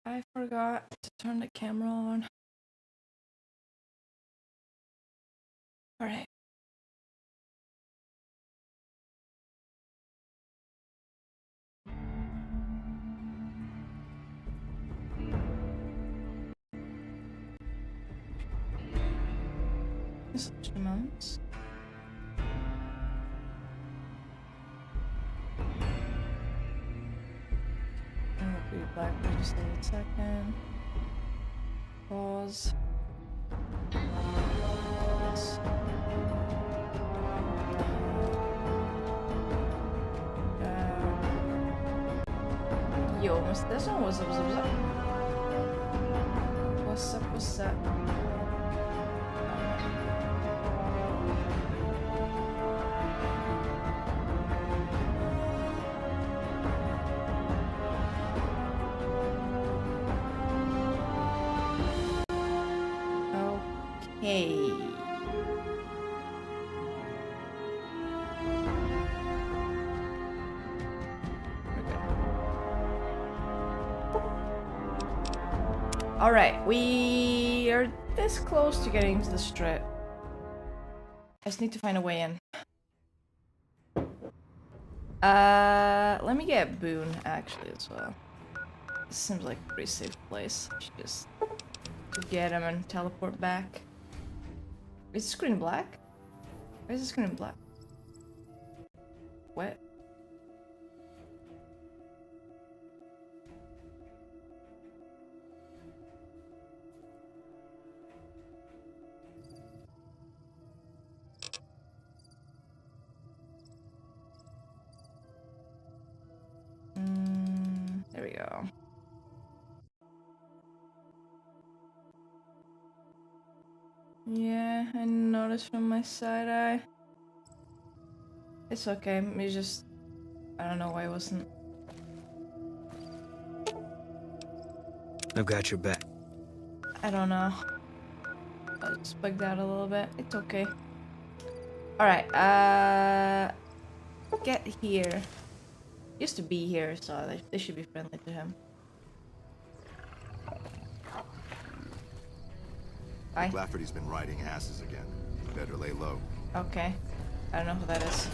I forgot to turn the camera on. Alright. Such amounts. And we'll be back for just a second. Pause. Yo, mas this one was up. What's up? Okay. Alright, we are this close to getting to the strip. I just need to find a way in. Let me get Boone actually as well. This seems like a pretty safe place. I should just get him and teleport back. Is the screen black? Why is the screen black? What? There we go. Yeah, I noticed from my side eye. It's okay, me just... I don't know why it wasn't... I've got your back. I don't know. I just bugged out a little bit. It's okay. Alright, get here. Used to be here, so they should be friendly to him. Bye. Lafferty's been riding asses again. Better lay low. Okay. I don't know who that is.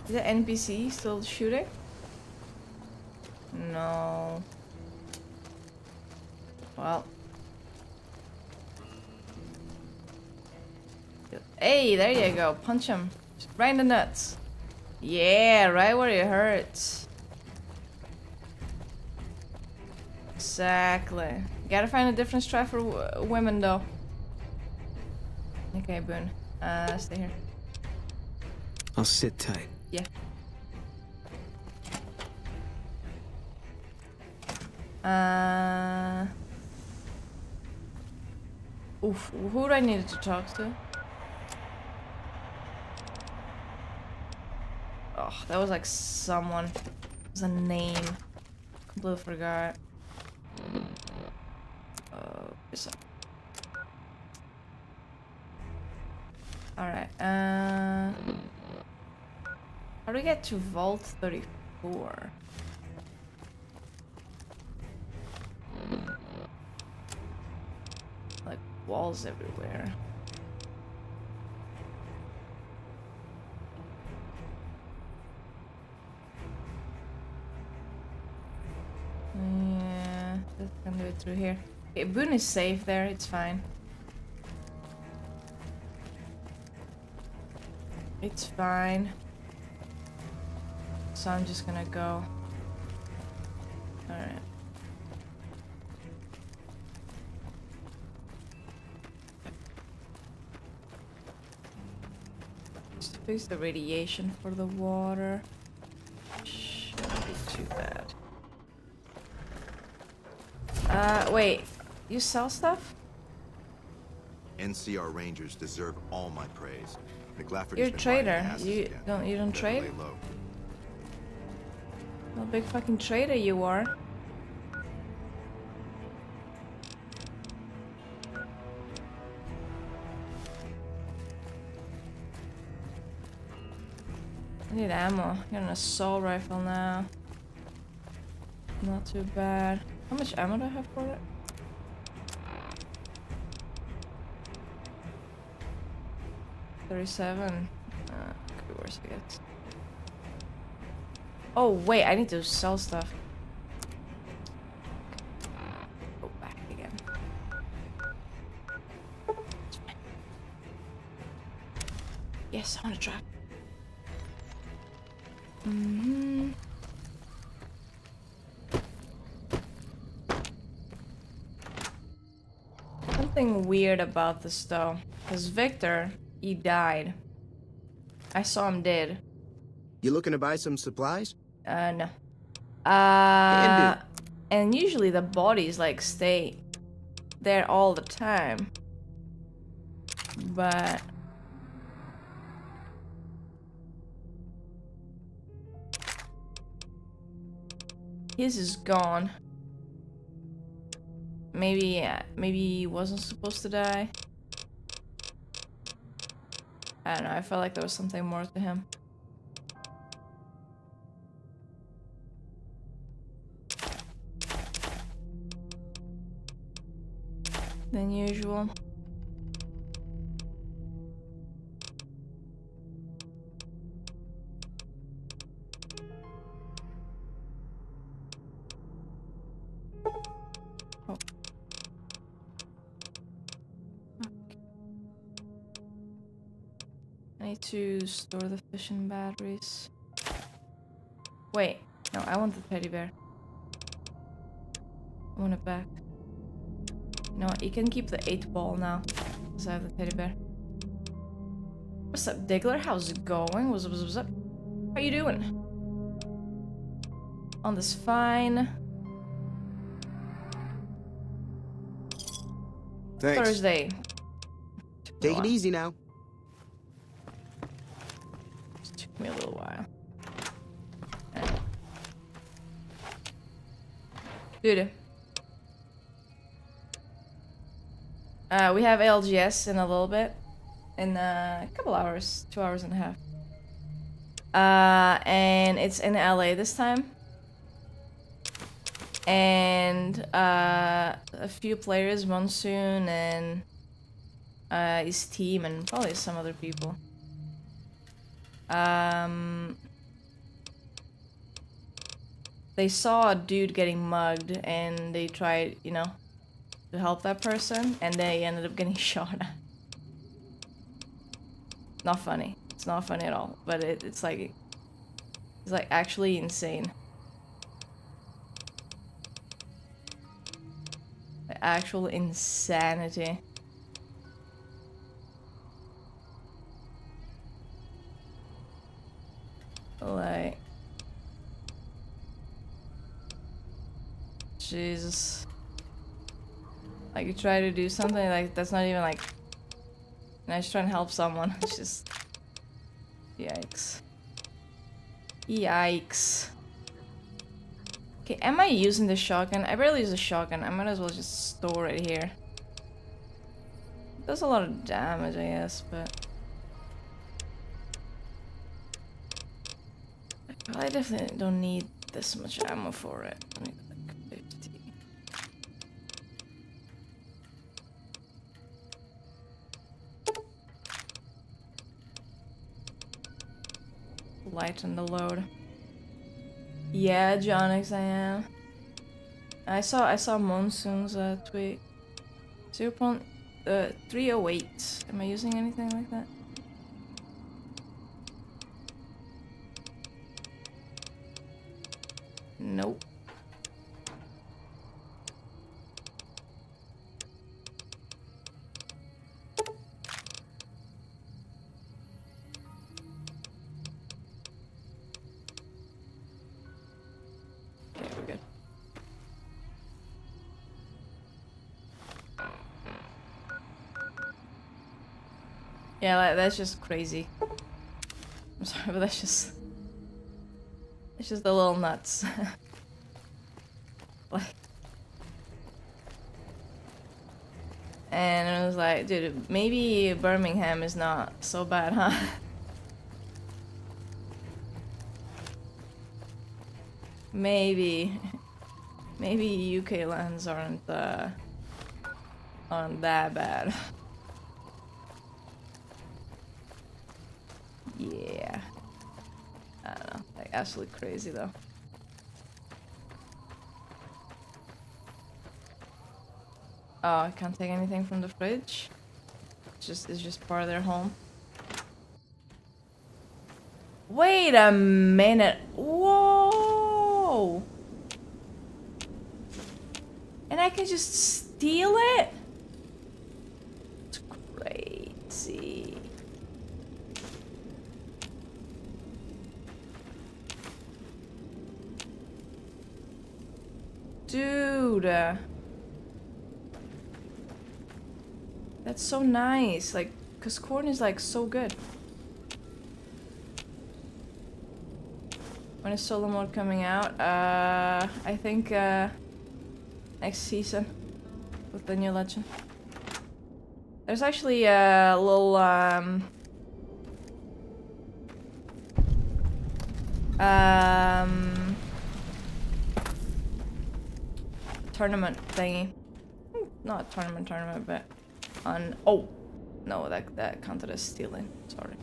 Is the NPC still shooting? No. Well. Hey, there you go. Punch him. Right in the nuts. Yeah, right where it hurts. Exactly. Gotta find a different strat for women, though. Okay, Boone. Stay here. I'll sit tight. Yeah. Oof. Who do I need to talk to? Oh, that was like someone. It was a name. Completely forgot. What's up? Alright, how do we get to Vault 34? Like, walls everywhere. Yeah, let's do it through here. Okay, Boone is safe there, it's fine. It's fine. So I'm just gonna go. Alright. Just fix the radiation for the water. Shouldn't be too bad. Wait. You sell stuff? NCR Rangers deserve all my praise. You're a trader. You don't trade? What a big fucking trader you are. need ammo. Got an assault rifle now. Not too bad. How much ammo do I have for it? 37. Could be worse, I guess. Oh wait, I need to sell stuff. Go back again. It's fine. Yes, I want to drive. Something weird about this though, because Victor, he died. I saw him dead. You looking to buy some supplies? No. Can And usually the bodies like stay there all the time. But his is gone. Maybe he wasn't supposed to die. I don't know, I felt like there was something more to him. Than usual. Oh. I need to store the fission batteries. Wait, no, I want the teddy bear. I want it back. You know what, you can keep the 8-ball now, because I have the teddy bear. What's up, Diggler? How's it going? What's up? How you doing? On this fine Thanks. Thursday. Take it easy now. Just took me a little while. Dude. We have LGS in a little bit. In a couple hours. 2 hours and a half. And it's in LA this time. And a few players, Monsoon and his team, and probably some other people. They saw a dude getting mugged, and they tried, you know, to help that person, and they ended up getting shot at. Not funny. It's not funny at all, but it's like actually insane. The actual insanity. Like, Jesus. Like, you try to do something like that's not even like, and I just try and help someone. It's just, yikes. Yikes. Okay, am I using the shotgun? I barely use the shotgun. I might as well just store it here. It does a lot of damage, I guess, but I definitely don't need this much ammo for it. I need like 50. Lighten the load. Yeah, Jonix, I am. I saw Monsoon's tweet. 0.308. Am I using anything like that? Nope. Okay, we're good. Yeah, like, that's just crazy. I'm sorry, but that's just... It's just a little nuts. Like... And it was like, dude, maybe Birmingham is not so bad, huh? Maybe UK lands aren't that bad. Yeah. I don't know. Like, absolutely crazy though. Oh, I can't take anything from the fridge. It's just part of their home. Wait a minute. Whoa! And I can just steal it? It's crazy. Dude. That's so nice. Like, cause corn is like so good. When is solo mode coming out? I think next season with the new legend. There's actually a little tournament thingy. Not tournament, but on. Oh, no, that counted as stealing. Sorry.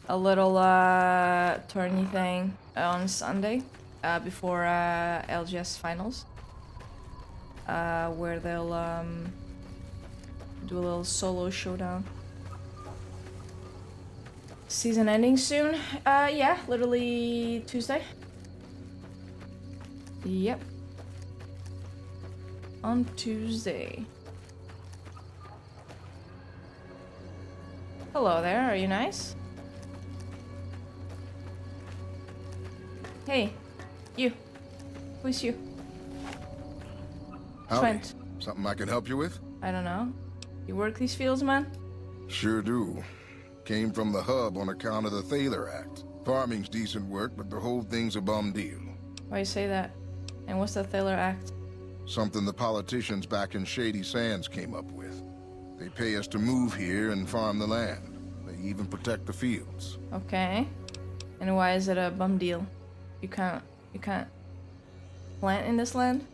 A little tourney thing on Sunday before LGS finals, where they'll do a little solo showdown. Season ending soon. Yeah, literally Tuesday. Yep. On Tuesday. Hello there, are you nice? Hey, you. Who's you? Howdy. Trent. Something I can help you with? I don't know. You work these fields, man? Sure do. Came from the hub on account of the Thaler Act. Farming's decent work, but the whole thing's a bum deal. Why you say that? And what's the Thaler Act? Something the politicians back in Shady Sands came up with. They pay us to move here and farm the land. They even protect the fields. Okay. And why is it a bum deal? You can't plant in this land?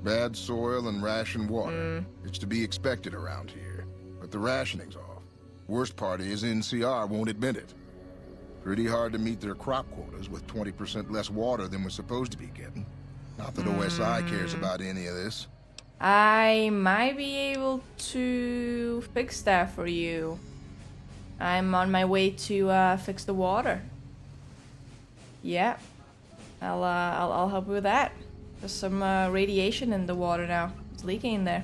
Bad soil and ration water. It's to be expected around here. But the rationing's off. Worst part is NCR won't admit it. Pretty hard to meet their crop quotas with 20% less water than we're supposed to be getting. Not that OSI cares about any of this. I might be able to fix that for you. I'm on my way to fix the water. Yeah. I'll help you with that. There's some radiation in the water now. It's leaking in there.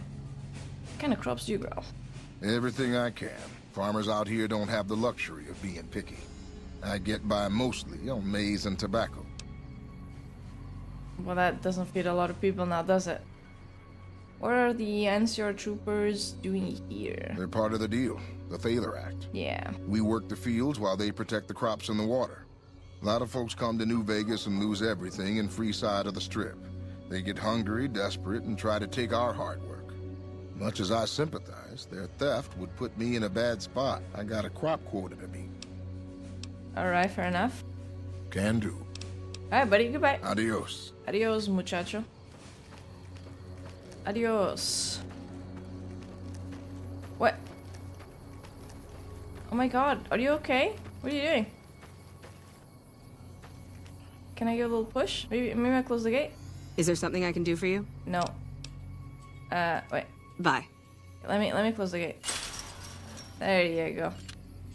What kind of crops do you grow? Everything I can. Farmers out here don't have the luxury of being picky. I get by mostly on maize and tobacco. Well, that doesn't feed a lot of people now, does it? What are the NCR troopers doing here? They're part of the deal, the Thaler Act. Yeah. We work the fields while they protect the crops and the water. A lot of folks come to New Vegas and lose everything in free side of the Strip. They get hungry, desperate, and try to take our hard work. Much as I sympathize, their theft would put me in a bad spot. I got a crop quota to meet. Alright, fair enough. Can do. Alright, buddy, goodbye. Adios. Adios, muchacho. Adios. What? Oh my god, are you okay? What are you doing? Can I give a little push? Maybe I close the gate? Is there something I can do for you? No. Wait. Bye. Let me close the gate. There you go.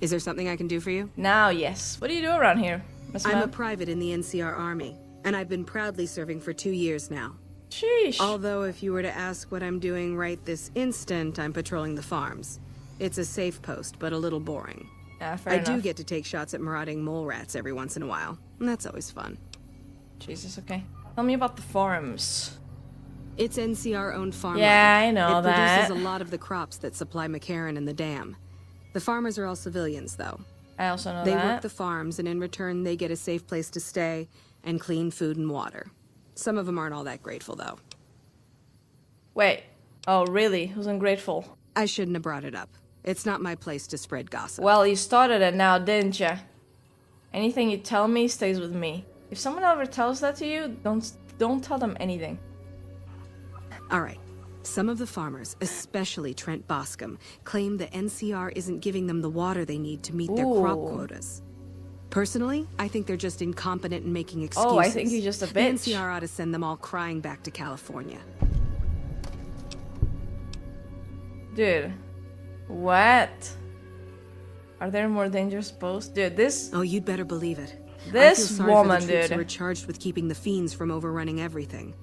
Is there something I can do for you? Now, yes. What do you do around here, Miss I'm a Ma'am? private in the NCR Army, and I've been proudly serving for 2 years now. Sheesh. Although if you were to ask what I'm doing right this instant, I'm patrolling the farms. It's a safe post, but a little boring. Fair I enough. do get to take shots at marauding mole rats every once in a while, and that's always fun. Jesus, okay. Tell me about the farms. It's NCR-owned farmland. Yeah, I know it that. produces a lot of the crops that supply McCarran and the dam. The farmers are all civilians, though. I also know They that. work the farms, and in return, they get a safe place to stay and clean food and water. Some of them aren't all that grateful, though. Wait. Oh, really? Who's ungrateful? I shouldn't have brought it up. It's not my place to spread gossip. Well, you started it now, didn't you? Anything you tell me stays with me. If someone ever tells that to you, don't tell them anything. All right. Some of the farmers, especially Trent Boscombe, claim the NCR isn't giving them the water they need to meet their crop quotas. Personally, I think they're just incompetent and making excuses. Oh, I think you're just a bitch. The NCR ought to send them all crying back to California. Dude. What? Are there more dangerous posts? Dude, this... Oh, you'd better believe it. This I feel sorry woman, for the troops dude. who are charged with keeping the fiends from overrunning everything.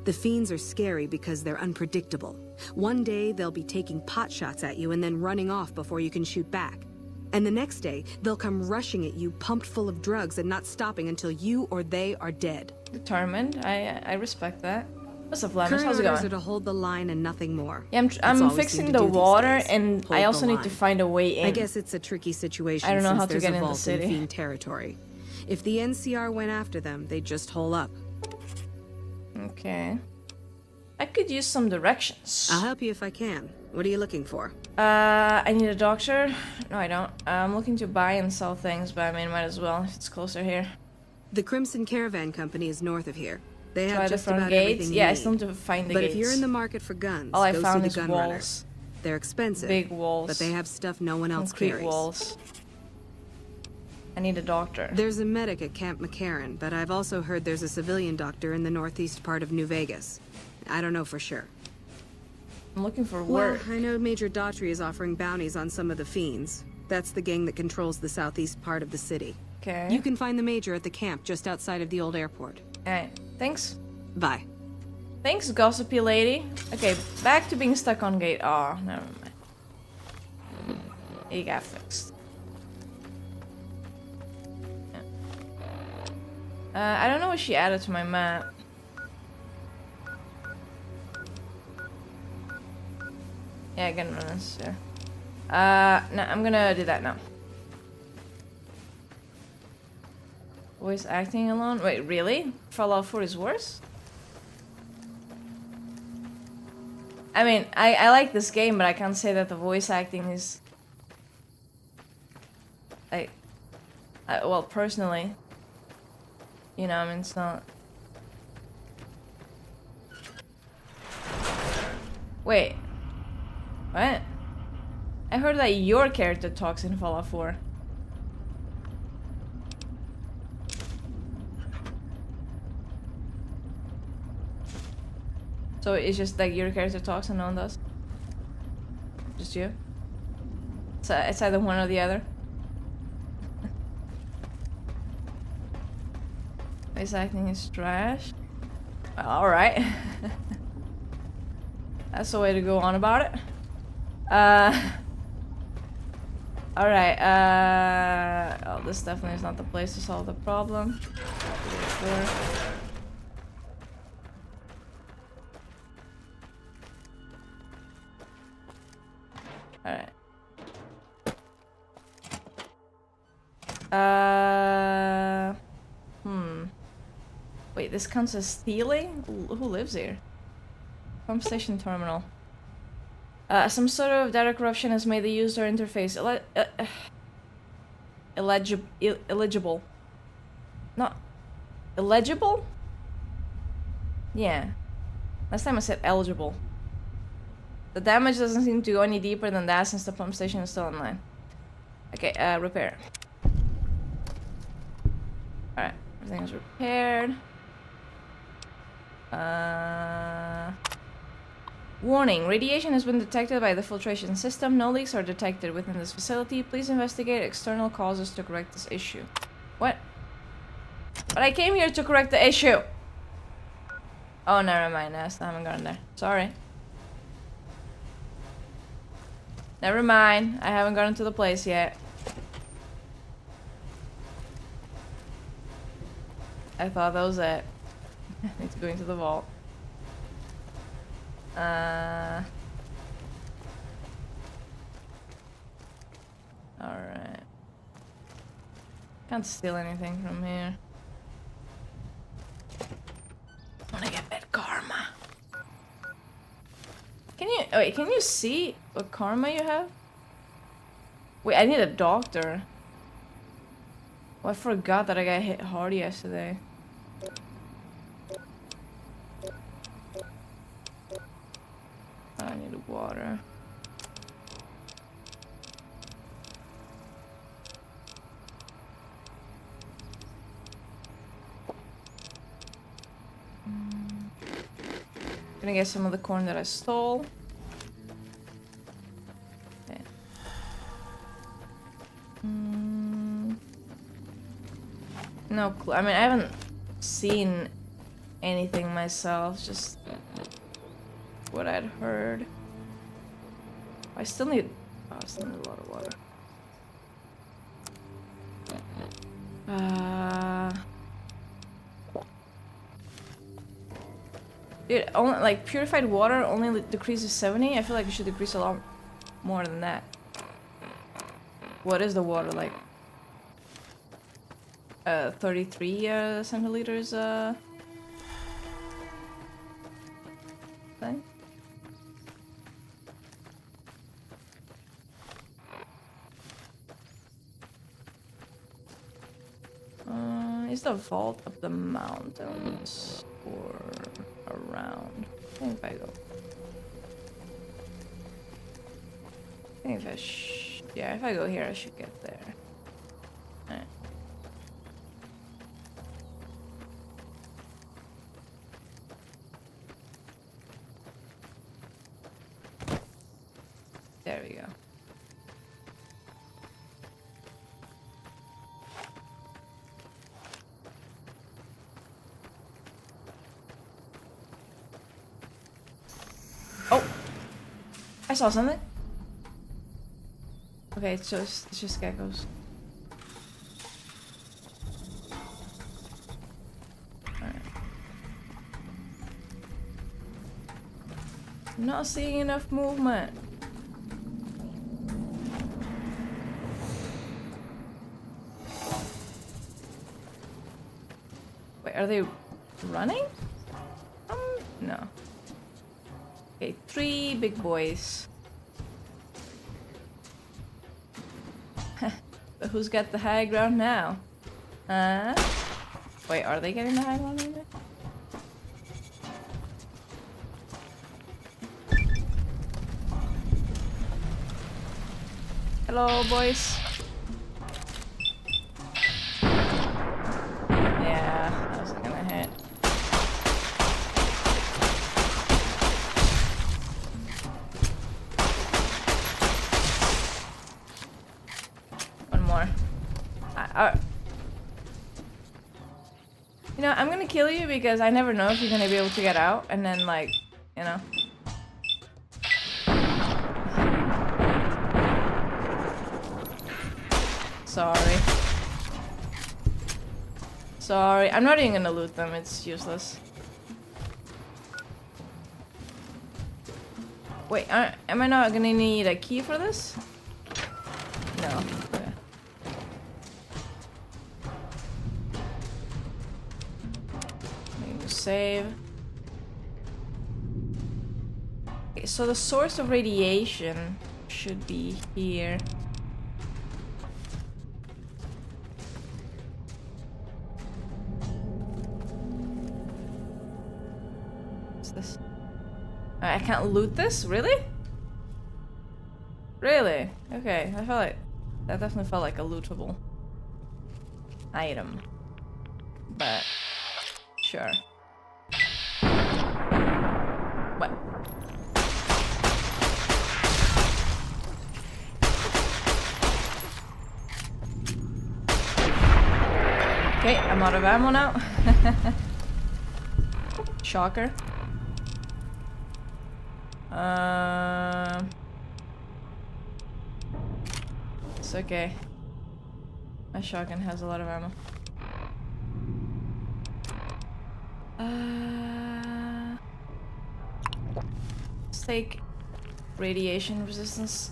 The fiends are scary because they're unpredictable. One day, they'll be taking pot shots at you and then running off before you can shoot back. And the next day, they'll come rushing at you, pumped full of drugs and not stopping until you or they are dead. Determined. I respect that. What's up, Lemons? Current How's it orders going? are to hold the line and nothing more. Yeah, I'm fixing the water, and I also need to find a way in. I guess it's a tricky situation. I don't know since how to there's get a in the vault city. Fiend territory. If the NCR went after them, they'd just hole up. Okay. I could use some directions. I'll help you if I can. What are you looking for? I need a doctor. No, I don't. I'm looking to buy and sell things, but I mean, might as well if it's closer here. The Crimson Caravan Company is north of here. They Try have the just front about gates. everything Yeah, I you still need. need to find the But gates. if you're in the market for guns, all I go found see is the gun walls. runners. They're expensive, Big walls. but they have stuff no one else Concrete carries. walls. I need a doctor. There's a medic at Camp McCarran, but I've also heard there's a civilian doctor in the northeast part of New Vegas. I don't know for sure. I'm looking for Well, work. I know Major Daughtry is offering bounties on some of the fiends. That's the gang that controls the southeast part of the city. Okay. You can find the Major at the camp just outside of the old airport. Alright. Thanks. Bye. Thanks, gossipy lady. Okay, back to being stuck on gate. Oh, never mind. It got fixed. I don't know what she added to my map. Yeah, I can run this, yeah. No, I'm gonna do that now. Voice acting alone? Wait, really? Fallout 4 is worse? I mean, I like this game, but I can't say that the voice acting is... well, personally... You know, I mean, it's not... Wait. What? I heard that your character talks in Fallout 4. So it's just like your character talks and no one does? Just you? So it's either one or the other? Voice acting is trash? Well, alright. That's the way to go on about it. Alright, oh, this definitely is not the place to solve the problem. Alright. Wait, this counts as stealing? Who lives here? Pump station terminal. Some sort of data corruption has made the user interface illegible. Not illegible? Yeah. Last time I said eligible. The damage doesn't seem to go any deeper than that since the pump station is still online. Okay, repair. Alright, everything is repaired. Warning, radiation has been detected by the filtration system. No leaks are detected within this facility. Please investigate external causes to correct this issue. What? But I came here to correct the issue! Oh, never mind. I still haven't gotten there. Sorry. Never mind. I haven't gotten to the place yet. I thought that was it. I need to go into the vault. Alright. Can't steal anything from here. I wanna get that karma. Can you wait, can you see what karma you have? Wait, I need a doctor. Oh, I forgot that I got hit hard yesterday. I need water. Gonna get some of the corn that I stole. Okay. No clue. I mean, I haven't seen anything myself, just what I'd heard. I still need... Oh, I still need a lot of water. Dude, only, like, purified water only decreases 70? I feel like it should decrease a lot more than that. What is the water, like? 33 centiliters, thing? Is the vault up the mountains or around? I think if I go. I think if I yeah, if I go here, I should get there. Alright. There we go. Oh! I saw something. Okay, it's just geckos. Alright. Not seeing enough movement. Wait, are they running? No. Okay, 3 big boys. But who's got the high ground now? Wait, are they getting the high ground either? Hello, boys. Yeah, that wasn't gonna hit. One more. You know, I'm gonna kill you because I never know if you're gonna be able to get out, and then, like, you know. Sorry. Sorry. I'm not even gonna loot them, it's useless. Wait, am I not gonna need a key for this? No. Okay. Save. Okay, so the source of radiation should be here. What's this? I can't loot this? Really? Really? Okay, I felt like that definitely felt like a lootable item. But sure. What? Okay, I'm out of ammo now. Shocker. It's okay. My shotgun has a lot of ammo. Let's take radiation resistance.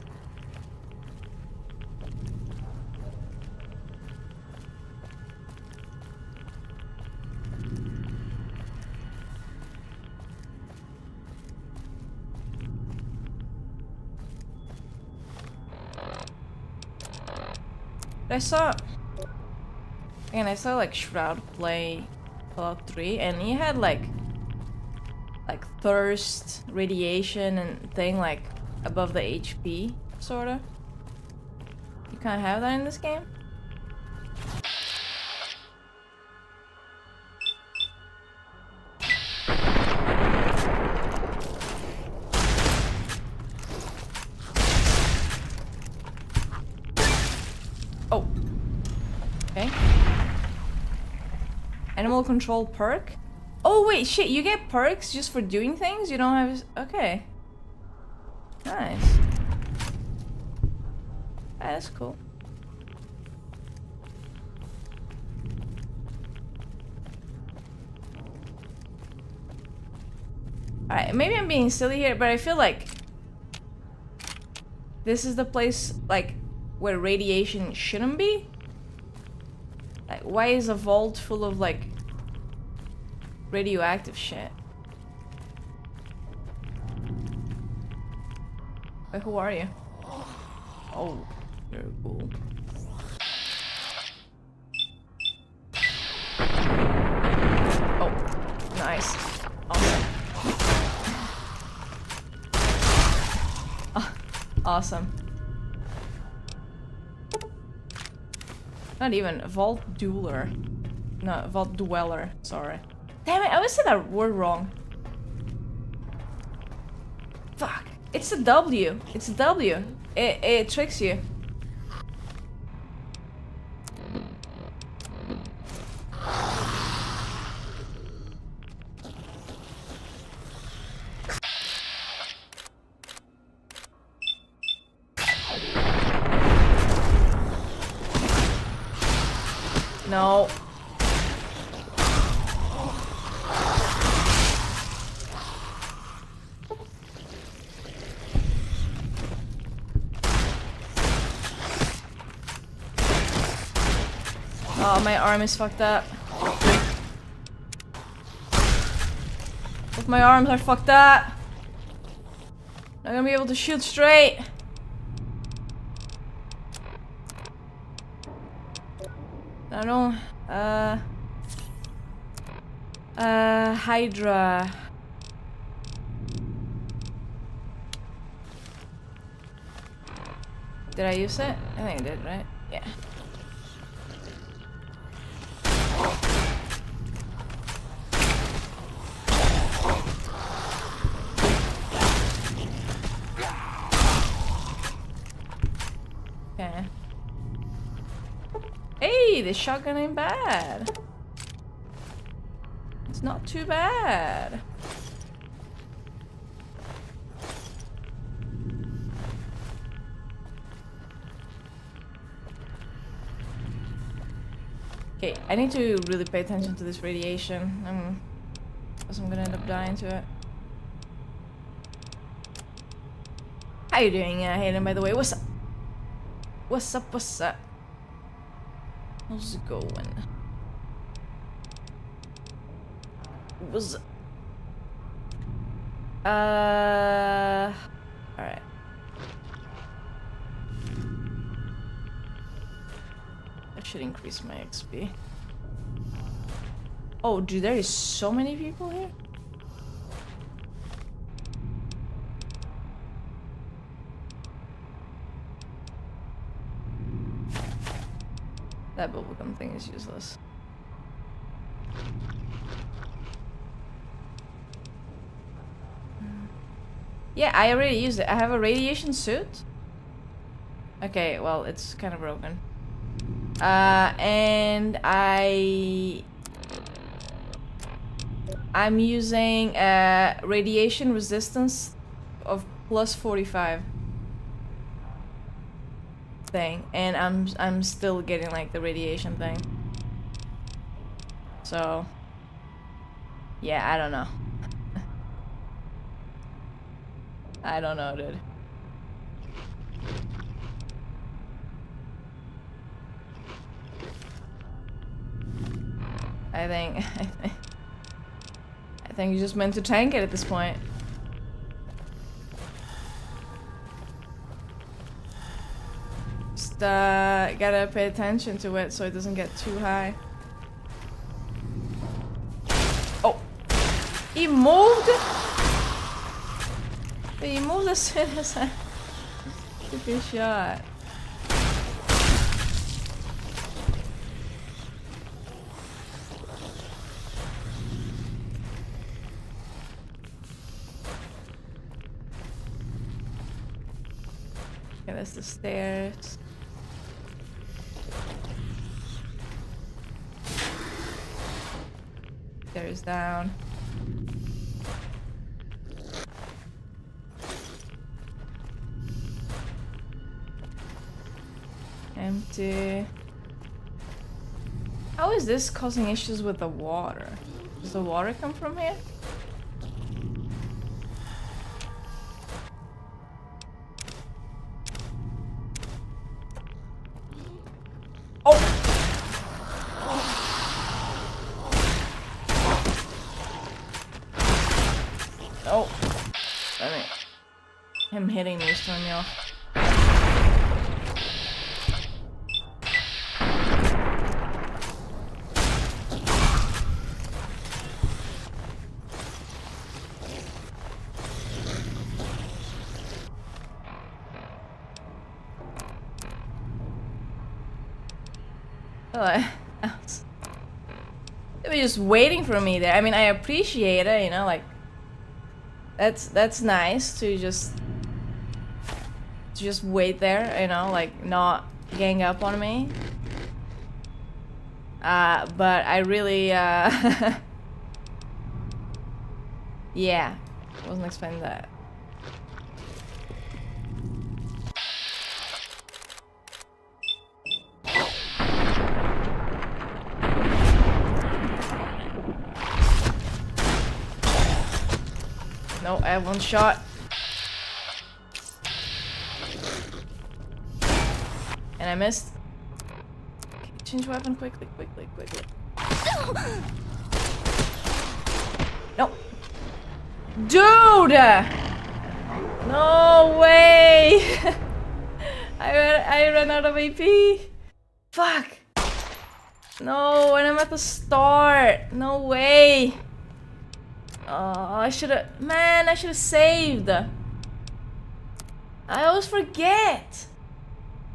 I saw And I saw like Shroud play Fallout 3, and he had like thirst, radiation, and thing like above the HP, sorta. You can't have that in this game. Oh. Okay. Animal control perk? Oh wait, shit, you get perks just for doing things? You don't have... Okay. Nice. That's cool. Alright, maybe I'm being silly here, but I feel like this is the place, like, where radiation shouldn't be? Like, why is a vault full of, like, radioactive shit? Wait, who are you? Oh, very cool. Oh, nice. Awesome. Awesome. Not even Vault Dueler. No, Vault Dweller. Sorry. Damn it! I always said that word wrong. Fuck! It's a W. It's a W. It tricks you. No. Oh, my arm is fucked up. Both my arms are fucked up. Not gonna be able to shoot straight. I don't... Hydra. Did I use it? I think I did, right? Yeah. Okay. Hey, this shotgun ain't bad. It's not too bad. Okay, I need to really pay attention to this radiation. Because I'm gonna end up dying to it. How you doing, Hayden, by the way? What's up? What's up, what's up? How's it going? Alright. That should increase my XP. Oh, dude, there is so many people here. That bubblegum thing is useless. Yeah, I already used it. I have a radiation suit. Okay, well, it's kind of broken. And I'm using radiation resistance of plus 45 thing, and I'm still getting like the radiation thing. So yeah, I don't know. I don't know, dude. I think you just meant to tank it at this point. Just gotta pay attention to it so it doesn't get too high. Oh! He moved? He moved as soon as I took a shot. Okay, that's the stairs. Stairs down. Empty. How is this causing issues with the water? Does the water come from here? Oh! Damn it. Him hitting me is throwing me off. They were just waiting for me there. I mean, I appreciate it, you know, like that's nice to just wait there, you know, like not gang up on me. But I really yeah, wasn't expecting that. No, I have one shot. And I missed. Okay, change weapon quickly. No. Dude! No way! I ran out of AP. Fuck. No, and I'm at the start. No way. Oh, I should've saved. I always forget.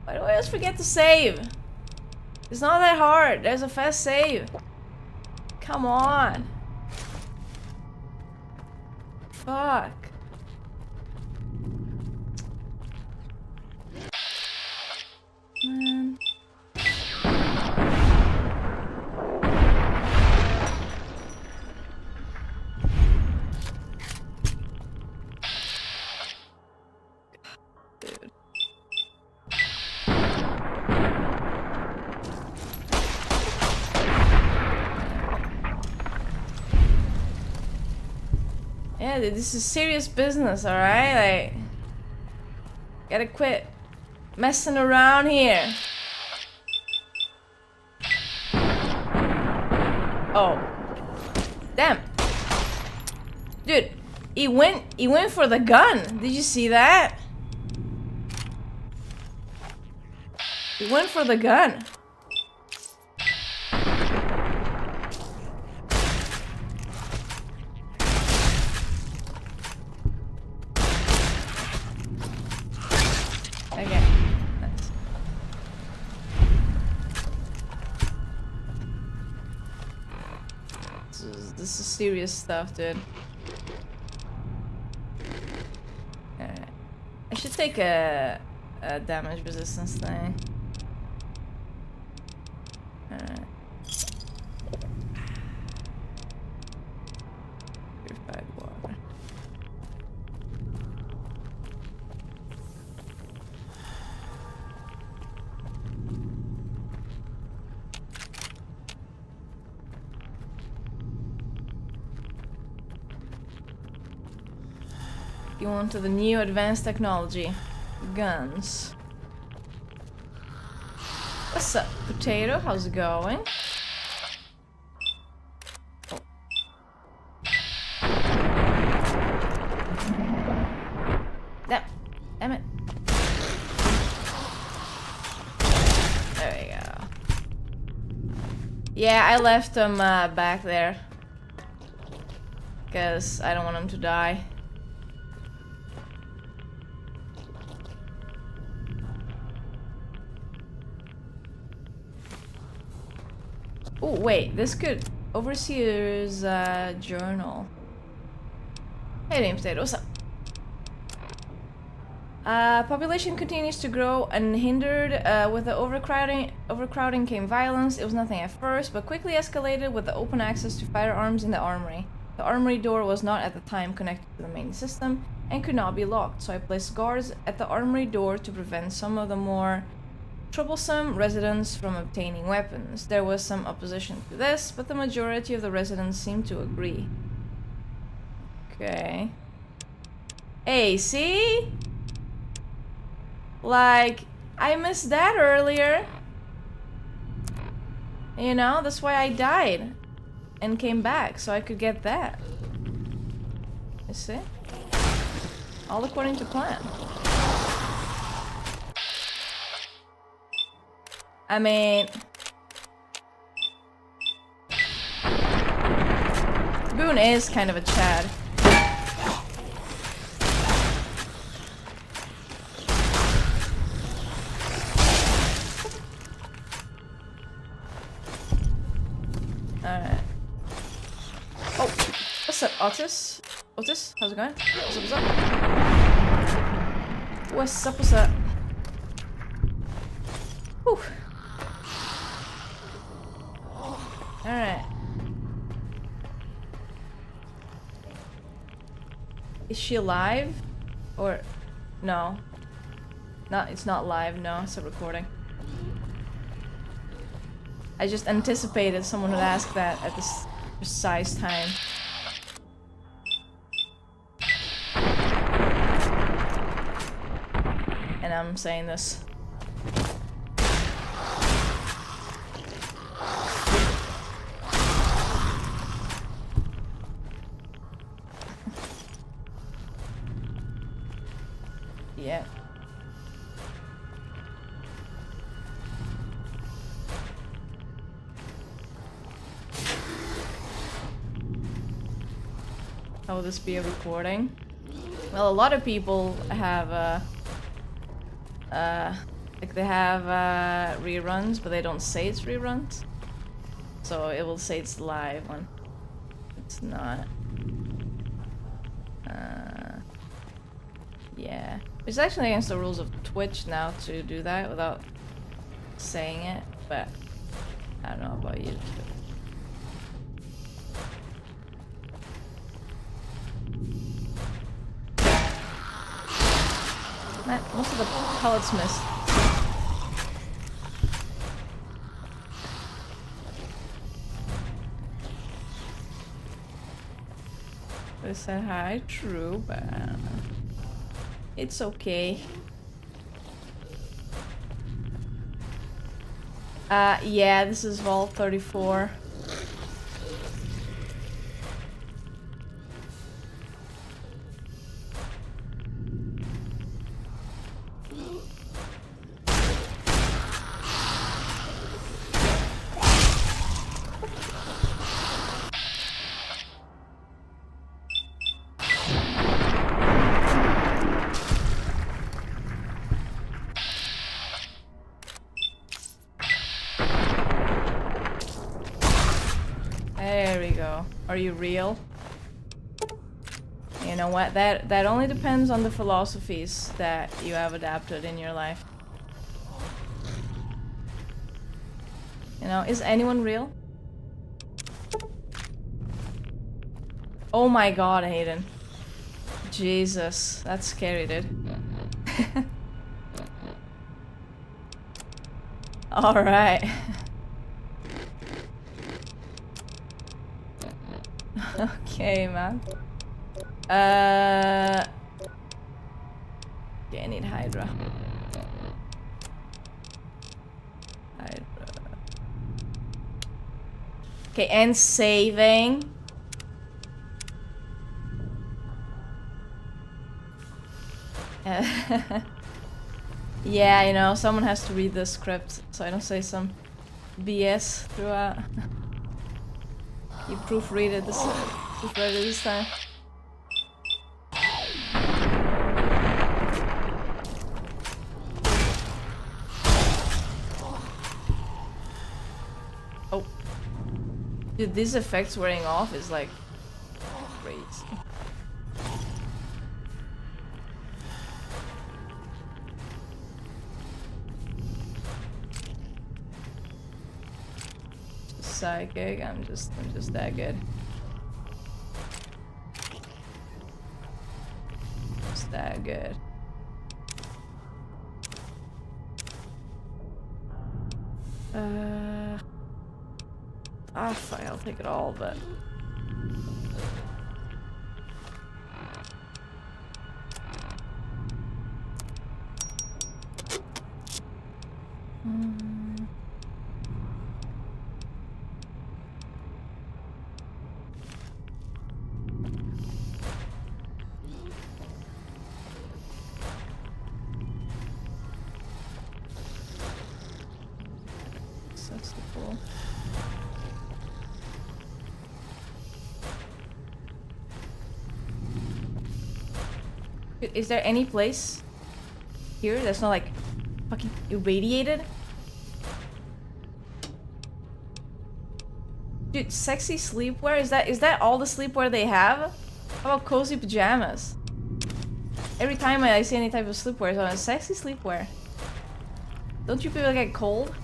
Why do I always forget to save? It's not that hard. There's a fast save. Come on. Fuck. Man. Yeah, dude, this is serious business, alright? Like, gotta quit messing around here. Oh. Damn. Dude, he went for the gun. Did you see that? He went for the gun. Okay. Nice. This is serious stuff, dude. Alright. I should take a damage resistance thing. Alright. Purified water. You want to the new advanced technology. Guns. What's up, potato? How's it going? Oh. Damn it. Yeah, I left him back there. Because I don't want him to die. Oh, wait, this could... Overseer's journal. Hey, Name State, what's up? Population continues to grow unhindered. With the overcrowding came violence. It was nothing at first, but quickly escalated with the open access to firearms in the armory. The armory door was not at the time connected to the main system and could not be locked, so I placed guards at the armory door to prevent some of the more troublesome residents from obtaining weapons. There was some opposition to this, but the majority of the residents seemed to agree. Okay. Hey, see? Like, I missed that earlier. You know, that's why I died. And came back, so I could get that. You see? All according to plan. I mean... Boone is kind of a Chad. Alright. Oh, what's up, Otis? Otis, how's it going? What's up, what's up? What's up, what's up? Whew. Alright. Is she alive? Or... no. No, it's not live, no, it's a recording. I just anticipated someone would ask that at this precise time. And I'm saying this. Yeah. How will this be a recording? Well, a lot of people have like they have reruns, but they don't say it's reruns. So it will say it's live when it's not. Yeah. It's actually against the rules of Twitch now to do that without saying it, but I don't know about you. Man, most of the pellets missed. They said hi, true, but I don't know. It's okay. Yeah, this is Vault 34. There we go. Are you real? You know what? That only depends on the philosophies that you have adapted in your life. You know, is anyone real? Oh my god, Hayden. Jesus, that's scary, dude. Alright. Okay, man. Okay, I need Hydra. Okay, and saving. Yeah, you know, someone has to read the script, so I don't say some BS throughout. You proofread it this time. Oh. Dude, these effects wearing off is like crazy. Psychic, I'm just that good. Just that good. Fuck, I'll take it all, but that's the cool. Is there any place here that's not like fucking irradiated? Dude, sexy sleepwear? Is that all the sleepwear they have? How about cozy pajamas? Every time I see any type of sleepwear, it's on sexy sleepwear. Don't you feel like cold?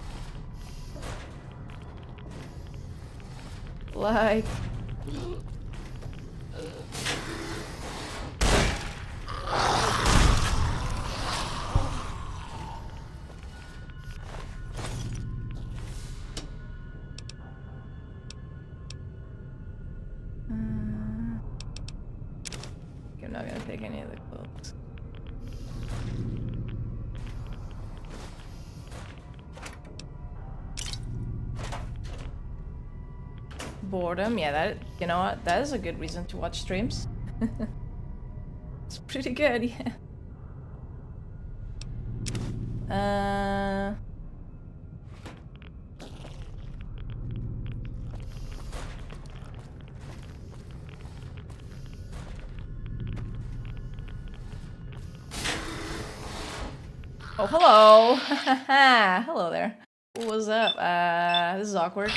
Like... I'm not gonna take any of the clothes. Boredom, yeah, that, you know what, that is a good reason to watch streams. It's pretty good, yeah. Oh, hello! Hello there. What's up? This is awkward.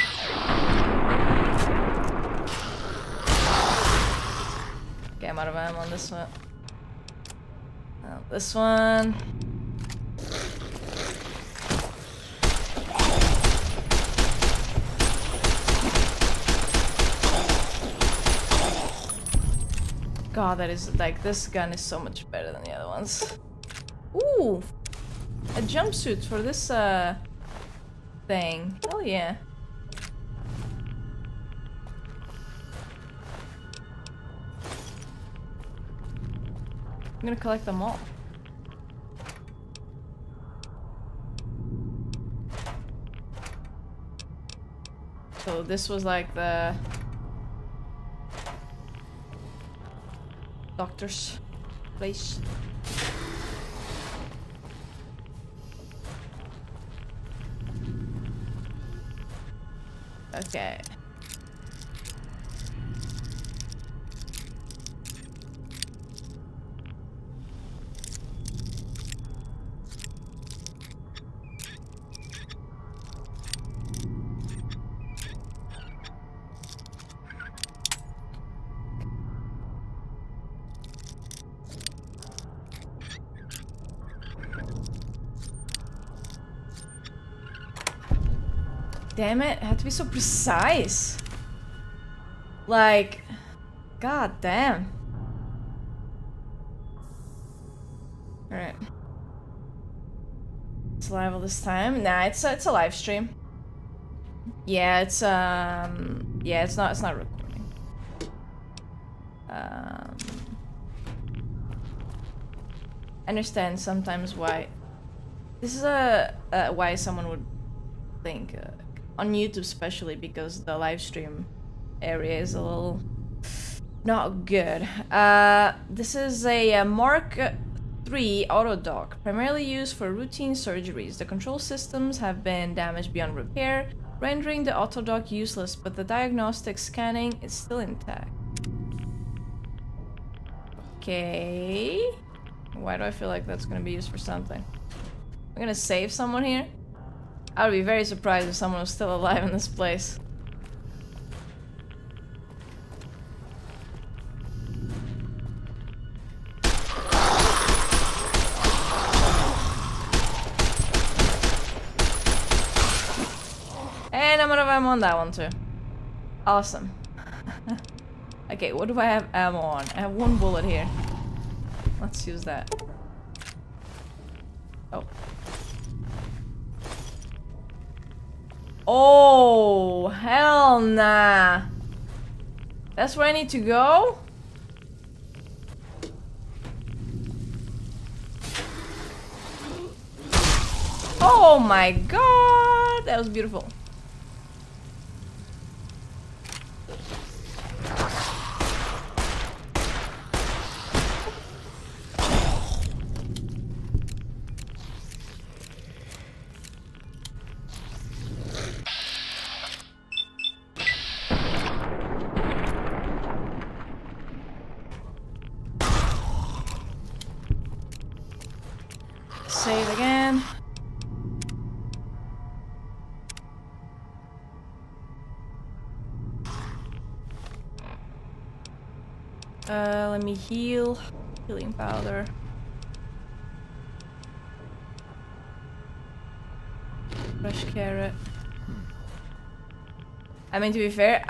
Okay, I'm out of ammo on this one. This one. God, that is like, this gun is so much better than the other ones. Ooh! A jumpsuit for this thing. Hell yeah. I'm gonna collect them all. So this was like the doctor's place. Okay. Damn it, I had to be so precise. Like, god damn. Alright. It's live all this time. Nah, it's a live stream. Yeah, it's not recording. I understand sometimes why. This is why someone would think on YouTube, especially because the live stream area is a little not good. This is a Mark III auto dock, primarily used for routine surgeries. The control systems have been damaged beyond repair. rendering the autodock useless, but the diagnostic scanning is still intact. Okay. Why do I feel like that's gonna be used for something? I'm gonna save someone here? I would be very surprised if someone was still alive in this place. And I'm out of ammo on that one too. Awesome. Okay, what do I have ammo on? I have one bullet here. Let's use that. Oh. Oh, hell nah. That's where I need to go? Oh my god, that was beautiful. Save again. Let me heal. Healing powder. Fresh carrot. I mean, to be fair,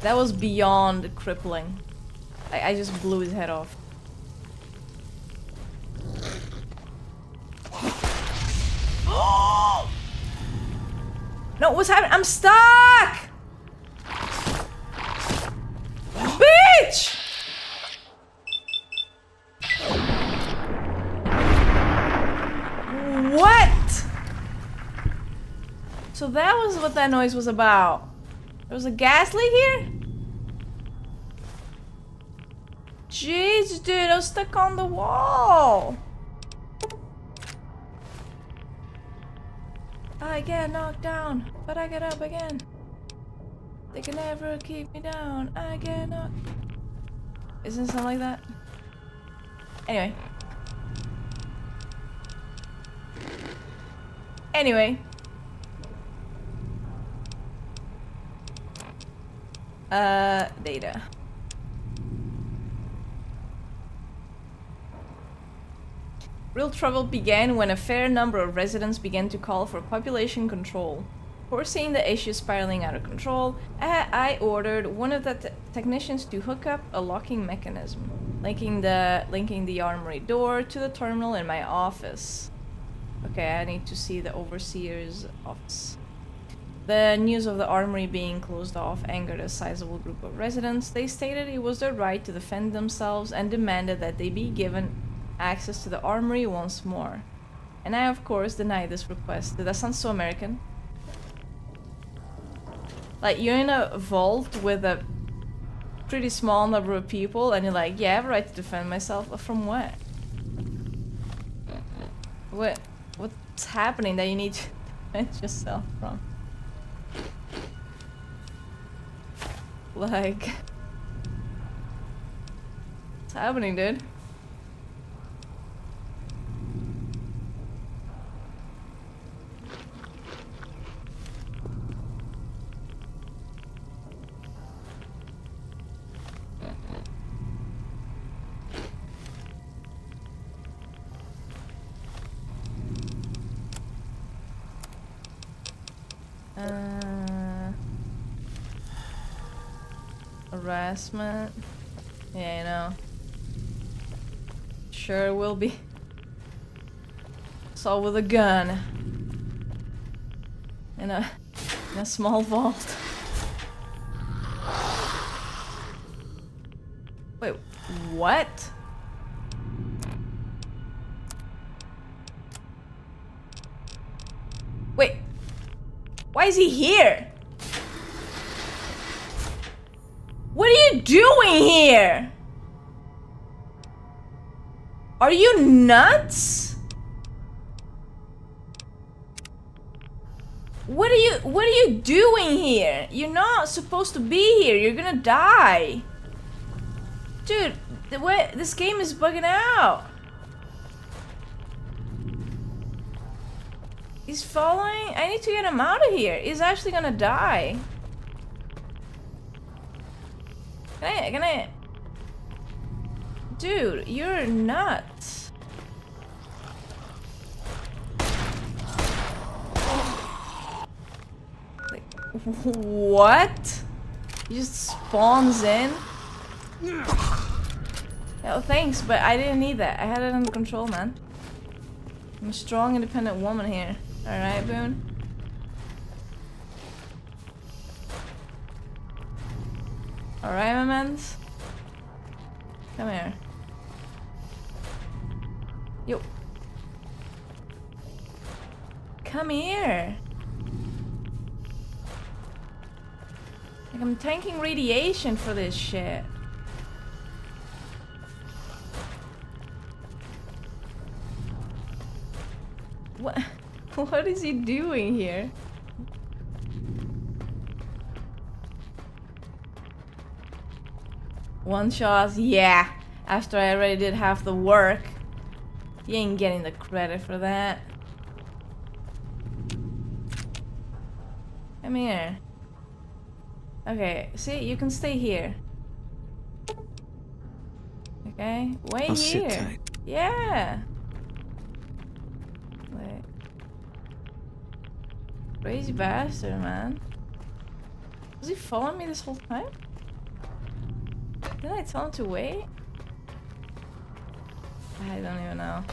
that was beyond crippling. I just blew his head off. No, what's happening? I'm stuck! Bitch! What? So that was what that noise was about. There was a gas leak here? Jeez, dude, I was stuck on the wall. I get knocked down, but I get up again. They can never keep me down. I get knocked. Isn't it something like that? Anyway. Data. Real trouble began when a fair number of residents began to call for population control. Foreseeing the issue spiraling out of control, I ordered one of the technicians to hook up a locking mechanism, linking the armory door to the terminal in my office. Okay, I need to see the overseer's office. The news of the armory being closed off angered a sizable group of residents. They stated it was their right to defend themselves and demanded that they be given access to the armory once more. And I, of course, denied this request. Did that sound so American? Like, you're in a vault with a pretty small number of people, and you're like, yeah, I have a right to defend myself. From what? What's happening that you need to defend yourself from? Like... what's happening, dude? Harassment. Yeah, you know. Sure will be. It's all with a gun. In a small vault. Wait, what? Wait. Why is he here? What are you doing here? Are you nuts? What are you doing here? You're not supposed to be here. You're gonna die. Dude, this game is bugging out. He's following. I need to get him out of here. He's actually gonna die. Can I? Dude, you're nuts. Like, what? He just spawns in? Oh, thanks, but I didn't need that. I had it under control, man. I'm a strong, independent woman here. Alright, Boone? Alright, my mans? Come here. Yo. Come here. Like, I'm tanking radiation for this shit. What? What is he doing here? One shot, yeah. After I already did half the work. You ain't getting the credit for that. Come here. Okay, see, you can stay here. Okay, wait I'll here. sit tight. Yeah. Wait. Crazy bastard, man. Was he following me this whole time? Didn't I tell him to wait? I don't even know.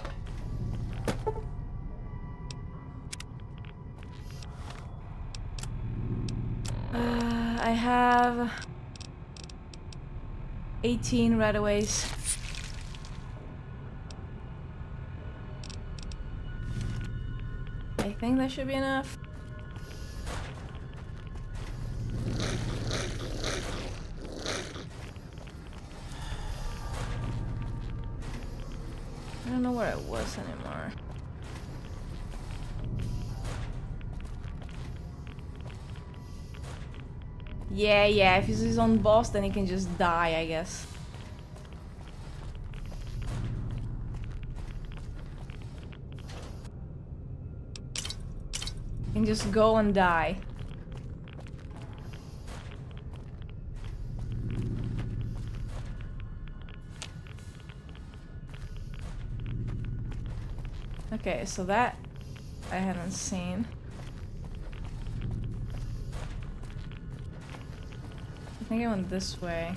I have 18 right-aways. I think that should be enough. I don't know where I was anymore. Yeah, if he's his own boss, then he can just die, I guess. He can just go and die. Okay, so that I hadn't seen. I think I went this way.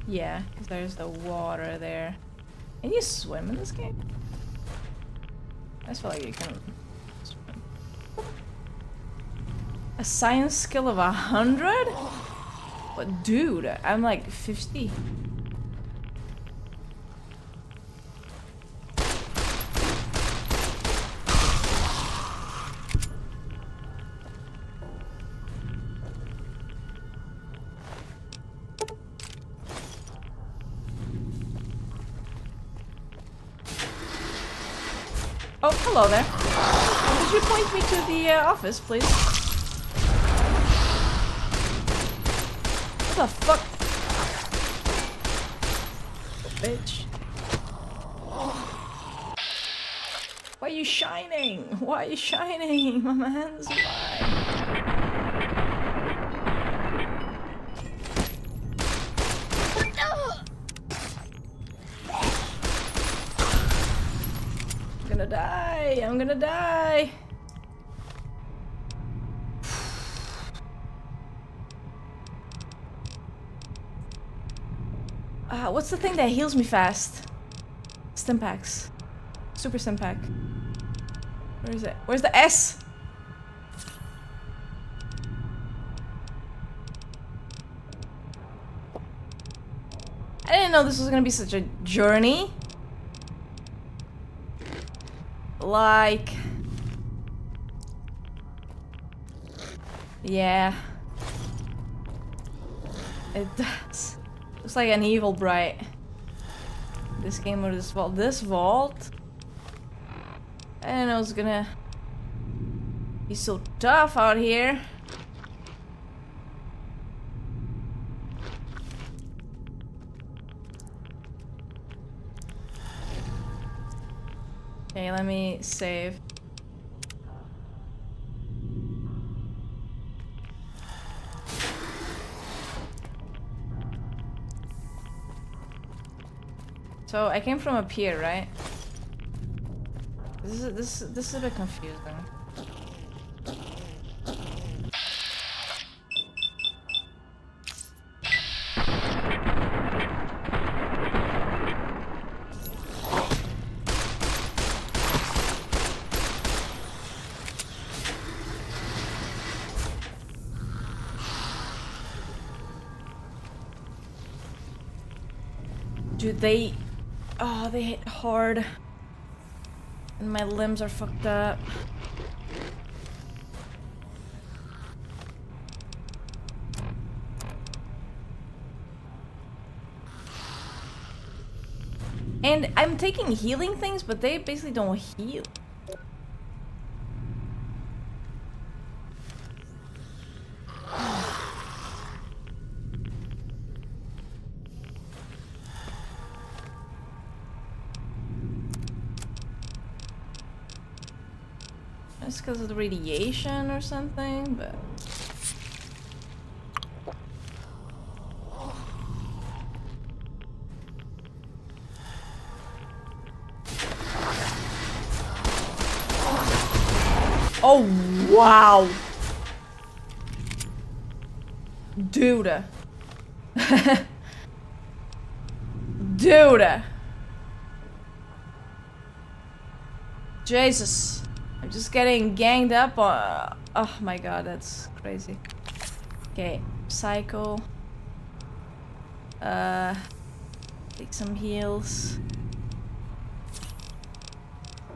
Yeah, because there's the water there. Can you swim in this game? I just feel like you can swim. A science skill of 100? But dude, I'm like 50. Oh, hello there. Could you point me to the office, please? What the fuck? Bitch. Why are you shining? Why are you shining? My man's why? I'm gonna die. What's the thing that heals me fast? Stimpaks. Super Stimpak. Where is it? Where's the S? I didn't know this was gonna be such a journey. Like... yeah. It does. Looks like an evil bright. This game or this vault. This vault? I didn't know it was gonna He's so tough out here. Okay, let me save. So I came from up here, right? This is a bit confusing. Dude, they hit hard. And my limbs are fucked up. And I'm taking healing things, but they basically don't heal. It's because of the radiation or something, but... Oh, wow! Dude. Dude! Jesus. I'm just getting ganged up on... Oh my god, that's crazy. Okay, Psycho. Take some heals.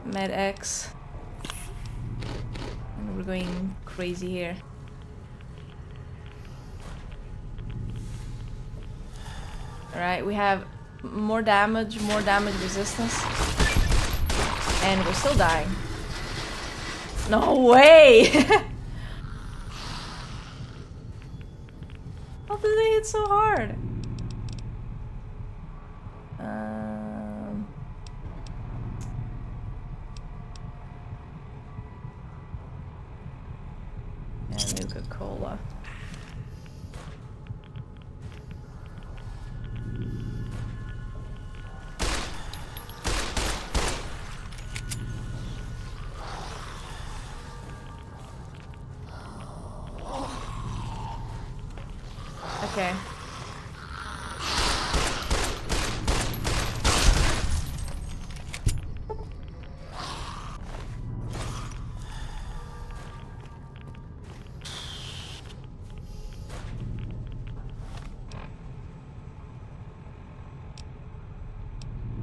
Med X. And we're going crazy here. Alright, we have more damage resistance. And we're still dying. No way! How did they hit so hard? And Nuka-Cola. Okay.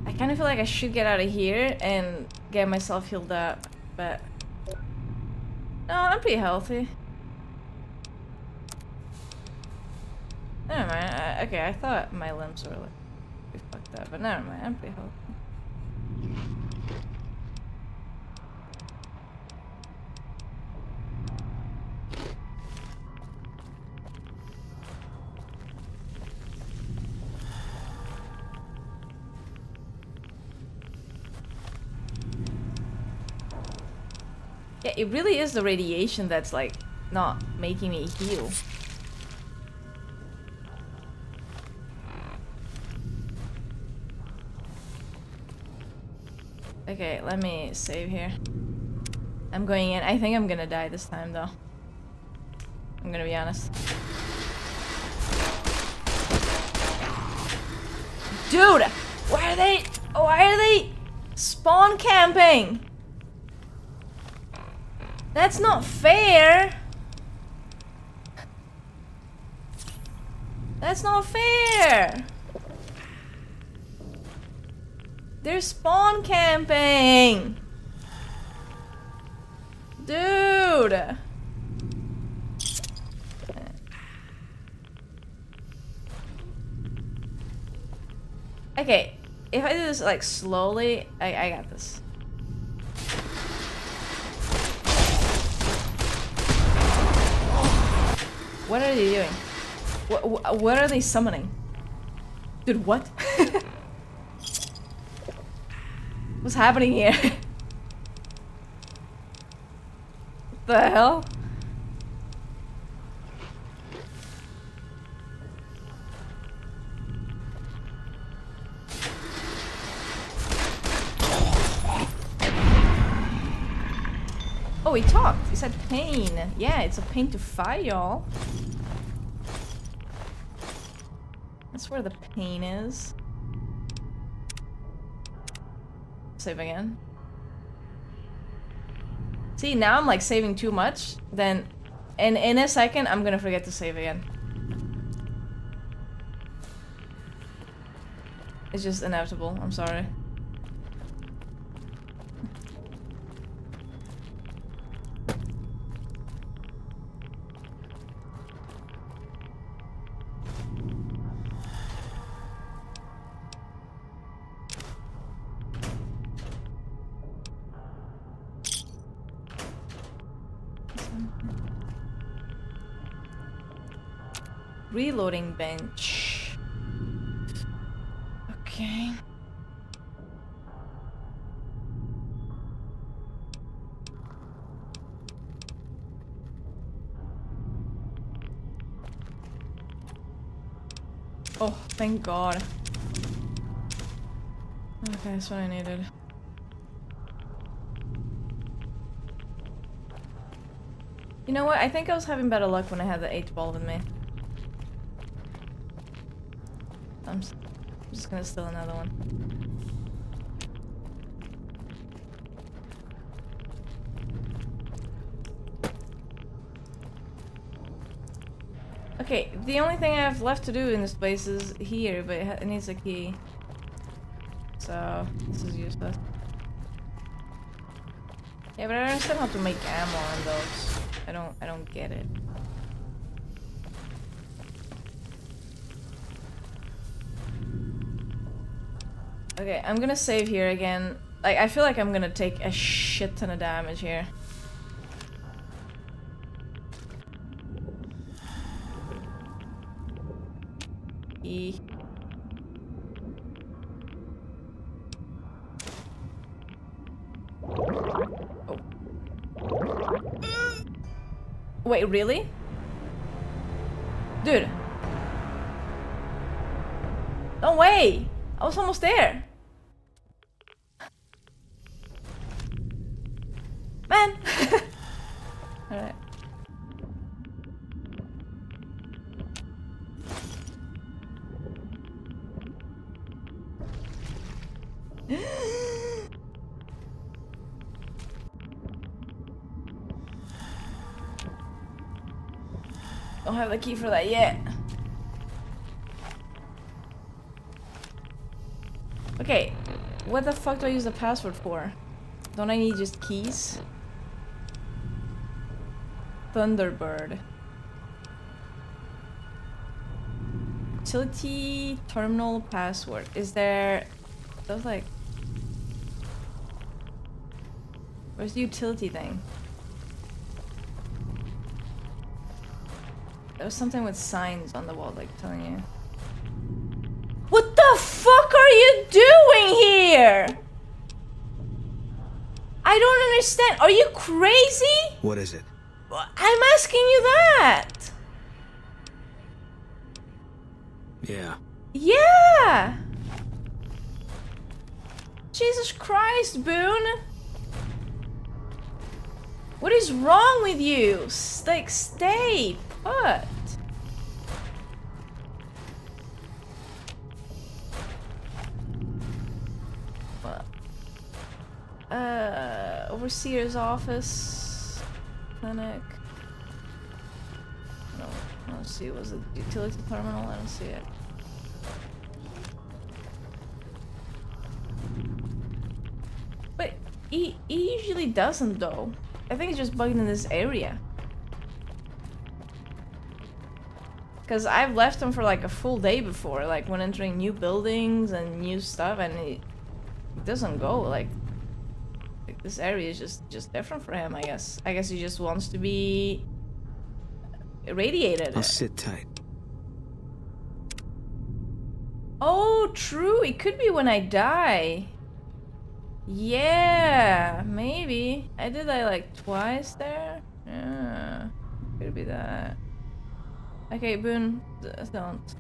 I kind of feel like I should get out of here and get myself healed up, but no, I'm pretty healthy. Never mind. Okay, I thought my limbs were like pretty fucked up, but never mind. I'm pretty healthy. Yeah, it really is the radiation that's like not making me heal. Okay, let me save here. I'm going in. I think I'm gonna die this time though. I'm gonna be honest. Dude! Why are they spawn camping? That's not fair! That's not fair! They're spawn camping! Dude! Okay, if I do this like slowly, I got this. What are they doing? What are they summoning? Dude, what? What's happening here? What the hell? Oh, he talked. He said pain. Yeah, it's a pain to fight, y'all. That's where the pain is. Save again. See, now I'm like saving too much. Then, in a second, I'm gonna forget to save again. It's just inevitable. I'm sorry. Reloading bench. Okay. Oh, thank God. Okay, that's what I needed. You know what? I think I was having better luck when I had the 8 ball with me. I'm just gonna steal another one. Okay, the only thing I have left to do in this place is here, but it needs a key. So, this is useless. Yeah, but I don't understand how to make ammo on those. I don't get it. Okay, I'm gonna save here again. Like, I feel like I'm gonna take a shit ton of damage here. E. Oh. Wait, really? Dude. No way! I was almost there. Man! Alright. Don't have the key for that yet. Okay, what the fuck do I use the password for? Don't I need just keys? Thunderbird. Utility terminal password. Is there... That was like... Where's the utility thing? There was something with signs on the wall, like telling you. What the fuck are you doing here? I don't understand. Are you crazy? What is it? I'm asking you that. Yeah. Yeah. Jesus Christ, Boone. What is wrong with you? Like, stay put. Overseer's office, clinic. No, I don't see it. Was it utility terminal? I don't see it. But he usually doesn't though. I think it's just bugged in this area. Cause I've left him for like a full day before, like when entering new buildings and new stuff, and it doesn't go like this area is just different for him, I guess. I guess he just wants to be radiated I'll it. sit tight. Oh, true. It could be when I die. Yeah, maybe. I did that like twice there. Yeah, could be that. Okay, Boone, don't.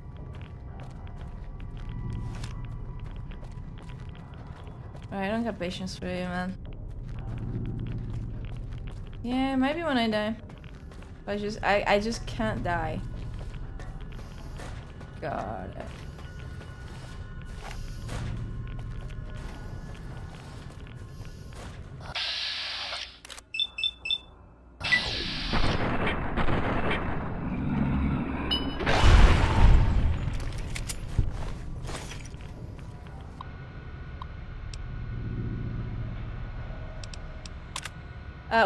Alright, I don't got patience for you, man. Yeah, maybe when I die. I just can't die. God.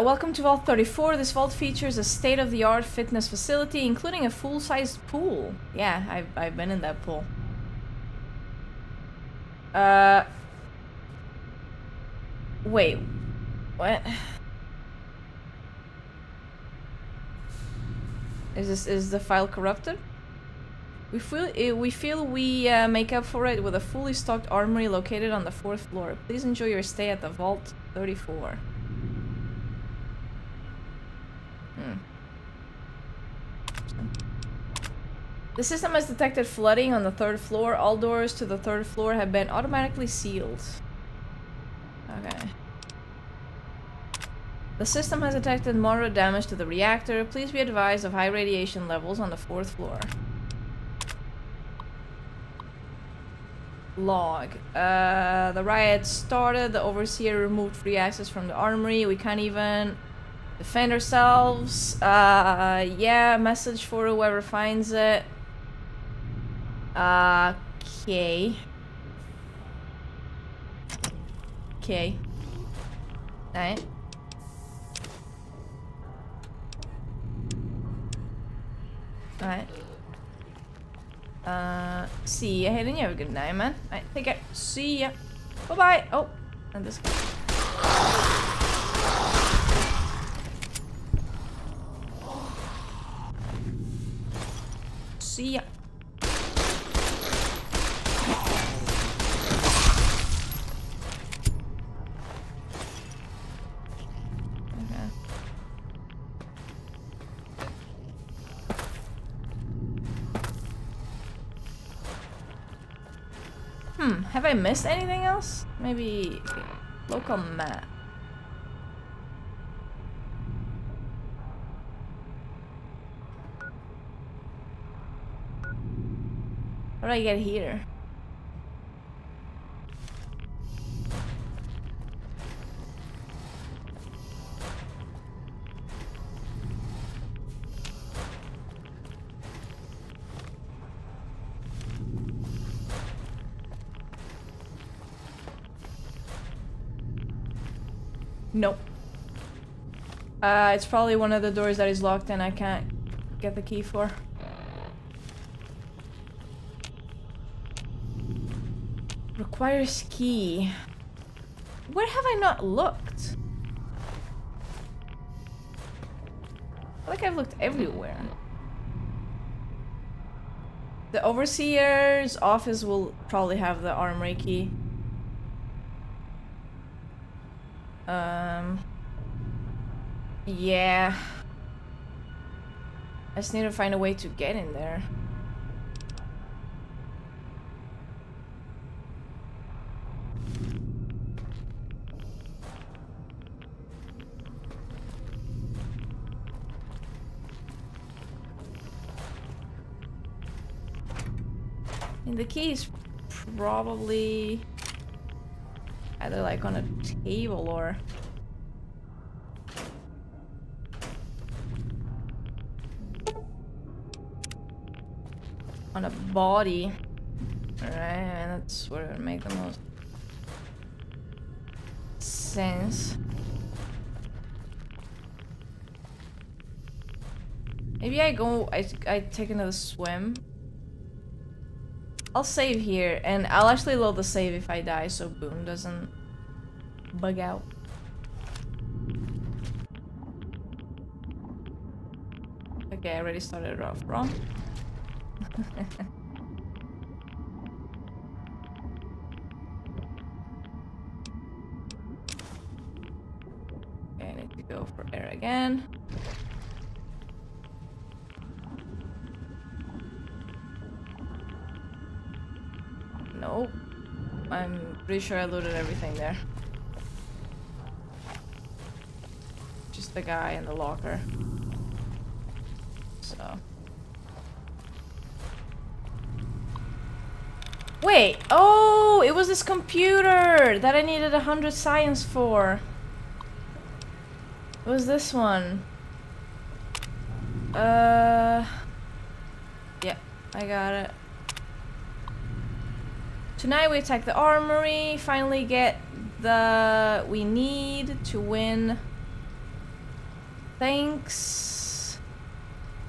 Welcome to Vault 34. This vault features a state-of-the-art fitness facility, including a full-sized pool. Yeah, I've been in that pool. Wait. What? Is the file corrupted? We feel we make up for it with a fully stocked armory located on the 4th floor. Please enjoy your stay at the Vault 34. The system has detected flooding on the 3rd floor. All doors to the 3rd floor have been automatically sealed. Okay. The system has detected moderate damage to the reactor. Please be advised of high radiation levels on the 4th floor. Log. The riot started. The Overseer removed free access from the armory. We can't even defend ourselves. Yeah, message for whoever finds it. Okay. Okay. Alright. Alright. See ya. Hey, then you have a good night, man. Alright, take care. See ya. Bye-bye. Oh, and this guy. See ya. Have I missed anything else? Maybe local map. How do I get here? Nope. It's probably one of the doors that is locked and I can't get the key for. Requires key. Where have I not looked? I feel like I've looked everywhere. The Overseer's office will probably have the armory key. Yeah. I just need to find a way to get in there. And the key is probably either like on a table or on a body. Alright, and that's where it would make the most sense. Maybe I take another swim. I'll save here, and I'll actually load the save if I die so Boone doesn't bug out. Okay, I already started it off wrong. Okay, I need to go for air again. Nope. I'm pretty sure I looted everything there. Just the guy in the locker. So. Wait! Oh! It was this computer that I needed 100 science for. It was this one. Yeah, I got it. Tonight we attack the armory, finally get the we need to win. Thanks.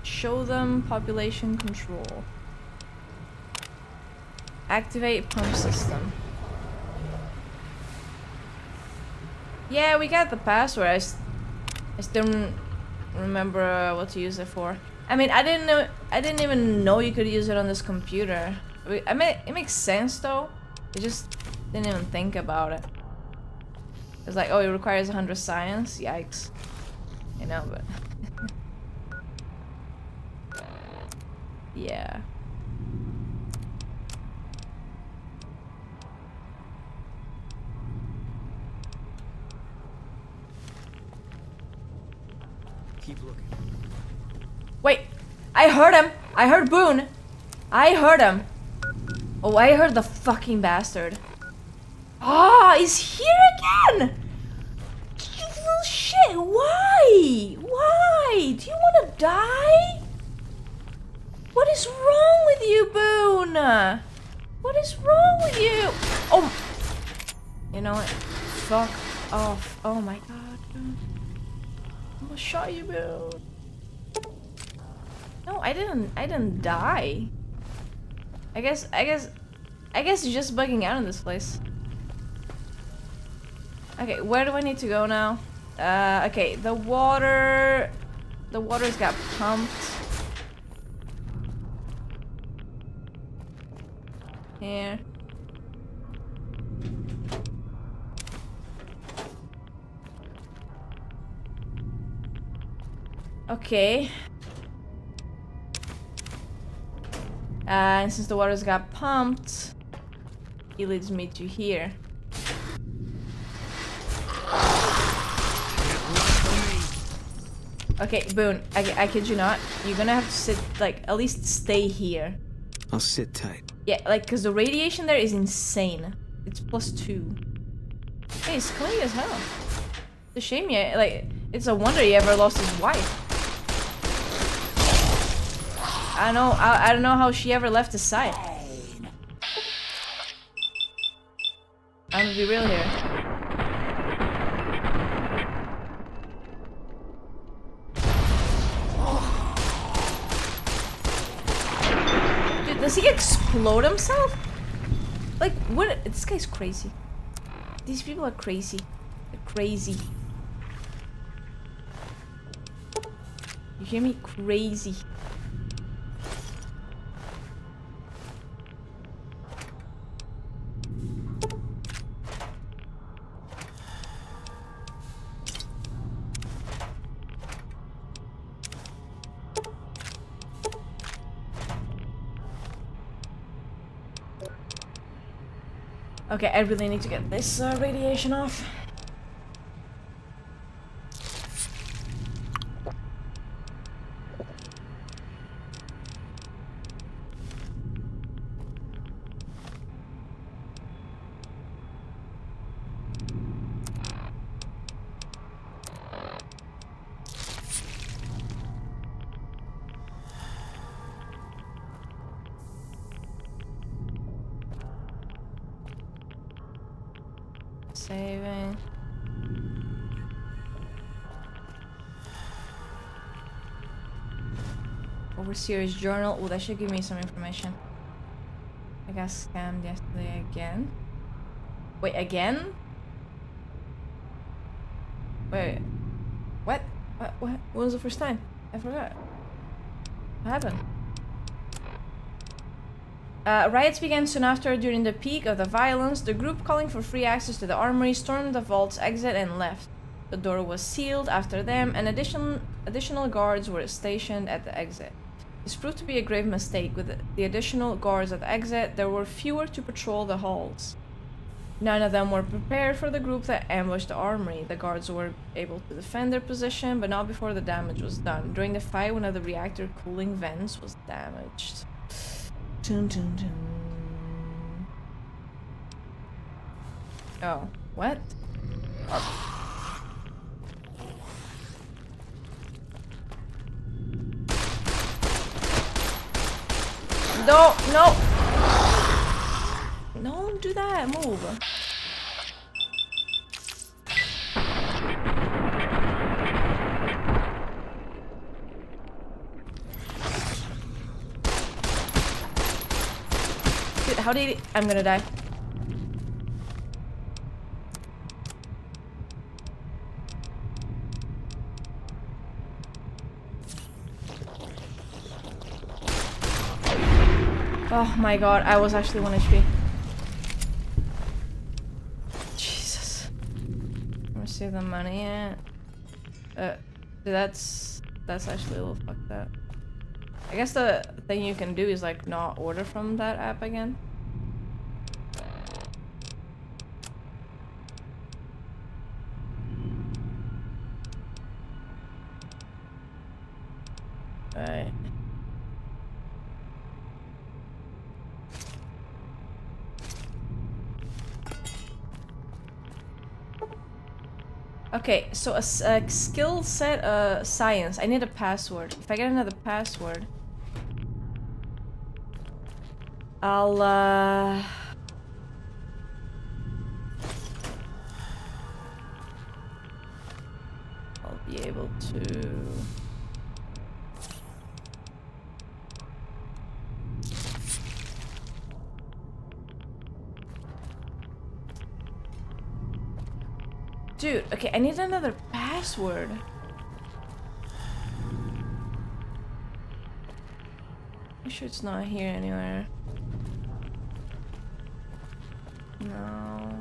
Show them population control. Activate pump system. Yeah, we got the password. I still don't remember what to use it for. I mean, I didn't even know you could use it on this computer. I mean, it makes sense though. I just didn't even think about it. It's like, oh, it requires 100 science. Yikes. You know, but yeah. Keep looking. Wait, I heard him. I heard Boone. I heard him. Oh, I heard the fucking bastard. Ah, he's here again. You little shit. Why? Why? Do you want to die? What is wrong with you, Boone? What is wrong with you? Oh, you know what? Fuck off. Oh my god, Boone. I'm gonna shot you, Boone. No, I didn't die. I guess you're just bugging out in this place. Okay, where do I need to go now? Okay, the water's got pumped. Here. Okay. And since the water's got pumped, it leads me to here. Okay, Boone, I kid you not. You're gonna have to sit, like, at least stay here. I'll sit tight. Yeah, like, cause the radiation there is insane. It's +2. Hey, it's clean as hell. It's a shame, yeah, like, it's a wonder he ever lost his wife. I don't know how she ever left his side. I'm gonna be real here. Dude, does he explode himself? Like, what? This guy's crazy. These people are crazy. They're crazy. You hear me? Crazy. Okay, I really need to get this radiation off. Saving. Overseer's journal. Oh, that should give me some information. I got scammed yesterday again. Wait, again? Wait. What? What? When was the first time? I forgot. What happened? Riots began soon after. During the peak of the violence, the group calling for free access to the armory stormed the vault's exit and left. The door was sealed after them, and additional guards were stationed at the exit. This proved to be a grave mistake. With the additional guards at the exit, there were fewer to patrol the halls. None of them were prepared for the group that ambushed the armory. The guards were able to defend their position, but not before the damage was done. During the fight, one of the reactor cooling vents was damaged. Dun, dun, dun. Oh, what? No! Don't do that, move. Dude, how did I'm gonna die. Oh my god, I was actually 1 HP. Jesus. Let me see the money yet. That's actually a little fucked up. I guess the thing you can do is like not order from that app again. Right. Okay, so a skill set, science. I need a password. If I get another password, I'll be able to... Dude, okay, I need another password. I'm sure it's not here anywhere. No.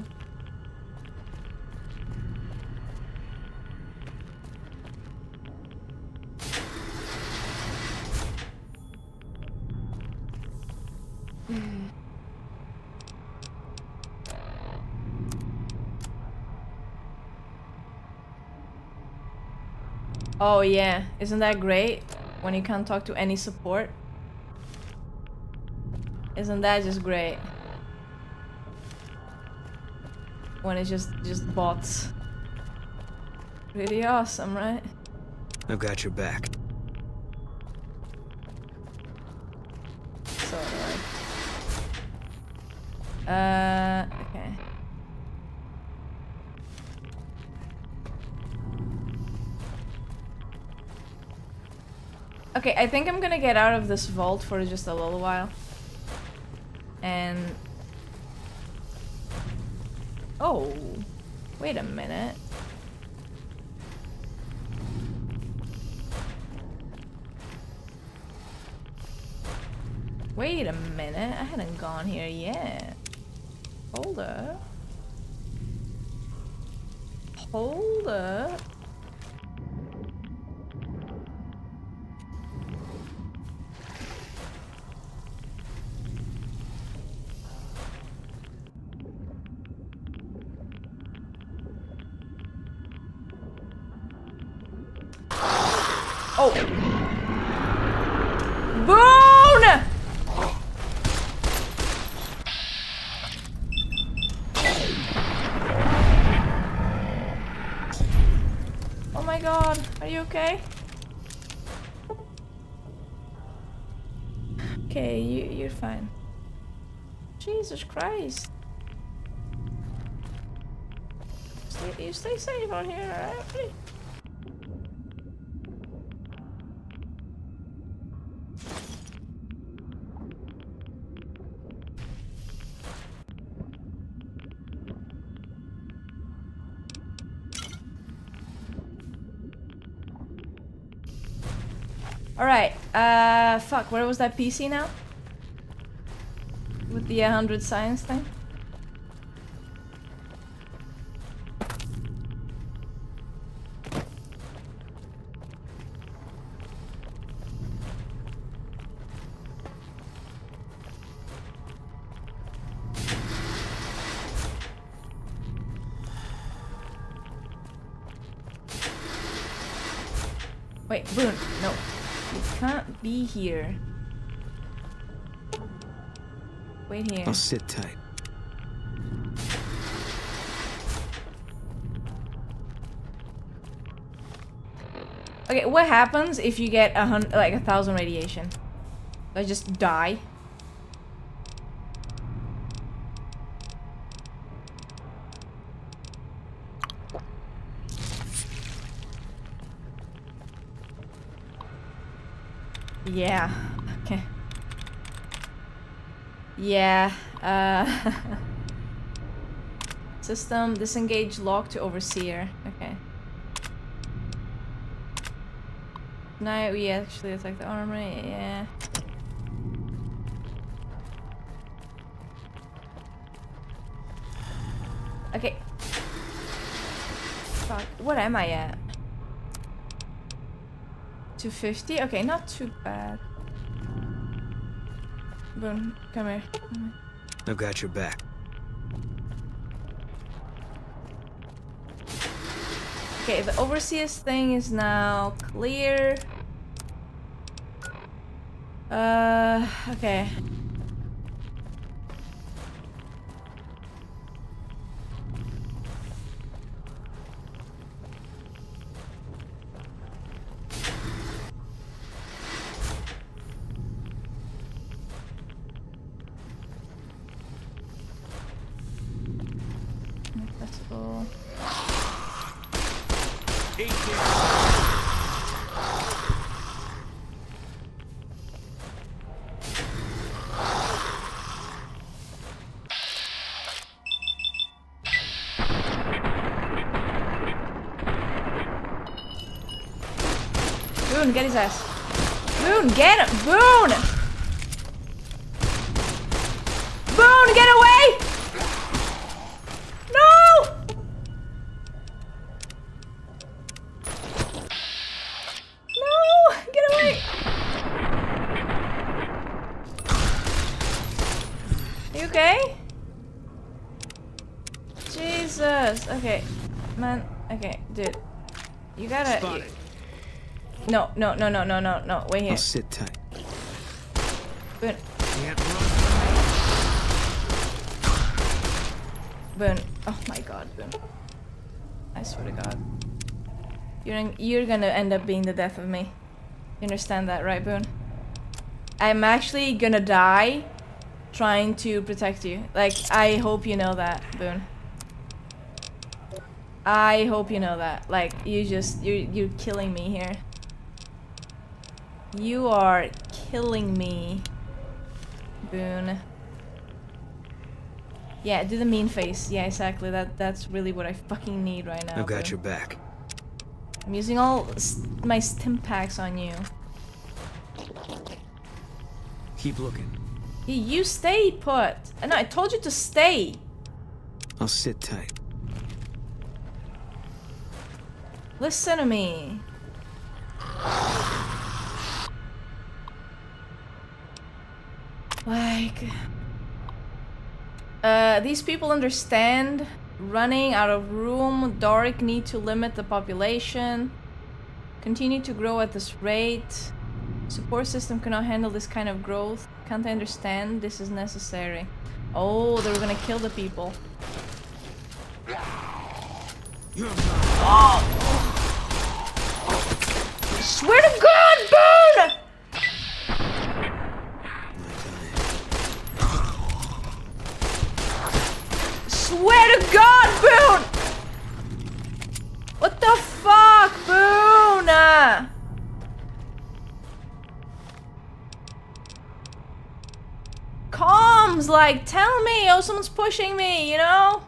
Oh yeah, isn't that great when you can't talk to any support? Isn't that just great? When it's just bots. Pretty awesome, right? I've got your back. So annoying. Okay. Okay, I think I'm gonna get out of this vault for just a little while. And... Oh, wait a minute. Wait a minute, I hadn't gone here yet. Hold up. Hold up. Oh! Boone! Oh my god, are you okay? Okay, you're fine. Jesus Christ. You stay safe out here, alright? Alright, fuck, where was that PC now? With the 100 science thing? Wait, Boone, no. You can't be here. Wait here. I'll sit tight. Okay, what happens if you get 1,000 radiation? Do I just die? Yeah. Okay. Yeah. System disengage lock to overseer. Okay. Now we actually attack the armory. Yeah. Okay. Fuck. What am I at? 250? Okay, not too bad. Boom, come here. I've got your back. Okay, the overseas thing is now clear. Okay. Accessible. Boone, get his ass. Boone, get him! Boone! Boone, get away! No! No! Get away! You okay? Jesus. Okay. Man. Okay, dude. You gotta... No. Wait here. I'll sit tight. Boone. Can't run. Boone. Oh my god, Boone. I swear to god. You're gonna end up being the death of me. You understand that, right, Boone? I'm actually gonna die trying to protect you. Like, I hope you know that, Boone. I hope you know that. Like, you're killing me here. You are killing me, Boone. Yeah, do the mean face. Yeah, exactly. That's really what I fucking need right now. I've got Boone. your back. I'm using all my stim packs on you. Keep looking. You stay put. No, I told you to stay. I'll sit tight. Listen to me. Like... these people understand. Running out of room. Dark need to limit the population. Continue to grow at this rate. Support system cannot handle this kind of growth. Can't I understand? This is necessary. Oh, they were gonna kill the people. Oh! Swear to God, Boone! Swear to God, Boone! What the fuck, Boone? Comms, like, tell me, oh, someone's pushing me, you know?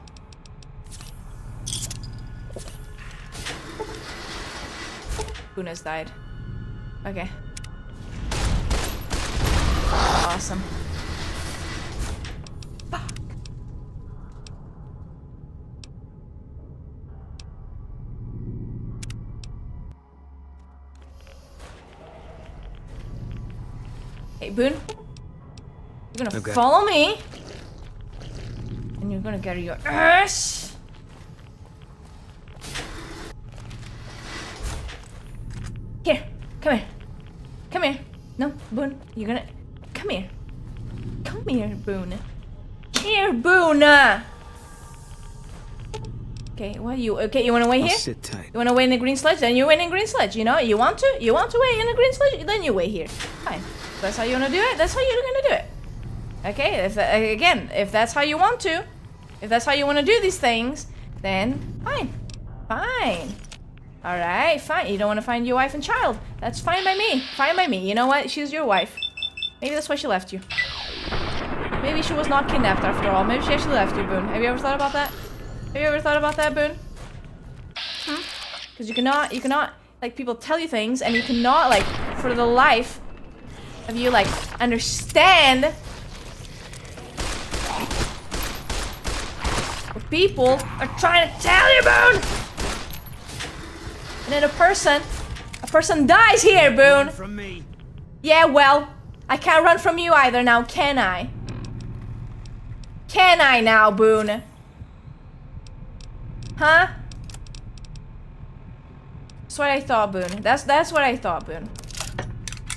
Boone has died. Okay. awesome. Fuck. Hey, Boone. You're gonna Okay. follow me. And you're gonna get your ass. Here, come here. Come here. No, Boone, you're gonna... Come here. Come here, Boone. Here, Boone! Okay, what you... Okay, you wanna wait I'll here? sit tight. You wanna wait in the green sledge? Then you wait in the green sledge, you know? You want to? You want to wait in the green sledge? Then you wait here. Fine. If that's how you wanna do it, that's how you're gonna do it. Okay, if again, if that's how you want to, if that's how you wanna do these things, then fine. Fine. Alright, fine. You don't wanna find your wife and child. That's fine by me. Fine by me. You know what? She's your wife. Maybe that's why she left you. Maybe she was not kidnapped after all. Maybe she actually left you, Boone. Have you ever thought about that? Have you ever thought about that, Boone? Because you cannot, like, people tell you things, and you cannot, like, for the life of you, like, understand what people are trying to tell you, Boone! And then a person dies here, Boone! From me. Yeah, well, I can't run from you either now, can I? Can I now, Boone? Huh? That's what I thought, Boone. That's what I thought, Boone.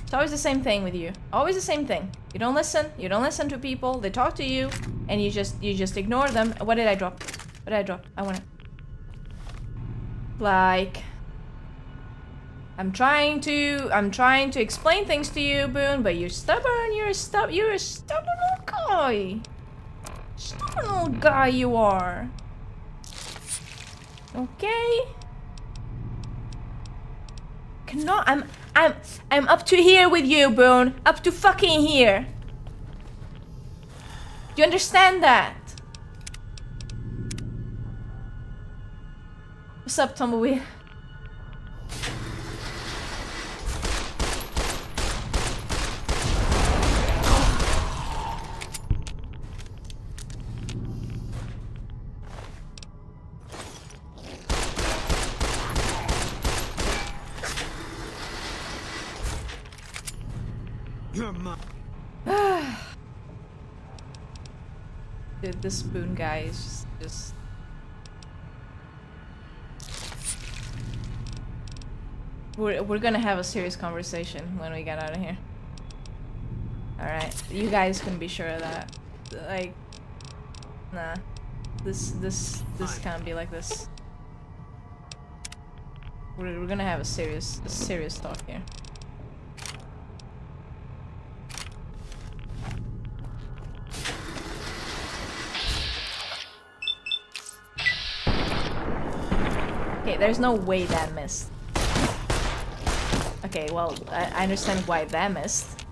It's always the same thing with you. Always the same thing. You don't listen to people, they talk to you, and you just ignore them. What did I drop? What did I drop? I want it. Like, I'm trying to explain things to you, Boone, but you're stubborn. You're a stubborn old guy. Stubborn old guy you are. Okay. Cannot. I'm up to here with you, Boone. Up to fucking here. Do you understand that? What's up, Tumbleweed? You're mine. Dude, this Boone guy is just... We're gonna have a serious conversation when we get out of here. Alright, you guys can be sure of that. Like, nah. This can't be like this. We're gonna have a serious talk here. Okay, there's no way that missed. Okay, well, I understand why that missed.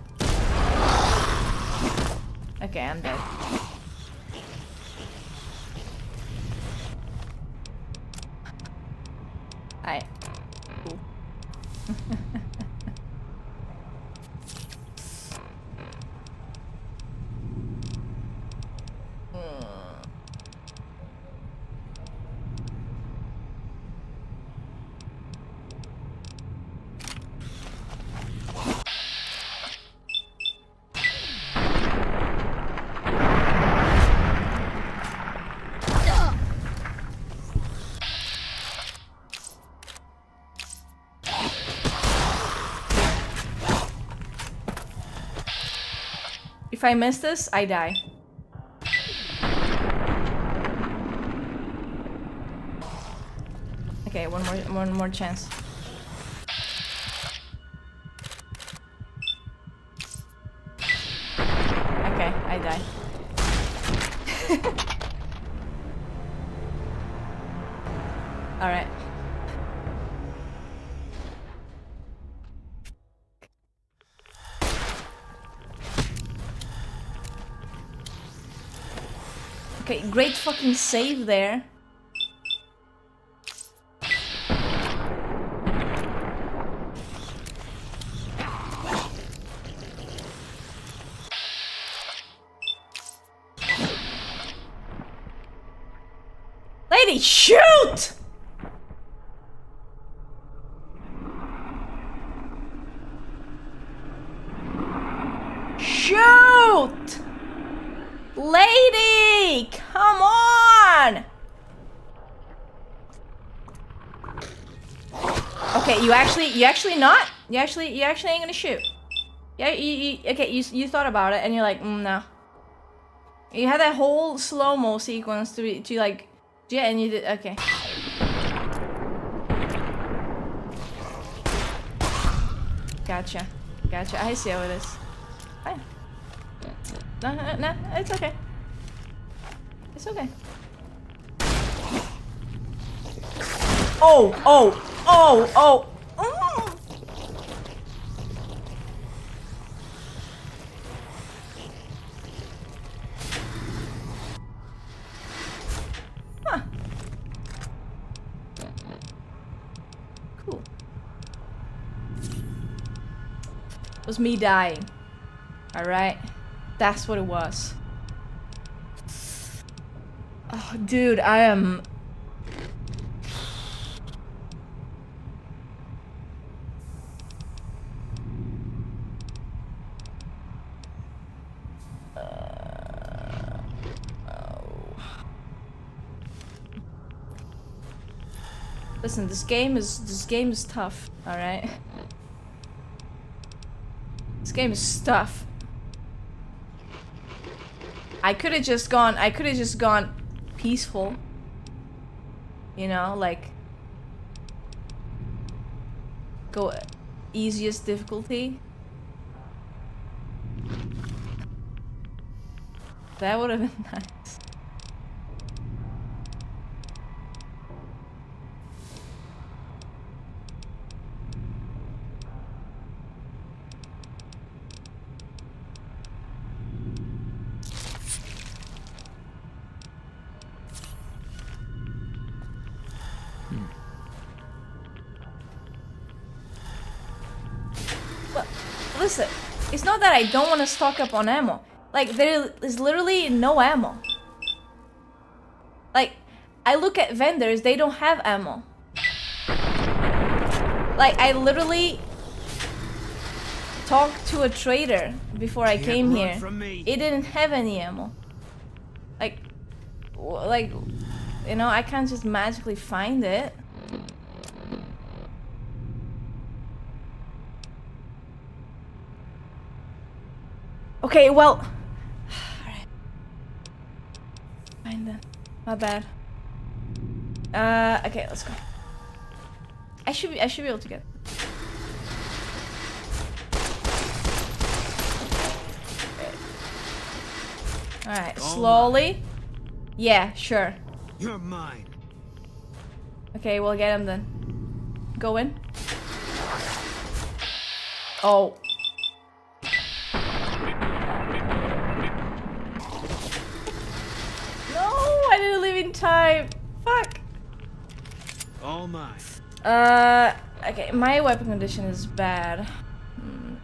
Okay, I'm dead. Hi. Cool. If I miss this, I die. Okay, one more chance. Okay, I die. All right. Okay, great fucking save there. Lady, shoot! Shoot! Lady, come on! Okay, you actually not? You actually ain't gonna shoot. Yeah, okay, you thought about it and you're like, no. You had that whole slow-mo sequence to like, yeah, and you did, okay. Gotcha, I see how it is. Fine. No, it's okay. It's okay. Oh! Huh. Cool. It was me dying. Alright? That's what it was. Oh, dude, I am... Listen, this game is tough, alright? This game is tough. I could have just gone peaceful. You know, like go easiest difficulty. That would have been nice. Listen, it's not that I don't want to stock up on ammo. Like, there is literally no ammo. Like, I look at vendors, they don't have ammo. Like, I literally talked to a trader before I came here. It didn't have any ammo. Like, you know, I can't just magically find it. Okay, well, alright. Fine then. My bad. Okay, let's go. I should be able to get. Alright, slowly. Yeah, sure. You're mine. Okay, we'll get him then. Go in. Oh. I didn't leave in time. Fuck. All mine. Okay, my weapon condition is bad.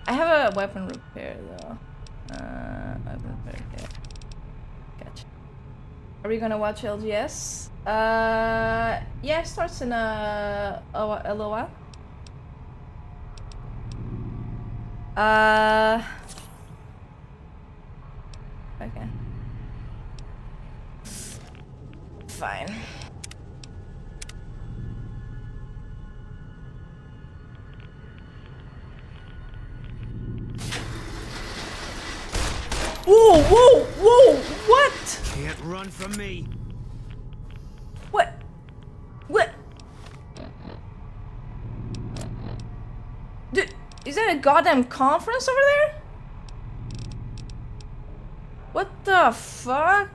I have a weapon repair though. Weapon repair. Okay. Gotcha. Are we gonna watch LGS? Yeah, it starts in a little while. Okay. Fine. Whoa! What? Can't run from me. What? Dude, is that a goddamn conference over there? What the fuck?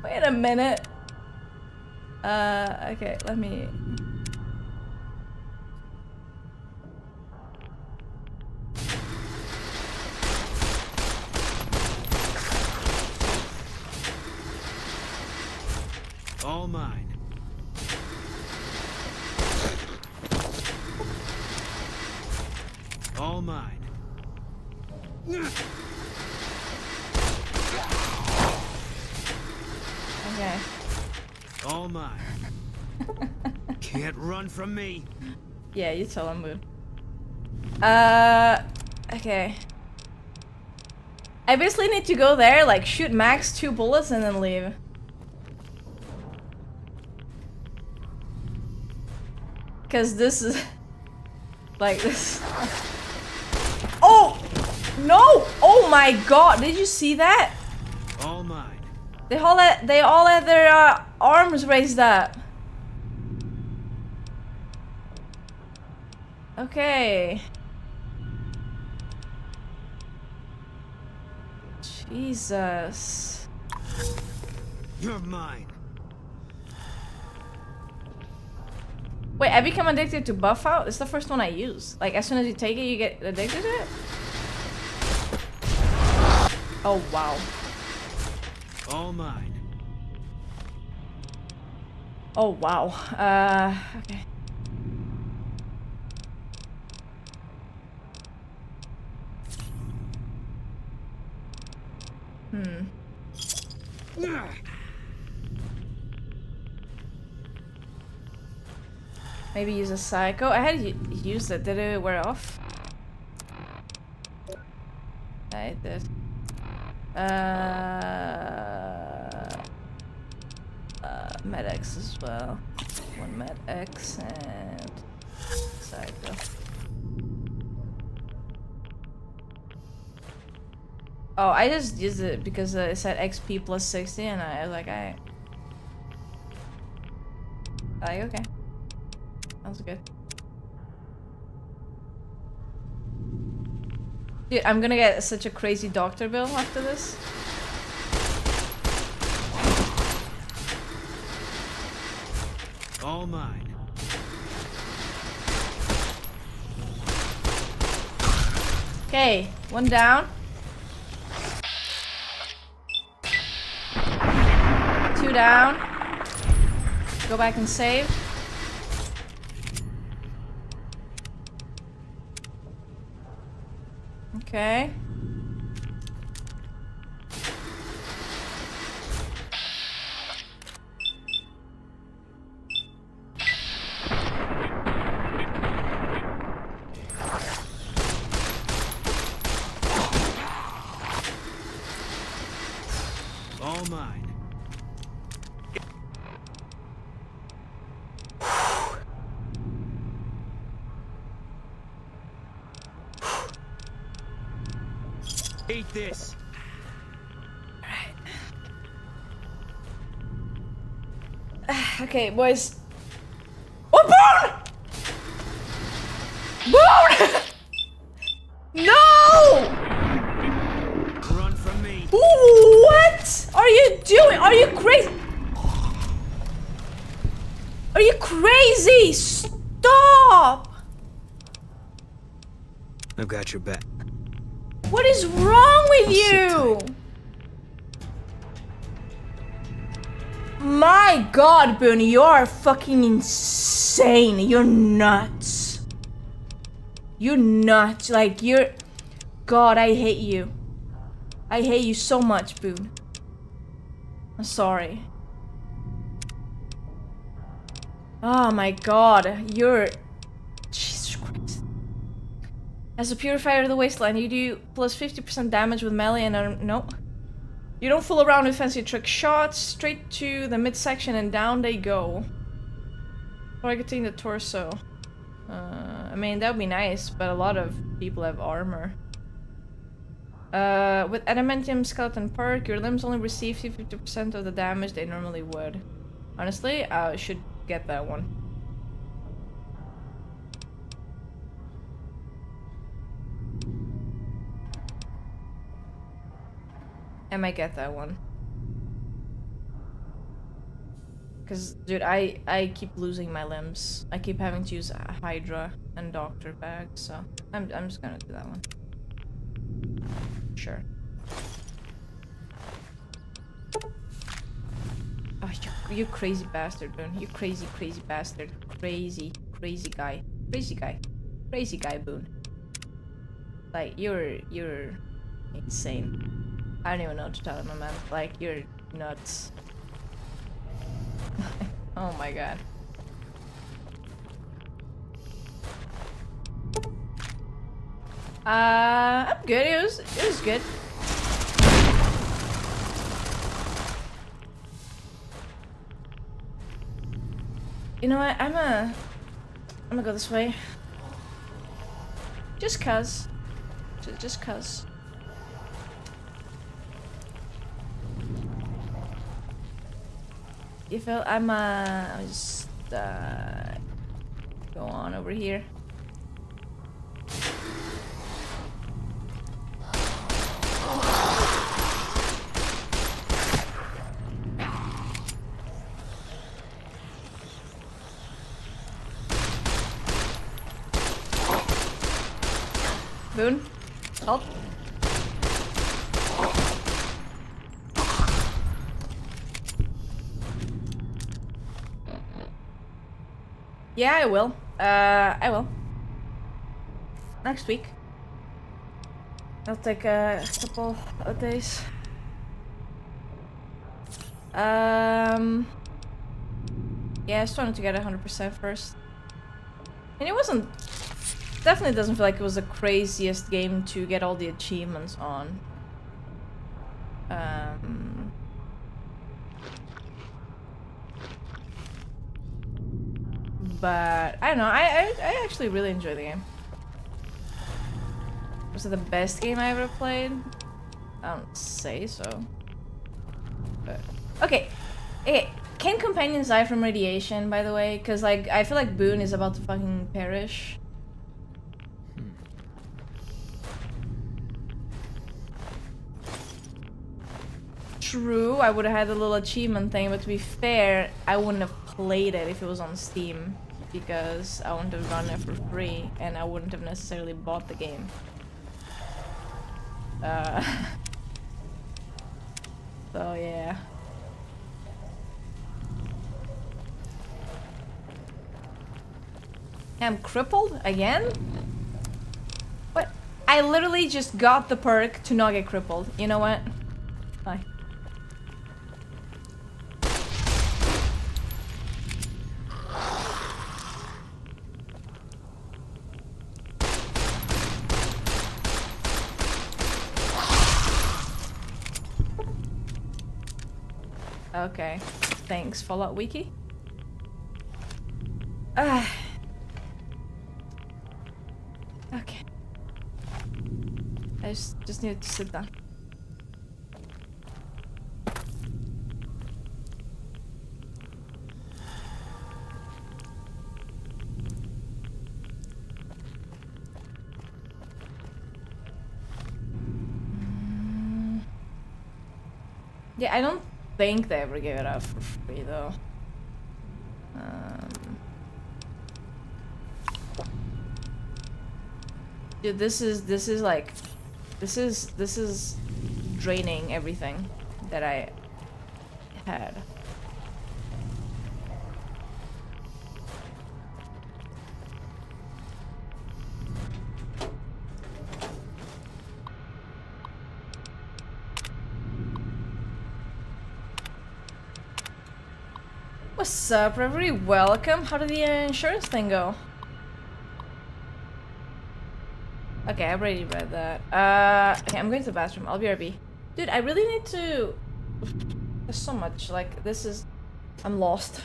Wait a minute. Okay, let me... All mine. All mine. Okay. All mine. Can't run from me. Yeah, you tell him, Boone. Okay. I basically need to go there, like, shoot max 2 bullets and then leave. Cause this is... like, this... Oh! No! Oh my god, did you see that? All mine. They all had their arms raised up. Okay. Jesus. You're mine. Wait, I become addicted to buff out? It's the first one I use. Like, as soon as you take it, you get addicted to it? Oh, wow. All mine. Oh, wow. Okay. Maybe use a psycho. I had used it. Did it wear off? I did. Med-X as well. 1 Med-X and psycho. Oh, I just used it because it said XP plus 60 and I was like, alright. Like, okay. Sounds good. Dude, I'm gonna get such a crazy doctor bill after this. All mine. Okay, 1 down. 2 down. Go back and save. Okay. All mine. Eat this. Okay, boys. Oh, Boone! Boone! No! Run from me. What are you doing? Are you crazy? Are you crazy? Stop! I've got your back. What is wrong with you? My god, Boone, you're fucking insane. You're nuts. You're nuts. Like, you're... God, I hate you. I hate you so much, Boone. I'm sorry. Oh my god, you're... Jesus Christ. As a purifier of the wasteland, you do plus 50% damage with melee and no. You don't fool around with fancy trick shots. Straight to the midsection and down they go. Targeting the torso. I mean, that would be nice, but a lot of people have armor. With adamantium skeleton perk, your limbs only receive 50% of the damage they normally would. Honestly, I should get that one. I might get that one. Cause, dude, I keep losing my limbs. I keep having to use a Hydra and Doctor bags, so I'm just gonna do that one. Sure. Oh, you crazy bastard, Boone. You crazy bastard. Crazy guy. Crazy guy, Boone. Like, you're insane. I don't even know what to tell him, man. Like, you're nuts. Oh my god. I'm good. It was good. You know what? I'm gonna go this way. Just cuz. Just cuz. You feel I'll just go on over here. Boone, help. Yeah, I will. I will. Next week. I'll take a couple of days. Yeah, I just wanted to get 100% first. And it wasn't... Definitely doesn't feel like it was the craziest game to get all the achievements on. But I don't know. I actually really enjoy the game. Was it the best game I ever played? I don't say so. But okay. Okay. Can companions die from radiation, by the way? Because like I feel like Boone is about to fucking perish. True, I would have had a little achievement thing, but to be fair, I wouldn't have played it if it was on Steam, because I wouldn't have gotten it for free, and I wouldn't have necessarily bought the game. So yeah. I'm crippled again? What? I literally just got the perk to not get crippled. You know what? Bye. Okay, thanks, Fallout Wiki. Okay. I just need to sit down. Yeah, I don't think they ever gave it out for free though. Dude, this is like this is draining everything that I had. What's up, everybody? Welcome. How did the insurance thing go? Okay, I already read that. Okay, I'm going to the bathroom. I'll be RB. Dude, I really need to... There's so much. Like, this is... I'm lost.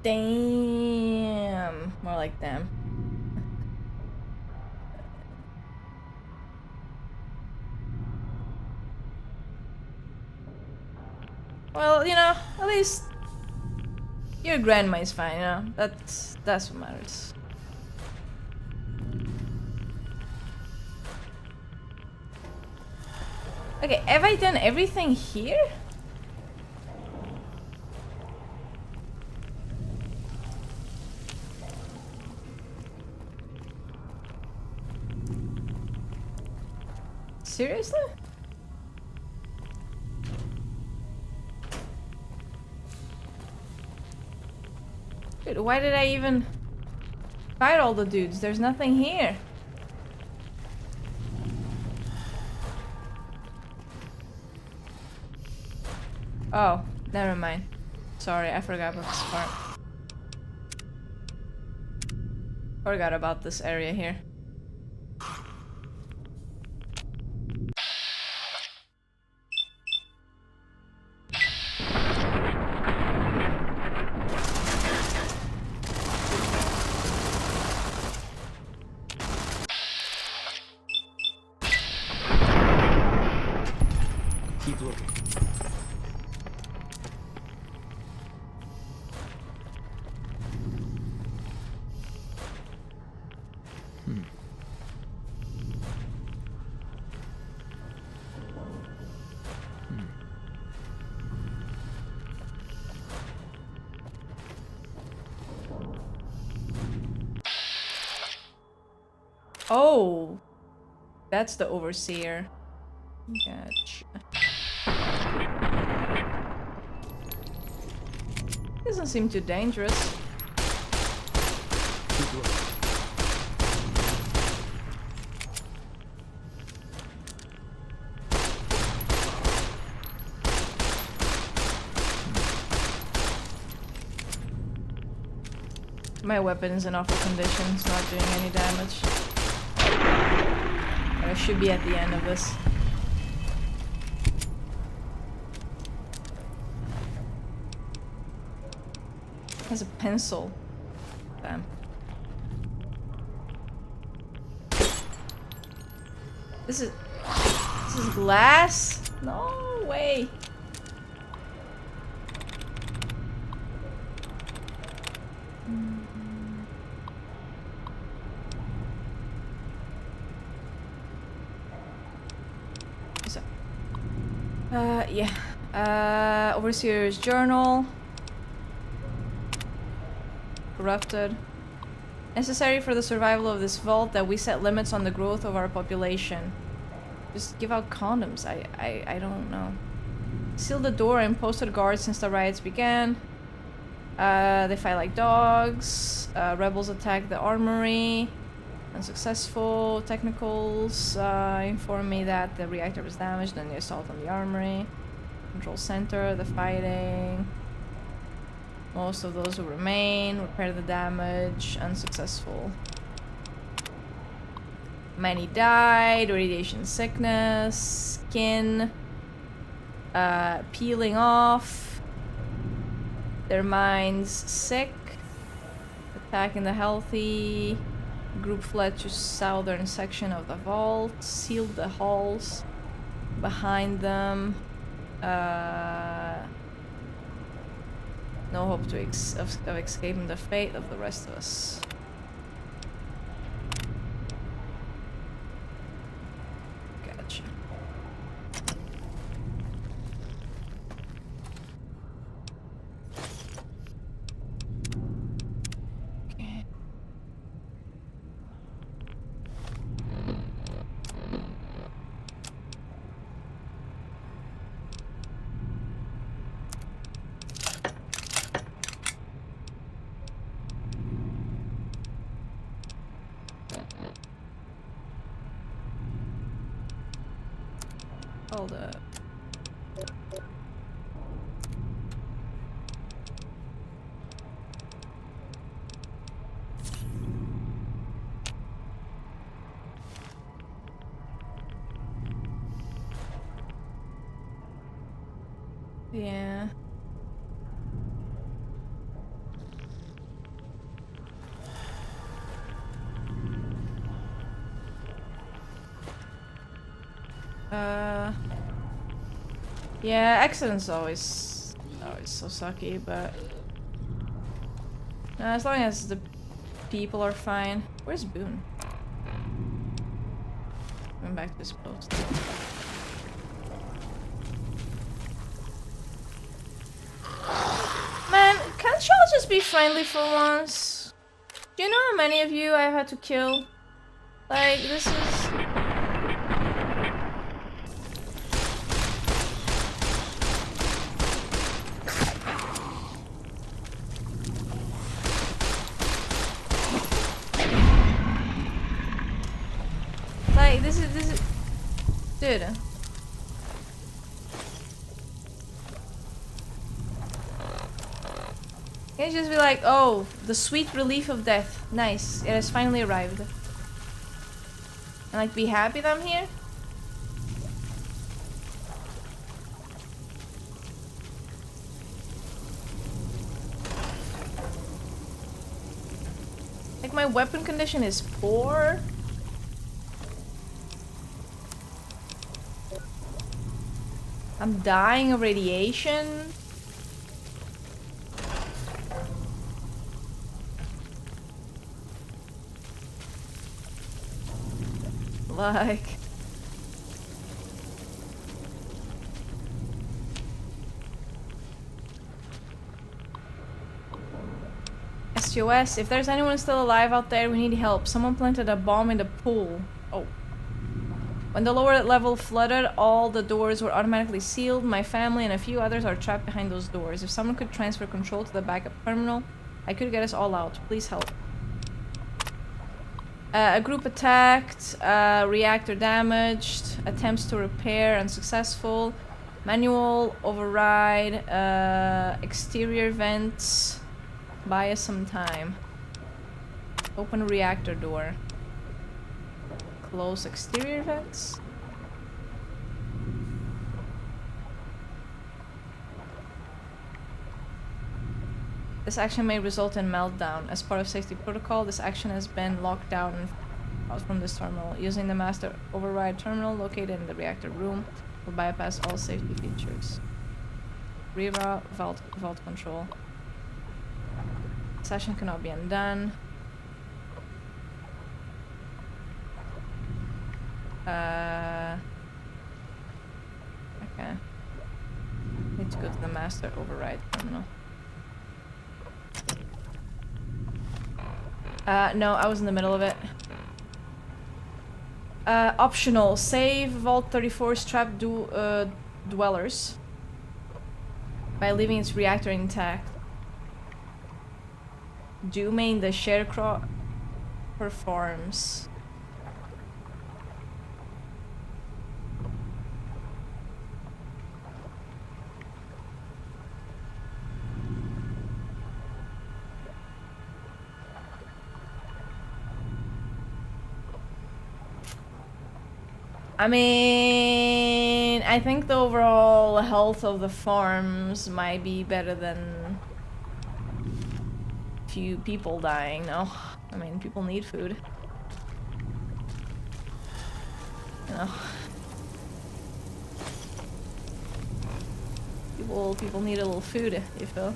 Damn. More like damn. Well, you know, at least your grandma is fine, you know? That's what matters. Okay, have I done everything here? Seriously? Dude, why did I even fight all the dudes? There's nothing here. Oh, never mind. Sorry, I forgot about this part. Forgot about this area here. Keep looking. Oh, that's the overseer. Gotcha. Doesn't seem too dangerous. Keep looking. My weapon's in awful condition, it's not doing any damage. But I should be at the end of this. It has a pencil. Damn. This is glass? No way. Yeah. Overseer's journal. Corrupted. Necessary for the survival of this vault that we set limits on the growth of our population. Just give out condoms. I don't know. Seal the door and posted guards since the riots began. They fight like dogs. Rebels attack the armory. Unsuccessful. Technicals inform me that the reactor was damaged and the assault on the armory. Control center, the fighting. Most of those who remain. Repair the damage. Unsuccessful. Many died. Radiation sickness. Skin. Peeling off. Their minds sick. Attacking the healthy. Group fled to southern section of the vault. Sealed the halls behind them. No hope of escaping the fate of the rest of us. Gotcha. Okay. Hold up. Yeah. Yeah, accidents always so sucky, but as long as the people are fine. Where's Boone? Going back to this post. Man, can't y'all just be friendly for once? Do you know how many of you I've had to kill? Like, this is... Like, this is... Dude. Can you just be like, oh, the sweet relief of death. Nice, it has finally arrived. And like, be happy that I'm here? Like, my weapon condition is poor. I'm dying of radiation. Like... SOS, if there's anyone still alive out there, we need help. Someone planted a bomb in the pool. Oh. When the lower level flooded, all the doors were automatically sealed. My family and a few others are trapped behind those doors. If someone could transfer control to the backup terminal, I could get us all out. Please help. A group attacked, reactor damaged, attempts to repair unsuccessful, manual override, exterior vents, buy us some time. Open reactor door. Close exterior vents. This action may result in meltdown. As part of safety protocol, this action has been locked down from this terminal. Using the master override terminal located in the reactor room will bypass all safety features. Reroute vault control. Session cannot be undone. Okay. Need to go to the master override terminal. No, I was in the middle of it. Optional. Save Vault 34's trapped dwellers by leaving its reactor intact. Dooming the sharecrow performs. I mean, I think the overall health of the farms might be better than few people dying, no? I mean, people need food. You know. People need a little food, you feel?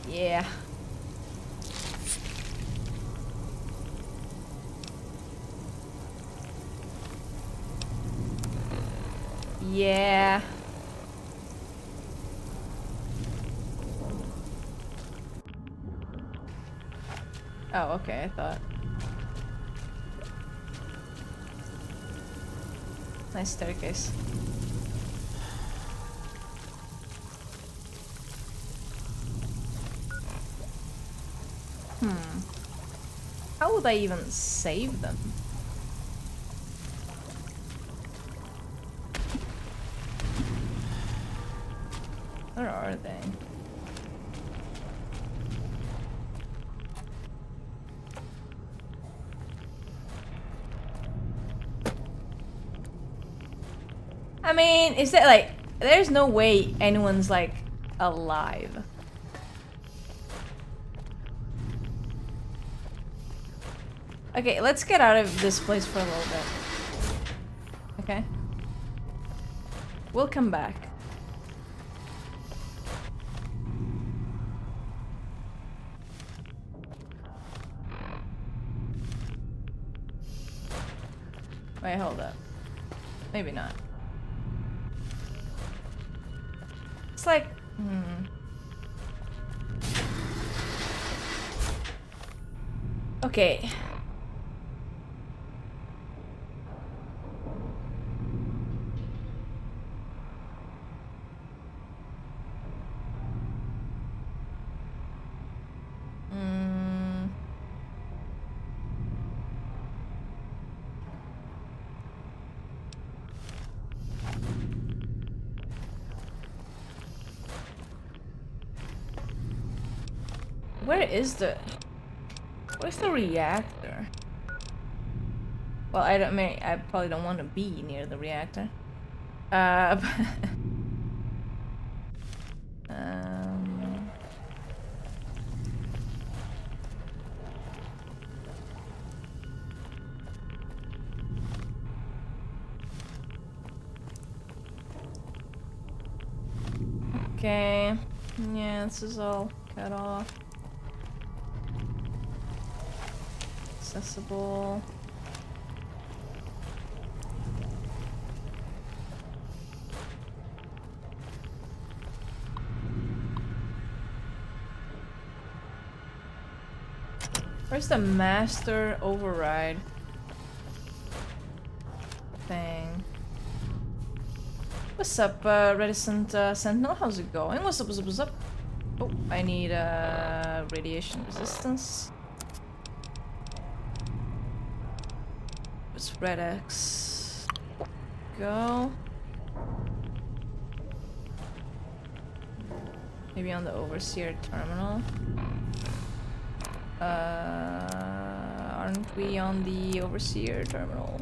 Yeah. Yeah. Oh, okay, I thought. Nice staircase. How would I even save them? Where are they? I mean, is that like, there's no way anyone's like alive. Okay, let's get out of this place for a little bit. Okay? We'll come back. Wait, hold up. Maybe not. It's like... Okay. Where is the... Where's the reactor? Well, I probably don't want to be near the reactor. Okay. Yeah, this is all cut off. Accessible. Where's the master override thing? What's up, reticent sentinel? How's it going? What's up, what's up, what's up? Oh, I need radiation resistance. What's Red X? Go. Maybe on the Overseer terminal. Aren't we on the Overseer terminal?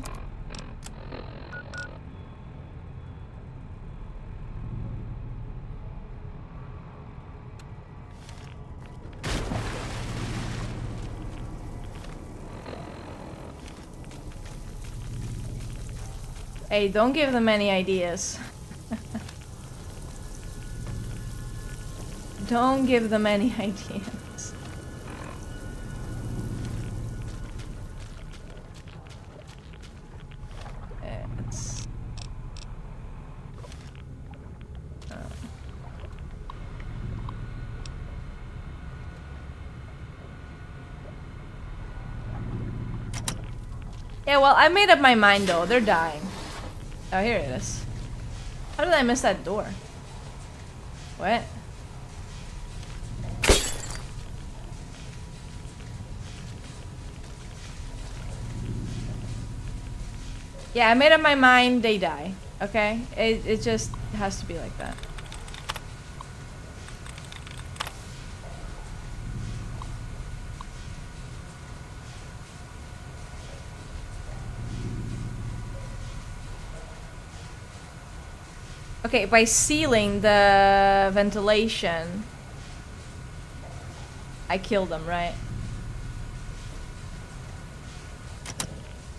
Hey, don't give them any ideas. Don't give them any ideas. It's... Yeah, well, I made up my mind though. They're dying. Oh, here it is. How did I miss that door? What? Yeah, I made up my mind, they die. Okay? It just has to be like that. Okay, by sealing the ventilation, I killed them, right?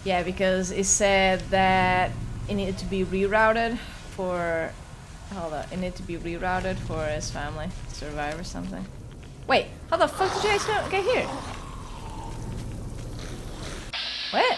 Yeah, because it said that it needed to be rerouted for... Hold up, it needed to be rerouted for his family to survive or something. Wait, how the fuck did you guys get here? What?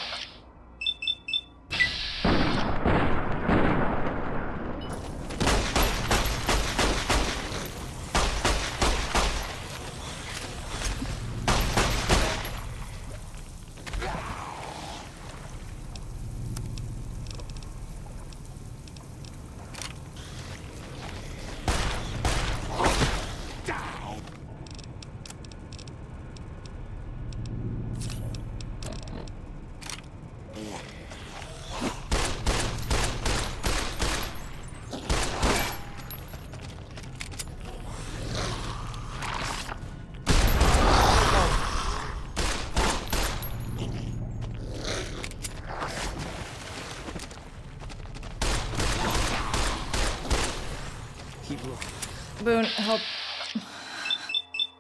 Boone, help.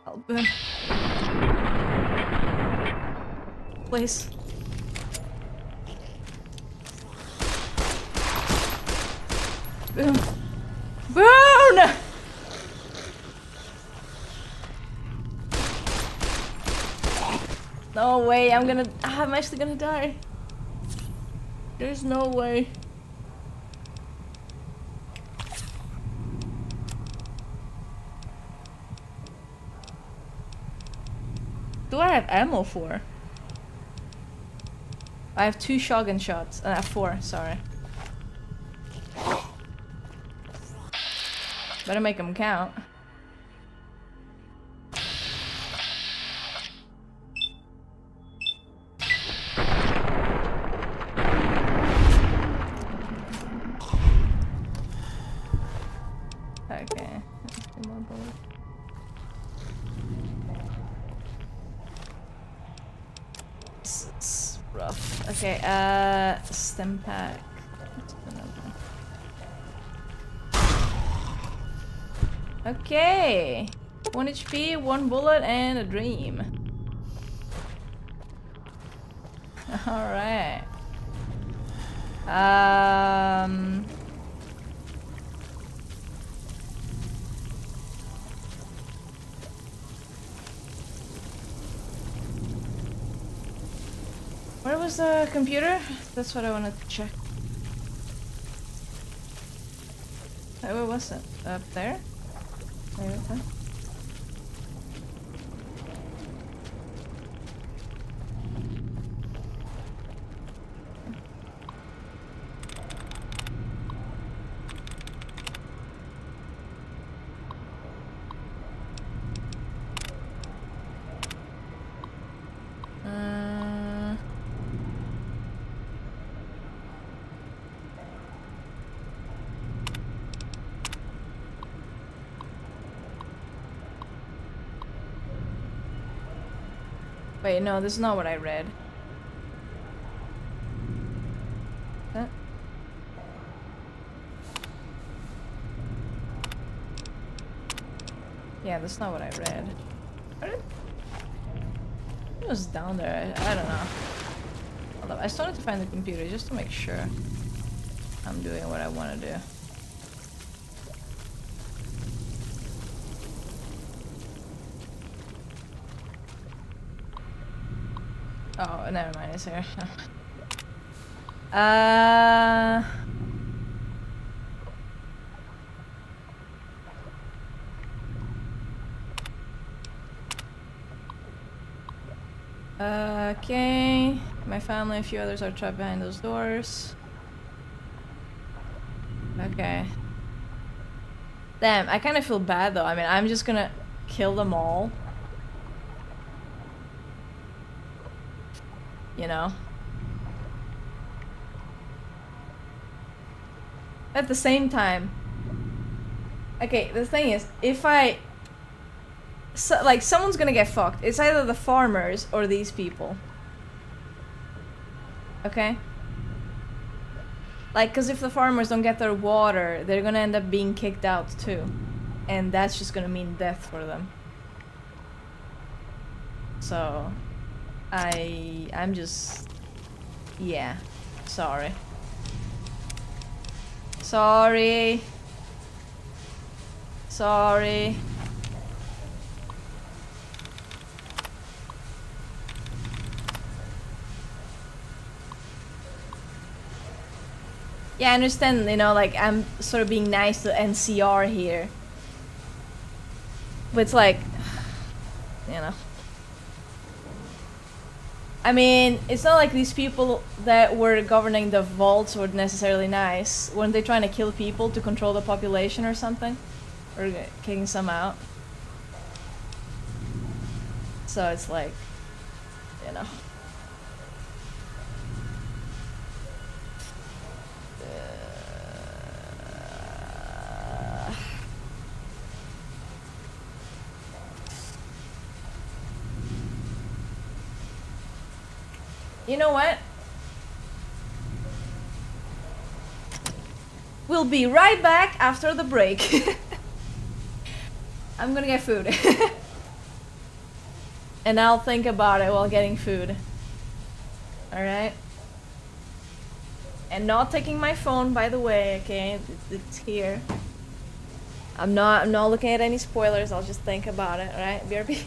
Help, Boone. Please. Boom! Boom! No way, I'm actually gonna die. There's no way. Do I have ammo for? I have 2 shotgun shots. 4, sorry. Better make them count. Okay. Let's do more bullets. It's rough. Okay, stem pack. Okay. 1 HP, 1 bullet, and a dream. Alright. Where was the computer? That's what I wanted to check. Where was it? Up there? Maybe up there? Wait, no, this is not what I read. That? Yeah, that's not what I read. It was down there. I don't know. Hold up. I started to find the computer just to make sure I'm doing what I want to do. Oh, never mind, it's here. Okay. My family, a few others are trapped behind those doors. Okay. Damn, I kind of feel bad though. I mean, I'm just gonna kill them all. You know? At the same time, okay, the thing is, if I... So, like, someone's gonna get fucked. It's either the farmers or these people. Okay? Like, because if the farmers don't get their water, they're gonna end up being kicked out too. And that's just gonna mean death for them. So... I'm just... Yeah. Sorry. Sorry. Sorry. Yeah, I understand, you know, like, I'm sort of being nice to NCR here. But it's like... You know... I mean, it's not like these people that were governing the vaults were necessarily nice. Weren't they trying to kill people to control the population or something? Or kicking some out? So it's like, you know. You know what? We'll be right back after the break. I'm gonna get food. And I'll think about it while getting food. Alright? And not taking my phone, by the way, okay? It's here. I'm not looking at any spoilers, I'll just think about it, alright? BRB.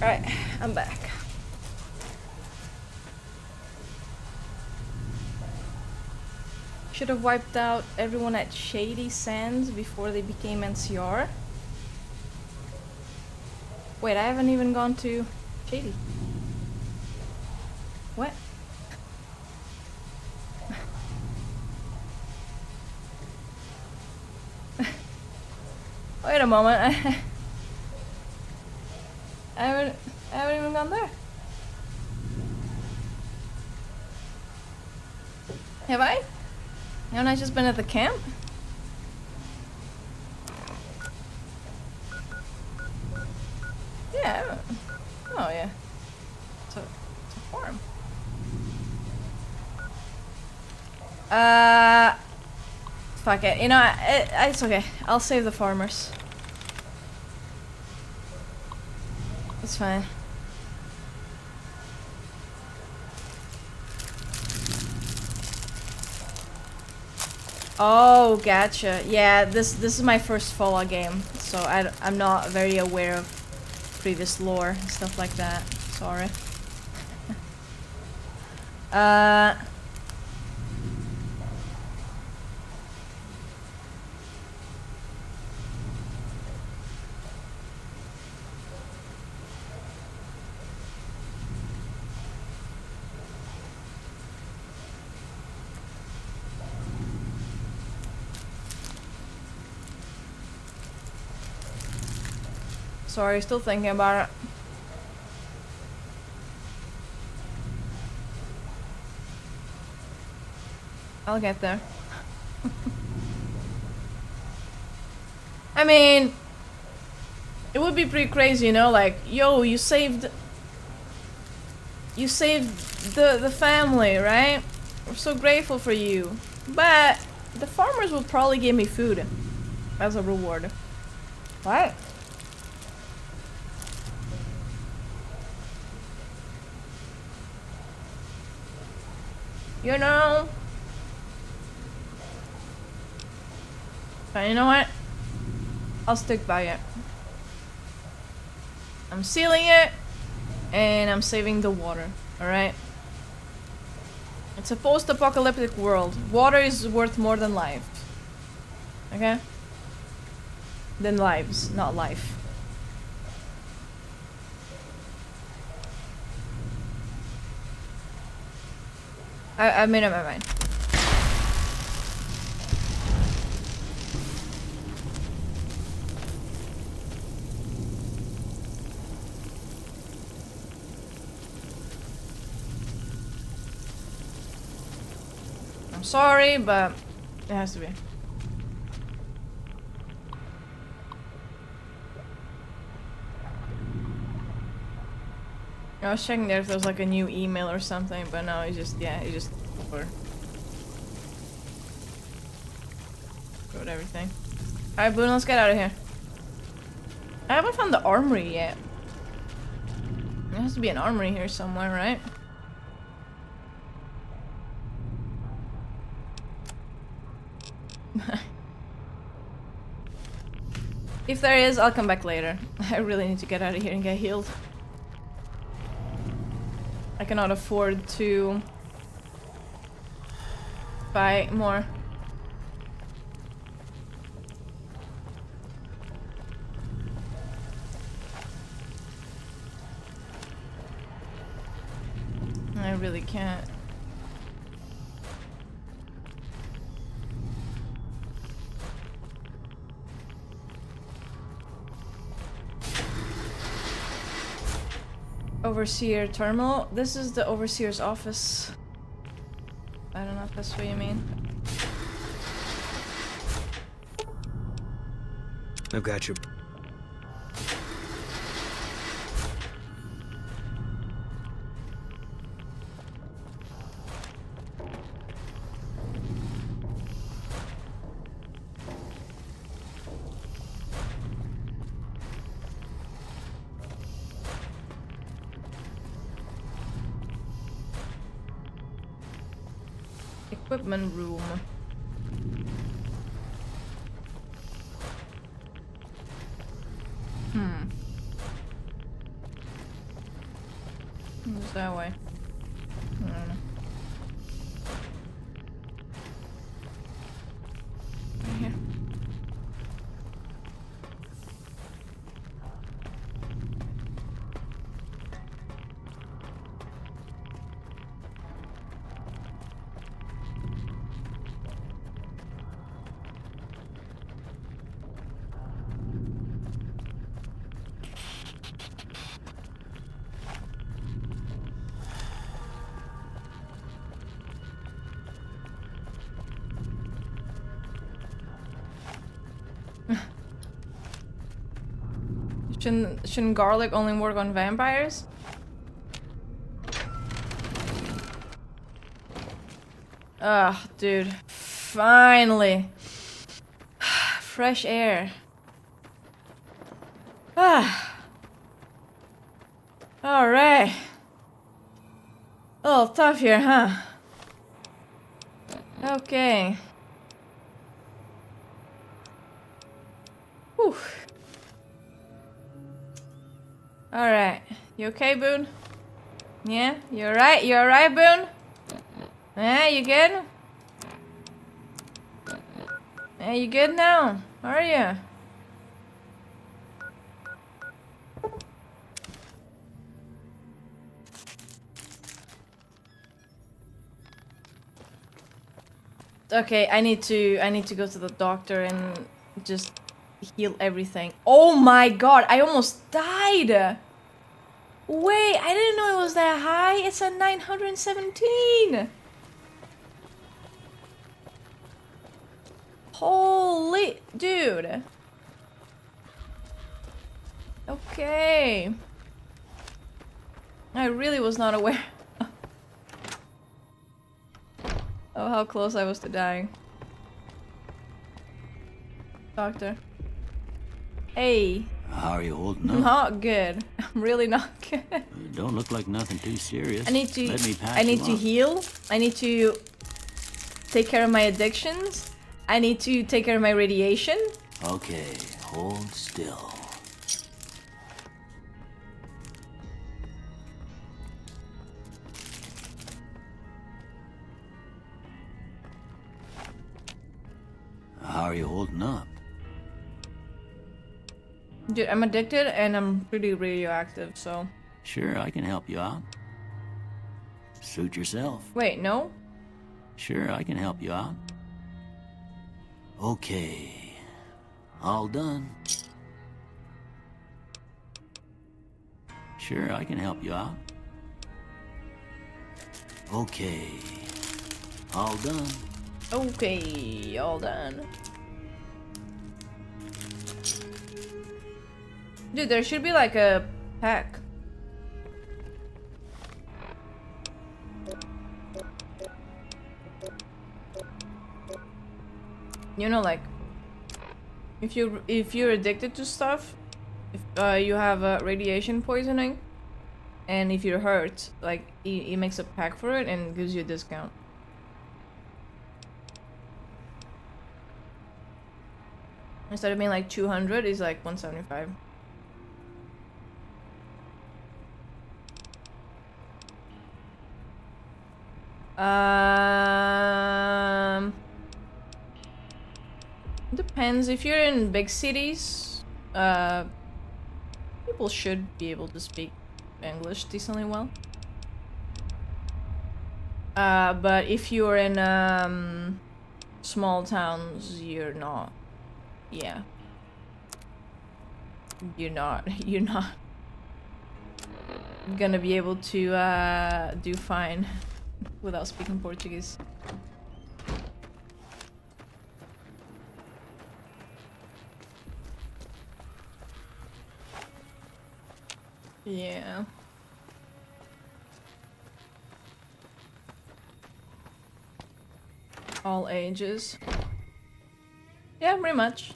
Alright, I'm back. Should have wiped out everyone at Shady Sands before they became NCR. Wait, I haven't even gone to Shady. What? Wait a moment. I haven't even gone there. Have I? Haven't I just been at the camp? Yeah. Oh yeah. It's a farm. Fuck it. You know, it's okay. I'll save the farmers. It's fine. Oh, gotcha. Yeah, this is my first Fallout game, so I'm not very aware of previous lore and stuff like that. Sorry. Sorry, still thinking about it. I'll get there. I mean, it would be pretty crazy, you know, like, yo, you saved the family, right? We're so grateful for you. But the farmers will probably give me food as a reward. What? You know? But you know what? I'll stick by it. I'm sealing it, and I'm saving the water, alright? It's a post-apocalyptic world. Water is worth more than life. Okay? Than lives, not life. I made up my mind. I'm sorry, but it has to be. I was checking there if there was like a new email or something, but no, it's just, yeah, it's just wrote everything. Alright, Boone, let's get out of here. I haven't found the armory yet. There has to be an armory here somewhere, right? If there is, I'll come back later. I really need to get out of here and get healed. I cannot afford to buy more. I really can't. Overseer terminal. This is the overseer's office. I don't know if that's what you mean. I've got you. Equipment room. Who's that way? I don't know. Right here. Shouldn't garlic only work on vampires? Ugh, dude. Finally. Fresh air. Ah. Alright. A little tough here, huh? Okay. Whew. Alright. You okay, Boone? Yeah? You alright? You alright, Boone? Yeah, you good? Yeah, you good now? How are you? Okay, I need to go to the doctor and just heal everything. Oh my god, I almost died! Wait, I didn't know it was that high. It's at 917. Holy dude. Okay. I really was not aware. Oh, how close I was to dying. Doctor. Hey. How are you holding up? Not good. I'm really not good. Don't look like nothing too serious. I need to. Let me patch I need you to up. heal. I need to take care of my addictions. I need to take care of my radiation. Okay, hold still. How are you holding up? Dude, I'm addicted and I'm pretty radioactive, so. Sure, I can help you out. Suit yourself. Wait, no? Sure, I can help you out. Okay. All done. Sure, I can help you out. Okay. All done. Okay, all done. Dude, there should be like a pack. You know, like if you're addicted to stuff, if you have radiation poisoning, and if you're hurt, like he makes a pack for it and gives you a discount. Instead of being like 200, it's like 175. Depends. If you're in big cities, people should be able to speak English decently well. But if you're in small towns, you're not. Yeah. You're not gonna be able to do fine without speaking Portuguese. Yeah. All ages. Yeah, pretty much.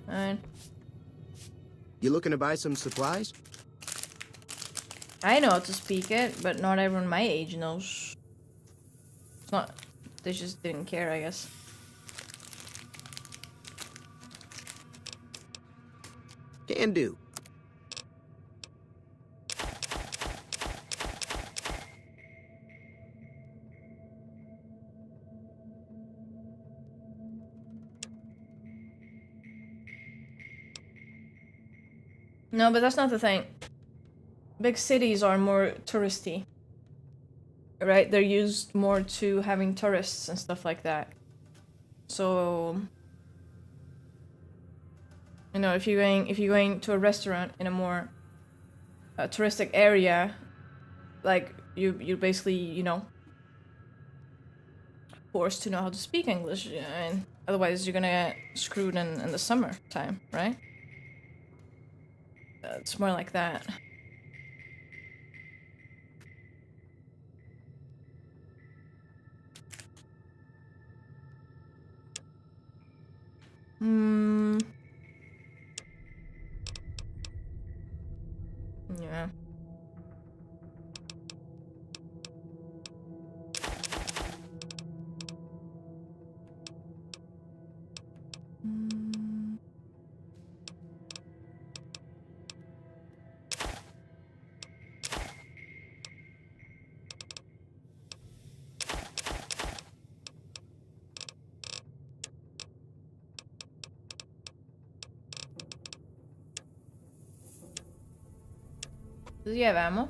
Alright. You looking to buy some supplies? I know how to speak it, but not everyone my age knows. It's not... They just didn't care, I guess. Can do. No, but that's not the thing. Big cities are more touristy. Right? They're used more to having tourists and stuff like that. So... You know, if you're going to a restaurant in a more touristic area, like you're basically, you know, forced to know how to speak English, and otherwise you're gonna get screwed in the summer time, right? It's more like that. Yeah. Does he have ammo?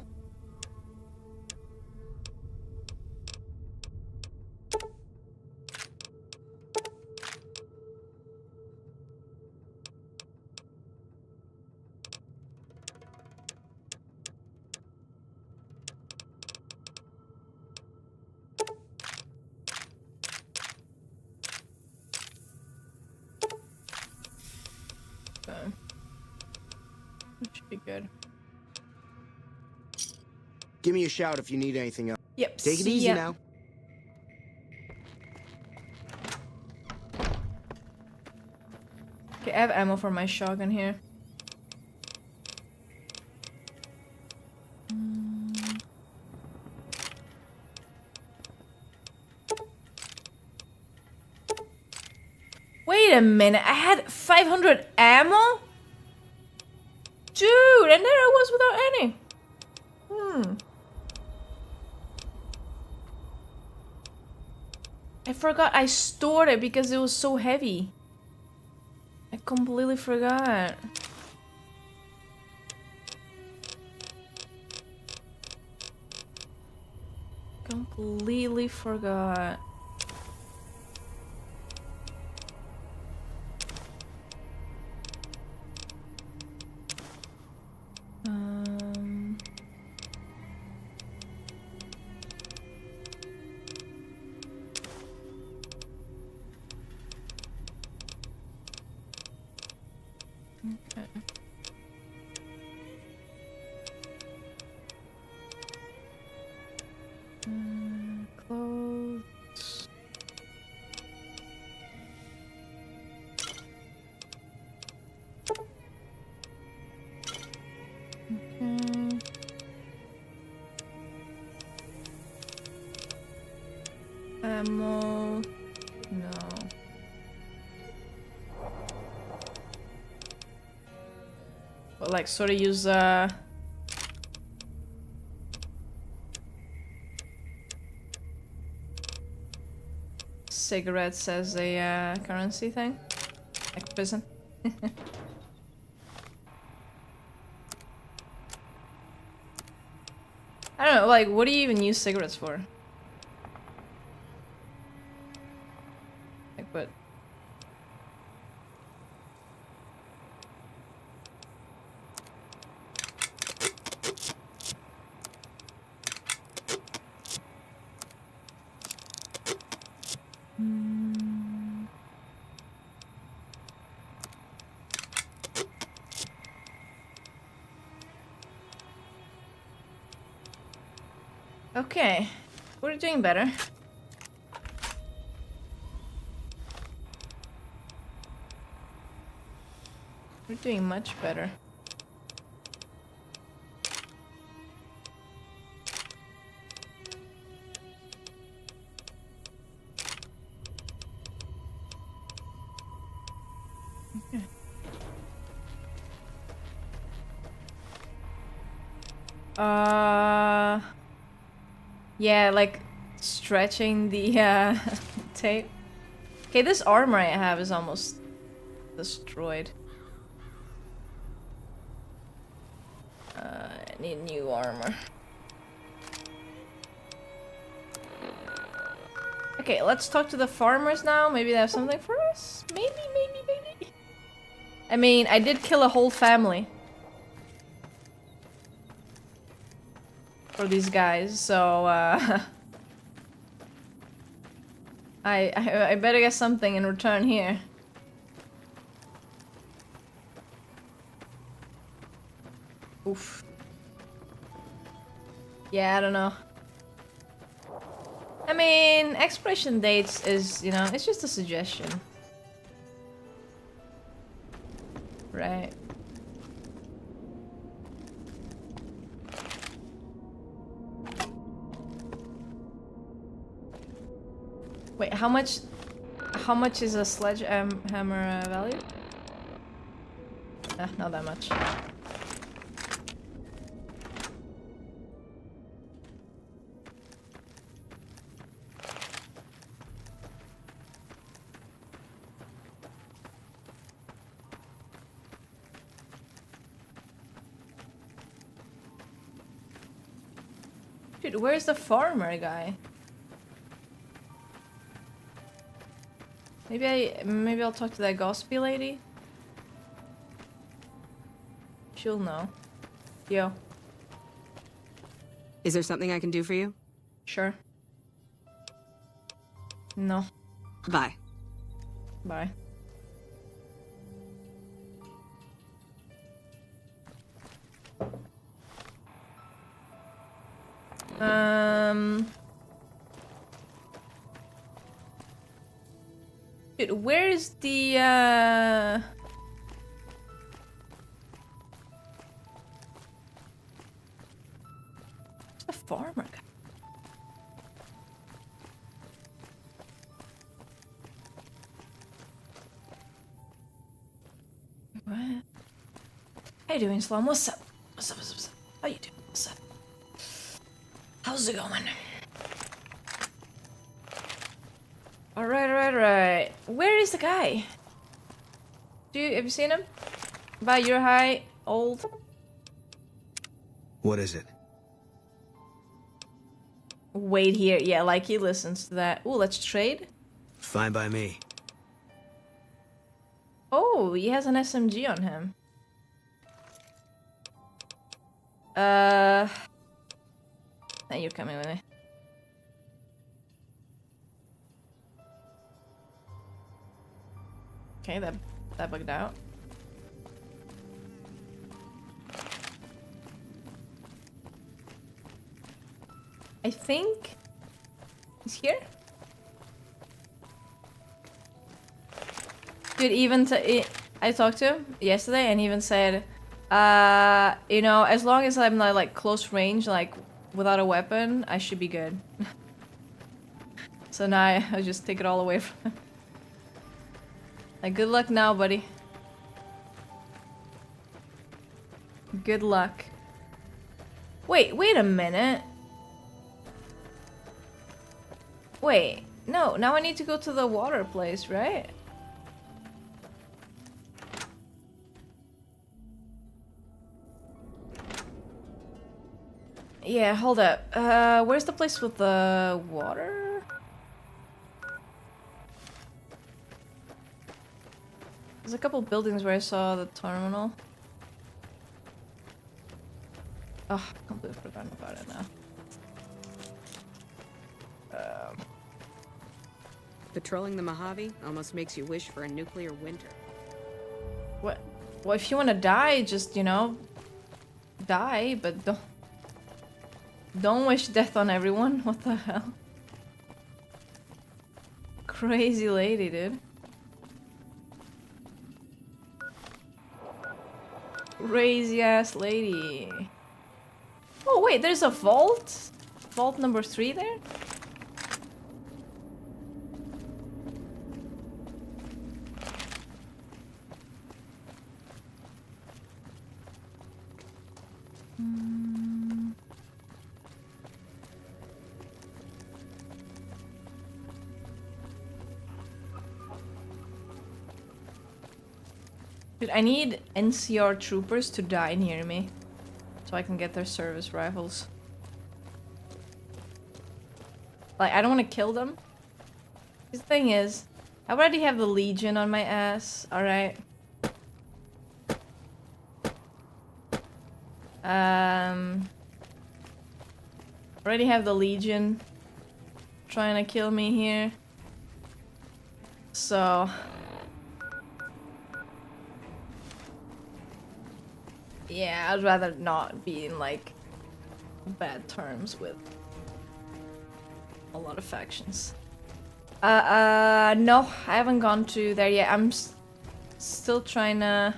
Okay. That should be good. Give me a shout if you need anything else. Yep. Take it see easy ya. now. Okay, I have ammo for my shotgun here. Wait a minute, I had 500 ammo? Dude, and there I was without any. I forgot I stored it because it was so heavy. I completely forgot. Completely forgot. Okay. Clothes. Ammo. No. But like sort of use cigarettes as a currency thing, like prison. I don't know, like, what do you even use cigarettes for? Like, what? Okay, we're doing better. We're doing much better. Okay. Yeah, like stretching the tape. Okay, this armor I have is almost destroyed. I need new armor. Okay, let's talk to the farmers now. Maybe they have something for us? Maybe. I mean, I did kill a whole family for these guys, so I better get something in return here. Oof. Yeah, I don't know. I mean, expiration dates is, you know, it's just a suggestion. Right. Wait, how much is a sledgehammer value? Not that much. Dude, where's the farmer guy? Maybe I'll talk to that gossipy lady. She'll know. Yo. Is there something I can do for you? Sure. No. Bye. Bye. Dude, where's the farmer guy? What? How you doing, Slum? What's up? What's up? How you doing? What's up? How's it going? Alright. Where is the guy? Have you seen him? About your height, old? What is it? Wait here. Yeah, like he listens to that. Ooh, let's trade. Fine by me. Oh, he has an SMG on him. Now you're coming with me. Okay, that bugged out. I think he's here. Dude, I talked to him yesterday, and he even said, you know, as long as I'm not like close range, like without a weapon, I should be good. So now I just take it all away from him. Like, good luck now, buddy. Good luck. Wait a minute. Wait, no, now I need to go to the water place, right? Yeah, hold up. Where's the place with the water? There's a couple buildings where I saw the terminal. Oh, I completely forgot about it now. Patrolling the Mojave almost makes you wish for a nuclear winter. What? Well, if you want to die, just, you know, die, but don't wish death on everyone. What the hell? Crazy lady, dude. Crazy ass lady. Oh wait, there's a vault? Vault number 3 there? Dude, I need NCR troopers to die near me so I can get their service rifles. Like, I don't want to kill them. The thing is, I already have the Legion on my ass, alright? Already have the Legion trying to kill me here. So... yeah, I'd rather not be in, like, bad terms with a lot of factions. No, I haven't gone to there yet. I'm still trying to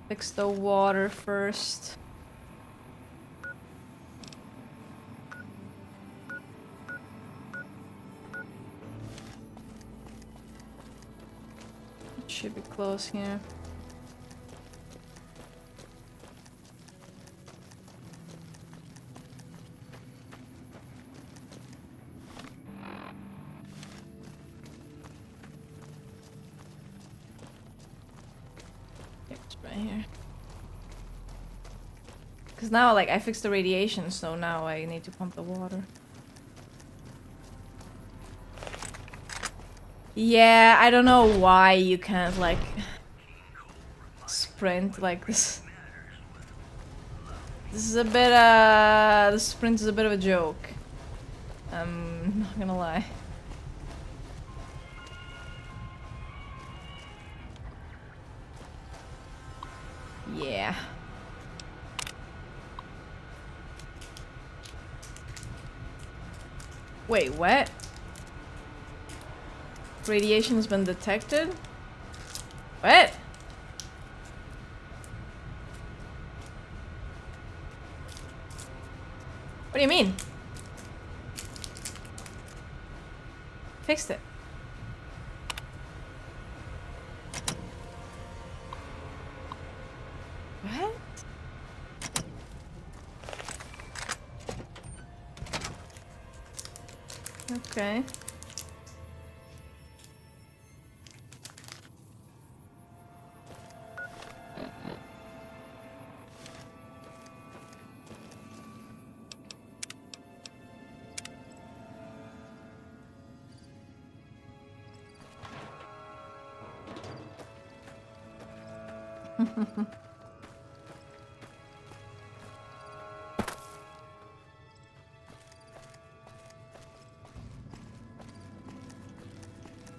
fix the water first. It should be close here. Here. Because now, like, I fixed the radiation, so now I need to pump the water. Yeah, I don't know why you can't, like, sprint like this. This is a bit, the sprint is a bit of a joke. I'm not gonna lie. Yeah. Wait, what? Radiation has been detected? What? What do you mean? Fixed it. What? Okay.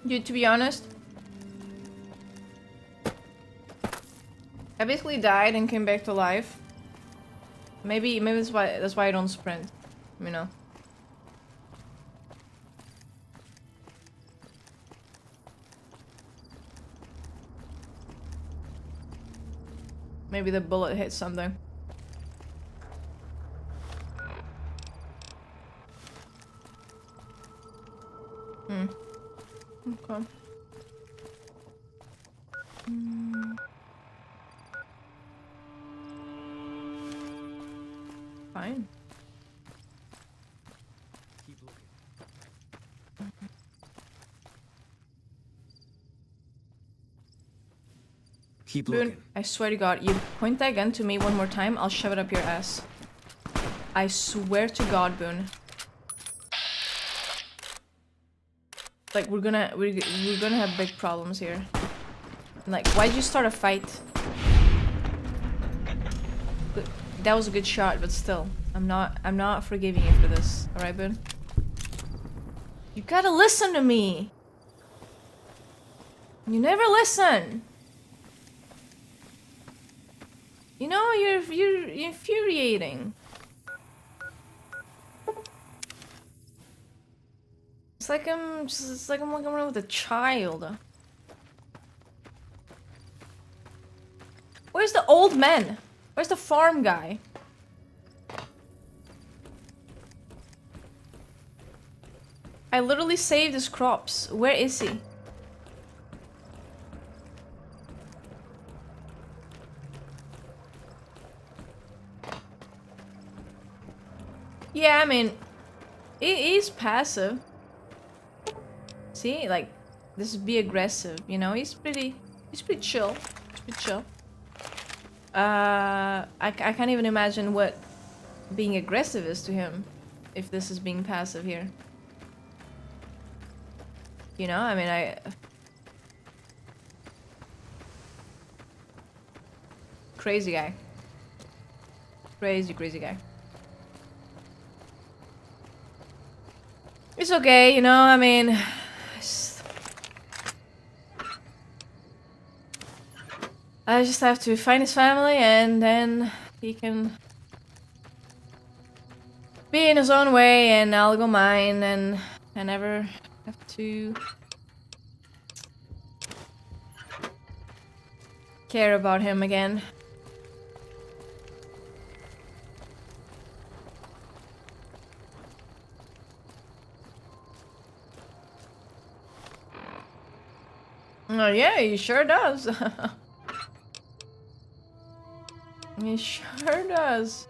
Dude, to be honest, I basically died and came back to life. Maybe that's why I don't sprint, you know. Maybe the bullet hit something. Okay. Fine. Keep Boone, looking. I swear to God, you point that gun to me one more time, I'll shove it up your ass. I swear to God, Boone. Like we're gonna have big problems here. Like, why'd you start a fight? That was a good shot, but still, I'm not forgiving you for this. All right, Boone. You gotta listen to me. You never listen. You know, you're infuriating. It's like I'm walking around with a child. Where's the old man? Where's the farm guy? I literally saved his crops. Where is he? Yeah, I mean, he's passive. See, like, this is be aggressive, you know? He's pretty chill. He's pretty chill. I can't even imagine what being aggressive is to him if this is being passive here. You know, I mean, crazy guy. Crazy guy. It's okay, you know, I mean... I just have to find his family and then he can be in his own way and I'll go mine and I never have to care about him again. Oh yeah, he sure does. He sure does.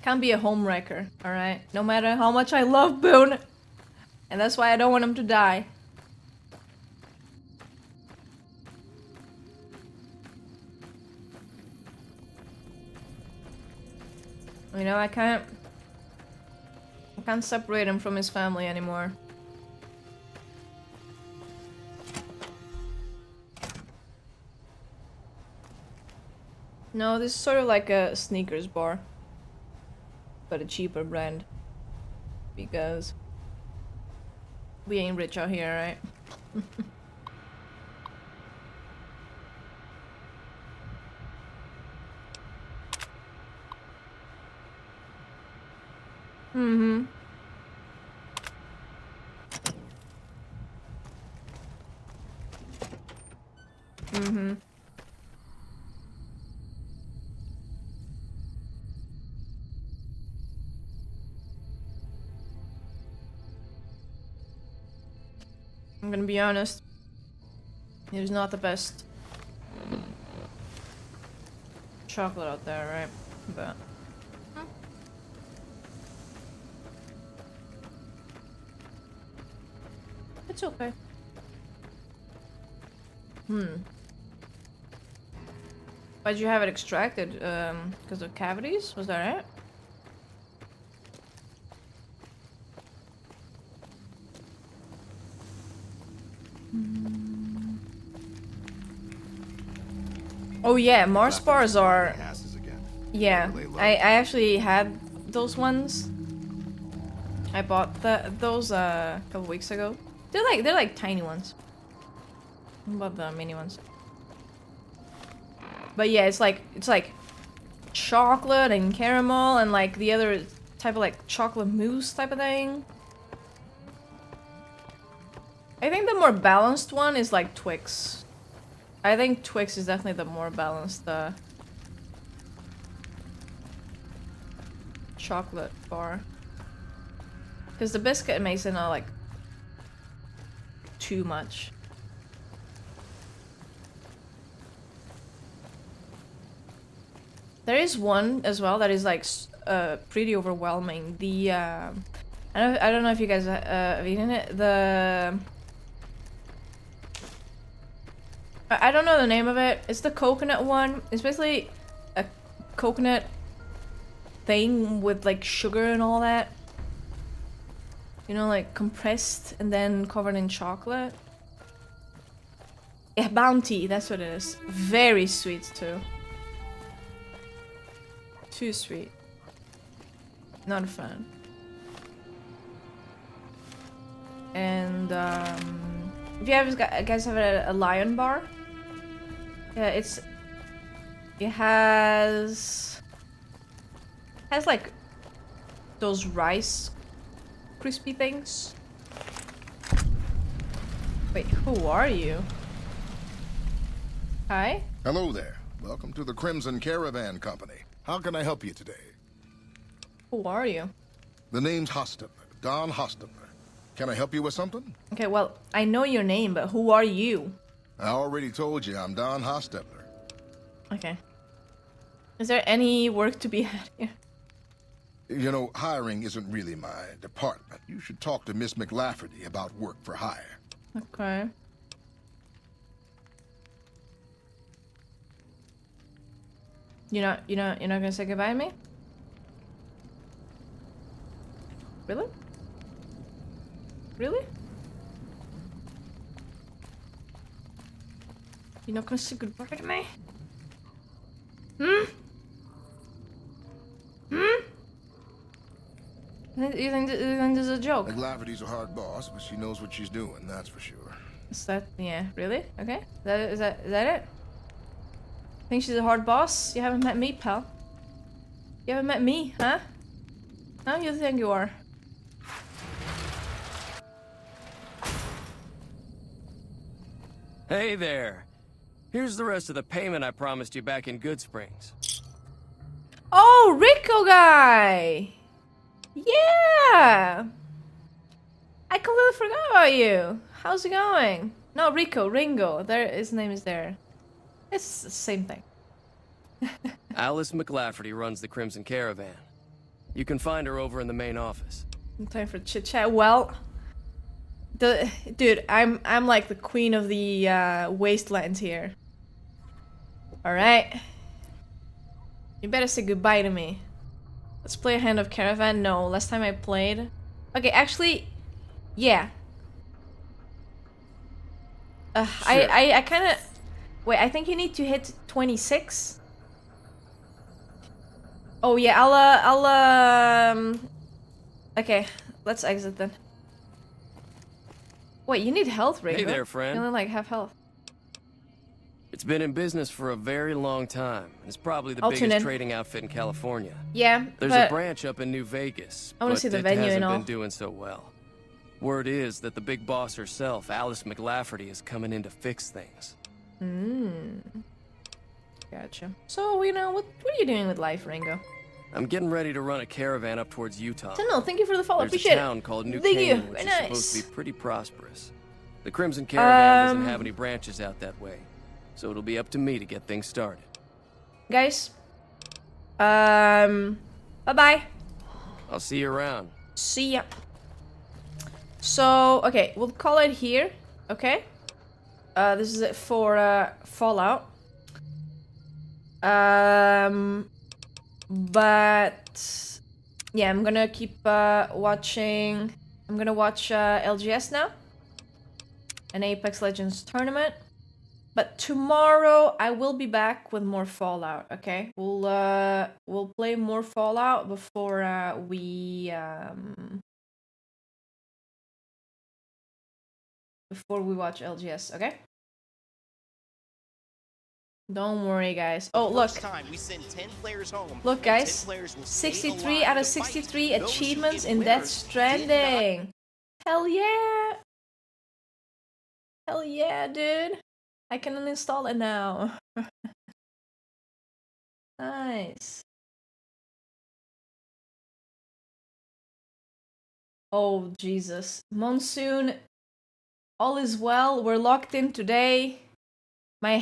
Can't be a homewrecker, alright? No matter how much I love Boone. And that's why I don't want him to die. You know, I can't separate him from his family anymore. No, this is sort of like a sneakers bar, but a cheaper brand. Because we ain't rich out here, right? Mm-hmm. Mm-hmm. I'm gonna be honest. It is not the best chocolate out there, right? But it's okay. Why'd you have it extracted? Because of cavities? Was that it? Oh yeah, Mars bars are... Asses again. Yeah, Better lay low. I actually had those ones. I bought those a couple weeks ago. They're like tiny ones. I bought the mini ones. But yeah, it's like chocolate and caramel and like the other type of like chocolate mousse type of thing. I think the more balanced one is like Twix. I think Twix is definitely the more balanced chocolate bar. Because the biscuit makes it not like too much. There is one as well that is like pretty overwhelming. The I don't know if you guys have eaten it. I don't know the name of it. It's the coconut one. It's basically a coconut thing with like sugar and all that. You know, like compressed and then covered in chocolate. Yeah, Bounty, that's what it is. Very sweet too. Too sweet. Not a fan. And if you guys have a Lion bar, yeah, it has like those rice crispy things. Wait, who are you? Hi? Hello there. Welcome to the Crimson Caravan Company. How can I help you today? Who are you? The name's Hostetler, Don Hostetler. Can I help you with something? Okay, well, I know your name, but who are you? I already told you I'm Don Hostetler. Okay. Is there any work to be had here? You know, hiring isn't really my department. You should talk to Miss McLafferty about work for hire. Okay. You're not gonna say goodbye to me? Really? Really? You're not gonna say goodbye to me? Hmm? Hmm? You think this is a joke? McLafferty's a hard boss, but she knows what she's doing, that's for sure. Is that, yeah, really? Okay. Is that it? Think she's a hard boss? You haven't met me, pal. You haven't met me, huh? Huh? You think you are? Hey there. Here's the rest of the payment I promised you back in Good Springs. Oh, Rico guy! Yeah! I completely forgot about you. How's it going? No, Ringo. His name is there. It's the same thing. Alice McLafferty runs the Crimson Caravan. You can find her over in the main office. Time for chit chat. Well, dude, I'm like the queen of the wastelands here. All right, you better say goodbye to me. Let's play a hand of Caravan. No, last time I played. Okay, actually, yeah. Sure. I kind of. Wait, I think you need to hit 26. Oh yeah, I'll okay, let's exit then. Wait, you need health, Ray. Hey there, friend. You only like half health. It's been in business for a very long time. It's probably the I'll tune in. biggest trading outfit in California. Yeah, There's a branch up in New Vegas, I wanna but see the it venue and hasn't all. been doing so well. Word is that the big boss herself, Alice McLafferty, is coming in to fix things. Gotcha. So, you know, what are you doing with life, Ringo? I'm getting ready to run a caravan up towards Utah. So no, thank you for the follow. There's Appreciate a town it. called New Thank you. Canaan, which Very is nice. supposed to be pretty prosperous. The Crimson Caravan doesn't have any branches out that way, so it'll be up to me to get things started. Guys, bye-bye. I'll see you around. See ya. So, okay, we'll call it here, okay? This is it for Fallout. But yeah, I'm gonna keep watching. I'm gonna watch LGS now, an Apex Legends tournament. But tomorrow I will be back with more Fallout. Okay, we'll play more Fallout before we watch LGS. Okay. Don't worry, guys. Oh, look. We send 10 players home. Look, guys. 63 out of 63 achievements in Death Stranding. Hell yeah. Hell yeah, dude. I can uninstall it now. Nice. Oh, Jesus. Monsoon, all is well. We're locked in today. My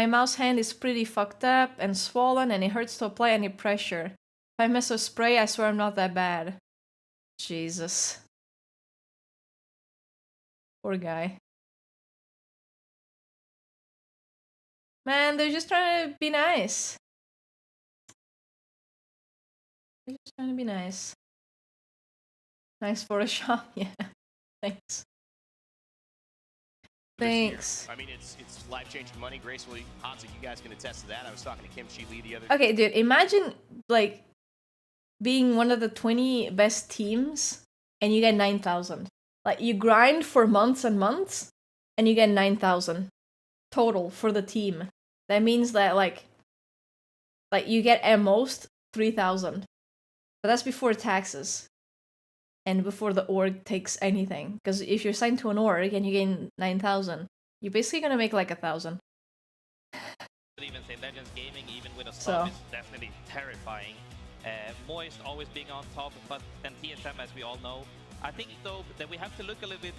mouse hand is pretty fucked up and swollen, and it hurts to apply any pressure. If I miss a spray, I swear I'm not that bad. Jesus. Poor guy. Man, they're just trying to be nice. They're just trying to be nice. Nice Photoshop, yeah. Thanks. Thanks. I mean, it's life-changing money. Gracefully, Hansa, you guys can attest to that. I was talking to Kim Chi Lee the other day. Okay, dude, imagine, like, being one of the 20 best teams, and you get 9,000. Like, you grind for months and months, and you get 9,000 total for the team. That means that, like you get at most 3,000. But that's before taxes. And before the org takes anything. Because if you're signed to an org and you gain 9,000, you're basically gonna make like 1,000. Even say Legends Gaming, even with a sub, is definitely terrifying. Moist always being on top, but then TSM, as we all know. I think though that we have to look a little bit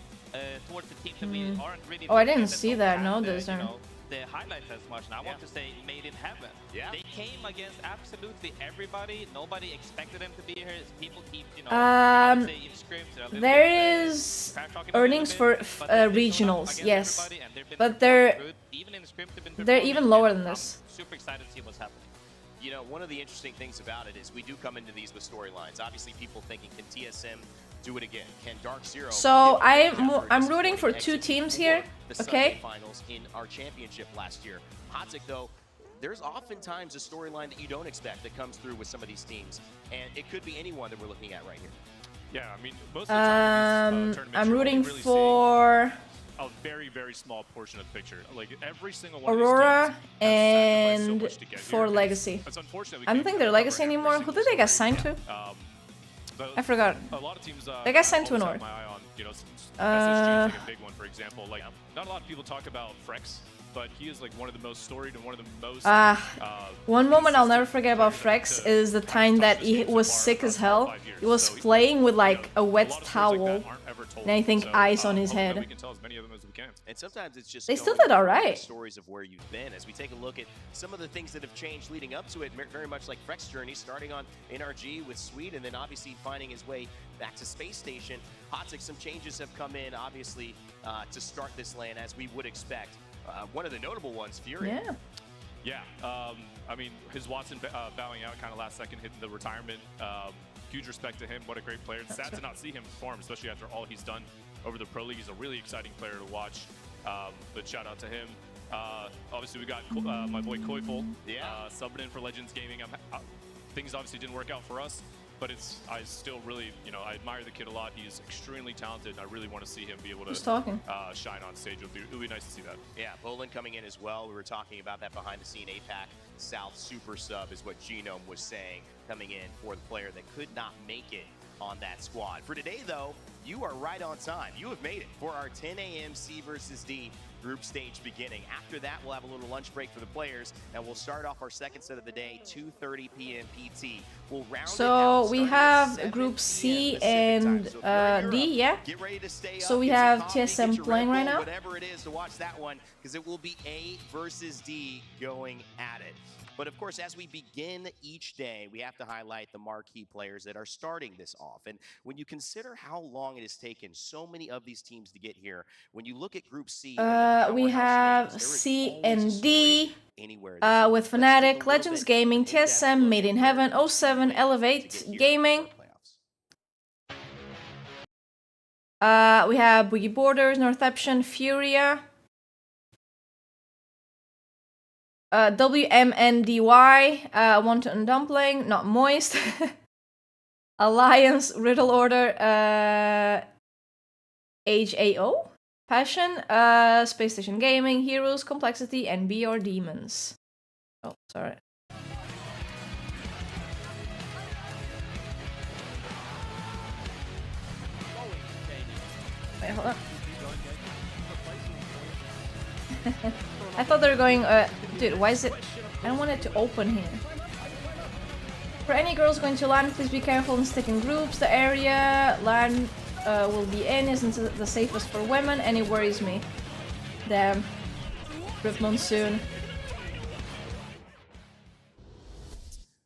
towards the teams that we aren't really. Oh, I didn't see that. No, there's the highlights as much. And I want to say Made in Heaven. Yeah. They came against absolutely everybody. Nobody expected them to be here. People keep, there is earnings for regionals, yes, but they're even lower than this. Super excited to see what's happening. You know, one of the interesting things about it is we do come into these with storylines. Obviously, people thinking, can TSM do it again? Can Dark Zero? So I'm rooting for two teams here. Okay. Finals in our championship last year. Hodzic, though, there's oftentimes a storyline that you don't expect that comes through with some of these teams, and it could be anyone that we're looking at right here. Yeah, I mean, most of the time these tournaments, I'm rooting for a very, very small portion of the picture. Like every single one Aurora of these and so for here. Legacy. It's unfortunate I don't think they're Legacy anymore. Who did they get signed to? I forgot. A lot of teams, they got signed to an org. SSG is like a big one, for example. Like, not a lot of people talk about Frex, but he is like one of the most storied and one of the most. One moment I'll never forget about Frex is the time that he was sick as hell. He was playing with like a wet towel, and I think ice on his head. And sometimes it's just they still did all right. Stories of where you've been as we take a look at some of the things that have changed leading up to it. Very much like Frex's journey, starting on NRG with Sweet, and then obviously finding his way back to Space Station. Hodzic, some changes have come in, obviously, to start this LAN as we would expect. One of the notable ones, Fury. Yeah. I mean, his Watson bowing out kind of last second, hitting the retirement. Huge respect to him. What a great player. It's sad to not see him perform, especially after all he's done over the Pro League. He's a really exciting player to watch. But shout out to him. Obviously, we got my boy Koiful subbing in for Legends Gaming. Things obviously didn't work out for us, but I still really, I admire the kid a lot. He's extremely talented, and I really want to see him be able to shine on stage. It'll be nice to see that. Yeah, Poland coming in as well. We were talking about that behind-the-scene APAC South Super Sub is what Genome was saying, coming in for the player that could not make it on that squad. For today, though, you are right on time. You have made it for our 10 a.m. C versus D group stage beginning. After that, we'll have a little lunch break for the players, and we'll start off our second set of the day, 2:30 p.m. PT. We'll round so we have Group C and D, yeah? Get ready to stay so up, we have TSM playing right now. Whatever it is to watch that one, because it will be A versus D going at it. But of course, as we begin each day, we have to highlight the marquee players that are starting this off. And when you consider how long it has taken so many of these teams to get here, when you look at Group C, we have C and D with Fnatic, Legends Gaming, TSM, Made in Heaven, 07, Elevate Gaming. We have Boogie Borders, Northception, Furia. WMNDY, Wanton Dumpling, not Moist. Alliance, Riddle Order, HAO, Passion, Space Station Gaming, Heroes, Complexity, and BR Demons. Oh, sorry. Wait, hold on. I thought they were going, dude, why is it? I don't want it to open here. For any girls going to LAN, please be careful and stick in groups. The area LAN will be in, isn't the safest for women, and it worries me. Damn. Rip Monsoon.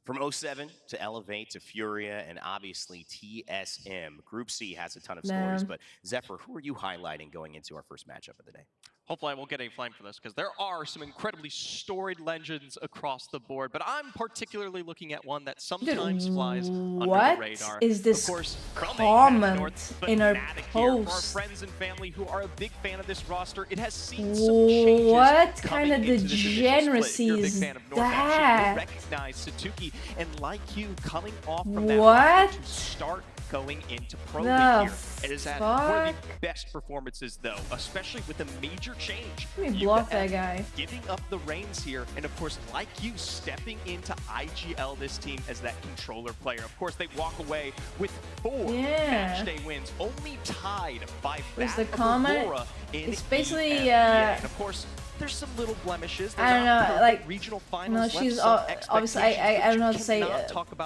From 07 to Elevate to Furia and obviously TSM, Group C has a ton of stories, Damn. but Zephyr, who are you highlighting going into our first matchup of the day? Hopefully I won't get any flame for this, because there are some incredibly storied legends across the board, but I'm particularly looking at one that sometimes flies under the radar. What is this of course, comment in our post? For our friends and family who are a big fan of this roster, it has seen some changes. What kind of coming into this initial degeneracy split. If you're a big is fan of North Action, that? you'll recognize Satuki, and like you, coming off from that What? roster to start going into Pro The League here. It has had one of fuck? the best performances, though, especially with a major change. Let me You block have that guy. Giving up the reins here, and of course, like you, stepping into IGL this team as that controller player. Of course, they walk away with 4 match day wins, only tied by Where's that the of comment? Aurora in It's basically, EMEA. And of course, there's some little blemishes. I don't know, like, regional no, finals she's left, some obviously, I don't know how to say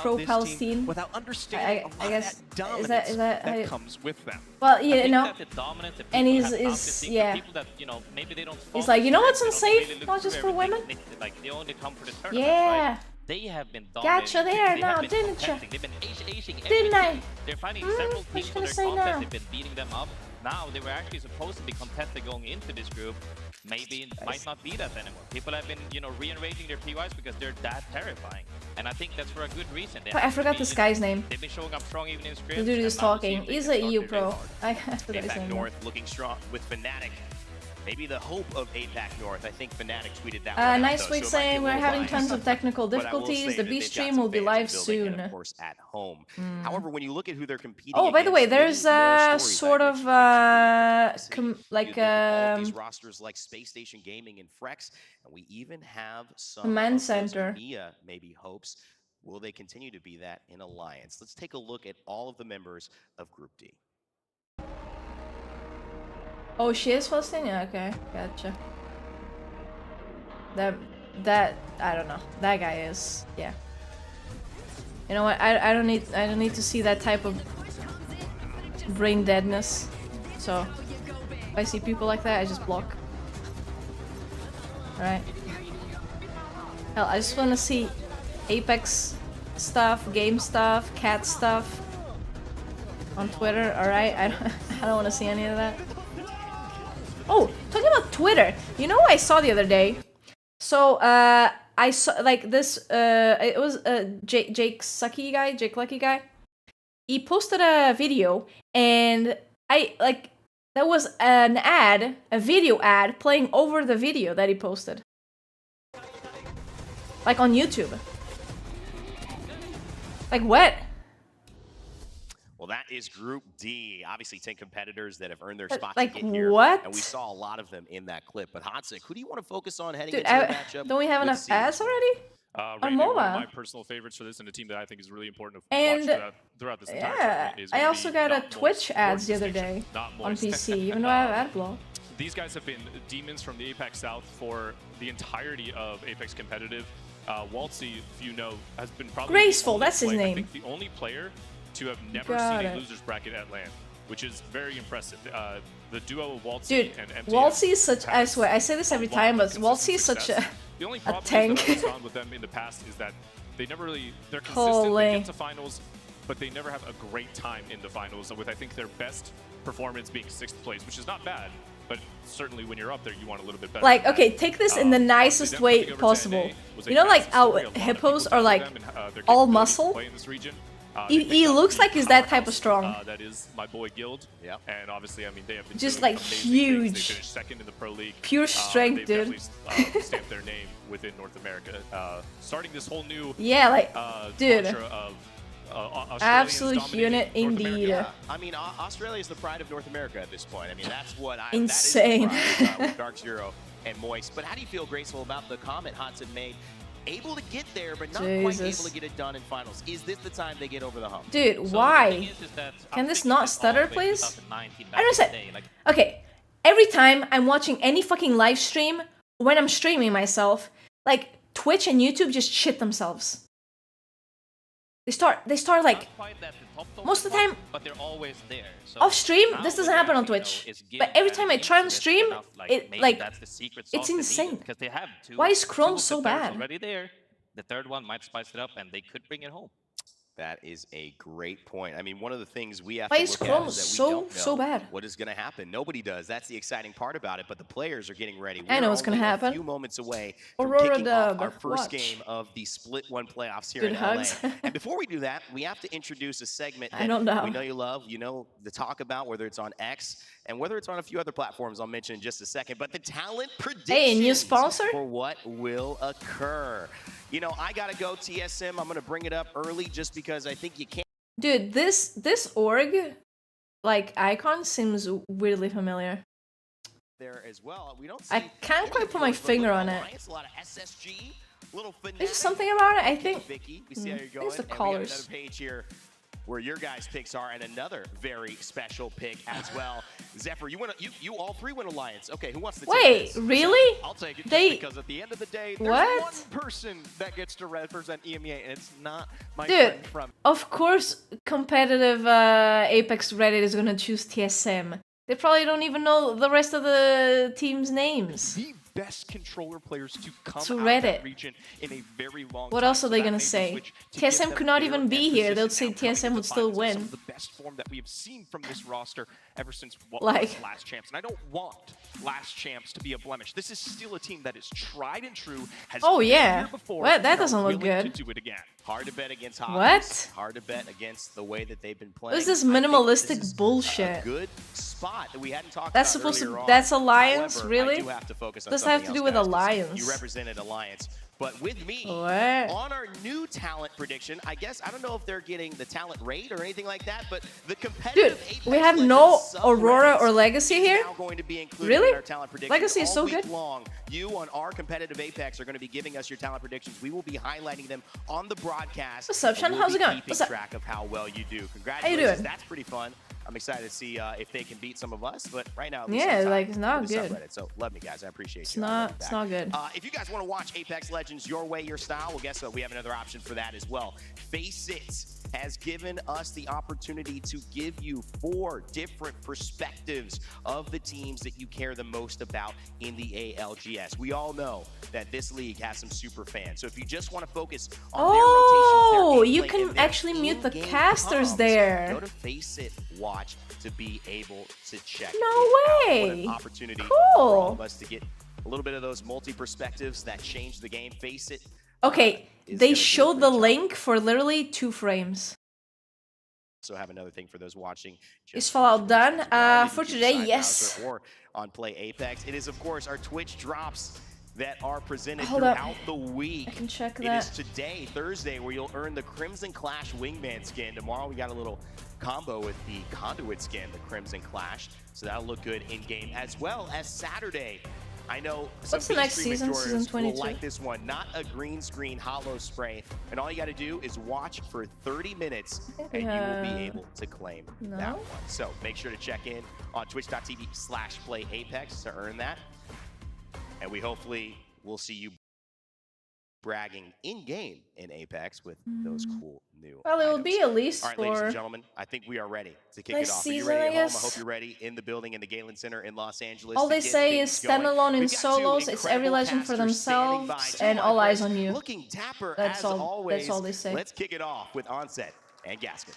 pro-Palestine. without understanding I guess, dominance is that that comes with them. well, yeah, you know, that the dominant, the and people he's, have is, obviously, yeah. the people that, you know, maybe they don't He's follow like, you know what's they don't unsafe? really look Not through just for everything women? connected, like, they only come for the tournament, Yeah. right? They have been dominating. Gotcha there They now, have been didn't ya? contesting. They've been acing Didn't I? everything. They're fighting several what teams you for gonna their say contest. now? They've been beating them up. Now they were actually supposed to be contested going into this group. Maybe it might not be that anymore. People have been, you know, rearranging their PYs because they're that terrifying. And I think that's for a good reason. They I haven't forgot been, this you know, guy's name. They've been showing up strong even in scrims. The dude is and now it talking. seems they He's can a start EU their pro. very hard. I forgot his APAC name. North looking strong with Fnatic. Maybe the hope of APAC North. I think Fnatic tweeted that one out, Nice though, week so it might be saying a we're little having biased. tons of technical But I will difficulties. say The that B they've got stream some will be fans live in building and, soon. of course, at home. However, when you look at who they're competing Oh, by the way, against, there's more stories sort I of mentioned. You like look at all of these rosters like Space Station Gaming and Frex, and we even have some Command of those Center. EMEA maybe hopes. Will they continue to be that in Alliance? Let's take a look at all of the members of Group D. Oh, she is Palestinian? Yeah, okay, gotcha. That I don't know. That guy is, yeah. You know what? I don't need to see that type of brain deadness. So if I see people like that, I just block. Alright. Hell, I just wanna see Apex stuff, game stuff, cat stuff on Twitter, alright? I don't wanna see any of that. Oh, talking about Twitter, you know what I saw the other day? So, I saw, like, this, it was Jake Lucky guy. He posted a video, and that was an ad, a video ad, playing over the video that he posted. Like, on YouTube. Like, what? Well, that is Group D. Obviously, 10 competitors that have earned their spot like, to get here. what? And we saw a lot of them in that clip. But Hotsick, who do you want to focus on heading Dude, into the matchup? don't we have with enough C? ads already? Right now, one of MOBA. my personal favorites for this, and a team that I think is really important to And watch throughout this entire yeah, tournament is I gonna also be got a Not Twitch Moist, ads the or other Distinction, day Not on Moist. PC, even though I have AdBlock. These guys have been demons from the Apex South for the entirety of Apex competitive. Waltzy, if you know, has been probably Graceful, the only that's his player, name. I think the only player to have never Got seen it. a losers bracket at LAN, which is very impressive. The duo of Waltzy Dude, and MTF Waltzy is such, I swear, I say this every a lot time, of but Waltzy is consistent such success. a, The only a problem tank. is that I found with them in the past is that they never really, they're consistent, Holy. they get to finals, but they never have a great time in the finals, with I think their best performance being 6th place, which is not bad, but certainly when you're up there, you want a little bit better. Like, than okay, that. take this in the nicest them way coming over to possible. NA was a You know, like, massive how story. A lot of hippos people are, like, doubted them and, their all capabilities to muscle? play in this region. He They picked up looks the like he's that type of powerhouse, strong. that is my boy Guild. Yeah. And obviously, I mean, they have been Just, doing like, amazing huge. things. They finished 2nd in the Pro League. Pure strength, they've dude. definitely stamped their name within North America. Starting this whole new Yeah, like, dude. mantra of Australians Absolute dominating unit North America. indeed. Yeah, I mean, Australia is the pride of North America at this point. I mean, that's what I... Insane. That is the pride, with Dark Zero and Moist. But how do you feel, Graceful, about the comment Hotson made? Able to get there, but not quite Jesus. able to get it done in finals. Is this the time they get over the hump? Dude, So the thing why? is that Can I'm this thinking not that stutter, all the way please? 2019 I back in don't the say. day, like, Okay, every time I'm watching any fucking live stream, when I'm streaming myself, like, Twitch and YouTube just shit themselves. They start like Not quite at the top most of the time but they're always there. So off stream. now This doesn't what happen on actually Twitch, know is give but every them time I try on stream, enough, it maybe like that's the secret it's sauce they need, insane. because they have two. Why is Chrome two of so the players bad? already there. The third one might spice it up, and they could bring it home. That is a great point. I mean, one of the things we have Why to is look Chrome at is that so- we don't know so bad? what is going to happen. Nobody does. That's the exciting part about it. But the players are getting ready. I know We're what's gonna only happen. A few moments away from Aurora kicking off Dub, our first watch. game of the Split 1 playoffs here Good in hugs. LA. And before we do that, we have to introduce a segment that I don't know. we know you love. You know the talk about, whether it's on X and whether it's on a few other platforms I'll mention in just a second. But the talent predictions Hey, new sponsor? for what will occur. You know, I got to go TSM. I'm going to bring it up early just because I think you can't. Dude, this org like icon seems weirdly familiar. There as well. We don't I see can't quite put my finger on it. Alliance, a lot of SSG, little There's just something about it. I think. Vicky, we see how you're going. There's the And we have colors. another page here where your guys' picks are, and another very special pick as well. Zephyr, you all three win Alliance. Okay, who wants to take Wait, this? really? I'll take it just They- because at the end of the day, there's What? one person that gets to represent EMEA, and it's not my Dude, friend from. of course, competitive Apex Reddit is gonna choose TSM. They probably don't even know the rest of the team's names. The best controller players to come To out of Reddit. that region in a very long What time. else are So they that gonna makes say? switch to TSM give them could not their even be here. emphasis They'll say now coming TSM to would still finals. Some win. of the best form that we have seen from this roster ever since what Like- was last champs. And I don't want last champs to be a blemish. This is still a team that is tried and true. Has Oh, been yeah. here before, Well, that and are doesn't look willing good. To do it again. Hard to bet against Hawkins. What? Hard to bet against the way that they've been playing. What is this I think minimalistic this is bullshit? A good spot that we hadn't talked That's about supposed to- earlier on. that's Alliance, However, really? I do have to focus on Does that have something to do else, with guys, 'cause Alliance? You represented Alliance. But with me, What? on our new talent prediction, I guess, I don't know if they're getting the talent rate or anything like that, but the Dude, competitive Apex we have Legends no subreddits Aurora or Legacy is here? now going to be included Really? in our talent predictions Legacy is all so week good. long. You on our competitive Apex are going to be giving us your talent predictions. We will be highlighting them on the broadcast. What's up, and Sean? we'll How's be it going? keeping What's up? track of how well you do. How you Congratulations. doing? That's pretty fun. I'm excited to see if they can beat some of us, but right now, at least Yeah, I'm tied like, it's not with the good. subreddit. So love me, guys. I appreciate It's you. I love you not. It's back. not good. If you guys want to watch Apex Legends your way, your style, well, guess what? We have another option for that as well. Face It has given us the opportunity to give you 4 different perspectives of the teams that you care the most about in the ALGS. We all know that this league has some super fans. So if you just want to focus on their Oh, rotations, their you gameplay, can and their actually mute the in-game casters comms, there. Go to Face It Watch to be able to check No it out. way. What an opportunity Cool. for all of us to get a little bit of those multi-perspectives that change the game. Face It. Okay, is they gonna do a showed great the job. link for literally 2 frames. So have another thing for those watching. Is just Fallout on done? Twitch as well. You For can today, side yes. browser Or on Play Apex. It is, of course, our Twitch drops that are presented Hold up. throughout the week. I can check It that. is today, Thursday, where you'll earn the Crimson Clash Wingman skin. Tomorrow we got a little combo with the Conduit skin, the Crimson Clash. So that'll look good in-game, as well as Saturday. I know some What's the next mainstream season? enjoyers Season 22? will like this one. Not a green screen hollow spray. And all you got to do is watch for 30 minutes, and you will be able to claim that No? one. So make sure to check in on twitch.tv/playapex to earn that. And we hopefully will see you bragging in-game in Apex with those cool new Well, it will items. be at least All right, ladies and for gentlemen, I think we are ready to kick next it off. Are you season, ready I at home? I guess. hope you're ready in the building in the Galen Center in Los Angeles. all to they get say things is going. standalone in We've got 2 solos. It's every incredible legend for casters standing by. themselves, 2 and of all our eyes players on you. Looking dapper That's as all. always. That's all they say. Let's kick it off with Onset and Gasket.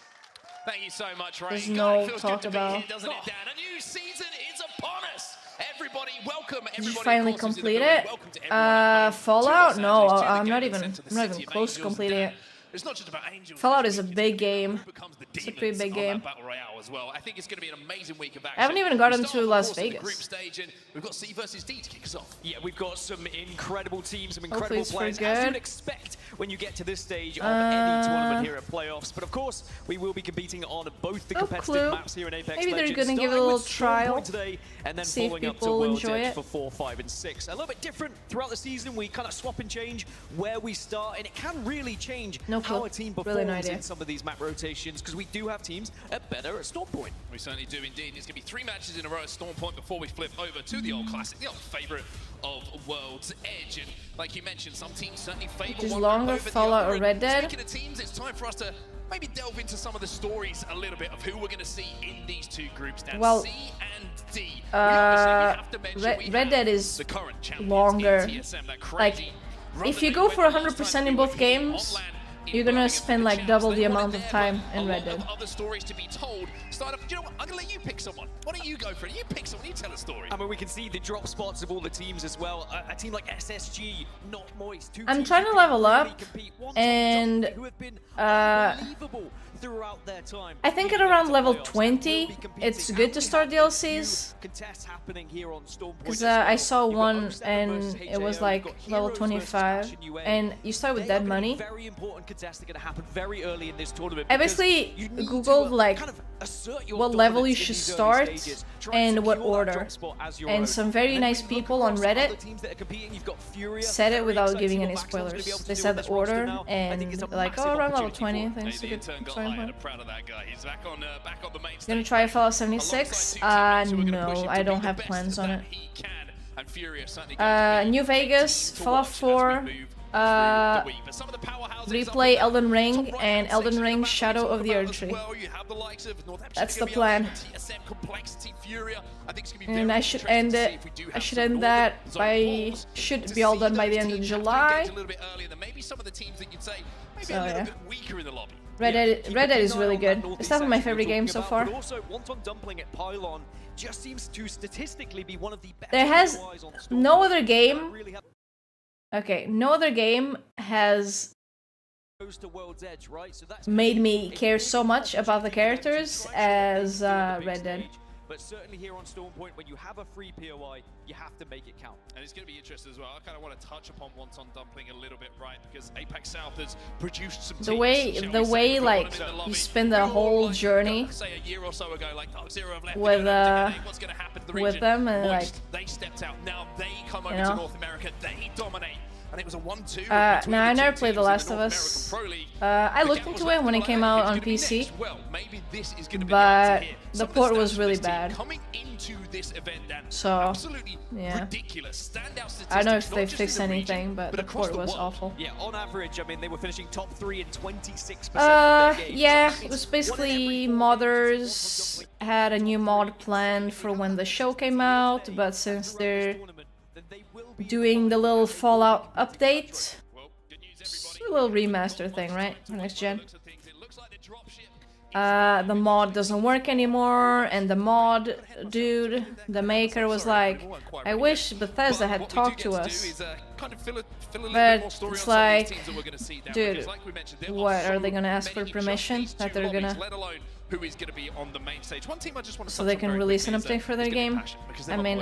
Thank you so much, Ray. There's God, no it feels talk good to be about- here, doesn't it, Dan? A new season is upon us. Everybody, welcome. Did you Everybody, finally of course, who's in the complete building. it? Welcome to everyone. Fallout? To No, Los Angeles, to the I'm not Gaming even. Center, the I'm not city even of close to angels. completing it. It's not just about angels. Fallout this is a week, big it's game. who becomes the It's a pretty demons big on game. that Battle Royale as well. I think it's going to be an amazing week of action. I haven't even gotten We start to off, of Las course, in the Vegas. group stage, and we've got C versus D to kick us off. Yeah, we've got some incredible teams, some Hopefully incredible it's for players, as good. you'd expect when you get to this stage of any tournament here at playoffs. But of course, we will be competing on both the No competitive clue. maps here in Apex Maybe they're Legends. gonna give it a starting little with Strong trial, Point today, and then see if following up to people World's enjoy Edge it. for 4, 5, and 6. A little bit different throughout the season. We kind of swap and change where we start, and it can really change No clue. our team Really no performs idea. in some of these map rotations, because we do have teams that are better at Storm Point. We certainly do indeed. It's going to be 3 matches in a row at Storm Point before we flip over to the old classic, the old favourite of World's Edge. And like you mentioned, some teams certainly favour Is one longer over the Fallout other. or Red And Dead? speaking of teams, it's time for us to maybe delve into some of the stories a little bit of who we're going to see in these two groups. Dan, Well, C and D. Have to mention Red Dead is the current champions longer. in TSM, that Like, crazy if you go for 100% in both games, you're gonna spend like double the amount of time in Red Dead. Other stories to be told. Start off, you know what? I'm gonna let you pick someone. Why don't you go for it? You pick someone. You tell a story. I mean, we can see the drop spots of all the teams as well. A team like SSG, not Moist. I'm trying to level up, and who have been unbelievable throughout their time. I think at around level 20, it's good to start DLCs. Because I saw one and it was like level 25, and you start with dead money. Very important contests are going to happen very early in this tournament. I basically googled like what level you should start and what order, and some very nice people on Reddit said it without giving any spoilers. They said the order and like, oh, around level 20, I think it's a good starting point. Gonna try Fallout 76? No, I don't have plans on it. New Vegas, Fallout 4, replay Elden Ring and Elden Ring Shadow of the Erdtree. That's the plan. And I should end it. I should end that by. Should be all done by the end of July. So yeah. Red Dead is really good. It's definitely my favorite game so far. Just seems to statistically be one of the best. There has no other game. Okay, no other game has made me care so much about the characters as Red Dead. But certainly here on Storm Point, when you have a free POI, you have to make it count. And it's going to be interesting as well. I kind of want to touch upon Wonton Dumpling a little bit, right? Because Apex South has produced some the way like you spend the whole journey with them, and like they stepped out. Now they come over to North America. They dominate. And it was a 1-2. Now I never played The Last of Us. I looked into it when it came out on PC, but the port was really bad. So yeah, I don't know if they fixed anything, but the port was awful. Yeah, on average, I mean, they were finishing top 3 in 26% of their games. Yeah, it was basically modders had a new mod planned for when the show came out, but since they're doing the little Fallout update, it's a little remaster thing, right, for next gen. The mod doesn't work anymore, and the mod dude, the maker, was like, I wish Bethesda had talked to us. But it's like, dude, what, are they gonna ask for permission that they're gonna... Who is going to be on the main stage. One team I just want to so they can release an update for their game? I mean,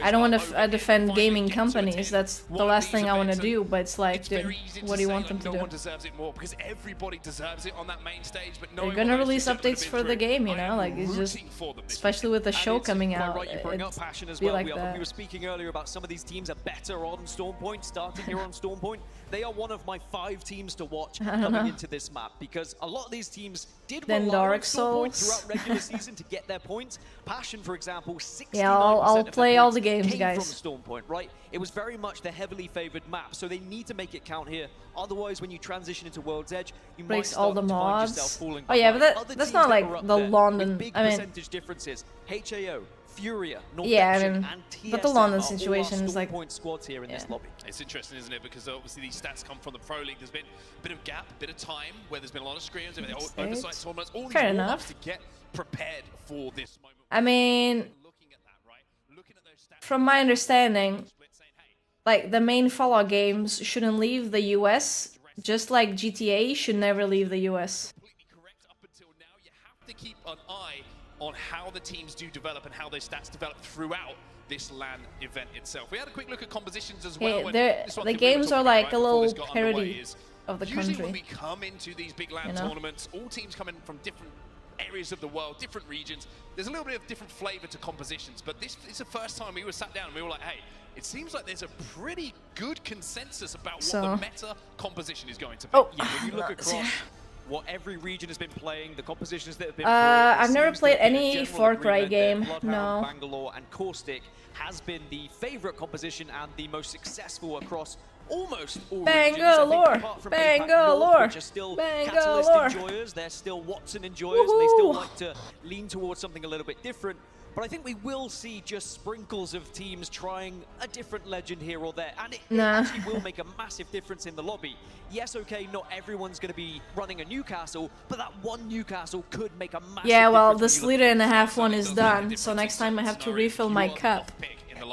I don't want to defend gaming companies, that's the last thing I want to do, but it's like, dude, what do you want them to do? No one deserves it more, because everybody deserves it on that main stage, but they're gonna release updates for the game, you know, like, it's just, especially with the show coming out, it'd be like that. We were speaking earlier about some of these teams are better on Storm Point, starting here on Storm Point. They are one of my 5 teams to watch coming into this map, because a lot of these teams did rely on Storm Point throughout regular season to get their points. Passion, for example, 69% yeah, I'll play all the games, guys. From Storm Point, right? It was very much the heavily favored map, so they need to make it count here. Otherwise, when you transition into World's Edge, you might start all the to find yourself mods. falling Oh yeah, behind. but that's not like the London. Big I mean, percentage differences. HAO, Furia, yeah, I mean, and but the TSM London are all our situation is Storm like Point squads here in this lobby. It's interesting, isn't it? Because obviously these stats come from the Pro League. There's been a bit of gap, a bit of time where there's been a lot of scrims, oversight tournaments, all these warm-ups to get prepared for this moment. I mean, from my understanding, like the main Fallout games shouldn't leave the US, just like GTA should never leave the US. To keep an eye on how the teams do develop and how their stats develop throughout this LAN event itself. We had a quick look at compositions as well. The games are like a little parody of the country. Usually when we come into these big LAN tournaments, all teams come in from different areas of the world, different regions. There's a little bit of different flavor to compositions, but this is the first time we were sat down and we were like, hey, it seems like there's a pretty good consensus about what the meta composition is going to be. Yeah, when you look across what every region has been playing, the compositions that have been I've never played any Far Cry game. No. Bangalore and Caustic has been the favorite composition and the most successful across almost all Bangalore, regions. Apart from Bangalore, North, which are still Catalyst enjoyers, they're still Watson enjoyers, and they still like to lean towards something a little bit different. But I think we will see just sprinkles of teams trying a different legend here or there, and it actually will make a massive difference in the lobby. Yes, okay, not everyone's going to be running a Newcastle, but that one Newcastle could make a massive Yeah, well, difference. this liter and a half one is done, so next time I have to refill my cup.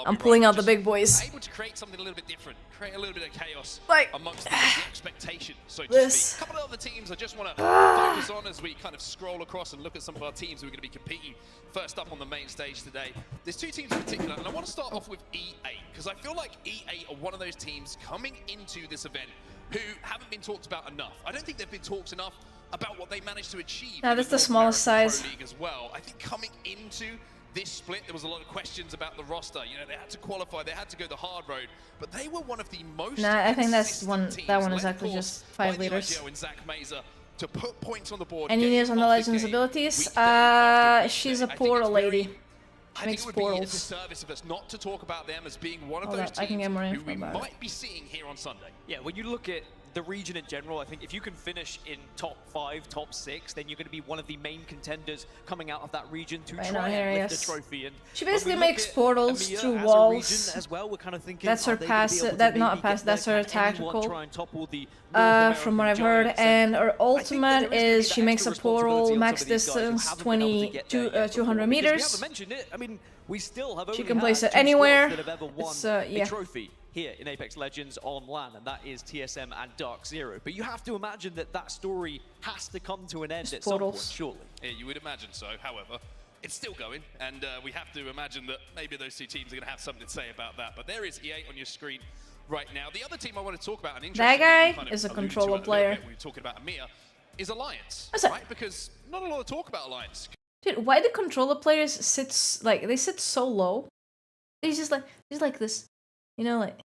I'm pulling out the big boys. Able to create something a little bit different, create a little bit of chaos like amongst the expectation, so to speak. A couple of other teams I just want to focus on as we kind of scroll across and look at some of our teams who are going to be competing first up on the main stage today. There's two teams in particular, and I want to start off with EA, because I feel like EA are one of those teams coming into this event who haven't been talked about enough. I don't think they've been talked enough about what they managed to achieve. Now, that's the smallest size. Pro League as well. I think coming into this split, there was a lot of questions about the roster. You know, they had to qualify, they had to go the hard road, but they were one of the most. Nah, I think that's one. That one is actually just 5 liters. To put points on the board. Any news on the Legends abilities? She's a portal lady. I think it would be a disservice of us not to talk about them as being one of those teams who we might be seeing here on Sunday. Yeah, when you look at the region in general, I think if you can finish in top 5, top 6, then you're going to be one of the main contenders coming out of that region to try and lift the trophy. And she basically makes portals through walls. As well, we're kind of thinking, that's her passive. That's her tactical. From what I've heard, and her ultimate is she makes a portal max distance 200 meters. I mean, we still have she can place it anywhere. It's a trophy here in Apex Legends on LAN, and that is TSM and Dark Zero. But you have to imagine that that story has to come to an end at some point, surely. Yeah, you would imagine so. However, it's still going, and we have to imagine that maybe those two teams are going to have something to say about that. But there is EA on your screen right now. The other team I want to talk about, and that guy is a controller player. When we're talking about Amir, is Alliance, What's right? Because not a lot of talk about Alliance. Dude, why do controller players sit they sit so low? He's just like this, you know, like.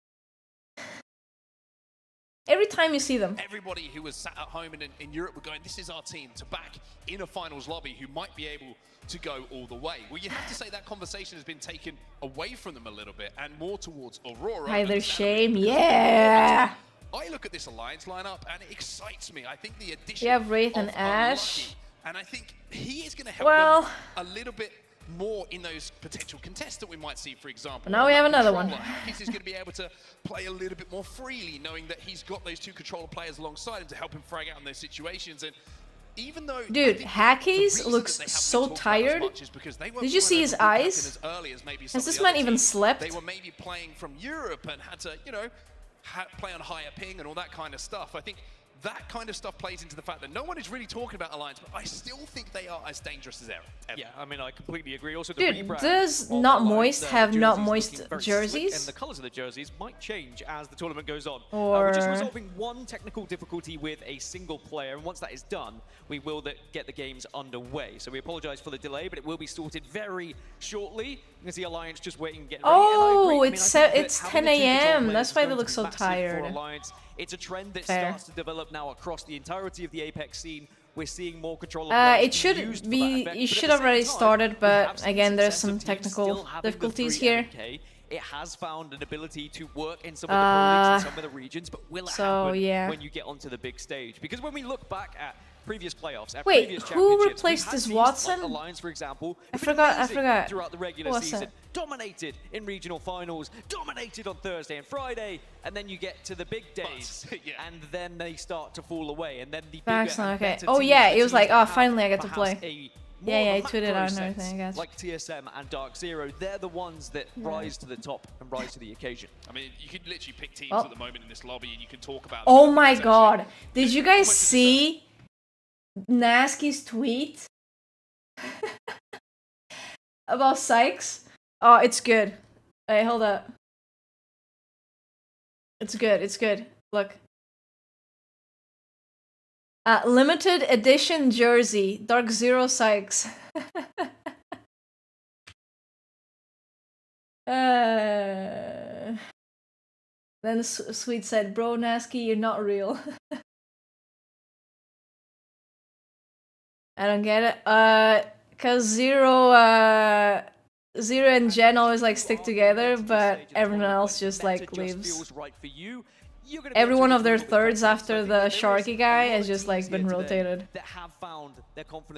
Every time you see them. Everybody who was sat at home in Europe were going, this is our team to back in a finals lobby who might be able to go all the way. Well, you have to say that conversation has been taken away from them a little bit and more towards Aurora. Hi, there's shame. Yeah. I look at this Alliance lineup and it excites me. I think the addition you have Wraith and Ash. And I think he is going to help them a little bit more in those potential contests that we might see, for example. Now we have another one. He's going to be able to play a little bit more freely, knowing that he's got those two controller players alongside him to help him frag out in those situations. And even though, dude, Hackies looks so tired. Did you see his eyes? Has this man even slept? They were maybe playing from Europe and had to, you know, play on higher ping and all that kind of stuff. I think that kind of stuff plays into the fact that no one is really talking about Alliance, but I still think they are as dangerous as ever. Yeah, I mean, I completely agree. Also, dude, does Not Moist have Not Moist jerseys? And the colors of the jerseys might change as the tournament goes on. Or we're just resolving one technical difficulty with a single player, and once that is done, we will get the games underway. So we apologize for the delay, but it will be sorted very shortly. You can see Alliance just waiting to get ready. Oh, it's 10 a.m. That's why they look so tired. It's a trend that starts to develop now across the entirety of the Apex scene. We're seeing more controller it should be. It should already started, but again, there's some technical difficulties here. It has found an ability to work in some of the pro leagues in some of the regions, but will it happen when you get onto the big stage? Because when we look back at previous playoffs, at previous championships, who replaced this Watson? Like Alliance, for example, I forgot. Throughout the regular season, dominated in regional finals, dominated on Thursday and Friday, and then you get to the big days, and then they start to fall away, and then the bigger and better oh yeah, it was like, oh, have finally I get to play. Yeah, he tweeted out and everything, I guess. Like TSM and Dark Zero, they're the ones that rise to the top and rise to the occasion. I mean, you could literally pick teams at the moment in this lobby, and you can talk about. Oh my god! Did you guys see Nasky's tweet about Sykes? Oh, it's good. Hey, hold up. It's good. It's good. Look. Limited edition jersey, Dark Zero Sykes. Then Sweet said, "Bro, Nasky, you're not real." I don't get it. Cause Zero and Jen always like stick together, but everyone else just like leaves. Every one of their thirds after the Sharky guy has just like been rotated.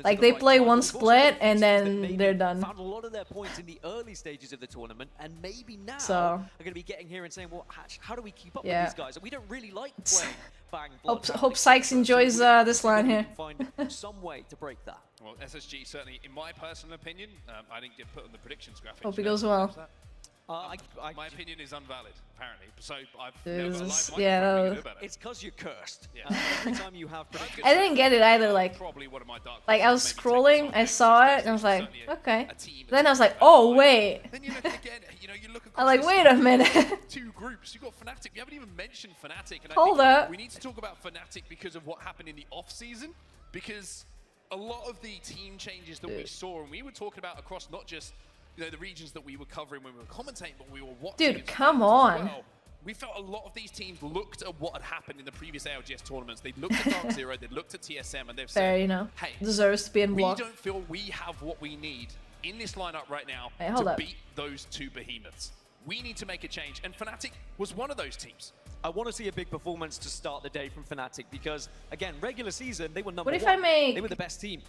Like they play one split and then they're done. Found a lot of their points in the early stages of the tournament, and maybe now are going to be getting here and saying, "Well, how do we keep up with these guys? We don't really like playing bang." Hope Sykes enjoys this line here. Find some way to break that. Well, SSG certainly, in my personal opinion, I didn't get put on the predictions graphic. Hope it goes well. My opinion is invalid, apparently. So I've It's because you're cursed. Yeah. Every time you have predictions. I didn't get it either. Like I was scrolling, I saw it, and I was like, okay. Then I was like, oh wait. Then you look again. You look across. I'm like, wait a minute. Two groups. You got Fnatic. We haven't even mentioned Fnatic. And Hold up. We need to talk about Fnatic because of what happened in the off season. Because a lot of the team changes that we saw, and we were talking about across not just the regions that we were covering when we were commentating, but we were watching. Dude, come on. Well. We felt a lot of these teams looked at what had happened in the previous ALGS tournaments. They looked at Dark Zero, they looked at TSM, and they've said, hey, deserves to be in block. We don't feel we have what we need in this lineup right now to beat those two behemoths. We need to make a change, and Fnatic was one of those teams. I want to see a big performance to start the day from Fnatic because, again, regular season, they were number one. What if I make... They were the best team.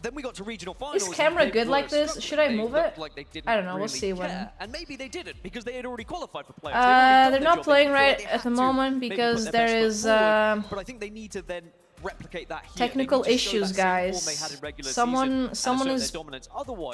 Then we got to regional finals. Is camera good like this? Should I move it? Like I don't know. We'll see when. And maybe they didn't because they had already qualified for playoffs. They're not playing right at the moment because there is. But I think they need to then replicate that here. Technical issues, guys. Someone is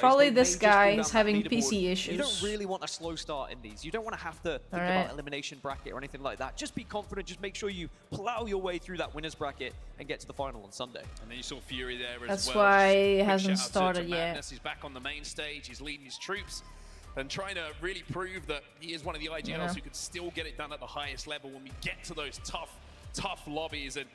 probably this guy is having PC issues. You don't really want a slow start in these. You don't want to have to think about elimination bracket or anything like that. Just be confident. Just make sure you plow your way through that winners bracket and get to the final on Sunday. And then you saw Fury there as well. That's why it hasn't started yet. He's back on the main stage. He's leading his troops and trying to really prove that he is one of the IGLs who can still get it done at the highest level when we get to those tough lobbies. And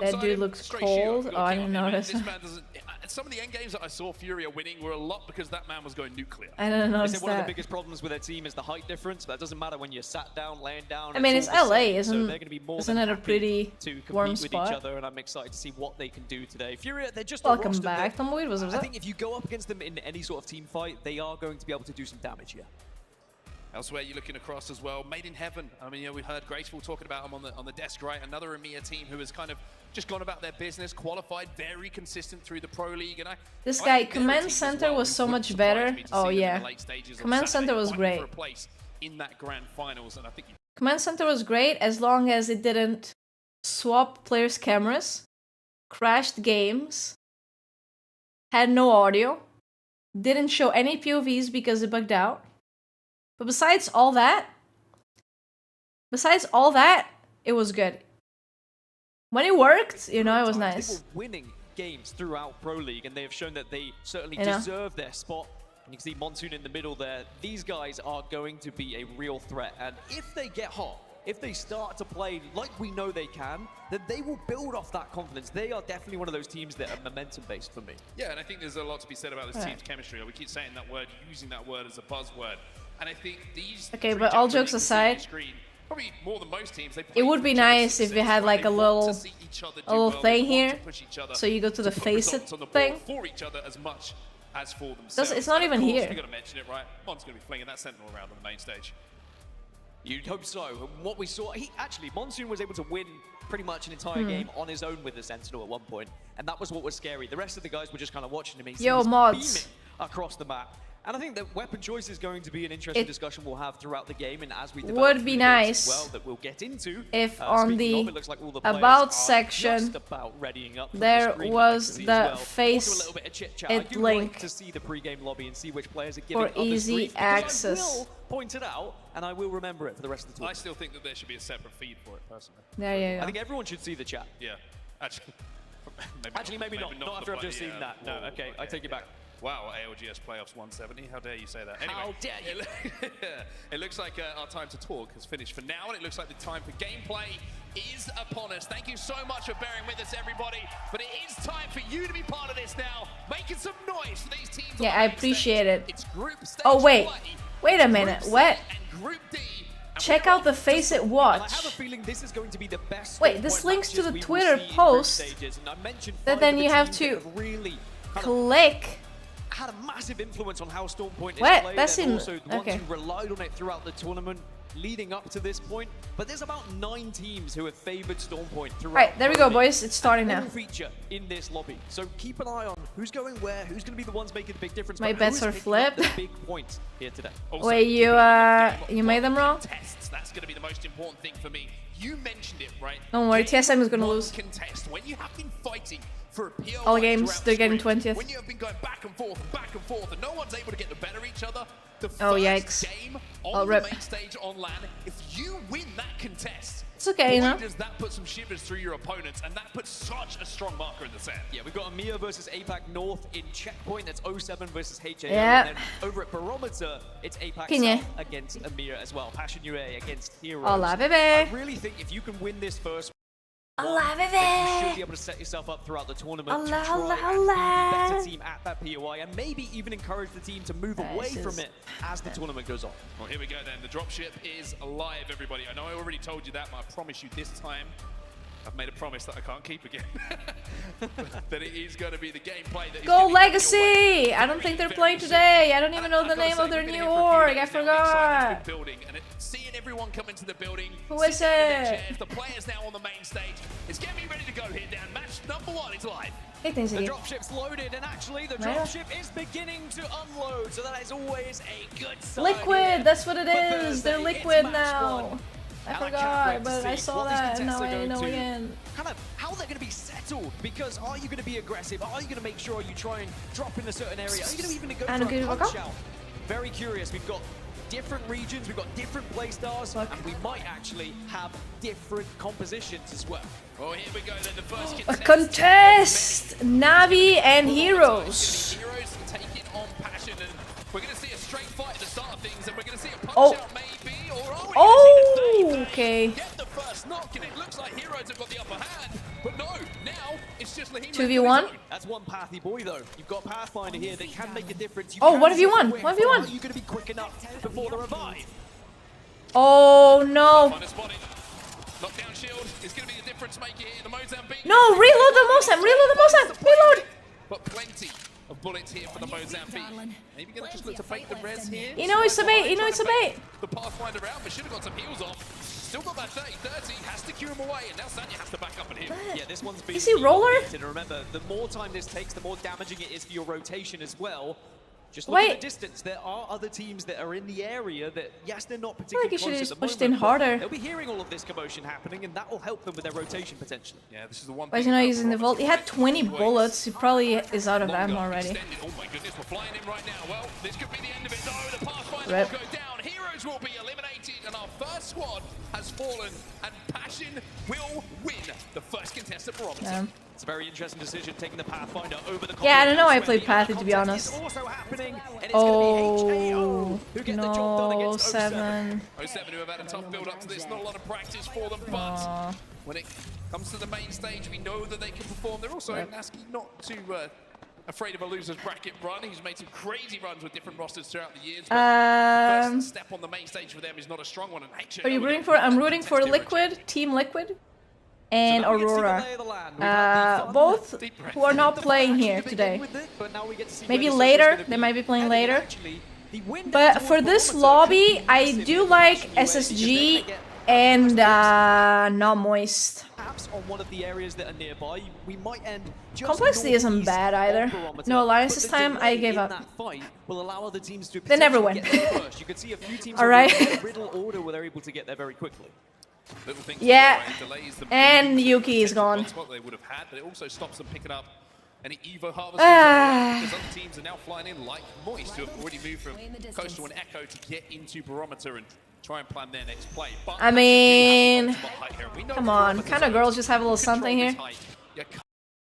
that dude looks cold. Oh, I didn't notice. This man doesn't. Some of the end games that I saw Fury winning were a lot because that man was going nuclear. I didn't notice that. One of the biggest problems with their team is the height difference, but that doesn't matter when you're sat down, laying down. I mean, it's LA, isn't it a pretty to warm compete spot? with each other, and I'm excited to see what they can do today. Fury, they're just welcome back. I think if you go up against them in any sort of team fight, they are going to be able to do some damage here. Elsewhere, you're looking across as well. Made in Heaven. I mean, we heard Graceful talking about him on the desk, right? Another EMEA team who has kind of just gone about their business, qualified, very consistent through the Pro League. And this guy, Command Center was so much better. Oh yeah, Command Center was great. In that grand finals, and I think Command Center was great as long as it didn't swap players' cameras, crashed games, had no audio, didn't show any POVs because it bugged out. But besides all that, it was good. When it worked, it was nice. They were winning games throughout Pro League, and they have shown that they certainly deserve their spot. And you can see Monsoon in the middle there. These guys are going to be a real threat. And if they get hot, if they start to play like we know they can, then they will build off that confidence. They are definitely one of those teams that are momentum-based for me. Yeah, and I think there's a lot to be said about this team's chemistry. We keep saying that word, using that word as a buzzword. And I think these but all jokes aside, probably more than most teams, it would be nice if we had like a little thing here, so you go to the face it thing. For each other as much as for themselves. It's not even here. You got to mention it, right? Mon's going to be flinging that Sentinel around on the main stage. You'd hope so. And what we saw, Monsoon was able to win pretty much an entire game on his own with the Sentinel at one point, and that was what was scary. The rest of the guys were just kind of watching him. Yo, mods. Beaming across the map. And I think that weapon choice is going to be an interesting discussion we'll have throughout the game, and as we develop would be nice well, that we'll get into. If on the about section there was the face it link to see the pre-game lobby and see which players are for easy access. I will point it out, and I will remember it for the rest of the tournament. I still think that there should be a separate feed for it, personally. There you go. I think everyone should see the chat. Yeah, maybe not. Not after I've just seen that. No, okay, I take it back. Wow, ALGS Playoffs 170. How dare you say that? Anyway, how dare you? It looks like our time to talk has finished for now, and it looks like the time for gameplay is upon us. Thank you so much for bearing with us, everybody. But it is time for you to be part of this now, making some noise for these teams. Yeah, I appreciate it. It's group stage Oh wait, play. wait a minute. What? Group D. Check out the Face It Well, I have a Watch. feeling this is going to be the best. Wait, this links to the Twitter post that then you have to click. Had a massive influence on how Stormpoint is What? played. That's and in- also the okay. ones who relied on it throughout the tournament leading up to this point. But there's about 9 teams who have favored Stormpoint throughout. Right, there we go, tournament. boys. It's starting now. All feature in this lobby. So keep an eye on who's going where, who's going to be the ones making the big difference. My but bets who's are picking up flipped. The big points here today. Wait, you made them wrong? Contests, that's going to be the most important thing for me. You mentioned it, right? Don't worry, TSM is gonna One lose. Contest. When you have been fighting for a PL All games, they're getting 20th. When you have been going back and forth, and no one's able to get the better of each other, the Oh, first yikes. game Oh, on the rip. main stage on LAN, if you win that contest, It's okay, you boy, know? does that put some shivers through your opponents, and that puts such a strong marker in the sand. Yeah, we've got EMEA versus APAC North in Checkpoint. That's 07 versus HAM. Yeah. And then over at Barometer, it's APAC Kinye. South against EMEA as well. Passion UA against Heroes. Hola, bebé. I really think if you can win this first Hola, one, then you should be bebé. able to set yourself up throughout the tournament Hola, to try hola, and hola. be the better team at that POI and maybe even encourage the team to move away This from is- it as the tournament goes on. Well, here we go then. The dropship is alive, everybody. I know I already told you that, but I promise you this time, I've made a promise that I can't keep again. That it is going to be the gameplay that is Go gonna be Legacy! I don't think they're playing today. I don't even know the name of their new org. I forgot. building, and seeing everyone come into the building. Who is sitting in their it? chairs, the players now on the main stage. It's getting me ready to go here, Dan. Match number 1 is live. Hey, things The again. dropship's loaded, and actually the Yeah. dropship is beginning to unload, so that is always a good sign. Liquid, that's what it For is. They're Thursday, it's liquid match now. one. I And I can't forgot, wait to but I see saw what these that and now contests are I going know to again. Kind of how they're going to be settled, because are you going to be aggressive? Are you going to make sure you try and drop in a certain area? Are you going to even go And for a a good punch workout? out? Very curious. We've got different regions, we've got different play styles, and we might actually have different compositions as well. Well, here we go then. The first A contest! Navi and Heroes. Heroes taking on Passion, and we're going to see a straight fight at the start of things, and we're going to see a punch Oh. out maybe, or are we Oh, okay. get the first knock, and it looks like Heroes have got the upper hand, but no, now it's just Lahim. 2v1? That's one pathy boy though. You've got Pathfinder here that can make a difference. You Oh, can 1v1, be quick, 1v1. but Are you going to be quick enough before the revive? Oh no. Knockdown shield is going to be the difference maker here. The Mozambique. No, reload the Mozam, reload the Mozam, reload! But plenty of bullets here for the Mozambique. Maybe going to just look to fake the res here. You know it's a bait, you know it's a bait. The Pathfinder out, but should have got some heals off. Still got that 30, has to cure him away, and now Sanya has to back up and heal. Yeah, this one's been Is he roller? And remember, the more time this takes, the more damaging it is for your rotation as well. Just look at Wait. the distance. There are other teams that are in the area that, yes, they're not I feel particularly like you should close have at just the pushed in moment, but harder. They'll be hearing all of this commotion happening, and that will help them with their rotation potentially. Yeah, this is the one Why is he not using the vault? He had 20 bullets. He probably is out of ammo already. Extended. Oh my goodness, we're flying in right now. Well, this could be the end of it. No, the Pathfinder Rip. will go down. Heroes will be eliminated, and our first squad has fallen, and Passion will win the first contest at Barometer. Yeah. It's a very interesting decision, taking the Pathfinder over the Yeah, I don't know why I Combat played Elsewhere. The Pathy, to be other honest. contest is also happening, and it's Oh, gonna be HAO who get the job done no, against 07. 7. 07 who have had a tough build up to this, not a lot of practice for them, but Aw. when it comes to the main stage, we know that they can perform. They're also, Yep. Nasky, not too afraid of a loser's bracket run. He's made some crazy runs with different rosters throughout the years, but the first step on the main stage for them is not a strong one. And HAO Are you rooting for? I'm rooting for Liquid, Team Liquid, and Aurora. Both who are not playing here today. Maybe later. They might be playing later. But for this lobby, I do like SSG and not Moist. Perhaps on one of the areas that are nearby, we might end just Complexity isn't northeast bad either. of Barometer, No Alliance but this the time, I delay gave in up. that fight will allow other teams to They never potentially win. get there first. You can see a few teams All right. in riddle order where they're able to get there very quickly. Little things Yeah, it delays them and Yuki is gone. spot they would have had, but it also stops them picking up any Evo harvesters Ah. because other teams are now flying in like Moist, who have already moved from Coastal and Echo to get into Barometer and try and plan their next play. But I mean, we know come on, Barometer's kind of girls just have a little something here. height. Yeah,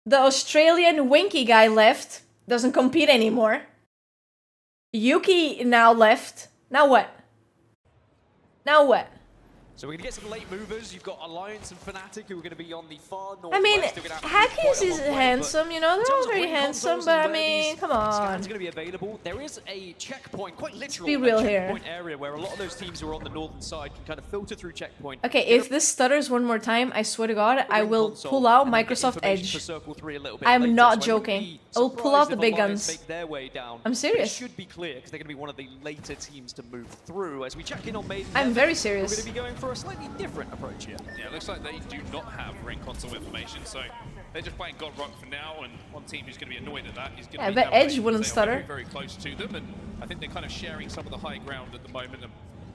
The Australian Winky guy left. Doesn't compete anymore. Yuki now left. Now what? Now what? So we're going to get some late movers. You've got Alliance and Fnatic who are going to be on the far north. I mean, Hackies is handsome, you know, they're all very handsome, but I mean, come on. Going to be available. There is a checkpoint, quite literal, be real here. checkpoint area where a lot of those teams who are on the northern side can kind of filter through checkpoint. Okay, if this stutters one more time, I swear to God, I will pull out Microsoft Edge. I'm not joking. I will pull out the big guns. I'm serious. It should be clear because they're going to be one of the later teams to move through. As we check in on Maiden, I'm very serious. We're going to be going for a slightly different approach here. Yeah, it looks like they do not have ring console information, so they're just playing God Rock for now, and one team who's going to be annoyed at that is going to be I bet Edge wouldn't stutter. Very, very close to them, and I think they're kind of sharing some of the high ground at the moment, and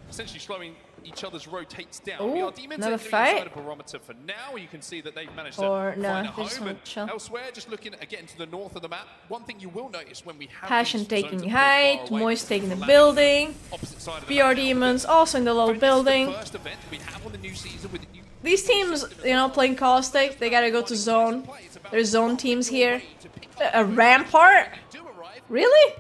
essentially slowing each other's rotates down. Ooh, Demons another are fight. A barometer for now. You can see that they've managed to Or no, find a they just home. want to chill. Elsewhere, just looking again to the north of the map, one thing you will notice when we have Passion these taking zones height, Moist taking the building, BR Demons also in the low building. First event we have on the new season with These teams, you know, playing Caustic, they gotta go to zone. There's zone teams here. A Rampart? Really?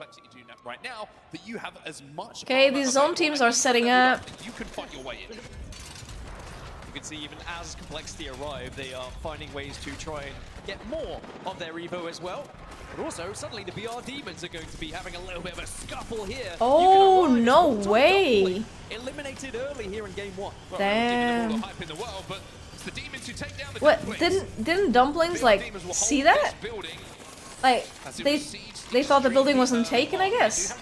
right now, that you have as much. Okay, these zone teams are setting up. You can fight your way in. You can see even as complexity arrive, they are finding ways to try and get more of their Evo as well. But also, suddenly the BR Demons are going to be having a little bit of a scuffle here. Oh, no way. Eliminated early here in game one. Damn. Hype in the world, but it's the Demons who take down the what, didn't Dumplings, like, see that? Like, they thought the building wasn't taken, I guess.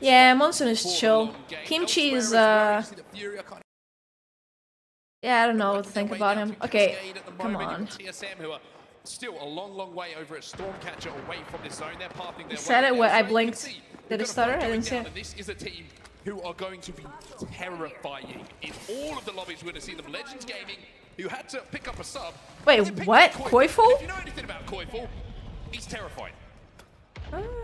Yeah, Monsoon is chill. Kimchi is, yeah, I don't know what to think about him. Okay, come on. Still a long way over at Stormcatcher away from this zone. They're pathing their Said way. it when I blinked. Did it stutter? I didn't see it. This is a team who are going to be terrifying in all of the lobbies. We're going to see them. Legends Gaming, who had to pick up a sub. Wait, what? Koiful? If you know anything about Koiful, he's terrifying.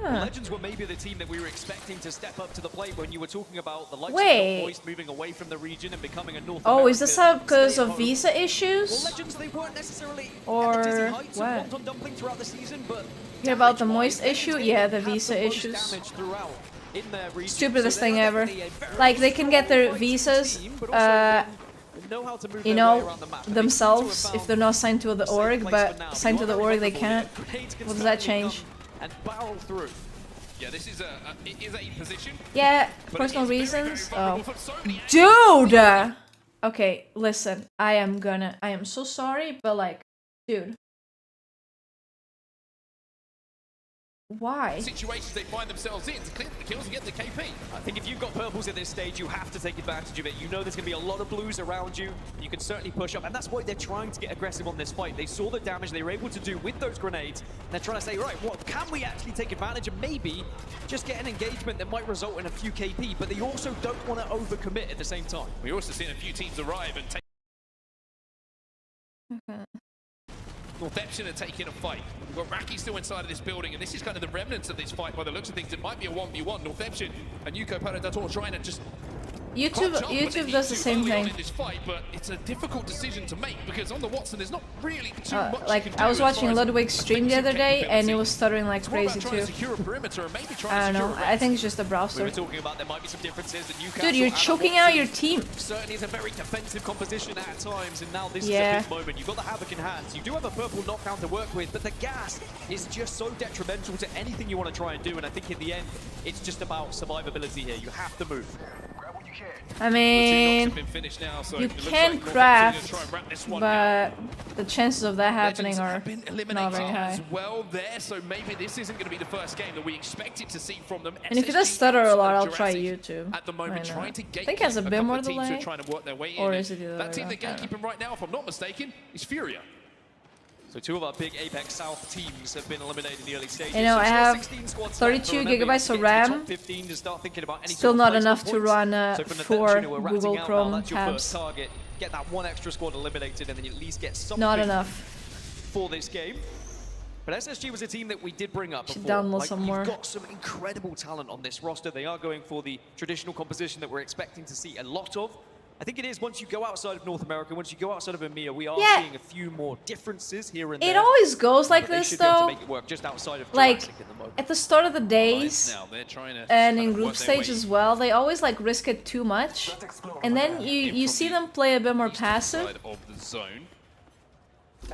Legends were maybe the team that we were expecting to step up to the plate when you were talking about the likes Wait. of Moist moving away from the region and becoming a North Oh, is this up because American of visa issues? Well, Legends, they weren't necessarily or at the dizzy heights of what? Wonton Dumpling throughout the season, but Hear about the Moist issue? Yeah, the visa issues. Stupidest thing ever. Like, they can get their visas, you know, themselves if they're not signed to the org, but signed to the org they can't. What does that change? And barrel through. Yeah, this is a position. Yeah, personal reasons. Oh, dude. Okay, listen. I am so sorry, but like, dude. Why? Situations they find themselves in to clear the kills and get the KP. I think if you've got purples at this stage, you have to take advantage of it. You know there's going to be a lot of blues around you. You can certainly push up, and that's why they're trying to get aggressive on this fight. They saw the damage they were able to do with those grenades, and they're trying to say, right, what can we actually take advantage of? Maybe just get an engagement that might result in a few KP, but they also don't want to overcommit at the same time. We've also seen a few teams arrive and take. Northeption are taking a fight. We've got Raki still inside of this building, and this is kind of the remnants of this fight by the looks of things. It might be a 1v1. Northeption and Yuko Paradator trying to just... YouTube does the same thing. In this fight, but it's a difficult decision to make because on the Watson there's not really too much like I was watching Ludwig's stream the other day and it was stuttering like crazy too. I don't know. I think it's just the browser. We were talking about there might be some differences that Newcastle. Dude, you're choking out your team. Certainly is a very defensive composition at times, and now this is a big moment. You've got the Havoc in hands. You do have a purple knockdown to work with, but the gas is just so detrimental to anything you want to try and do. And I think in the end, it's just about survivability here. You have to move. I mean, you can craft, but the chances of that happening are not very high. Well there, so maybe this isn't going to be the first game that we expected to see from them. And if it does stutter a lot, I'll try YouTube. At the moment, trying to I think it has a bit more delay, or is it the other way? That team that gatekeeping right now, if I'm not mistaken, is Furia. So two of our big Apex South teams have been eliminated in the early stages. You know, I have 32 gigabytes of RAM. Still not enough to run 4 Google Chrome tabs. Get that one extra squad eliminated, and then you at least get something. Not enough for this game. But SSG was a team that we did bring up before. Download some more. You've got some incredible talent on this roster. They are going for the traditional composition that we're expecting to see a lot of. I think it is once you go outside of North America, once you go outside of EMEA, we are Yeah. seeing a few more differences here and there. It always goes like But they this should be able to though. make it work just outside of Like Jurassic at the moment. at the start of the days Now they're trying to and kind in of group work their stage way as well, they always like risk it too much, and then you see them play a bit more passive. side of the zone.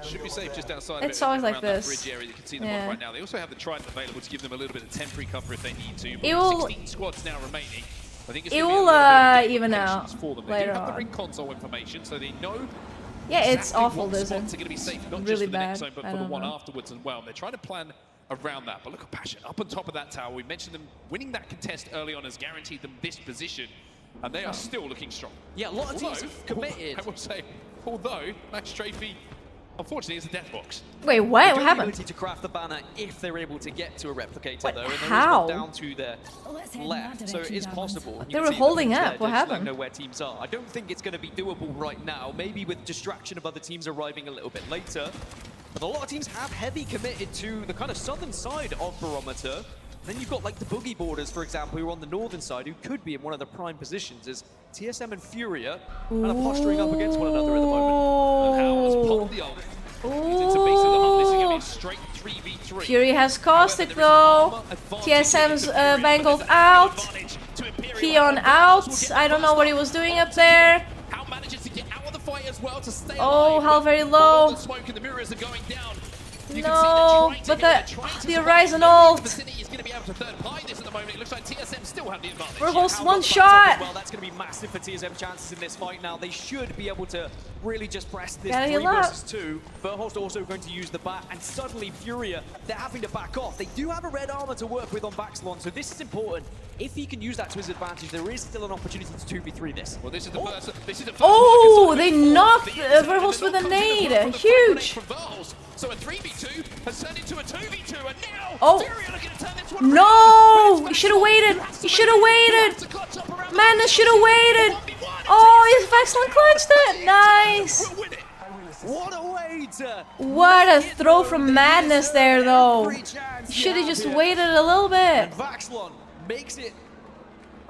Should be safe just outside It's of it, always like around that this. bridge area. You can see them Yeah. on right now. They also have the Trident available to give them a little bit of temporary cover if they need to. But It with will- 16 squads now remaining. I think it's It gonna be a will little bit of even patience out for them. They later do have the on. ring console information, so they know Yeah, it's exactly awful, what this spots is are going to be safe, not just really for the next bad. zone, but I for the don't one know. afterwards as well. They're trying to plan around that. But look at Passion up on top of that tower. We mentioned them winning that contest early on has guaranteed them this position, and they are still looking strong. Yeah, a lot of teams have committed. I will say, although Max Strafey, unfortunately, is a death box. Wait, what? They've What got the happened? ability to craft the banner if they're able to get to a replicator, What? though, and there is How? one down to their left, so it is possible. They were holding up. What happened? Know where teams are. I don't think it's going to be doable right now. Maybe with distraction of other teams arriving a little bit later. But a lot of teams have heavy committed to the kind of southern side of Barometer. Then you've got like the Boogie Boarders, for example, who are on the northern side, who could be in one of the prime positions as TSM and Furia kind of posturing up against one another at the moment. And how has popped the ult. He's into base of the hunt. This is going to be a straight 3v3. Fury has caustic though. TSM's bangled out. Keon out. I don't know what he was doing up there. How manages to get out of the fight as well to stay Oh, alive. Hal very All low. the smoke and the mirrors are going down. You No, can see but they're trying to the survive. Horizon Nobody in ult. the vicinity is going to be able to third party this at the moment. It looks like TSM still have the advantage. Verholst How one about the shot. back top as well? That's going to be massive for TSM chances in this fight now. They should be able to really just press this Gotta 3 heal up. versus 2. Verholst also going to use the bat, and suddenly Furia, they're having to back off. They do have a red armor to work with on Vaxlon, so this is important. If he can use that to his advantage, there is still an opportunity to 2v3 this. Well, this is the first. This is the first. Oh, they knocked Verholst with a nade. Huge. So a 3v2 has turned into a 2v2, and now Oh. Furia looking to turn this one No! He should have waited. He should have waited. Madness should have waited. Oh, his Vaxlon clutched it. Nice. What a way to... What a throw from Madness there, though. Should have just waited a little bit. And Vaxlon makes it...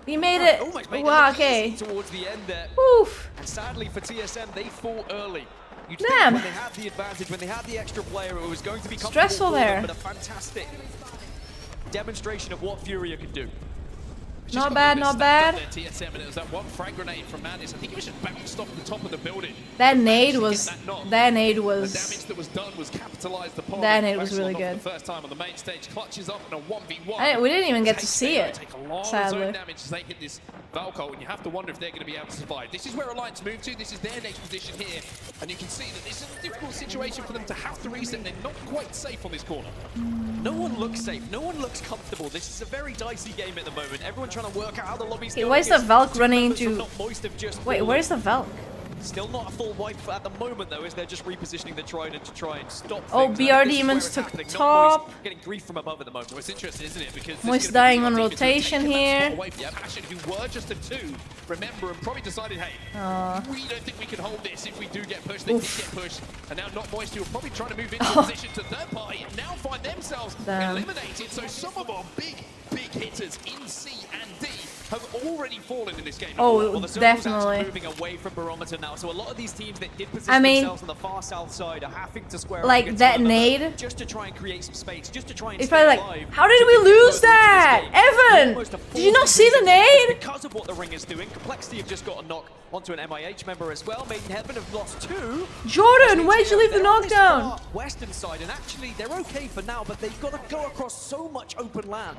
He made it. Almost made it Wow, look okay. easy towards the end there. Oof. And sadly for TSM, they fall early. You'd Damn. think when they had the advantage, when they had the extra player, it was going to be comfortable Stressful for them, there. but a fantastic demonstration of what Furia can do. Not bad, not bad. TSM, and it was that one frag grenade from Madness. I think it was just bounced off the top of the building. That nade was. That nade The was. damage that was done was capitalized upon. That nade was Vaxlon really off good. The first time on the main stage, clutches up in a 1v1. We didn't even get to see it. Take a lot of Sadly. zone damage as they hit this Valkyrie, and you have to wonder if they're going to be able to survive. This is where Alliance move to. This is their next position here, and you can see that this is a difficult situation for them to have to reset. They're not quite safe on this corner. No one looks safe. No one looks comfortable. This is a very dicey game at the moment. Everyone trying to work out how the lobby's Okay, going. why is the It's Valk two running members from into? Not Moist have just Wait, fallen. where's the Valk? Still not a full wipe at the moment, though, as they're just repositioning the Trident to try and stop Oh, things. BR And this is Demons where it's took happening. Not top. Moist getting grief from above at the moment. Well, it's interesting, isn't it? Because Moist dying on rotation here. Away from Passion, who were just a 2, remember, and probably decided, hey, we don't think we can hold this if we do get pushed. They did get pushed, and now Not Moist, who are probably trying to move into a position to third party, and now find themselves eliminated. So some of our big hitters in C and D have already fallen in this game. Oh, Well, the circle's definitely. actually moving away from Barometer now, so a lot of these teams that did position I mean, themselves on the far south side are having to square up like against that one another nade. just to try and create some space, just to try and It's stay probably like, alive. how did we lose that? Evan, did you not see the nade? Because of what the ring is doing, Complexity have just got a knock onto an MIH member as well. Maiden Heaven have lost 2. Jordan, why'd you leave the They're on this knockdown? far western side, and actually they're okay for now, but they've got to go across so much open land.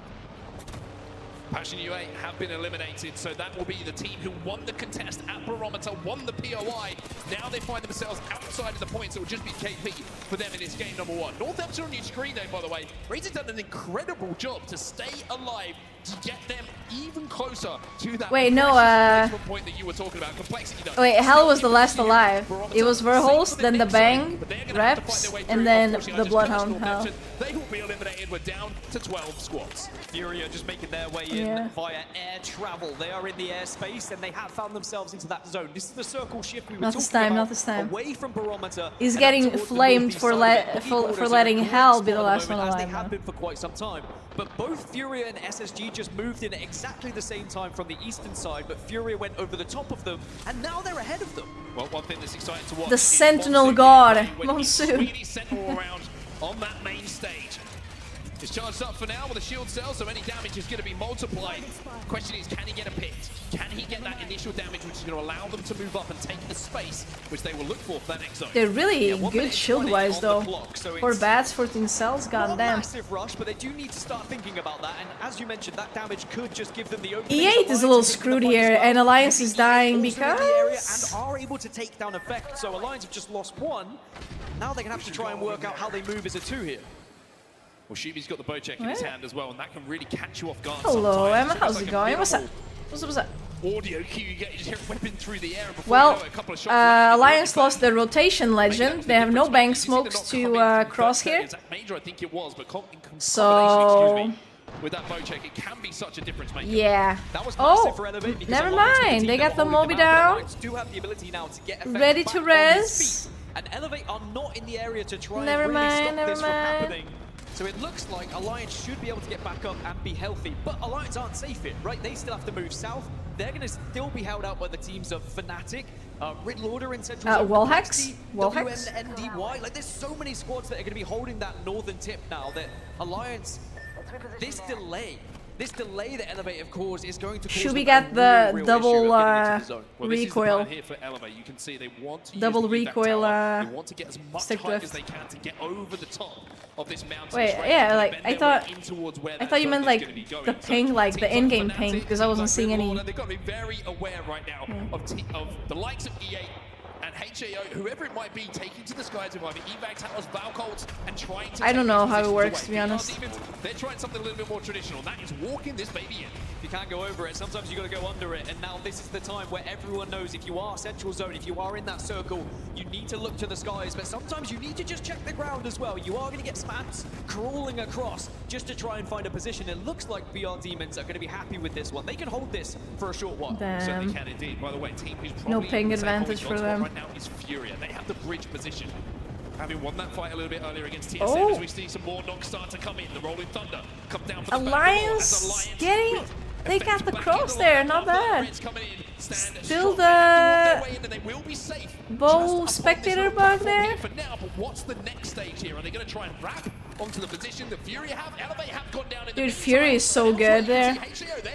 Passion UA have been eliminated, so that will be the team who won the contest at Barometer, won the POI. Now they find themselves outside of the points. It will just be KP for them in this game number 1. Northampton on your screen though, by the way. Razor's done an incredible job to stay alive, to get them even closer to that Wait, no, precious point that you were talking about. Complexity though. Wait, Hell was the last alive. It was Verholst, then the Bang, Reps, and then the Bloodhound Hell. They will be eliminated. We're down to 12 squads. Furia just making their way in via air travel. They are in the airspace and they have found themselves into that zone. This is the circle shift we were Not talking this time, about. not this time. Away from Barometer. He's and getting up towards the flamed northeast for side of it. Boogie Borders for are letting in a great Hell be the spot at last one moment, as alive. they have been for quite some time. but both Furia and SSG just moved in at exactly the same time from the eastern side, but Furia went over the top of them, and now they're ahead of them. Well, one thing that's exciting to watch The Sentinel God, Monsoon. Around on that main stage. It's charged up for now with a shield cell, so any damage is going to be multiplied. Question is, can he get a pit? Can he get that initial damage, which is going to allow them to move up and take the space, which they will look for that next zone? They're really good shield-wise, though. For bats, 14 cells, goddamn. Massive rush, but they do need to start thinking about that. And as you mentioned, that damage could just give them the opening. E8 is a little screwed here, and Alliance is dying because and are able to take down effect. So Alliance have just lost one. Now they're gonna have to try and work out how they move as a 2 here. Well, Shuby's got the bow check in his hand as well, and that can really catch you off guard. Hello, sometimes. Emma. How's it going? What's up? What's up? Audio cue, you get your weapon through the air. Well, Alliance lost their rotation legend. They have no bank smokes to cross here. Major, I think it was, but so with that bow check, it can be such a difference maker. Yeah. That was oh, never mind. They got the Moby down. Ready to res. And Elevate are not in the area to try never and really mind, stop never this from mind. happening. So it looks like Alliance should be able to get back up and be healthy, but Alliance aren't safe here, right? They still have to move south. They're going to still be held out by the teams of Fnatic, Riddle Order in Central Zone, Wallhacks? WNDY. Like, there's so many squads that are going to be holding that northern tip now that Alliance, this delay that Elevate have caused is going to cause Should we get the real double recoil? recoil? Here for Elevate. You can see they want to Double use recoil they want to get as much height as they can to get over the top of this mountain. Wait, yeah, like I thought you meant like the ping, like the in-game ping, because I wasn't seeing any. They've got to be very aware right now of the likes of E8 and HAO, whoever it might be, taking to the skies with either evac towers, Valcolts, and trying to. I don't know how it works, to be honest. They're trying something a little bit more traditional. That is walking this baby in. You can't go over it. Sometimes you got to go under it. And now this is the time where everyone knows if you are Central Zone, if you are in that circle, you need to look to the skies. But sometimes you need to just check the ground as well. You are going to get some ants crawling across just to try and find a position. It looks like BR Demons are going to be happy with this one. They can hold this for a short while. Certainly can indeed. By the way, team who's probably no ping advantage for them. Right now is Furia. They have the bridge position. Having won that fight a little bit earlier against TSM, as we see some more knocks start to come in. The Rolling Thunder come down for the Alliance getting. They got the cross there, not bad. Still the bow spectator bug there. For now, but what's the next stage here? Are they going to try and wrap onto the position that Fury have? Elevate have gone down in the Dude, Fury is so good there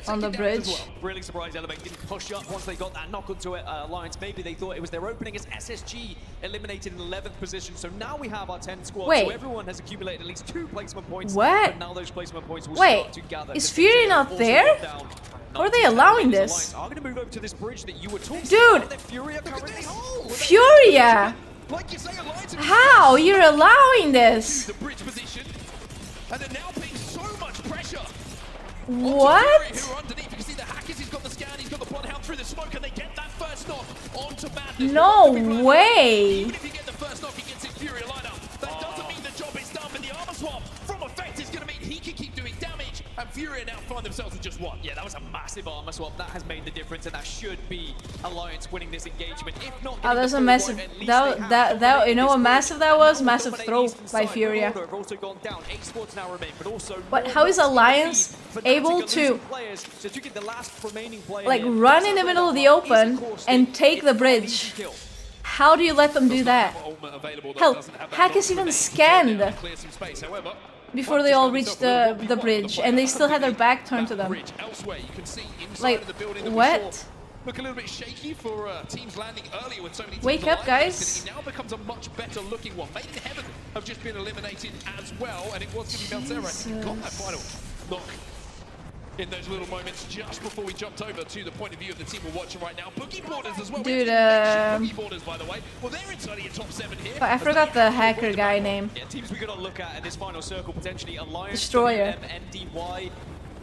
on the bridge. Really surprised Elevate didn't push up once they got that knock onto it. Alliance, maybe they thought it was their opening as SSG eliminated in 11th position. So now we have our 10 squads. Wait. So everyone has accumulated at least 2 placement points. What? But now those placement points will Wait, start to gather. is Fury not there? Or are they allowing this? I'm going to move over to this bridge that you were talking Dude! about. Furia currently. Furia! How? You're allowing this? The bridge position, and they're now putting so much pressure. What? Who are underneath. You can see the hackers. He's got the scan. He's got the bloodhound through the smoke, and they get that first knock onto Madness. No way! Even if you get the first knock against his Furia lineup, that doesn't mean the job is done. But the armor swap from Effect is going to mean he can keep doing damage, and Furia now find themselves with just one. Yeah, that was a massive armor swap. That has made the difference, and that should be Alliance winning this engagement. If not, oh, that's a massive. That you know what massive that was? Massive throw by Furia. But how is Alliance able to like run in the middle of the open and take the bridge? How do you let them do that? Hell, Hack is even scanned before they all reach the bridge, and they still had their back turned to them. Like, what? Look a little bit shaky for teams landing earlier with so many teams. Wake up, guys. It now becomes a much better looking one. Made in Heaven have just been eliminated as well, and it was going to be Meltera. And got that final knock in those little moments just before we jumped over to the point of view of the team we're watching right now. Boogie Borders as well. Dude, Boogie Borders, by the way. Well, they're inside your top 7 here. I forgot the hacker guy name. Yeah, teams we gotta look at in this final circle, potentially Alliance, Destroyer. NDY.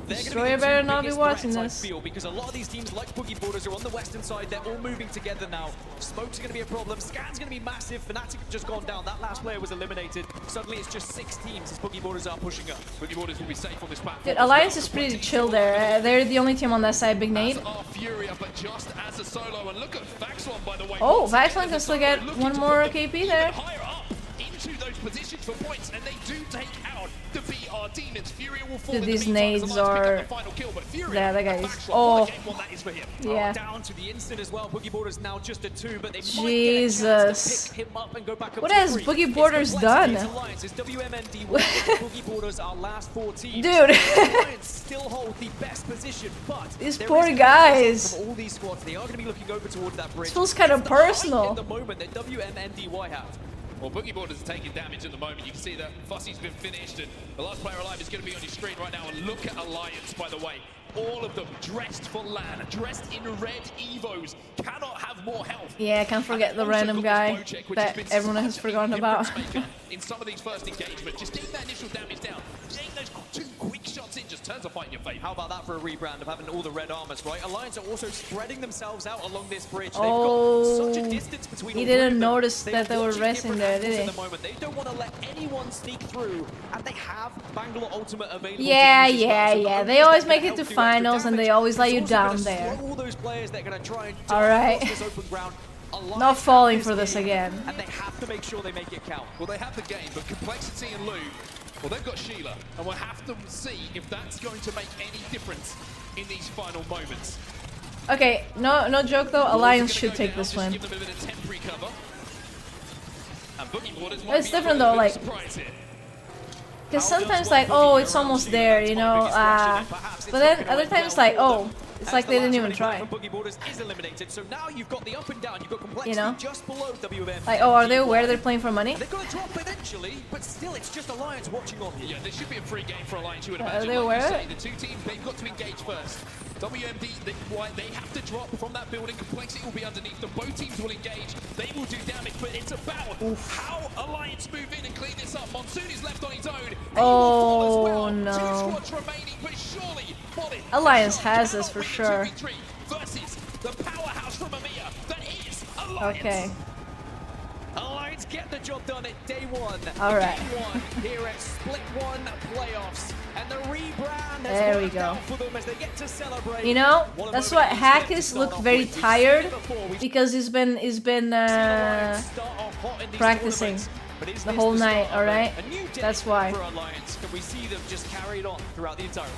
Destroyer better not be watching this. Because a lot of these teams, like Boogie Borders, are on the western side. They're all moving together now. Smoke's going to be a problem. Scan's going to be massive. Fnatic have just gone down. That last player was eliminated. Suddenly, it's just 6 teams as Boogie Borders are pushing up. Boogie Borders will be safe on this platform. Dude, Alliance is pretty chill there. They're the only team on that side. Big Nate. Furia, but just as a solo. And look at Vaxlon, by the way. Oh, Vaxlon can still get one more KP there. Higher up into those positions for points, and they do take out the BR Demons. Furia will fall. Dude, in these the meantime, nades as Alliance pick are... up the final kill, but Furia Yeah, that guy at is... backshot. Oh, What a game one that is for him. yeah. Down to the instant as well. Boogie Borders now just a 2, but they Jesus. might get a chance to pick him up and go back up What to has 3. Boogie Borders done? It's WMND Boogie Borders, our last 4 teams. Dude. Alliance still hold the best position, but these there poor is guys. from all these squads, they are going to be looking over towards that bridge. This feels kind of personal. At the moment that WMNDY have. Well, Boogie Borders are taking damage at the moment. You can see that Fussy's been finished, and the last player alive is going to be on your screen right now. And look at Alliance, by the way. All of them dressed for LAN, dressed in red Evos, cannot have more health. Yeah, I can't forget the random guy that everyone has forgotten about. In some of these first engagements, just getting that initial damage down, getting those 2 quick shots in just turns a fight in your favor. How about that for a rebrand of having all the red armors, right? Alliance are also spreading themselves out along this bridge. They've got such a distance between he didn't notice that they were resting there, did he? The moment. They don't want to let anyone sneak through, and they have Bangalore Ultimate available. Yeah. They always make it to finals and they always let you down there. All those players that are going to try and Alright. this open ground. Not falling for this again. And they have to make sure they make it count. Well, they have the game, but Complexity and Lou, well, they've got Sheila, and we'll have to see if that's going to make any difference in these final moments. Okay, no joke though, Alliance should take this win. Give them a bit of temporary cover. And Boogie Borders It's different though, like... Because sometimes like, oh, it's almost there, you know, but then other times like, oh, it's like they didn't even try. So now you've got the up and down, you've got Complexity, you know? just below WM. Like, oh, are they aware they're playing for money? They're going to drop eventually, but still, it's just Alliance watching on you. Yeah, there should be a free game for Alliance, you would Are imagine. they aware of it? The 2 teams, they've got to engage first. WMD, they have to drop from that building. Complexity will be underneath them. Both teams will engage. They will do damage, but it's about how Alliance move in and clean this up. Monsoon is left on his own. Oh, no. 2 squads remaining, but surely Alliance has this for sure. Versus the powerhouse from EMEA that is Alliance. Okay. Alliance get the job done at day 1. Alright. Day 1 here at Split 1 playoffs. And the rebrand there we has go. for them as they get to celebrate. You know, that's why Hackis looked very tired because he's been practicing the whole night, alright? That's why. For Alliance, and we see them just carried on throughout the entirety.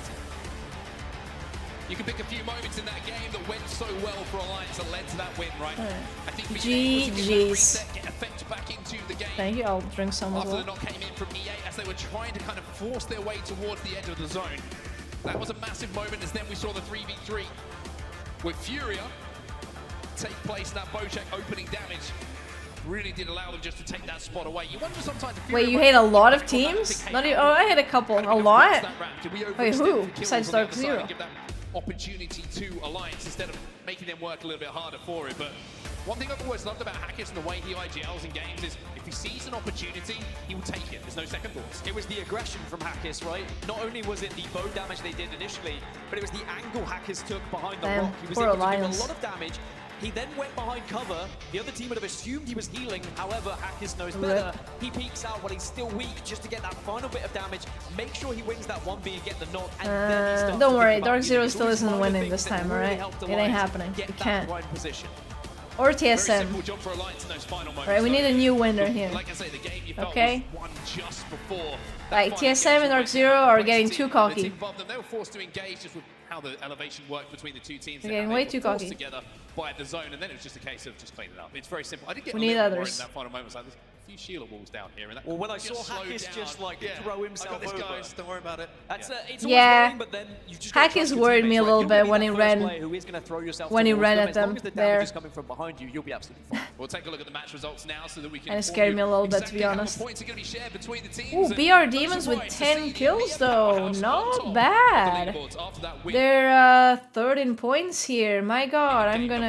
You can pick a few moments in that game that went so well for Alliance that led to that win, right? I think GG's. get effect back into the game. Thank you, I'll drink some as After well. the knock came in from EA as they were trying to kind of force their way towards the edge of the zone. That was a massive moment as then we saw the 3v3 with Furia take place in that Bojack opening damage. Really did allow them just to take that spot away. You wonder sometimes if wait, you hate a lot of teams? Not even, oh, I hate a couple. A lot? Wait, who? Besides Dark Zero. Opportunity to Alliance instead of making them work a little bit harder for it. But one thing I've always loved about Hackis and the way he IGLs in games is if he sees an opportunity, he will take it. There's no second thoughts. It was the aggression from Hackis, right? Not only was it the bow damage they did initially, but it was the angle Hackis took behind the rock. He was able to do a lot of damage. He then went behind cover. The other team would have assumed he was healing. However, Hackis knows better. He peeks out while he's still weak just to get that final bit of damage. Make sure he wins that 1v and get the knock. And then he starts don't worry, Dark Zero still isn't winning this time, alright? It ain't happening. It can't. Or TSM. Right, we need a new winner here. Okay? Like, TSM and Dark Zero are getting too cocky. They were forced to engage just with how the elevation worked between the 2 teams. They're getting way too cocky. Together by the zone, and then it was just a case of just cleaning it up. It's very simple. I did get we need others. In that final moment. Like, there's a few Sheila walls down here. And that well, when I saw Hackis just like throw himself over. Guys, don't worry about it. That's it's yeah. But then you just Hackis worried me a little bit when he ran. When he ran at them there. Coming from behind you, you'll be absolutely fine. We'll take a look at the match results now so that we can. And it scared me a little bit, to be honest. Ooh, BR Demons with 10 kills though, not bad. They're 13 points here. My God, I'm gonna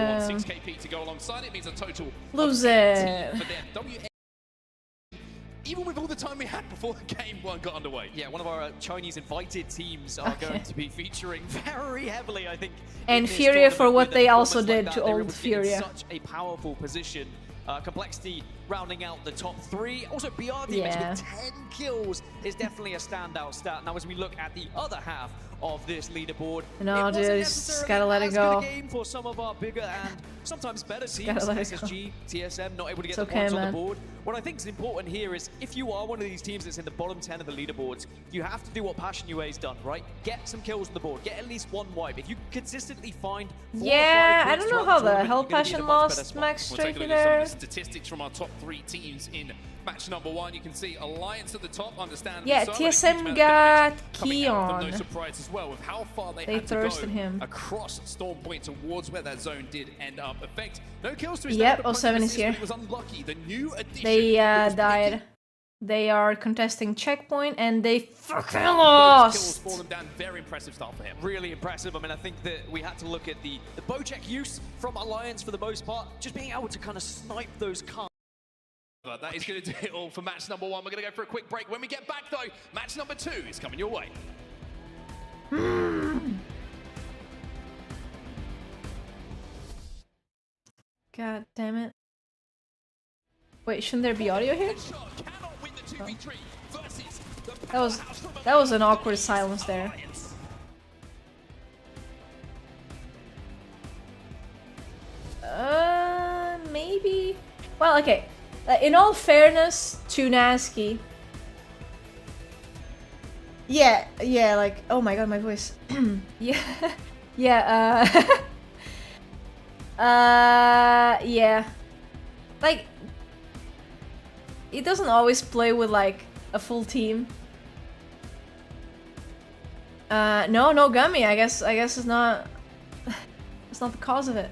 lose it. Even with all the time we had before the game got underway. Yeah, one of our Chinese invited teams are going to be featuring very heavily, I think. And Furia for what they also did to old Furia. Such a powerful position. Complexity rounding out the top 3. Also, BRD with 10 kills is definitely a standout stat. Now, as we look at the other half of this leaderboard, no, dude, just gotta let it go. Game for some of our bigger and sometimes better teams, SSG, TSM, not able to get the okay, points on the board. What I think is important here is if you are one of these teams that's in the bottom 10 of the leaderboards, you have to do what Passion UA's done, right? Get some kills on the board, get at least 1 wipe. If you consistently find 4 I don't know how the hell Passion lost Max Strafey there. Statistics from our top 3 teams in match number 1. You can see Alliance at the top, understandably. Yeah, TSM got Keon. No surprise as well with how far they had thirsted to go him across Storm Point towards where that zone did end up. Effect, no kills to his Yep, 07 is here. was unlucky. The new addition they died. They are contesting checkpoint and they fucking lost. Kills for them down. Very impressive start for him. Really impressive. I mean, I think that we had to look at the bow check use from Alliance for the most part. Just being able to kind of snipe those cars. That is going to do it all for match number 1. We're going to go for a quick break. When we get back, though, match number 2 is coming your way. God damn it. Wait, shouldn't there be audio here? Oh. That was an awkward silence there. Maybe. Well, okay. In all fairness to Nasky. Yeah, like, oh my god, my voice. Yeah. Yeah, yeah. Like, he doesn't always play with like a full team. No Gummy. I guess it's not. It's not the cause of it.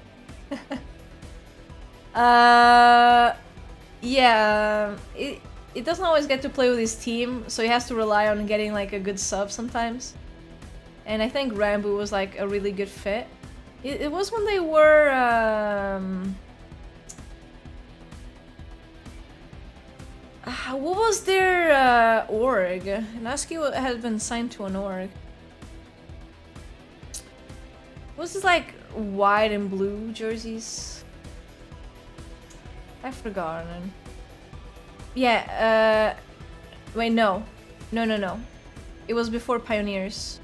Yeah. It doesn't always get to play with his team, so he has to rely on getting like a good sub sometimes. And I think Rambo was like a really good fit. It was when they were. What was their org? Nasky had been signed to an org. Was this like white and blue jerseys? I've forgotten. Yeah, wait, no. It was before Pioneers.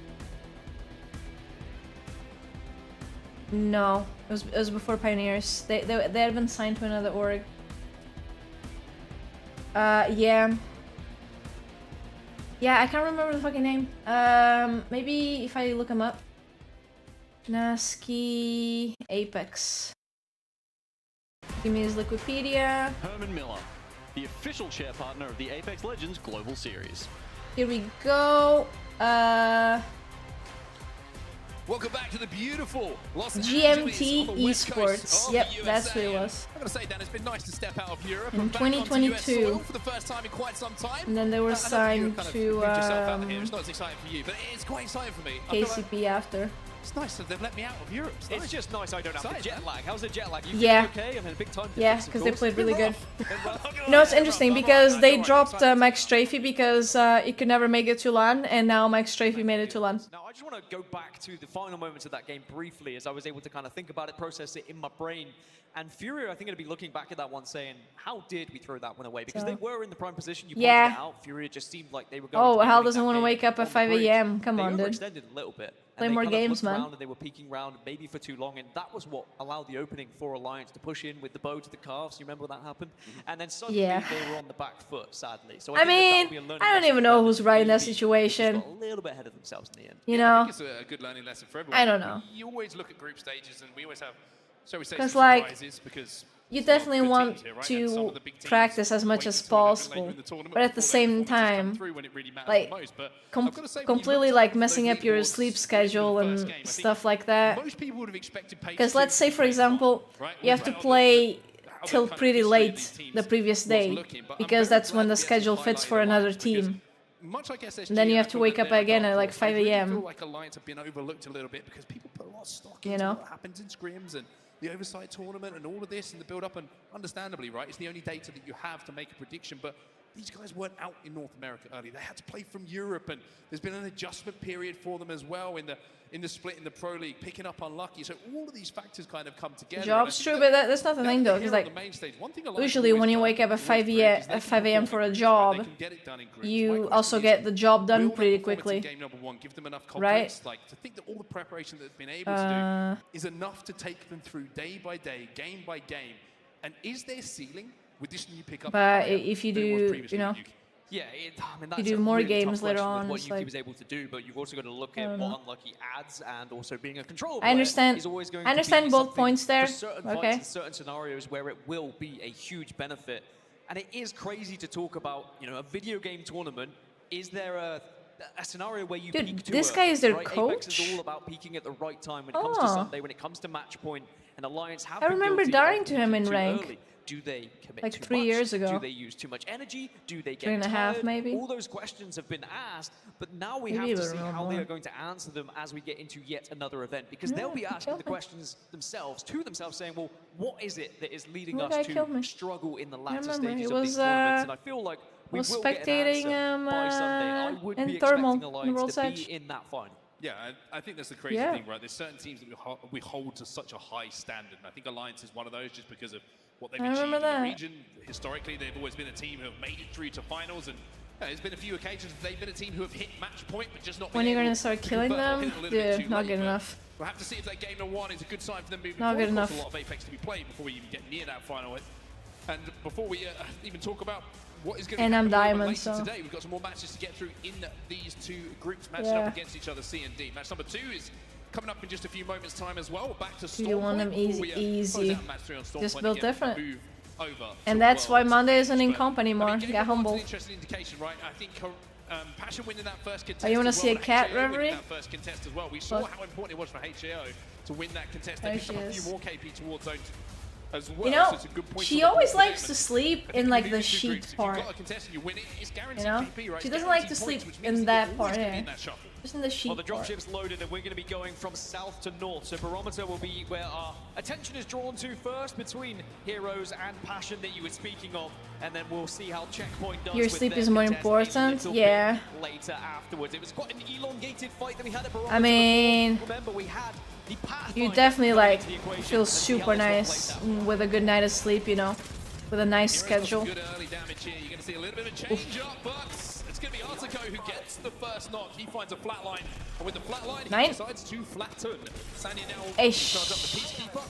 No, it was before Pioneers. They had been signed to another org. Yeah. Yeah, I can't remember the fucking name. Maybe if I look him up. Nasky Apex. Give me his Wikipedia. Herman Miller, the official chair partner of the Apex Legends Global Series. Here we go. Welcome back to the beautiful Los GMT Angeles Esports. Yep, that's what it was. I'm gonna say, Dan, it's been nice to step out of Europe in and back onto US 2022. soil for the first time in quite some time. And then they were signed to It's not as exciting for you, but it's quite exciting for me. KCP after. It's nice that they've let me out of Europe. It's just nice I don't have the jet lag. How's the jet lag? You Yeah. okay? I mean, a big time Yeah, because they played really good. No, it's interesting because they dropped Max Strafey because he could never make it to LAN, and now Max Strafey made it to LAN. Now, I just want to go back to the final moments of that game briefly, as I was able to kind of think about it, process it in my brain. And Fury, I think, going to be looking back at that one saying, how did we throw that one away? Because they were in the prime position. You pointed it out. Fury just seemed like they were going Oh, Hal doesn't want to wake up at 5 AM. Come on, dude. Extended a little bit. Play more games, man. And they were peeking around maybe for too long, and that was what allowed the opening for Alliance to push in with the bow to the calves. You remember when that happened? And then suddenly they were on the back foot, sadly. So I mean, I don't even know who's right in that situation. A little bit ahead of themselves in the end. You know? I think it's a good learning lesson for everyone. I don't know. You always look at group stages, and we always have, shall we say, Because some like, surprises because you definitely want to practice as much as possible, but at the same time, like, completely like messing up your sleep schedule and stuff like that. Because let's say, for example, you have to play till pretty late the previous day, because that's when the schedule fits for another team. And then you have to wake up again at like 5 AM. I feel like Alliance have been overlooked a little bit because people put a lot of stock into what happens in scrims and the oversight tournament and all of this and the build-up, and understandably, right, it's the only data that you have to make a prediction, but these guys weren't out in North America early. They had to play from Europe, and there's been an adjustment period for them as well in the split in the Pro League, picking up unlucky. So all of these factors kind of come together. Job's true, but that's not the thing though. Because like usually when you wake up at 5 a.m. for a job, you also get the job done pretty quickly, right? Like to think that all the preparation that they've been able to do is enough to take them through day by day, game by game. And is there ceiling with this new pickup? But if you do, you know. Yeah, I mean, that's you do more games later on. What Yuki was able to do, but you've also got to look at what unlucky adds, and also being a control I understand. is always going I understand to be both points there. For certain okay. fights and certain scenarios where it will be a huge benefit, and it is crazy to talk about. You know, a video game tournament. Is there a scenario where you peak too this early, guy is their right? coach? Apex is all about peaking at the right time when it comes to Sunday, when it comes to match point, and Alliance have I been remember guilty dying of to him in too rank. early. Do they commit like too 3 much? years ago. Do they use too much energy? Do they get 3.5 tired? maybe? All those questions have been asked, but now we Maybe have to see more. how they are going to answer them as we get into yet another event, because they'll be asking the questions themselves, saying, well, what is it that is leading us to struggle in the latter stages of these tournaments? And I feel like we will spectating get an answer by Sunday. I would be Thermal expecting Alliance to Edge. be in that final. Yeah, I think that's the crazy thing, right? There's certain teams that we hold to such a high standard, and I think Alliance is one of those just because of what they've achieved in the region. Historically, they've always been a team who have made it through to finals, and there's been a few occasions they've been a team who have hit match point, but just not. When you're gonna start killing them, dude, not good enough. We'll have to see if that game number 1 is a good sign for them moving not forward. Good enough. There's a lot of Apex to be played before we even get near that final. And before we even talk about what is going to I'm happen diamond, later so today, we've got some more matches to get through in these two groups matching up against each other, C and D. Match number 2 is coming up in just a few moments' time as well. Back to Storm. You want them easy. Just built different. Over and that's why Monday isn't in comp anymore. Get humble. Interesting indication, right? I think Passion winning that first contest. Oh, you want to see a cat reverie? That first contest as well. We saw how important it was for HAO to win that contest. They picked up a few more KP towards zone as well. You know, so it's a good point she always likes to sleep in like the sheet part. If you've got a contest and you win it, it's guaranteed you know, KP, right? she doesn't like to sleep in that part. Just in the sheet. Well, the dropship's loaded, and we're going to be going from south to north. So barometer will be where our attention is drawn to first, between Heroes and Passion that you were speaking of, and then we'll see how Checkpoint does. Your sleep is more important. Yeah. Later afterwards, it was quite an elongated fight that we had at barometer. I mean, remember we had the you definitely like feel super nice with a good night of sleep, you know, with a nice schedule. Good early damage here. You're going to see a little bit of a change up, but it's going to be Artico who gets the first knock. He finds a flatline, and with the flatline, he decides to flatten. Sanya now charges up the Peacekeeper.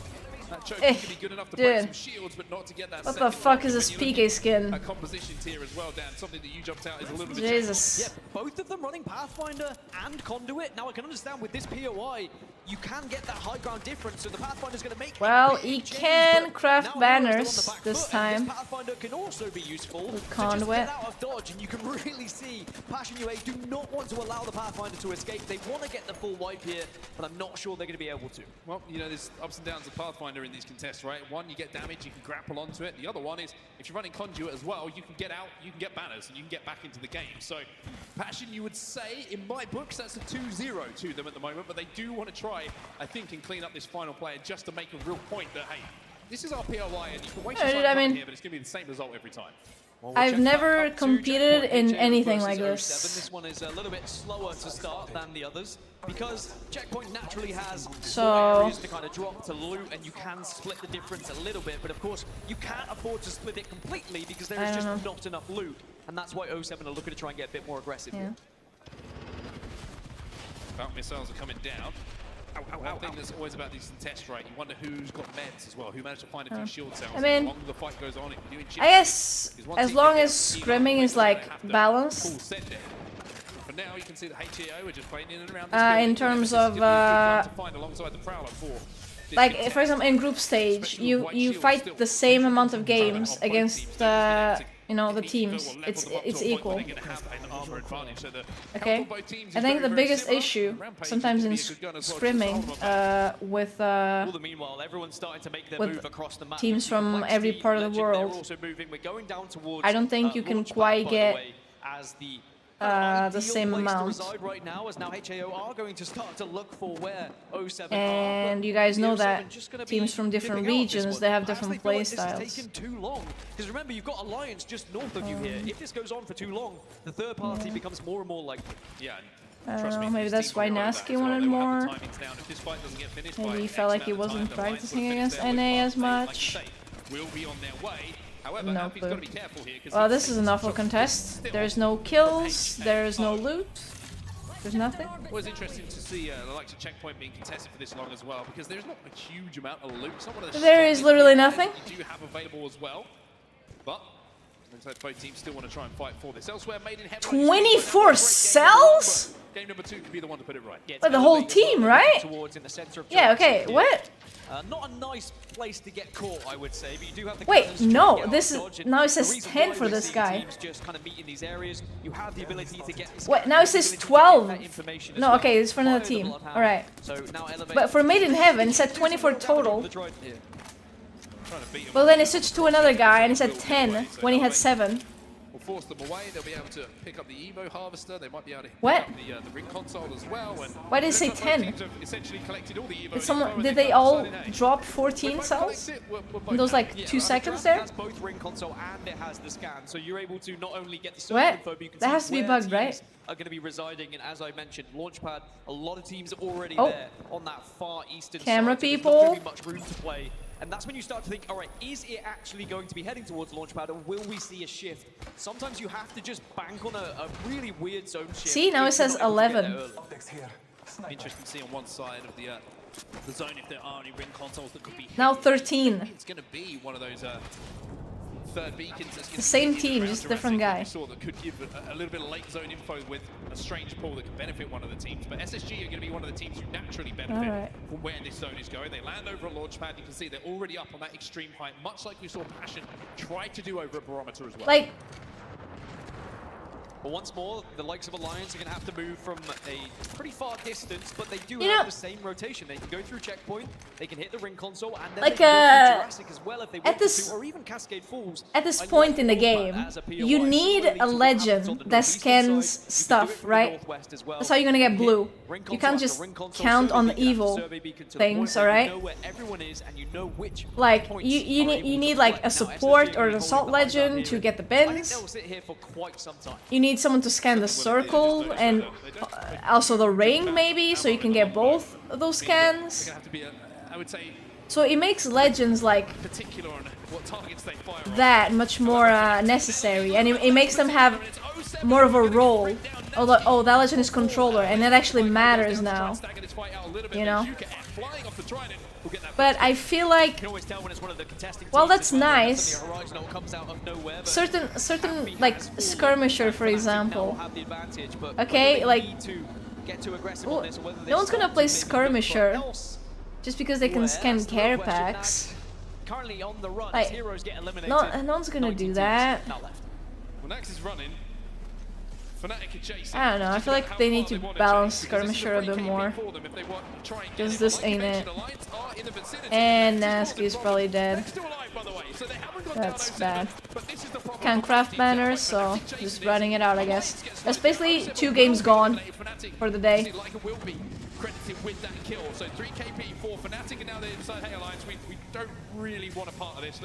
That choke can be good enough to break some shields, but not to get that. What the fuck is this PK skin? Compositions here as well, Dan. Something that you jumped out is a little bit. Jesus. Yeah, both of them running Pathfinder and Conduit. Now I can understand with this POI, you can get that high ground difference, so the Pathfinder's going to make. Well, he can craft banners this time. This Pathfinder can also be useful with Conduit. Get out of dodge, and you can really see Passion UA do not want to allow the Pathfinder to escape. They want to get the full wipe here, but I'm not sure they're going to be able to. Well, you know, there's ups and downs of Pathfinder in these contests, right? One, you get damage, you can grapple onto it. The other one is, if you're running Conduit as well, you can get out, you can get banners, and you can get back into the game. So, Passion, you would say, in my books, that's a 2-0 to them at the moment, but they do want to try, I think, and clean up this final player just to make a real point that, hey, this is our POI, and you can waste your time here, but it's going to be the same result every time. Well, I've never competed in anything like this. This one is a little bit slower to start than the others because Checkpoint naturally has areas to kind of drop to loot, and you can split the difference a little bit, but of course you can't afford to split it completely because there is just not enough loot, and that's why 07 are looking to try and get a bit more aggressive here. Bout missiles are coming down. One thing that's always about these tests, right? You wonder who's got meds as well, who managed to find a few shield cells. I mean, the longer the fight goes on, I guess as long as scrimming is like balanced. For now, you can see that HAO are just playing in and around in terms of like, for example, in group stage, you fight the same amount of games against you know, the teams. It's equal. Okay. I think the biggest issue sometimes in scrimming with teams from every part of the world, I don't think you can quite get the same amount. Right now, as now HAO are going to start to look for where 07 And you guys know that teams from different regions, they have different play styles. This is taking too long. Because remember, you've got Alliance just north of you here. If this goes on for too long, the third party becomes more and more likely. Yeah. I don't know, maybe that's why Nasky wanted more. Maybe he felt like he wasn't practicing against NA as much. No clue. Well, this is an awful contest. There's no kills, there's no loot, there's nothing. Well, it's interesting to see the likes of Checkpoint being contested for this long as well, because there's not a huge amount of loot. There is literally nothing. You do have available as well, but looks like both teams still want to try and fight for this. Elsewhere, made in heaven. 24 cells? Game number 2 could be the one to put it right. But the whole team, right? Yeah, okay, what? Not a nice place to get caught, I would say, but you do have the Wait, no, this is now it says 10 for this guy. Just kind of meet in these areas. You have the ability to get Wait, now it says 12. No, okay, it's for another team. All right. But for Made in Heaven, it said 24 total. Well, then it switched to another guy and it said 10 when he had 7. We'll force them away. They'll be able to pick up the Evo Harvester. They might be able to pick what? up the ring console as well. And why did it say 10? Essentially collected all the Evo Did someone? Did they all drop 14 cells? In those like 2 seconds there? That's both ring console and it has the scan, so you're able to not only get the what? info, but you can that has to be bugged, right? Are going to be residing, and as I mentioned, Launchpad. A lot of teams already there on that far eastern camera side, people. So there's not really much room to play. And that's when you start to think, all right, is it actually going to be heading towards Launchpad, or will we see a shift? Sometimes you have to just bank on a really weird zone shift. See, now it says 11. Interesting to see on one side of the zone if there are any ring consoles that could be. Now 13. It's going to be one of those third beacons. The same team, just different guy. That could give a little bit of late zone info with a strange pull that could benefit one of the teams. But SSG are going to be one of the teams who naturally benefit from where this zone is going. They land over a Launchpad. You can see they're already up on that extreme height, much like we saw Passion try to do over a Barometer as well. Like. But once more, the likes of Alliance are going to have to move from a pretty far distance, but they do have the same rotation. They can go through Checkpoint, they can hit the ring console, and then like, they can go through Jurassic as well if they want to, or even Cascade Falls. At this point in the game, you need a legend that scans stuff, right? That's how you're gonna get blue. You can't just count on the evil things, alright? Like, you need like a support or an assault legend to get the bins. You need someone to scan the circle and also the ring, maybe, so you can get both of those scans. So it makes legends like that much more necessary, and it makes them have more of a role. Oh, that legend is controller, and it actually matters now, you know? But I feel like, well, that's nice. Certain like skirmisher, for example. Okay, like, well, no one's gonna play skirmisher just because they can scan care packs. Like, no one's gonna do that. I don't know, I feel like they need to balance skirmisher a bit more. Because this ain't it. And Nasky is probably dead. That's bad. Can't craft banners, so just running it out, I guess. That's basically 2 games gone for the day. Credited with that kill. So 3 KP for Fnatic, and now they decide, hey Alliance, we don't really want a part of this.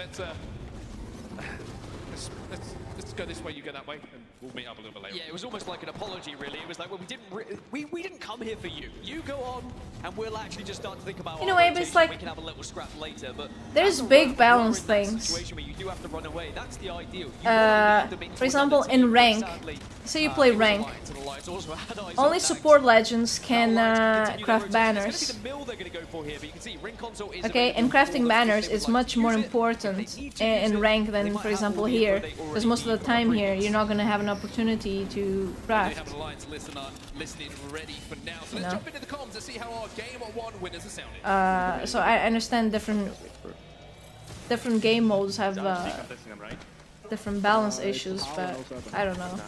Let's go this way, you go that way, and we'll meet up a little bit later. Yeah, it was almost like an apology, really. It was like, well, we didn't come here for you. You go on, and we'll actually just start to think about. In a way, but it's like, we can have a little scrap later, but there's big balance things. Situation where you do have to run away. That's the ideal. For example, in rank, so you play rank. Only support legends can craft banners. Okay, and crafting banners is much more important in rank than, for example, here. Because most of the time here, you're not going to have an opportunity to craft. So I understand different game modes have different balance issues, but I don't know.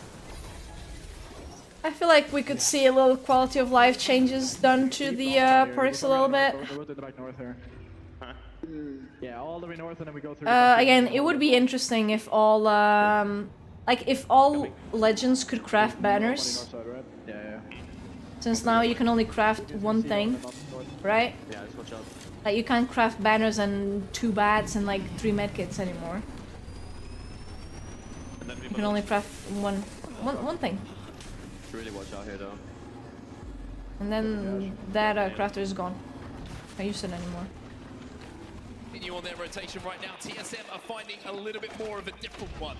I feel like we could see a little quality of life changes done to the perks a little bit. Yeah, all the way north, and then we go through. Again, it would be interesting if all Like, if all legends could craft banners, since now you can only craft one thing, right? Like, you can't craft banners and 2 bats and like 3 medkits anymore. You can only craft one thing. Really watch out here, though. And then that crafter is gone. Can't use it anymore. Continue on their rotation right now. TSM are finding a little bit more of a different one.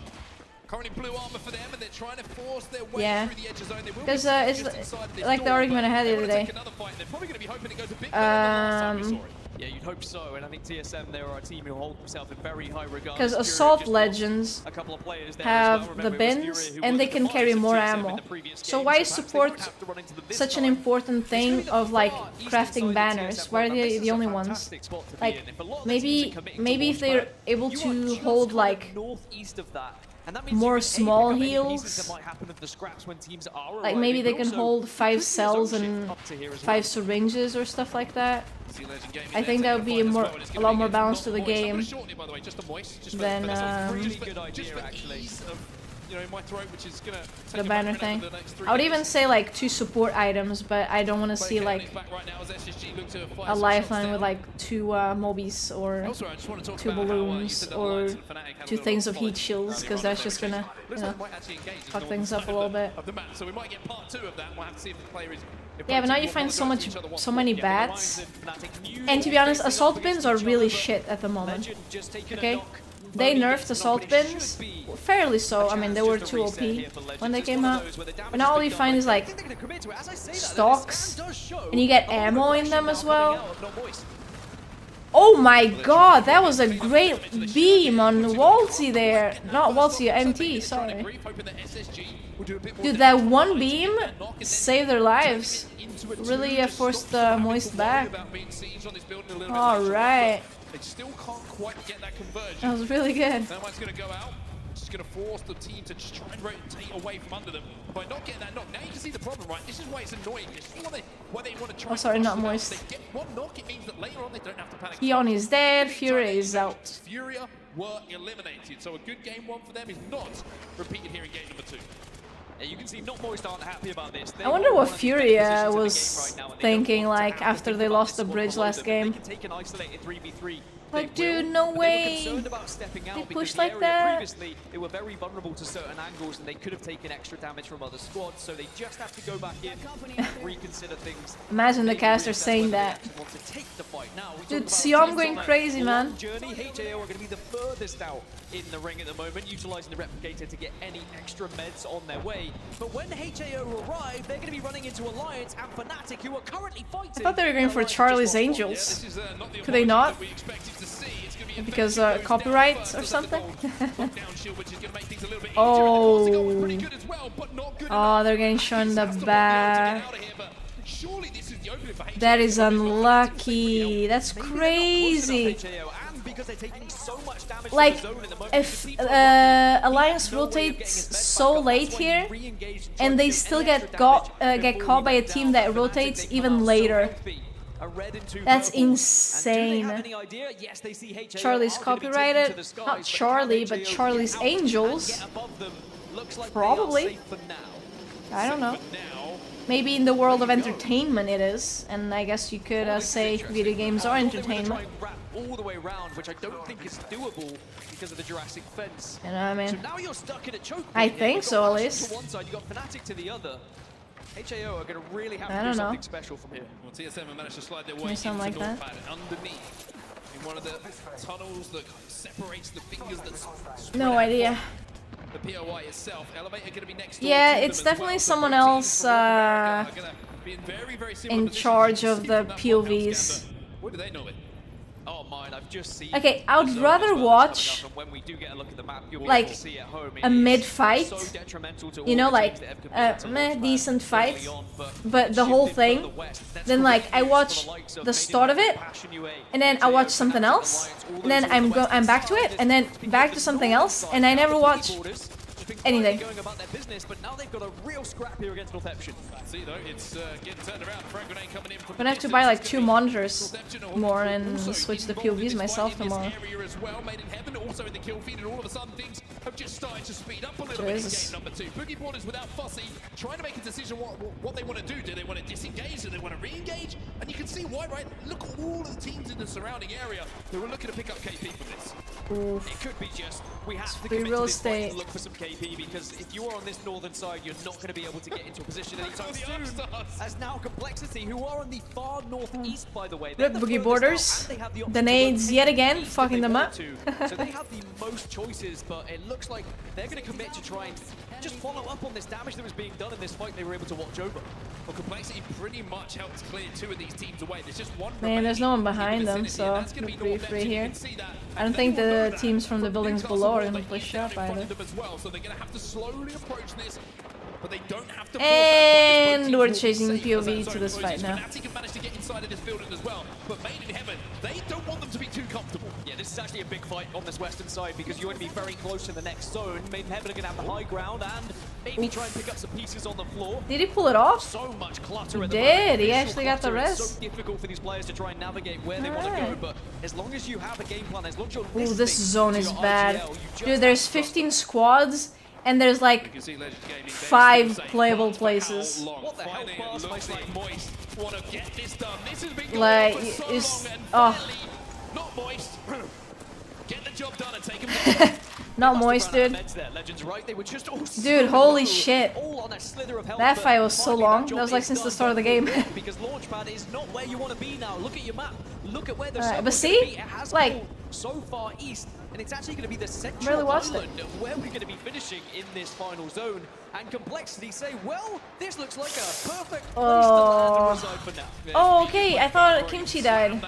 Currently blue armor for them, and they're trying to force their way through the edge zone. Because it's like the argument I had the other day. Yeah, you'd hope so, and I think TSM, they are a team who hold themselves in very high regard. Because Assault Legends have the bins, and they can carry more ammo. So why support such an important thing of like crafting banners? Why are they the only ones? Like, maybe if they're able to hold like more small heals, like maybe they can hold 5 cells and 5 syringes or stuff like that. I think that would be a lot more balanced to the game than the banner thing. I would even say like 2 support items, but I don't want to see like a lifeline with like 2 mobbies or 2 balloons or 2 things of heat shields, because that's just gonna, you know, fuck things up a little bit. Yeah, but now you find so many bats, and to be honest, assault bins are really shit at the moment. Okay, they nerfed assault bins, fairly so. I mean, they were too OP when they came out, but now all you find is like stocks, and you get ammo in them as well. Oh my god, that was a great beam on Waltzy there. Not Waltzy, MT, sorry. Dude, that one beam saved their lives. Really forced Moist back. Alright. That was really good. Just going to force the team to just try and rotate away from under them. By not getting that knock, now you can see the problem, right? This is why it's annoying. Why they want to try. Oh, sorry, not Moist. They get one knock, it means that later on they don't have to panic. Keon is dead, Furia is out. Furia were eliminated, so a good game 1 for them is not repeated here in game number 2. Yeah, you can see not Moist aren't happy about this. I wonder what Furia was thinking like after they lost the bridge last game. Like, dude, no way. They pushed like that. Previously, they were very vulnerable to certain angles, and they could have taken extra damage from other squads. So they just have to go back in and reconsider things. Imagine the caster saying that. Dude, Siom going crazy, man. Journey, HAO are going to be the furthest out in the ring at the moment, utilizing the replicator to get any extra meds on their way. But when HAO arrive, they're going to be running into Alliance and Fnatic, who are currently fighting. I thought they were going for Charlie's Angels. Could they not? Because copyright or something? Oh. Oh, they're getting shown the back. That is unlucky. That's crazy. Like, if Alliance rotates so late here, and they still get caught by a team that rotates even later. That's insane. Charlie's copyrighted. Not Charlie, but Charlie's Angels. Probably. I don't know. Maybe in the world of entertainment it is, and I guess you could say video games are entertainment. All the way around, which I don't think is doable because of the Jurassic fence. You know what I mean? So now you're stuck in a choke. I think so, at least. To one side, you got Fnatic to the other. HAO are going to really have to do something special from here. Well, TSM managed to slide their way into like the that. pad underneath in one of the tunnels that separates the fingers. That's no idea. The POI itself, Elevator going to be next. Yeah, it's definitely someone else in charge of the POVs. What do they know it? Oh, mine, I've just seen. Okay, I would rather watch like a mid-fight, you know, like a decent fight, but the whole thing. Then like I watch the start of it, and then I watch something else, and then I'm back to it, and then back to something else, and I never watch anything. Going about their business, but now they've got a real scrap here against Northampton. See though, it's getting turned around. Frag grenade coming in from I'm gonna have to buy like 2 monitors more and switch the POVs myself tomorrow. As well, made in heaven, also in the kill feed, and all of a sudden things have just started to speed up a little bit in game number 2. Boogie Borders without Fussy, trying to make a decision what they want to do. Do they want to disengage? Do they want to re-engage? And you can see why, right? Look at all of the teams in the surrounding area who are looking to pick up KP for this. Oof. It could be just, we have to Free commit real to this fight estate. and look for some KP, because if you are on this northern side, you're not going to be able to get into a position anytime soon. As now Complexity, who are on the far northeast, by the way. Rip Boogie Borders. The nades yet again, fucking them up. So they have the most choices, but it looks like they're going to commit to try and just follow up on this damage that was being done in this fight they were able to watch over. Well, Complexity pretty much helped clear 2 of these teams away. There's just one. Man, there's no one behind them, so they're pretty free here. I don't think the teams from the buildings below are gonna push up either. So they're gonna have to slowly approach this, but they don't have to. And we're chasing POV to this fight now. Fnatic can manage to get inside of this building as well, but Made in Heaven, they don't want them to be too comfortable. Yeah, this is actually a big fight on this western side, because you want to be very close to the next zone. Made in Heaven are gonna have the high ground and maybe try and pick up some pieces on the floor. Did he pull it off? So much clutter He at the did. He actually got the It's rest. so difficult for these players to try and navigate where they want to go, but as long as you have a game plan, as long as you're Ooh, listening this zone to is your bad. IGL, you just Dude, there's 15 squads and there's like 5 playable places. What the hell, fast like Moist want to get this done. This has been going Like, on for so it's long, and oh, not Moist. Get the job done and take him down. not moist, dude. Dude, holy shit. That fight was so long. That was like since the start of the game. Because Launchpad is not where you want to be now. Look at your map. Look at where the Alright, but see, like, so far east, and it's actually going to be the central really watched it. island of where we're going to be finishing in this final zone. And Complexity say, well, this looks like a perfect place to land and reside for now. Oh, okay. I thought Kimchi died.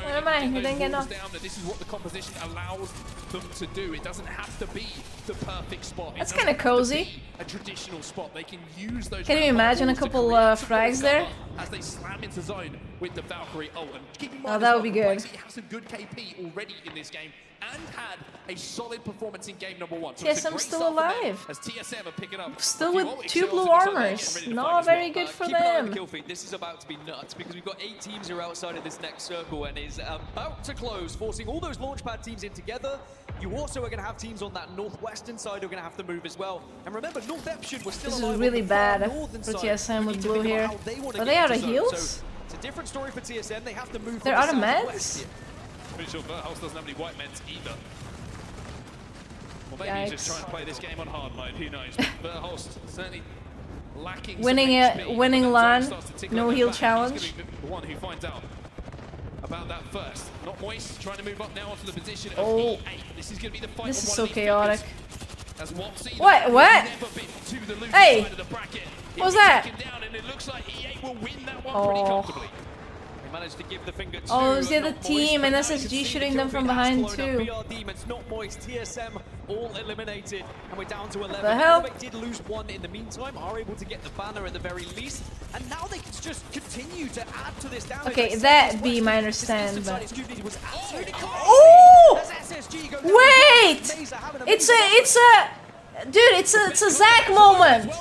Never mind. He didn't get enough. This is what the composition allows them to do. It doesn't have to be the perfect spot. That's kind of cozy. A traditional spot. They can use those. Can you imagine a couple frags there? As they slam into zone with the Valkyrie ult. And keep in mind, Oh, that would be good. Complexity has some good KP already in this game and had a solid performance in game number 1. So Yes, I'm still alive. as TSM are picking up. Still with 2 blue armors. Not very good for Keep an eye on the them. kill feed. This is about to be nuts, because we've got 8 teams who are outside of this next circle and is about to close, forcing all those Launchpad teams in together. You also are going to have teams on that northwestern side who are going to have to move as well. And remember, Northampton was still This alive is really on the far bad northern for side. TSM We with need to blue think here. about how they want to Are get they out of into zone. heals? So it's a different story for TSM. They have to move They're from out the of southwest meds? here. Pretty sure Verhouse doesn't have any white meds either. Well, maybe he's just Yikes. trying to play this game on hard mode. Who knows? But Verhouse certainly lacking. some Winning HP. it, winning When that LAN, zone starts to tick no like heal that, challenge. He's going to be the one who finds out about that first. Not Moist trying to move up now onto the position of Oh. E8. This is going to be the fight. This on is one so of these chaotic. fingers. As Wapsie, What? What? never been to the losing Hey! side of the bracket. What was He'll be that? taken down, and it looks like E8 will win that one pretty Oh. comfortably. They managed to give the finger to Oh, it was the other not team, Moist, and but now you SSG can see shooting the them kill from feed has behind blown too. up. BR Demons, not Moist, TSM, all eliminated, and we're down to 11. The hell? Elevate did lose 1 in the meantime, are able to get the banner at the very least, and now they can just continue to add to this damage. Okay, Like that Southwest, beam I this understand, distance but... side Stupidity was absolutely crazy. Oh! As SSG go down, Wait! Mesa having It's a... Dude, it's a Zac moment!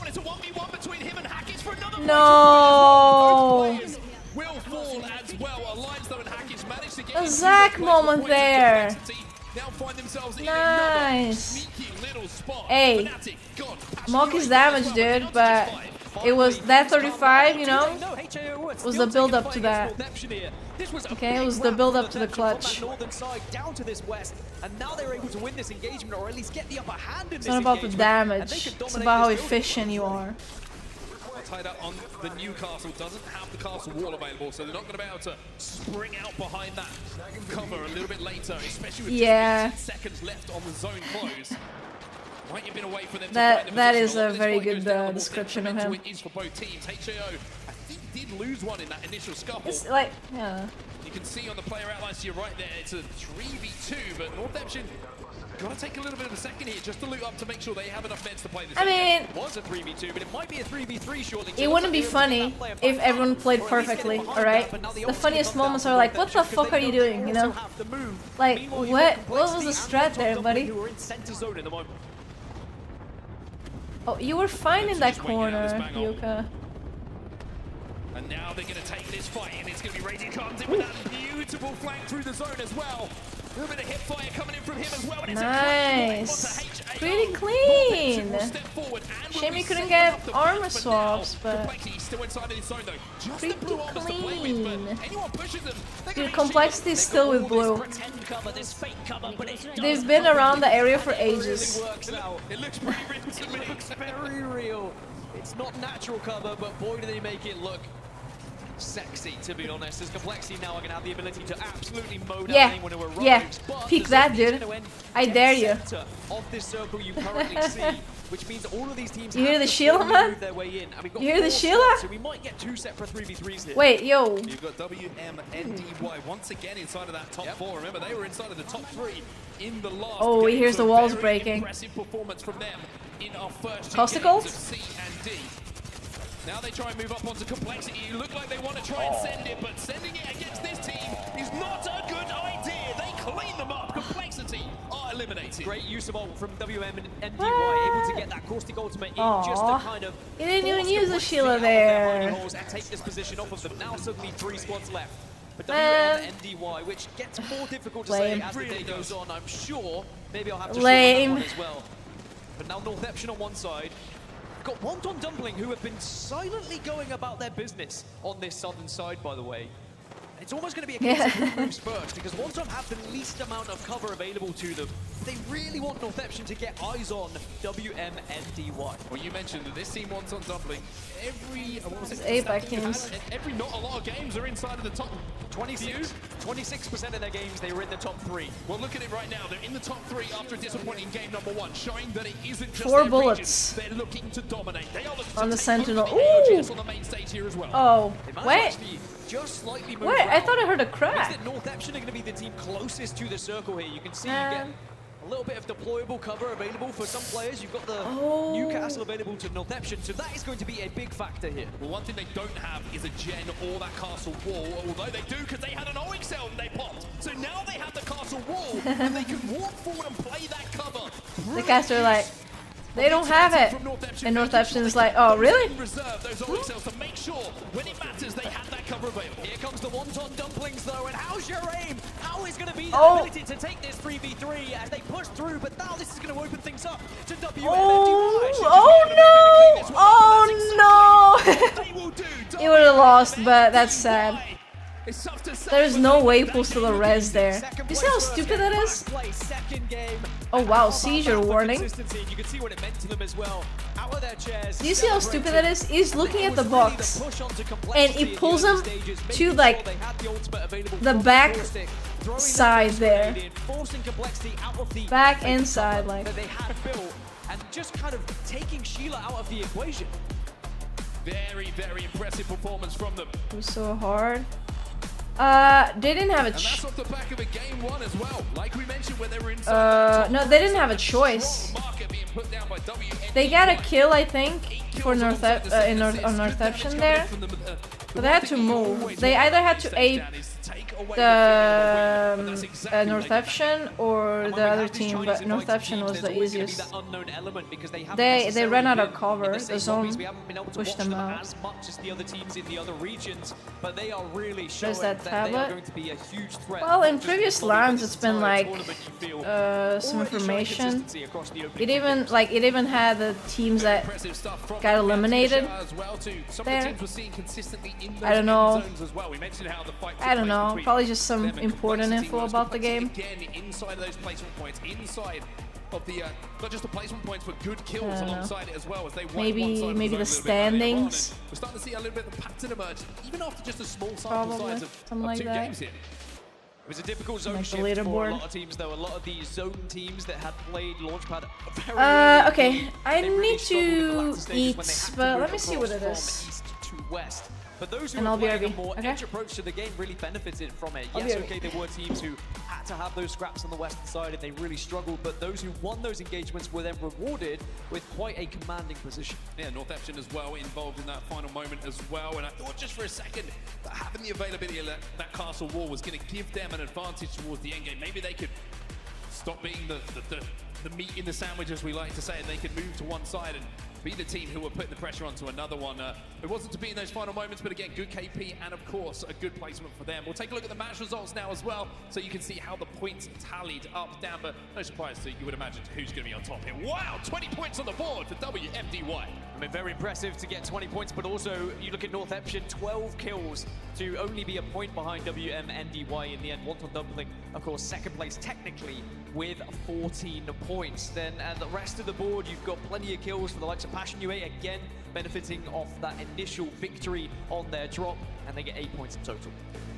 No! Will fall as well. Alliance though and Hackish managed to get A Zac moment there! now find themselves in Nice! another sneaky little spot. Hey, Fnatic, God, Mock is damaged, dude, but it was that 35, you know, was the build up to that. Okay, it was the build up to the clutch. Northern side down to this west, and now they're able to win this engagement, or at least get the upper hand in It's this not about the engagement, and they damage, could it's dominate about how this building. efficient you are. Tied up on the Newcastle, doesn't have the castle wall available, so they're not going to be able to spring out behind that cover a little bit later, especially with Yeah. just 18 seconds left on the zone close. Might have been a way for them to That find that position. is lot a this very fight goes good down, the more description of detrimental him. it is for both teams. HAO, I think, did lose one in that initial scuffle. It's like, yeah. You can see on the player outlines to your right there, it's a 3v2, but Northampton got to take a little bit of a second here just to loot up to make sure they have enough meds to play this I game. mean, It was a 3v2, but it might be a 3v3 shortly. it wouldn't be funny if everyone played perfectly, alright? The funniest moments are like, what the fuck are you doing, you know? Like, what was the strat there, buddy? Who are in center zone in the moment. Oh, you were fine in that corner, Yuka. And now they're going to take this fight, and it's going to be Raging comes in with that beautiful flank through the zone as well. A little bit of hip fire coming in from him as well. And nice. Pretty clean. Shame you couldn't get armor swaps, but pretty clean. Dude, Complexity is still with blue. They've been around the area for ages. It looks pretty real to me. It looks very real. It's not natural cover, but boy do they make it look sexy, to be honest. As Complexity now are going to have the ability to absolutely mow down anyone who arrives. Yeah, peek that, dude. I dare you. Of this circle you currently see, which means all of these teams you hear the Sheila, man? You hear the Sheila? So we might get 2 separate 3v3s here. Wait, yo. You've got WMNDY once again inside of that top 4. Remember, they were inside of the top 3 in the last Oh, he game, hears so the walls very breaking. Impressive performance from them in our first Costicles? C and D. Now they try and move up onto Complexity. You look like they want to try and send it, but sending it against this team is not a good idea. They clean them up. Complexity are eliminated. Great use of ult from WM and NDY, able to get that caustic ultimate in just to kind of. He didn't even use the Sheila there. And take this position off of them. Now suddenly 3 squads left. But WM and NDY, which gets more difficult to say as the day goes on, I'm sure. Maybe I'll have to show that one as well. But now Northeption on one side. Got Wonton Dumpling, who have been silently going about their business on this southern side, by the way. It's almost going to be a case of who moves first, because Wonton have the least amount of cover available to them. They really want Northeption to get eyes on WMNDY. Well, you mentioned that this team wants on Dumpling. Every not a lot of games are inside of the top 26% of their games they were in the top 3. Well, look at it right now. They're in the top 3 after a disappointing game number 1, showing that it isn't just 4 bullets. They're looking to dominate. They are looking on to the take Sentinel. the Ooh! on the main stage here as well. Oh, wait. Just slightly move Wait, I thought I heard a crack. Northeption are going to be the team closest to the circle here. You can see you get a little bit of deployable cover available for some players. You've got the Newcastle available to Northeption, so that is going to be a big factor here. Well, one thing they don't have is a gen or that castle wall, although they do because they had an OXL and they popped. So now they have the castle wall, and they can walk forward and play that cover. The cast are like, they don't have it. And Northeption is like, oh, really? Reserve those OXLs to make sure when it matters they have that cover available. Here comes the Wonton Dumplings though, and how's your aim? How is going to be the ability to take this 3v3 as they push through, but now this is going to open things up to WMNDY. Oh no! He would have lost, but that's sad. There's no way he pulls to the res there. You see how stupid that is? Oh wow, seizure warning. You can see what it meant to them as well. Out of their chairs. Do you see how stupid that is? He's looking at the box and he pulls him to like the back side there. Back and side, like. They had built and just kind of taking Sheila out of the equation. Very, very impressive performance from them. It was so hard. They didn't have a that's off the back of a game 1 as well. Like we mentioned when they were inside no, they didn't have a choice. They got a kill, I think, for Northeption there. But they had to move. They either had to ape the Northeption or the other team, but Northeption was the easiest. They ran out of cover. The zone pushed them out. As much as the other teams in the other regions, but they are really There's that tablet. going to be a huge threat. Well, in previous lands, it's been like some information. It even had the teams that got eliminated there. I don't know. I don't know. Probably just some important info about the game. Inside of those placement points, inside of the not just the placement points, but good kills alongside it as well as they maybe the standings. We're starting to see a little bit of the pattern emerge, even after just a small sample size of 2 games here. It was a difficult zone shift for a lot of teams, though. A lot of these zone teams that had played Launchpad very okay, I need to eat, but let me see what it is. East to west. But those who And are I'll be playing a RB. more Okay. edge approach to the game really benefited from it. I'll Yes, be okay, there were teams who had to have those scraps on the western side and they really struggled, but those who won those engagements were then rewarded with quite a commanding position. Yeah, Northeption as well involved in that final moment as well, and I thought just for a second that having the availability of that castle wall was going to give them an advantage towards the end game. Maybe they could stop being the meat in the sandwich, as we like to say, and they could move to one side and be the team who were putting the pressure onto another one. It wasn't to be in those final moments, but again, good KP and of course a good placement for them. We'll take a look at the match results now as well, so you can see how the points tallied up, down, but no surprise that you would imagine who's going to be on top here. Wow, 20 points on the board for WMDY. I mean, very impressive to get 20 points, but also you look at North Epsion, 12 kills to only be a point behind WMNDY in the end. Wanton Dumpling, of course, second place technically with 14 points. Then the rest of the board, you've got plenty of kills for the likes of Passion UA, again benefiting off that initial victory on their drop, and they get 8 points in total.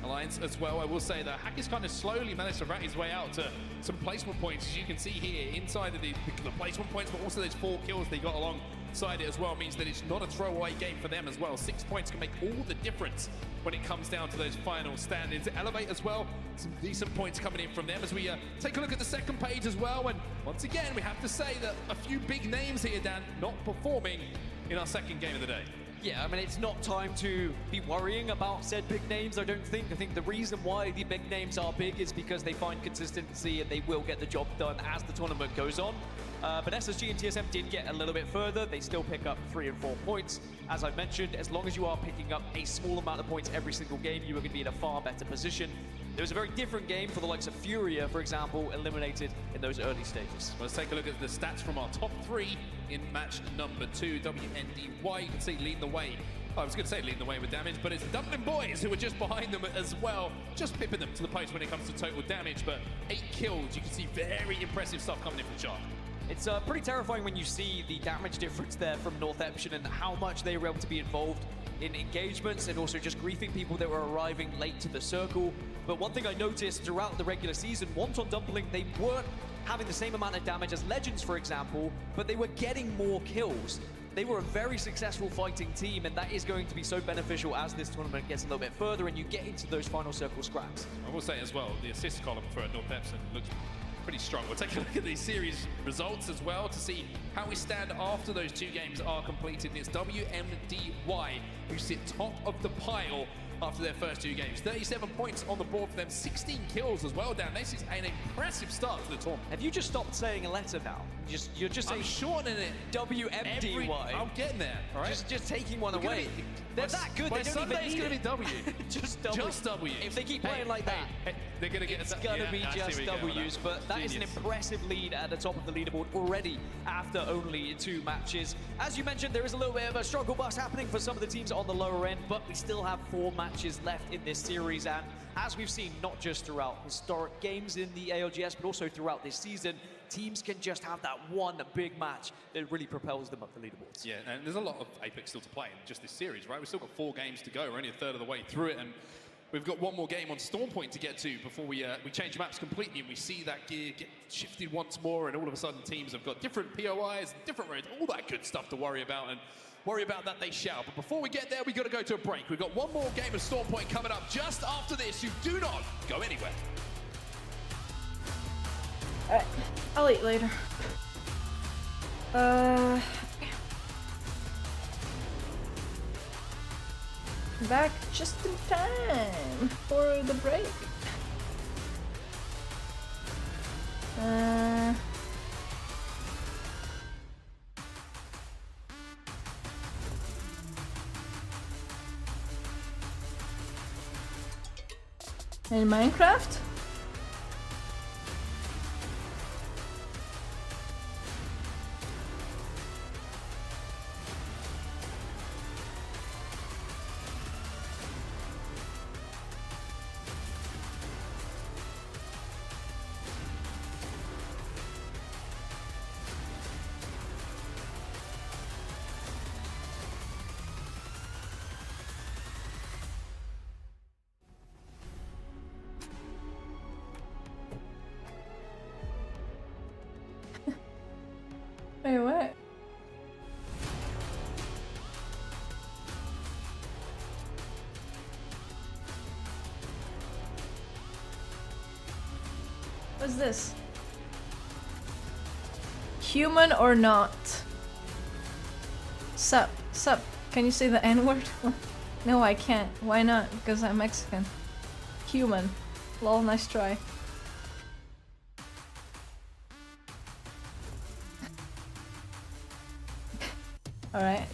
Alliance as well, I will say that Hack has kind of slowly managed to rat his way out to some placement points, as you can see here, inside of the placement points, but also those 4 kills they got alongside it as well, means that it's not a throwaway game for them as well. 6 points can make all the difference when it comes down to those final standings. Elevate as well, some decent points coming in from them as we take a look at the second page as well, and once again, we have to say that a few big names here, Dan, not performing in our second game of the day. Yeah, I mean, it's not time to be worrying about said big names, I don't think. I think the reason why the big names are big is because they find consistency and they will get the job done as the tournament goes on. But SSG and TSM did get a little bit further. They still pick up 3 and 4 points. As I've mentioned, as long as you are picking up a small amount of points every single game, you are going to be in a far better position. There was a very different game for the likes of Furia, for example, eliminated in those early stages. Let's take a look at the stats from our top 3 in match number 2. WNDY, you can see leading the way. I was going to say leading the way with damage, but it's the Dumpling Boys who are just behind them as well, just pipping them to the post when it comes to total damage, but 8 kills. You can see very impressive stuff coming in from Shark. It's pretty terrifying when you see the damage difference there from North Epsion and how much they were able to be involved in engagements and also just griefing people that were arriving late to the circle. But one thing I noticed throughout the regular season, Wanton Dumpling, they weren't having the same amount of damage as Legends, for example, but they were getting more kills. They were a very successful fighting team, and that is going to be so beneficial as this tournament gets a little bit further and you get into those final circle scraps. I will say as well, the assist column for North Epson looks pretty strong. We'll take a look at these series results as well to see how we stand after those 2 games are completed. And it's WMDY who sit top of the pile after their first 2 games. 37 points on the board for them, 16 kills as well, Dan. This is an impressive start to the tournament. Have you just stopped saying a letter now? You're just saying... I'm shortening it. WMDY. I'm getting there, all right? Just taking one away. They're that good, they don't even need it's going to be W. Just W. Just W. If they keep playing like that, they're going to get it's going to be just W's, but that is an impressive lead at the top of the leaderboard already after only 2 matches. As you mentioned, there is a little bit of a struggle bus happening for some of the teams on the lower end, but we still have 4 matches left in this series, and as we've seen, not just throughout historic games in the ALGS, but also throughout this season, teams can just have that one big match that really propels them up the leaderboards. Yeah, and there's a lot of Apex still to play in just this series, right? We've still got 4 games to go. We're only a third of the way through it, and we've got 1 more game on Stormpoint to get to before we change maps completely and we see that gear get shifted once more, and all of a sudden teams have got different POIs, different roads, all that good stuff to worry about, and worry about that they shall. But before we get there, we've got to go to a break. We've got 1 more game of Stormpoint coming up just after this. You do not go anywhere. Alright, I'll eat later. Back just in time for the break. In Minecraft? Wait, what? What's this? Human or not? Sup? Can you say the N-word? No, I can't. Why not? Because I'm Mexican. Human. Lol, nice try. Alright.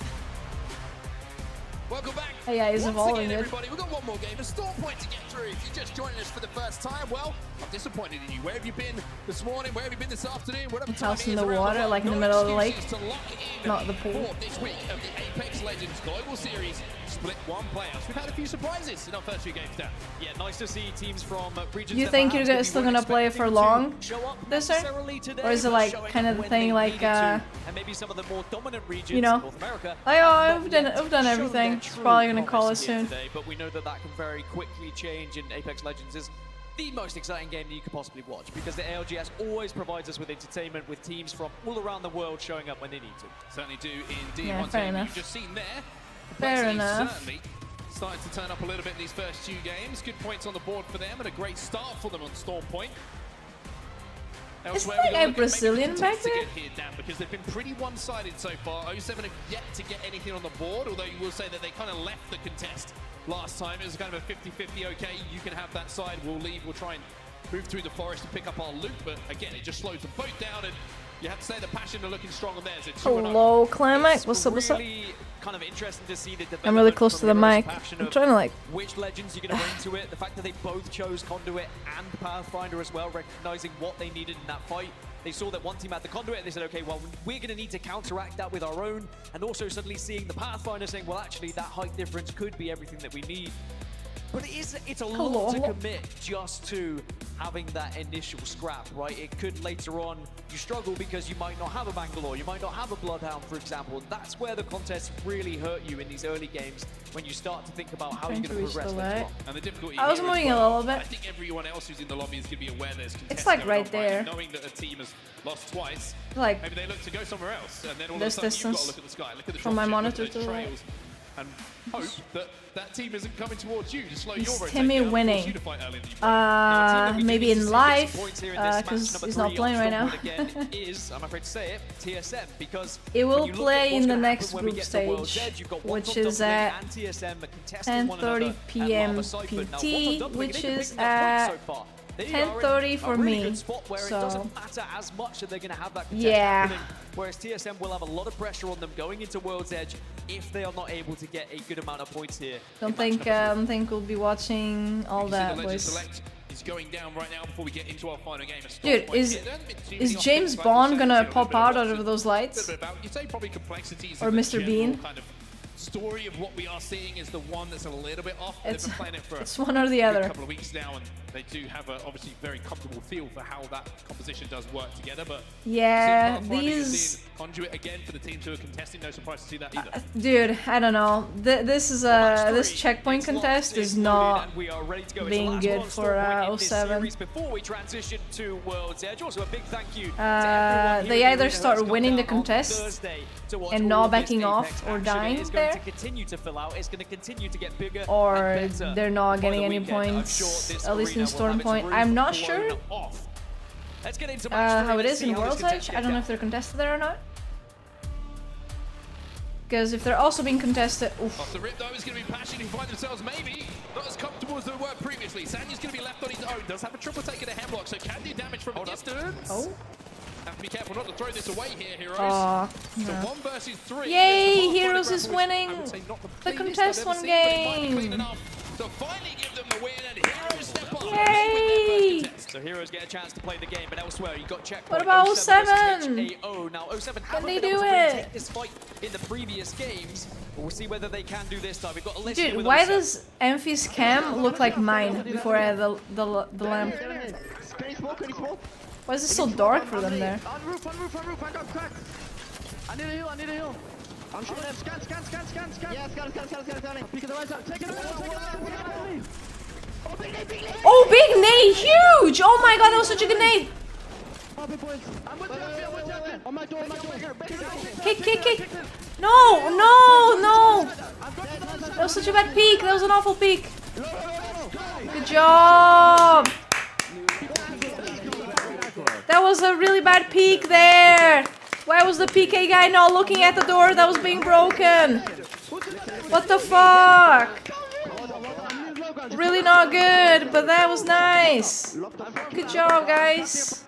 Welcome back. Oh yeah, he's Once evolving again, good. everybody, we've got one more game, a Storm Point to get through. If you're just joining us for the first time, well, I'm disappointed in you. Where have you been this morning? Where have you been this afternoon? Whatever time House it in is the around water, world, like in the no middle of the lake. excuses to lock in Not the pool. for this week of the Apex Legends Global Series Split 1 playoffs. We've had a few surprises in our first few games down. Yeah, nice to see teams from regions. You think you're still gonna play for long this year? Or is it like kind of the thing like and maybe some of the more dominant regions you know, in North America, like, oh, I've done everything. It's probably gonna call us soon. today, but we know that that can very quickly change, and Apex Legends is the most exciting game that you could possibly watch because the ALGS always provides us with entertainment with teams from all around the world showing up when they need to. Certainly do indeed. Yeah, One fair team enough. you've just seen there. Fair Complexity enough. Certainly starting to turn up a little bit in these first two games. Good points on the board for them and a great start for them on Storm Point. Isn't like a Brazilian back there? Here, Dan, because they've been pretty one-sided so far. 07 have yet to get anything on the board, although you will say that they kind of left the contest last time. It was kind of a 50-50, okay, you can have that side, we'll leave, we'll try and move through the forest and pick up our loot, but again, it just slows them both down, and you have to say the passion are looking strong on theirs. It's Hello, Climax. What's up? What's up? Kind of interesting to see the I'm really close to the mic. I'm trying to like. Which legends you're going to bring to it. The fact that they both chose Conduit and Pathfinder as well, recognizing what they needed in that fight. They saw that one team had the Conduit, they said, okay, well, we're going to need to counteract that with our own. And also suddenly seeing the Pathfinder saying, well, actually, that height difference could be everything that we need. But it's a lot to commit just to having that initial scrap, right? It could later on, you struggle because you might not have a Bangalore, you might not have a Bloodhound, for example. That's where the contests really hurt you in these early games when you start to think about how you're going to progress later on. And the difficulty I was here as moving well, a little bit. I think everyone else who's in the lobby is going to be aware there's It's like going right on, there. Knowing that a team has lost twice, Like maybe they look to go somewhere else, and then all of a this sudden you've got to distance look at the sky, look at the from my dropship, monitor look at to the the right. trails, and hope that that team isn't coming towards you to slow Is your rotation Timmy down, winning? force you to fight early in the game. Maybe in live, because he's not playing right now. Is, I'm afraid to say it, TSM, because it will play in the next group stage, which is at 10:30 p.m. PT, which is at 10:30 for me. So as much that they're going to have that yeah. happening, whereas TSM will have a lot of pressure on them going into World's Edge if they are not able to get a good amount of points here. Don't think we'll be watching all that, boys. Is going down right now before we get into our final game. Dude, is James Bond gonna pop out of those lights? You'd say probably complexities or Mr. Bean? Kind of story of what we are seeing is the one that's a little bit off. They've been playing it for it's one or the other. A couple of weeks now, and they do have a obviously very comfortable feel for how that composition does work together. But yeah, these Conduit again for the teams who are contesting. No surprise to see that either. Dude, I don't know. This is this checkpoint contest is not being good for 07. Before we transition to World's Edge, also a big thank you. They either start winning the contest and not backing off or dying there, or they're not getting any points, at least in Storm Point. I'm not sure how it is in World's Edge. I don't know if they're contested there or not. Because if they're also being contested, oof. Off the rip though is going to be Passion, who find themselves maybe not as comfortable as they were previously. Sanya's going to be left on his own. Does have a triple take and a hemlock, so can do damage from a distance. Oh. Have to be careful not to throw this away here, Heroes. So 1 versus 3. Yay! Heroes is winning the contest one game. So finally give them the win, and Heroes step up. Yay! So Heroes get a chance to play the game, but elsewhere you got checkpoint. What about 07? Now 07 Can they haven't been do able to it? take this fight in the previous games, but we'll see whether they can do this time. We've got a list. Dude, why does Amphi's cam look like mine before I had the lamp? Why is it so dark for them there? On roof, I got cracked. I need a heal. I'm shooting at scan. Yeah, scan. Peek at the right side. Take it away. Oh, big nade! Huge! Oh my god, that was such a good nade! I'm with you. On my door. Kick. No! That was such a bad peek. That was an awful peek. Good job! That was a really bad peek there! Why was the PK guy not looking at the door that was being broken? What the fuck? Really not good, but that was nice. Good job, guys.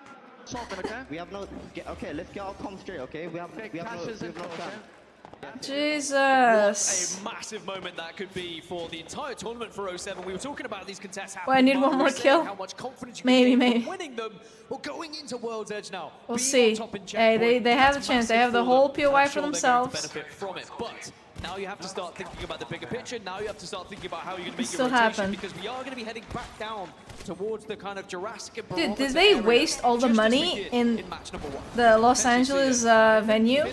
We have no. Okay, let's get our comms straight. Okay, we have no. Jesus. What a massive moment that could be for the entire tournament for 07. We were talking about these contests. Well, I need one more kill. How much confidence you Maybe, can gain maybe. from winning them. Well, going into World's Edge now. We'll see. Hey, they have a chance. They have the whole POI for themselves. Benefit from it, but now you have to start thinking about the bigger picture. Now you have to start thinking about how you're going to make your rotation, because we are going to be heading back down towards the kind of Jurassic. Dude, did they waste all the money in the Los Angeles venue?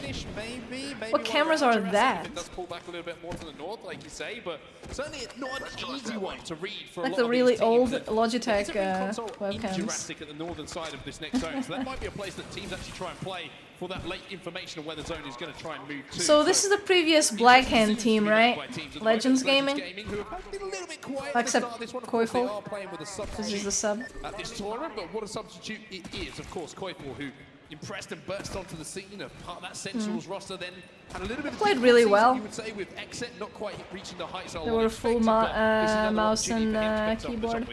What cameras are that? It does pull back a little bit more to the north, like you say, but certainly not an easy one to read for Like a lot the of really these old teams. Logitech webcams. Jurassic at the northern side of this next zone, so that might be a place that teams actually try and play for that late information of where the zone is going to try and move to. So this is the previous Black Hand team, right? Legends Gaming. Except Koifel. This is the sub. At this tournament, but what a substitute it is. Of course, Koifel, who impressed and burst onto the scene of part of that Sentinels roster, then had a little bit of Played really well. You would say with Exit not quite reaching the heights. They were full mouse and keyboard.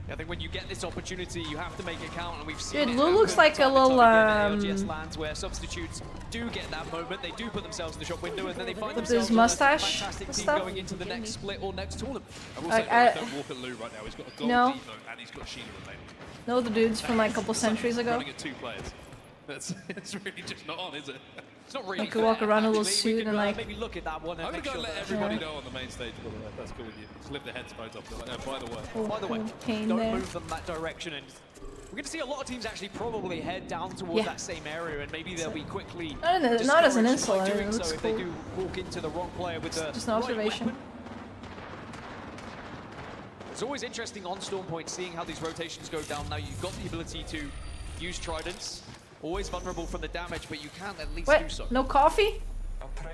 I think when you get this opportunity, you have to make it count, and we've seen Dude, it Lou looks like a little LGS lands where substitutes do get that moment. They do put themselves in the shop window, and then they find with themselves his mustache on a fantastic team stuff. going into the next split or next tournament. I will say, don't walk at Lou right now. He's got a gold No. Devo and he's got Sheila available. No, the dudes from like a couple centuries ago. Running at 2 players. It's really just not on, is it? It's not really I could walk around in a little actually. We suit could, and like. maybe look at that one and I'm make going to sure let that everybody know on the main stage, by the way. That's cool with you. Just lift the headspace up. By the way. By the way, Pain don't there. move them that direction, and we're going to see a lot of teams actually probably head down towards Yeah. that same area, and maybe they'll be quickly Not as an discouraged insult, by it doing looks so if they cool. do walk into the wrong player with the Just an observation. right weapon. It's always interesting on Storm Point seeing how these rotations go down. Now you've got the ability to use tridents, always vulnerable from the damage, but you can at least do so. What? No coffee?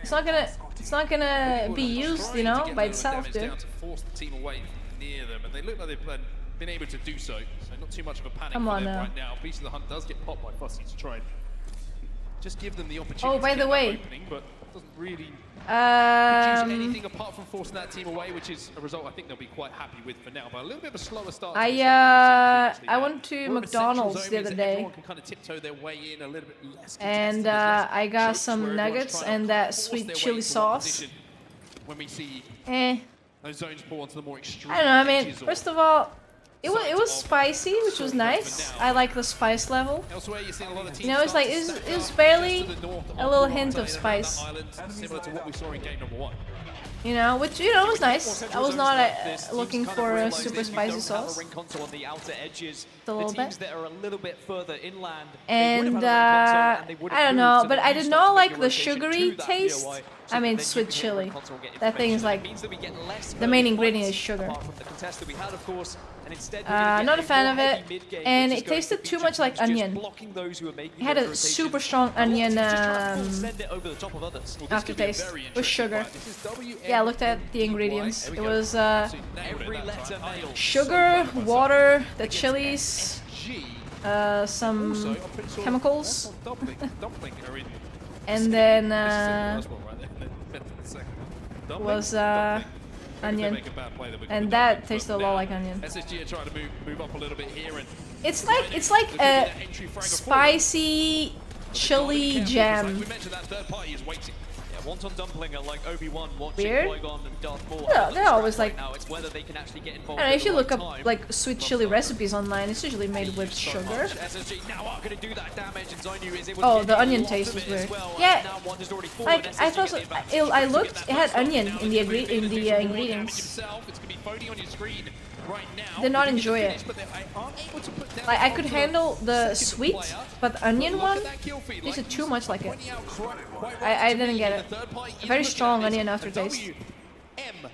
It's not gonna be used, you know, by itself, dude. Down to force the team away near them, and they look like they've been able to do so. So not too much of a panic Come for on them now. right now. Beast of the Hunt does get popped by Fussy to try and just give them the opportunity. Oh, by to the get way. that opening, but doesn't really produce Um, anything apart from forcing that team away, which is a result I think they'll be quite happy with for now. But a little bit of a slower start. I went to We're in a McDonald's central the zone, other means that day, everyone can kind of tiptoe their way in a little bit less and contested, less I got choked, some where everyone's nuggets trying and to that force sweet their way chili to sauce. opposition when we see those zones pull onto the more extreme I don't know. I mean, edges or first of all, it was spicy, which was nice. I like the spice level. elsewhere. You're seeing a lot of teams You know, it's start like to it's step barely out just to the north a of little the hint Rota of in that spice. island, similar to what we saw in game number 1. You know, which you know was nice. I was not looking for a super spicy sauce. Ring console on the outer edges. A little the teams bit. that are a little bit further inland, And I don't know, but I did not like the sugary taste. I mean, sweet chili. That thing is like the main ingredient is sugar. Not a fan of it, and it tasted too much like onion. It had a super strong onion aftertaste with sugar. Yeah, I looked at the ingredients. It was sugar, water, the chilies, some chemicals, and then was onion, and that tasted a lot like onion. SSG are trying to move up a little bit here, and It's like a spicy chili jam. we mentioned that third party is waiting. Wonton Dumpling are like Obi-Wan watching Weird. Qui-Gon and Darth Maul. Yeah, they're always like. Now it's whether they can actually get I involved. don't know, if you at look the up right time. like sweet chili recipes online, it's usually made with sugar. SSG now are going to do that damage, and Zonyu is able Oh, to the get a onion lot taste of was it as weird. well, and Yeah, now one is already forward, like and I SSG thought, get the advantage. I looked, it had onion in the ingredients. Himself, it's going to be Bodhi on your screen right now. Did not enjoy it. But they aren't able to put down Like I could onto handle the second sweet, player. but the onion Look one at that kill feed, tasted like too much like it. pointing out quite well I to didn't me get in it. the third party, A even very looking strong at onion this, aftertaste. WMN.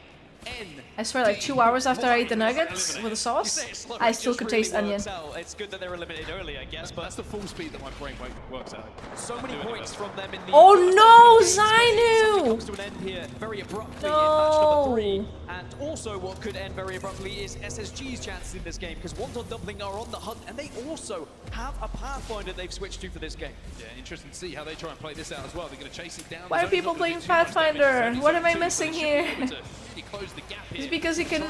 I swear, like 2 hours after I ate the nuggets with the sauce, I still could taste onion. It's good that they were eliminated early, I guess, but That's the full speed that my brain works out. so many points from them in the Oh no, first Zainu! comes to an end here very abruptly in No. match number 3. And also what could end very abruptly is SSG's chances in this game, because Wonton Dumpling are on the hunt, and they also have a Pathfinder they've switched to for this game. Yeah, interesting to see how they try and play this out as well. They're going to chase it down. Why are people playing Pathfinder? What am I missing here? These because he can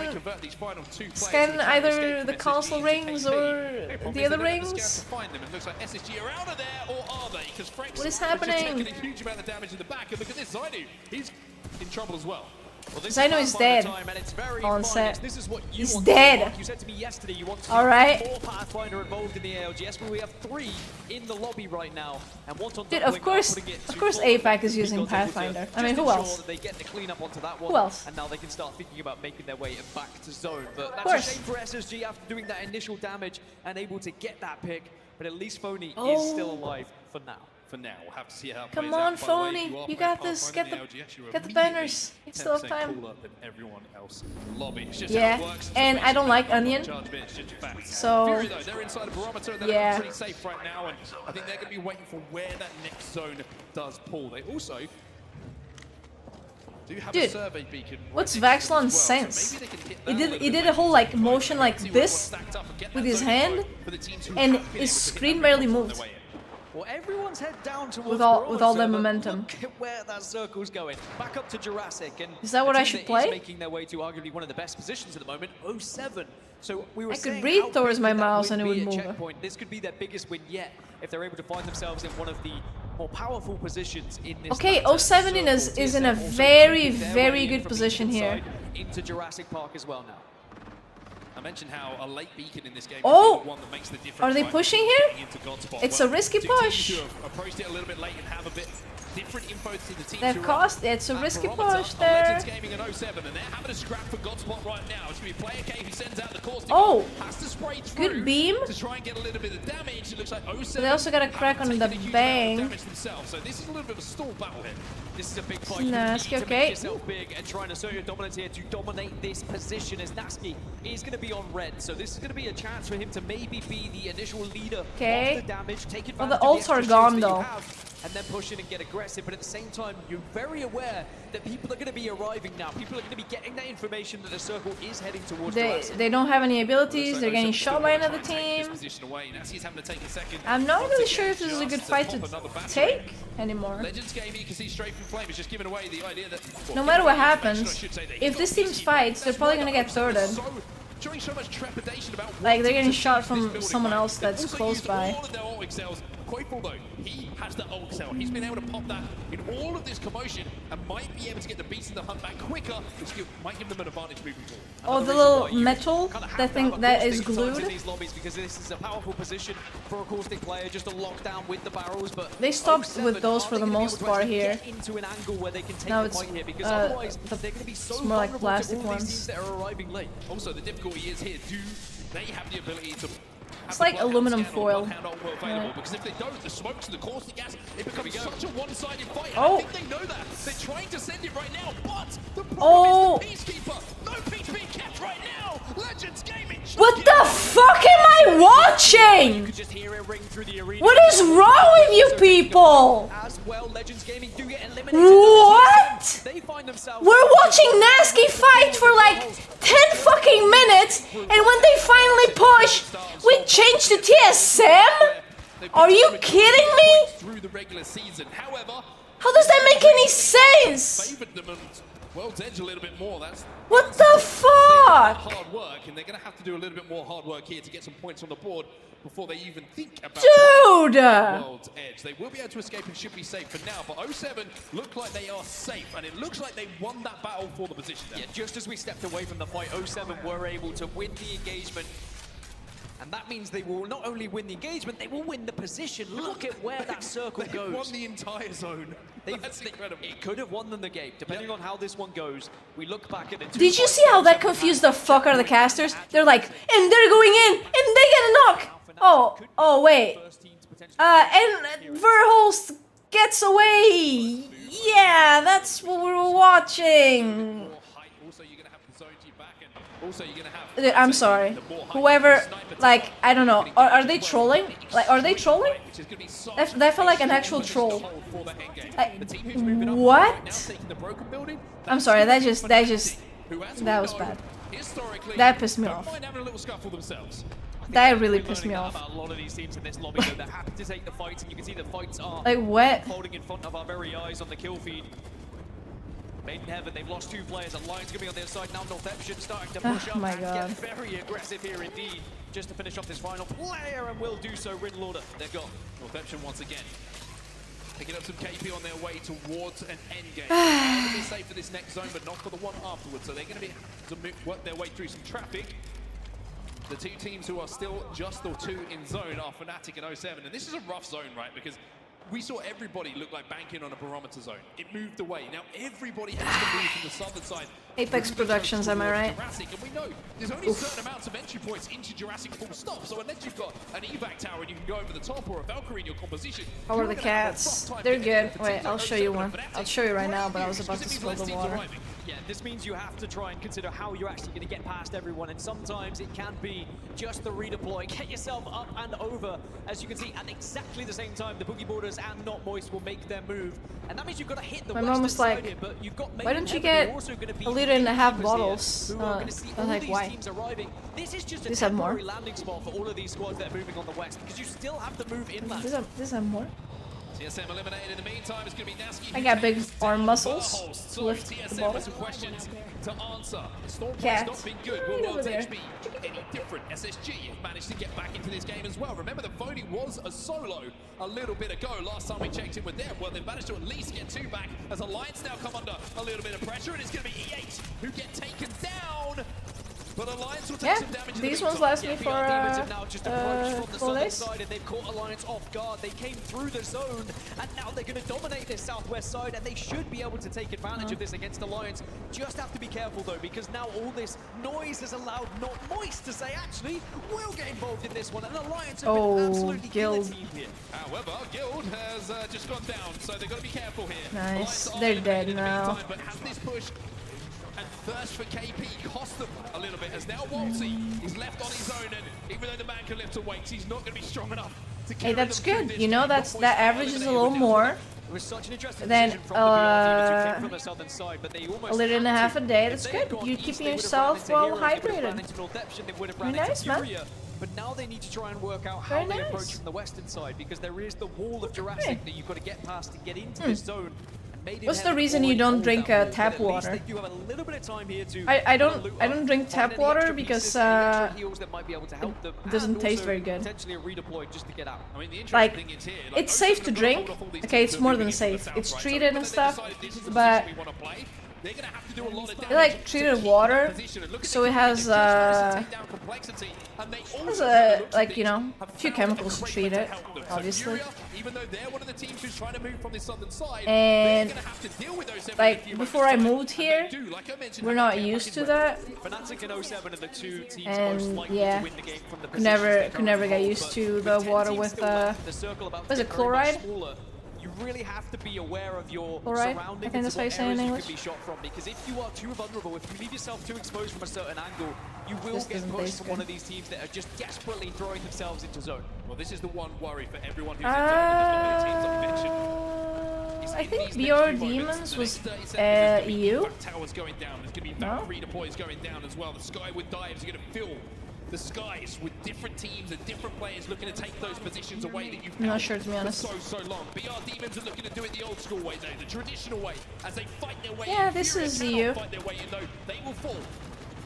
scan either the console rings or the other rings. Find them. It looks like SSG are out of there, or are they? Because Frank's What is happening? taking a huge amount of damage in the back, and look at this, Zainu. He's in trouble as well. Zainu is dead on set. This is what you He's want dead. You said to me yesterday you want to All right. see 4 Pathfinder involved in the ALGS, but we have 3 in the lobby right now, and one on Dude, of course APAC is using Pathfinder. I mean, who else? They get the clean up onto that one, Who else? and now they can start thinking about making their way back to zone. But that's course. a shame for SSG after doing that initial damage and able to get that pick. But at least Phony Oh. is still alive for now. For now, we'll have to see how it Come plays on, out. By the way, Phony, if are you playing got this. Pathfinder Get in the LGS, you're the immediately banners. You still have 10% time. cooler than everyone else in the lobby. It's just Yeah, how it works. and I don't like Onion, so Fury, though, they're inside a barometer and they're yeah. looking pretty safe right now, and I think they're going to be waiting for where that next zone does pull. They also do have a Dude, survey beacon. what's Vaxlon's sense? He did a whole like motion like this with his hand, and his screen barely moved. Well, everyone's head down towards With all the barometer, but momentum. Look at where that circle's going. Back up to Jurassic, and Is that what a I team should that is play? making their way to arguably one of the best positions at the moment, 07. So we were I could saying breathe how towards big my could that mouse win and it be would at move. Checkpoint. This could be their biggest win yet if they're able to find themselves in one of the more powerful positions in this. Okay, top 10 017 is circle. in a TSM also very, pushing their very way in good from position here. inside into Jurassic Park as well now. I mentioned how a late beacon in this game Oh! is the one that makes the difference. Are they right? pushing here? Getting into Godspot. It's a risky two teams push. who have approached it a little bit late and have a bit different info to the teams They've who are cost. It's a at risky barometer. push there. Legends Gaming and 07, and they're having a scrap for Godspot right now. It's going to be Player K who sends out the caustic. Oh! Has to spray through Good beam. to try and get a little bit of damage. It looks like 07. So they also got a crack on haven't the taken a huge amount of bang. damage themselves. So this is a little bit of a stall battle here. This is a big fight. Nasky, You need to okay. make yourself big and try and assert your dominance here to dominate this position, as Nasky is going to be on red. So this is going to be a chance for him to maybe be the initial leader Okay. of the damage, take Well, advantage the ults of are the extra gone, shields that you though. have, and then push in and get aggressive. But at the same time, you're very aware that people are going to be arriving now. People are going to be getting that information that the circle is heading towards Jurassic. They don't have any abilities. They're getting shot by another team. I'm not really sure if this is a good fight to take anymore. Legends Gaming, you can see straight from Flame is just giving away the idea that No matter what happens, if this team fights, they're probably gonna get thirded. showing so much trepidation about Like they're getting shot from someone else that's close by. all of their ult cells. Koifel though, he has the ult cell. He's been able to pop that in all of this commotion and might be able to get the beast in the hunt back quicker, which might give them an advantage moving forward. Oh, the little metal, that thing that is glued. These lobbies, because this is a powerful position for a caustic player just to lock down with the barrels, but They stopped with those for the most part here. into an angle where they can take Now the it's fight here, because otherwise they're going to be so it's more like vulnerable to plastic all these ones. teams that are arriving late. Also, the difficulty is here, do they have the ability to It's like aluminum foil. Right. Because if they don't, the smokes and the caustic gas, it becomes such a one-sided fight. And Oh. I think they know that. They're trying to send it right now, but the problem Oh. is the Peacekeeper. No peace being kept right now. Legends Gaming. What the fuck am I watching? What is wrong with you people? As well, Legends Gaming do get eliminated. What? They find themselves. We're watching Nasky fight for like 10 fucking minutes, and when they finally push, we change to TSM? Are you kidding me? Through the regular season. However, how does that make any sense? favored them and World's Edge a little bit more. That's What the fuck? hard work, and they're going to have to do a little bit more hard work here to get some points on the board before they even think about Dude! World's Edge. They will be able to escape and should be safe for now, but 07 look like they are safe, and it looks like they won that battle for the position there. Yeah, just as we stepped away from the fight, 07 were able to win the engagement. And that means they will not only win the engagement, they will win the position. Look at where that circle They've goes. won the entire zone. That's incredible. It could have won them the game, depending on how this one goes. We look back at the two Did you fights see how that confused the fuck out of the casters? They're like, and they're going in, and they get a knock! Oh wait. And Verholst gets away! Yeah, that's what we were watching! Dude, I'm sorry. Whoever, like, I don't know, are they trolling? Like, are they trolling? That felt like an actual troll. Like, what? I'm sorry, that was bad. That pissed me off. That really pissed me off. A lot of these teams in this lobby, though, they're happy to take the fights, and you can see the fights are like what? unfolding in front of our very eyes on the kill feed. Made in Heaven, they've lost 2 players. Alliance gonna be on their side now. Northeption starting to push up and get very aggressive here indeed. Just to finish off this final player, and will do so. Riddle order, they're gone. Northeption once again. Picking up some KP on their way towards an end game. They're going to be safe for this next zone, but not for the one afterwards. So they're going to be able to work their way through some traffic. The 2 teams who are still just the 2 in zone are Fnatic and 07. And this is a rough zone, right? Because we saw everybody look like banking on a barometer zone. It moved away. Now everybody has to move from the southern side. Apex Productions, am I right? Jurassic, and we know there's only certain amounts of entry points into Jurassic full stop. So unless you've got an evac tower and you can go over the top, or a Valkyrie in your composition. How are the cats? They're good. Wait, I'll show you one. I'll show you right now, but I was about to spill the water. Yeah, this means you have to try and consider how you're actually going to get past everyone, and sometimes it can be just the redeploy. Get yourself up and over. As you can see, at exactly the same time, the Boogie Boarders and Not Moist will make their move, and that means you've got to hit the western side here, but you've got why don't you get a liter and a half bottles? I was like, why? This is just a temporary landing spot for all of these squads that are moving on the west, because you still have to move inland. Does have more? TSM eliminated in the meantime. It's going to be Nasky. I got big arm muscles. So Lift TSM the ball. has some questions to answer. The Storm's Cat. not been good. Will World's HP any different? SSG have managed to get back into this game as well. Remember, the voting was a solo a little bit ago. Last time we checked in with them, well, they've managed to at least get 2 back as Alliance now come under a little bit of pressure, and it's going to be E8 who get taken down. But Alliance will take some damage. These ones last me for full days. Side, and they've caught Alliance off guard. They came through the zone, and now they're going to dominate this southwest side, and they should be able to take advantage of this against Alliance. Just have to be careful though, because now all this noise has allowed Not Moist to say, actually, we'll get involved in this one, and Alliance have been absolutely killer team here. However, Guild has just gone down, so they've got to be careful here. Nice, they're dead now. Meantime, but has this push and thirst for KP cost them a little bit, as now Waltzy is left on his own, and even though the man can lift to weights, he's not going to be strong enough to carry them through good. this. You know, that average is a little more than a liter and a half a day. That's good. You're keeping yourself well hydrated. Very nice, man. But now they need to try and work out how they approach from the western side, because there is the wall of Jurassic that you've got to get past to get into this zone. What's the reason you don't drink tap water? I don't drink tap water because it doesn't taste very good. Like, it's safe to drink. Okay, it's more than safe. It's treated and stuff, but they like treated water, so it has like, you know, a few chemicals to treat it, obviously. And like, before I moved here, we're not used to that. And yeah, could never get used to the water with was it chloride? You really have to be aware of your surroundings. I think that's how you say in English. Be shot from, because if you are too vulnerable, if you leave yourself too exposed from a certain angle, you will get pushed from one of these teams that are just desperately throwing themselves into zone. Well, this is the one worry for everyone who's in zone. There's not many teams I've mentioned. I think BR Demons was EU. Towers going down. There's going to be Valkyrie deploys going down as well. The Skyward dives are going to fill the skies with different teams and different players looking to take those positions away that you've not sure, to be honest. For so long. BR Demons are looking to do it the old school way though, the traditional way, as they fight their way. Yeah, this is EU. Fight their way in though, they will fall.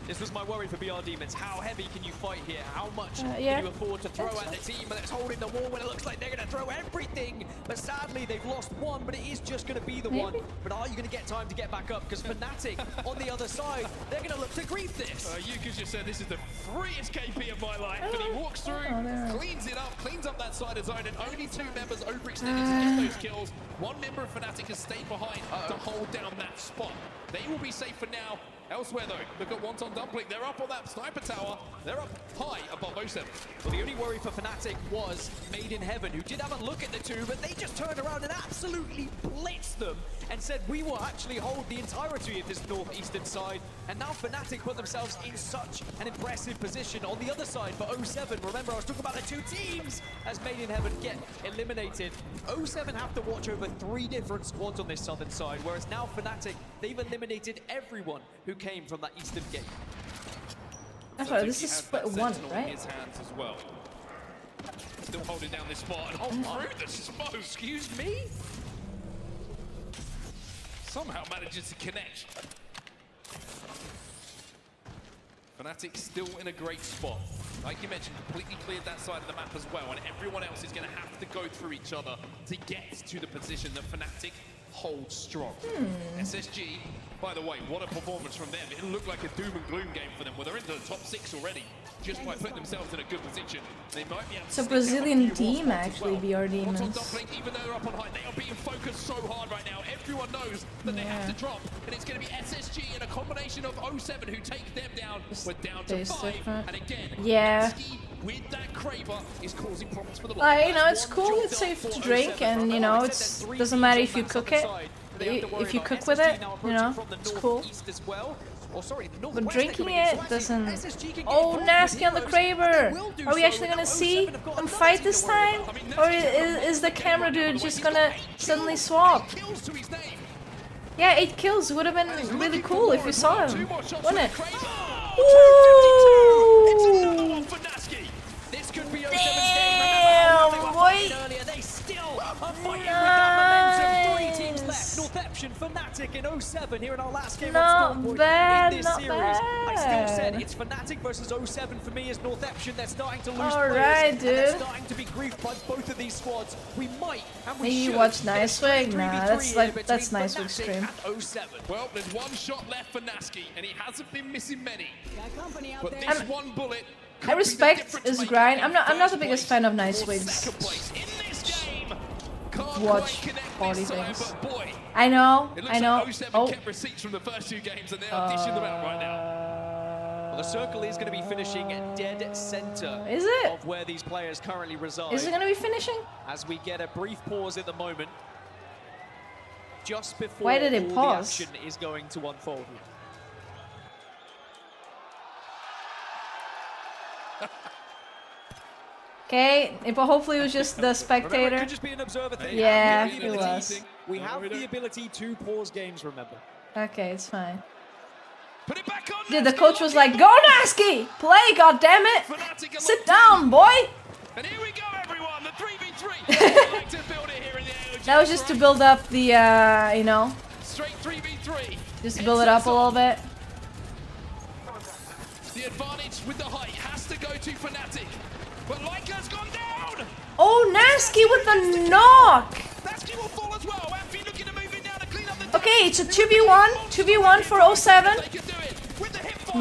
This was my worry for BR Demons. How heavy can you fight here? How much can yeah. you afford to throw at the team that's holding the wall when it looks like they're going to throw everything? But sadly, they've lost one, but it is just going to be the one. But are you going to get time to get back up? Because Fnatic on the other side, they're going to look to grief this. Yuka just said this is the freest KP of my life, and he walks through, cleans it up, cleans up that side of zone, and only 2 members overextended to get those kills. 1 member of Fnatic has stayed behind to hold down that spot. They will be safe for now. Elsewhere though, look at Wonton Dumpling. They're up on that sniper tower. They're up high above 07. Well, the only worry for Fnatic was Made in Heaven, who did have a look at the 2, but they just turned around and absolutely blitzed them and said, we will actually hold the entirety of this northeastern side. And now Fnatic put themselves in such an impressive position on the other side for 07. Remember, I was talking about the 2 teams as Made in Heaven get eliminated. 07 have to watch over 3 different squads on this southern side, whereas now Fnatic, they've eliminated everyone who came from that eastern gate. I'm sorry, this is split 1, right? His hands as well. Still holding down this spot and hold through the smoke. Excuse me? Somehow manages to connect. Fnatic still in a great spot. Like you mentioned, completely cleared that side of the map as well, and everyone else is going to have to go through each other to get to the position that Fnatic holds strong. SSG, by the way, what a performance from them. It looked like a doom and gloom game for them, where they're into the top 6 already, just by putting themselves in a good position. They might be able to It's a sneak out Brazilian few more team, spots as actually, well. BR What's on Demons. top lane, even though they're up on high, they are being focused so hard right now. Everyone knows that they have to drop, and it's going to be SSG and a combination of 07 who take them down. We're down to 5, and again, Fnatic with that Kraber is causing problems for the line. You know, it's cool, it's safe to drink, and you know, it's doesn't matter if you cook it. If you cook with it, you know, it's cool. But drinking it doesn't... Oh, nasty on the Kraber! Are we actually gonna see them fight this time? Or is the camera dude just gonna suddenly swap? Yeah, 8 kills would have been really cool if we saw him, wouldn't it? Ooh! Damn, boy! Northeption, Fnatic in 07 here in our last game not on bad, in this not series. bad. I still said it's Fnatic versus 07 for me as Northeption. They're starting to lose Alright, players, and they're dude. starting to be griefed by both of these squads. We might and we Maybe should watch get a Nicewig? Nah, 3v3 that's between Nicewig Fnatic stream. and 07. Well, there's one shot left for Naski, and he hasn't been missing many. But this one bullet I respect his grind. I'm not the biggest fan of Nicewig's watch party things. I know. Oh. Kept receipts from the first 2 games, and they are dishing them out right now. Well, the circle is going to be finishing dead center Is it? of where these players currently reside. Is it gonna be finishing? As we get a brief pause at the moment, just before Why did it all pause? the action is going to unfold. Okay, but hopefully it was just the spectator. It could just be an observer thing. Yeah, it was. We have the ability to pause games, remember. Okay, it's fine. Put it back on. Dude, the coach was like, "Go Nasky! Play, goddammit! Sit down, boy!" And here we go, everyone. The 3v3. Like to build it here in the AOG. That was just to build up the, you know, Straight 3v3. just to build it up a little bit. The advantage with the height has to go to Fnatic. But Leica's gone down. Oh, Nasky with the knock! Nasky will fall as well. Amphi looking to move it down to clean up the... Okay, it's a 2v1 for 07.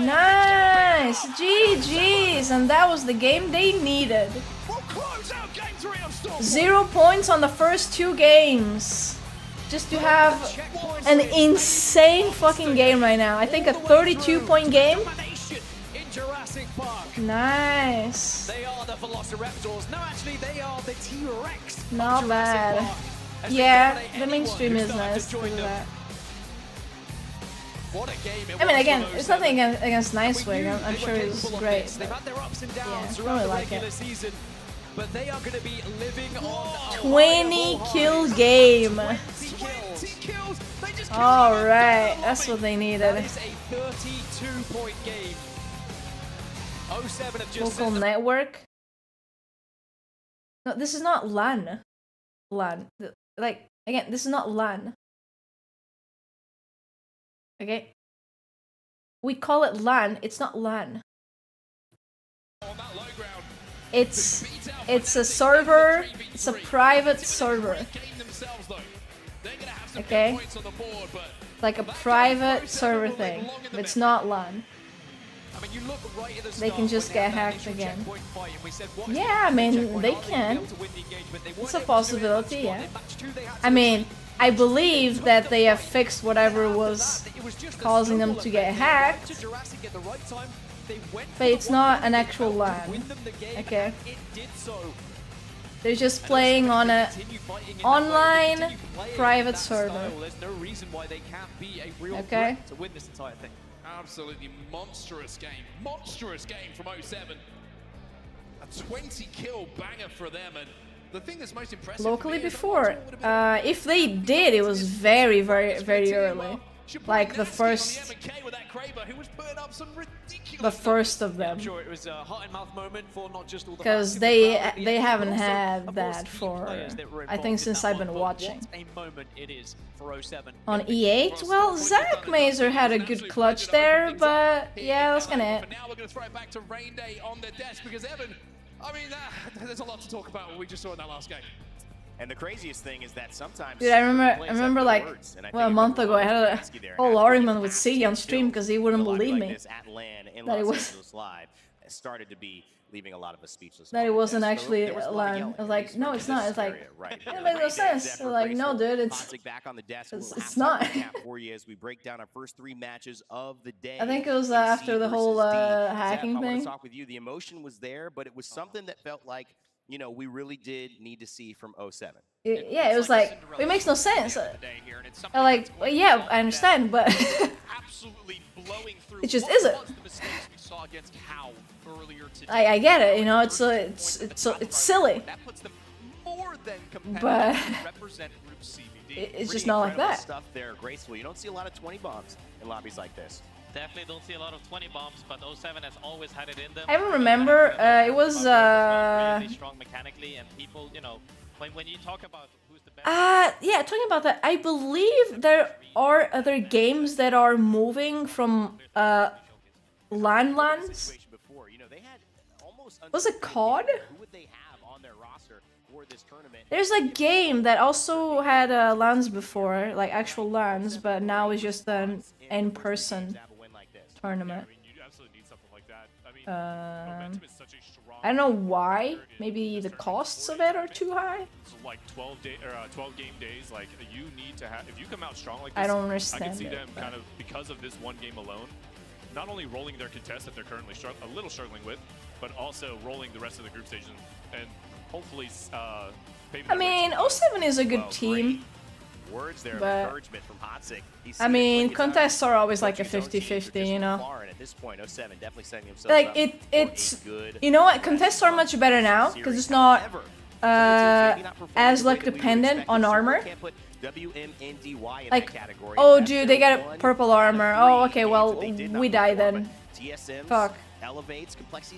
Nice, GG's, and that was the game they needed. 0 points on the first 2 games. Just to have an insane fucking game right now. I think a 32-point game. Jurassic Park. Nice. They are the Velociraptors. No, actually, they are the T-Rex. Not bad. Yeah, the mainstream is nice. Look at that. What a game it I mean, was again, for it's 07. nothing against Nicewig. I'm sure it's great. They've had their ups and downs Yeah, throughout really the like regular it. season, but they are going to be living on 20 kill game. 20 kills. They just Alright, that's what they needed. That is a 32-point game. 07 have just Local network. No, this is not LAN. LAN. Like, again, this is not LAN. Okay? We call it LAN, it's not LAN. It's a server, it's a private server. Okay? Like a private server thing. It's not LAN. They can just get hacked again. Yeah, I mean, they can. It's a possibility, yeah. I mean, I believe that they have fixed whatever was causing them to get hacked. But it's not an actual LAN. Okay? They're just playing on a online private server. Okay? to win this entire thing. Absolutely monstrous game from 07. A 20 kill banger for them, and the thing that's most impressive Locally before. If they did, it was very, very, very early. Like the first of them. I'm sure it was a hot and mouth moment for not just all the because they haven't had that for I think since I've been watching. What a moment it is for 07. On E8, well, Zach Mazer had a good clutch there, but yeah, that's gonna it. Now we're gonna throw it back to Rain Day on the desk because Evan, I mean, there's a lot to talk about what we just saw in that last game. And the craziest thing is that sometimes... Dude, I remember like, well, a month ago I had a whole argument with C on stream because he wouldn't believe me that it was... started to be leaving a lot of us speechless. That it wasn't actually LAN. I was like, no, it's not. It's like, it makes no sense. Like, no, dude, it's not. For you as we break down our first 3 matches of the day. I think it was after the whole hacking thing. I want to talk with you. The emotion was there, but it was something that felt like, you know, we really did need to see from 07. Yeah, it was like, it makes no sense. Like, well, yeah, I understand, but it just isn't. I get it, you know, it's silly, but it's just not like that. Stuff there, graceful. You don't see a lot of 20 bombs in lobbies like this. Definitely don't see a lot of 20 bombs, but 07 has always had it in them. I remember it was really strong mechanically, and people, you know, when you talk about who's the best. Yeah, talking about that, I believe there are other games that are moving from LANs. Was it COD? There's a game that also had LANs before, like actual LANs, but now it's just an in-person tournament. I don't know why. Maybe the costs of it are too high. Like 12 game days. Like you need to have. If you come out strong like this, I don't understand. I can see them kind of because of this one game alone, not only rolling their contest that they're currently a little struggling with, but also rolling the rest of the group stage and hopefully. I mean, 07 is a good team. Words there of but encouragement from Hotzig. I mean, contests are always like a 50-50, you know. At this point, 07 definitely setting himself like up it's you know what? Contests are much better now because it's not as luck dependent on armor. Like, oh dude, they got a purple armor. Oh, okay, well we die then. Fuck.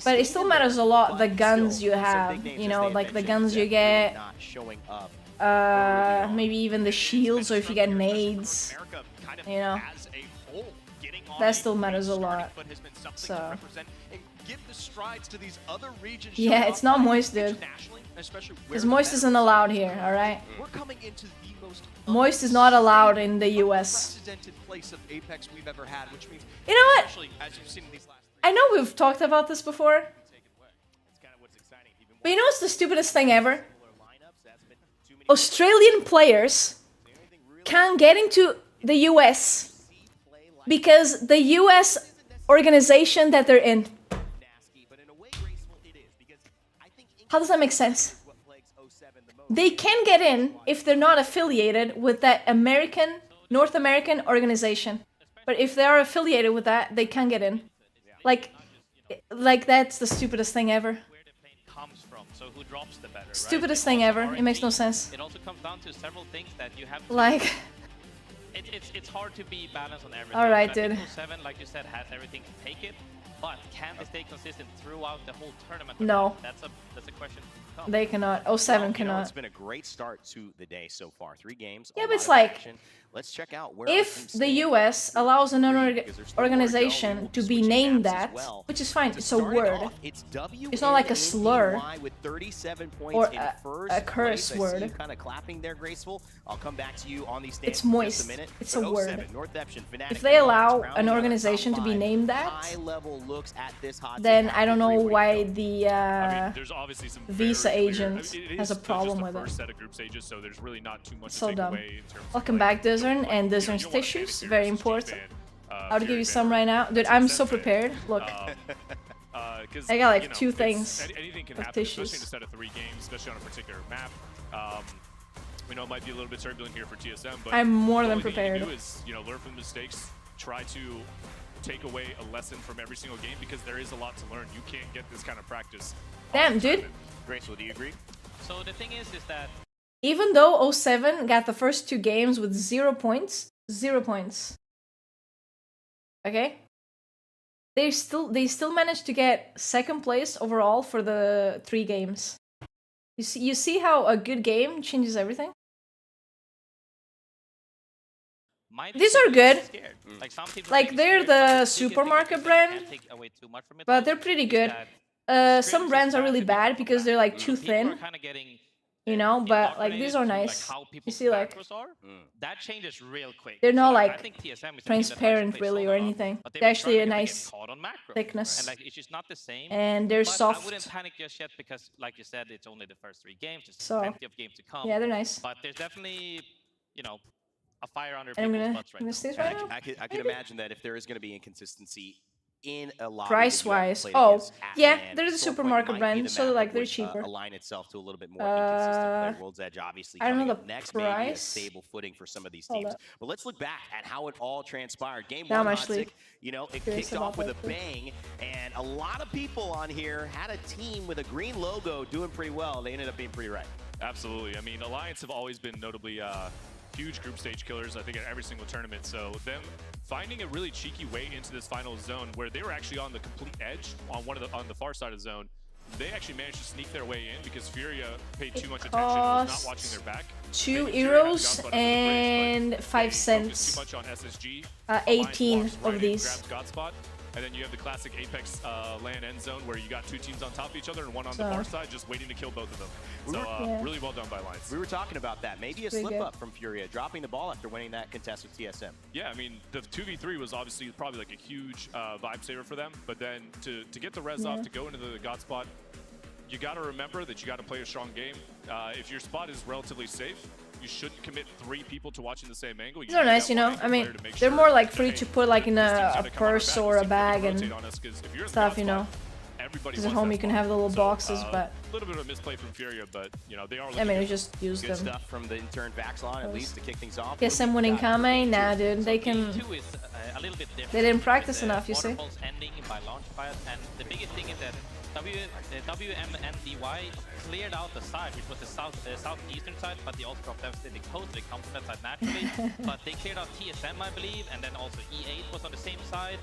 But it still matters a lot the guns you have. You know, like the guns you get. Maybe even the shields, or if you get nades, you know, that still matters a lot. So yeah, it's not Moist, dude. Because Moist isn't allowed here, alright? Moist is not allowed in the US. You know what? I know we've talked about this before, but you know what's the stupidest thing ever? Australian players can't get into the US because the US organization that they're in. How does that make sense? They can get in if they're not affiliated with that North American organization. But if they are affiliated with that, they can get in. Like that's the stupidest thing ever. So who drops the better, stupidest thing ever. It makes no sense. It also comes down to several things that you have to like it's hard to be balanced on everything. Alright, dude. 07, like you said, has everything to take it, but can they stay consistent throughout the whole tournament? No. That's a question. They cannot. 07 cannot. It's been a great start to the day so far. 3 games. Yeah, but it's like action. Let's check out where if the US allows an organization to be named that, which is fine, it's a word. It's not like a slur or a curse word. It's Moist. It's a word. If they allow an organization to be named that, then I don't know why the visa agent has a problem with it. So dumb. Welcome back, Dizern, and Dizern's tissues, very important. I'll give you some right now. Dude, I'm so prepared. Look. I got like 2 things of tissues. Especially in a set of 3 games, especially on a particular map. We know it might be a little bit turbulent here for TSM, but I'm more than prepared. All you can do is, you know, learn from mistakes, try to take away a lesson from every single game because there is a lot to learn. You can't get this kind of practice. Damn, dude. Graceful, do you agree? So the thing is that even though 07 got the first 2 games with 0 points, Okay. They still managed to get second place overall for the 3 games. You see how a good game changes everything? These are good. Like they're the supermarket brand, but they're pretty good. Some brands are really bad because they're like too thin. You know, but like these are nice. You see, like that changes real quick. they're not So, like I think TSM is transparent really or anything. but They're actually a nice thickness, and like it's just not the same. and they're but soft. I wouldn't panic just yet because, like you said, it's only the first 3 games. There's So, plenty of games to come. yeah, they're nice. But there's definitely, you know, a fire under And I'm people's gonna butts right now. see this right now. I could imagine that if there is going to be inconsistency in a lot Price-wise, oh yeah, they're the supermarket brand, so like they're cheaper. Align itself to a little bit more inconsistent play. World's Edge obviously I don't coming know up the next, maybe a price. stable footing for some of these Hold teams. up. But let's look back at how it all transpired. Game Now I'm 1, actually Hodzic, you know, it curious kicked off about with a that too. bang, and a lot of people on here had a team with a green logo doing pretty well. They ended up being pretty right. Absolutely. I mean, Alliance have always been notably huge group stage killers, I think, at every single tournament. So them finding a really cheeky way into this final zone where they were actually on the complete edge on on the far side of the zone, they actually managed to sneak their way in because Furia paid too much attention and was not watching their back. 2 euros and 5 cents. Too much on SSG. 18 of these. Grabs Godspot. And then you have the classic Apex LAN end zone where you got 2 teams on top of each other and one on the far side just waiting to kill both of them. So really well done by Alliance. We were talking about that. Maybe a slip up from Furia, dropping the ball after winning that contest with TSM. Yeah, I mean, the 2v3 was obviously probably like a huge vibe saver for them. But then to get the res off, to go into the God spot, you got to remember that you got to play a strong game. If your spot is relatively safe, you shouldn't commit 3 people to watching the same angle. These are nice, you know. I mean, they're more like free to put like in a purse or a bag and stuff, you know. Because at home you can have the little boxes, but a little bit of a misplay from Furia, but you know they are. I mean, you just use Good them. stuff from the intern Vaxlon, at least to kick things off. Guess I'm winning Kame? Nah, dude. They can. They didn't practice enough, you see. Ending by Launchpad, and the biggest thing is that WMNDY cleared out the side, which was the southeastern side, but they also dropped devastating coast. They come from that side naturally. But they cleared out TSM, I believe, and then also E8 was on the same side.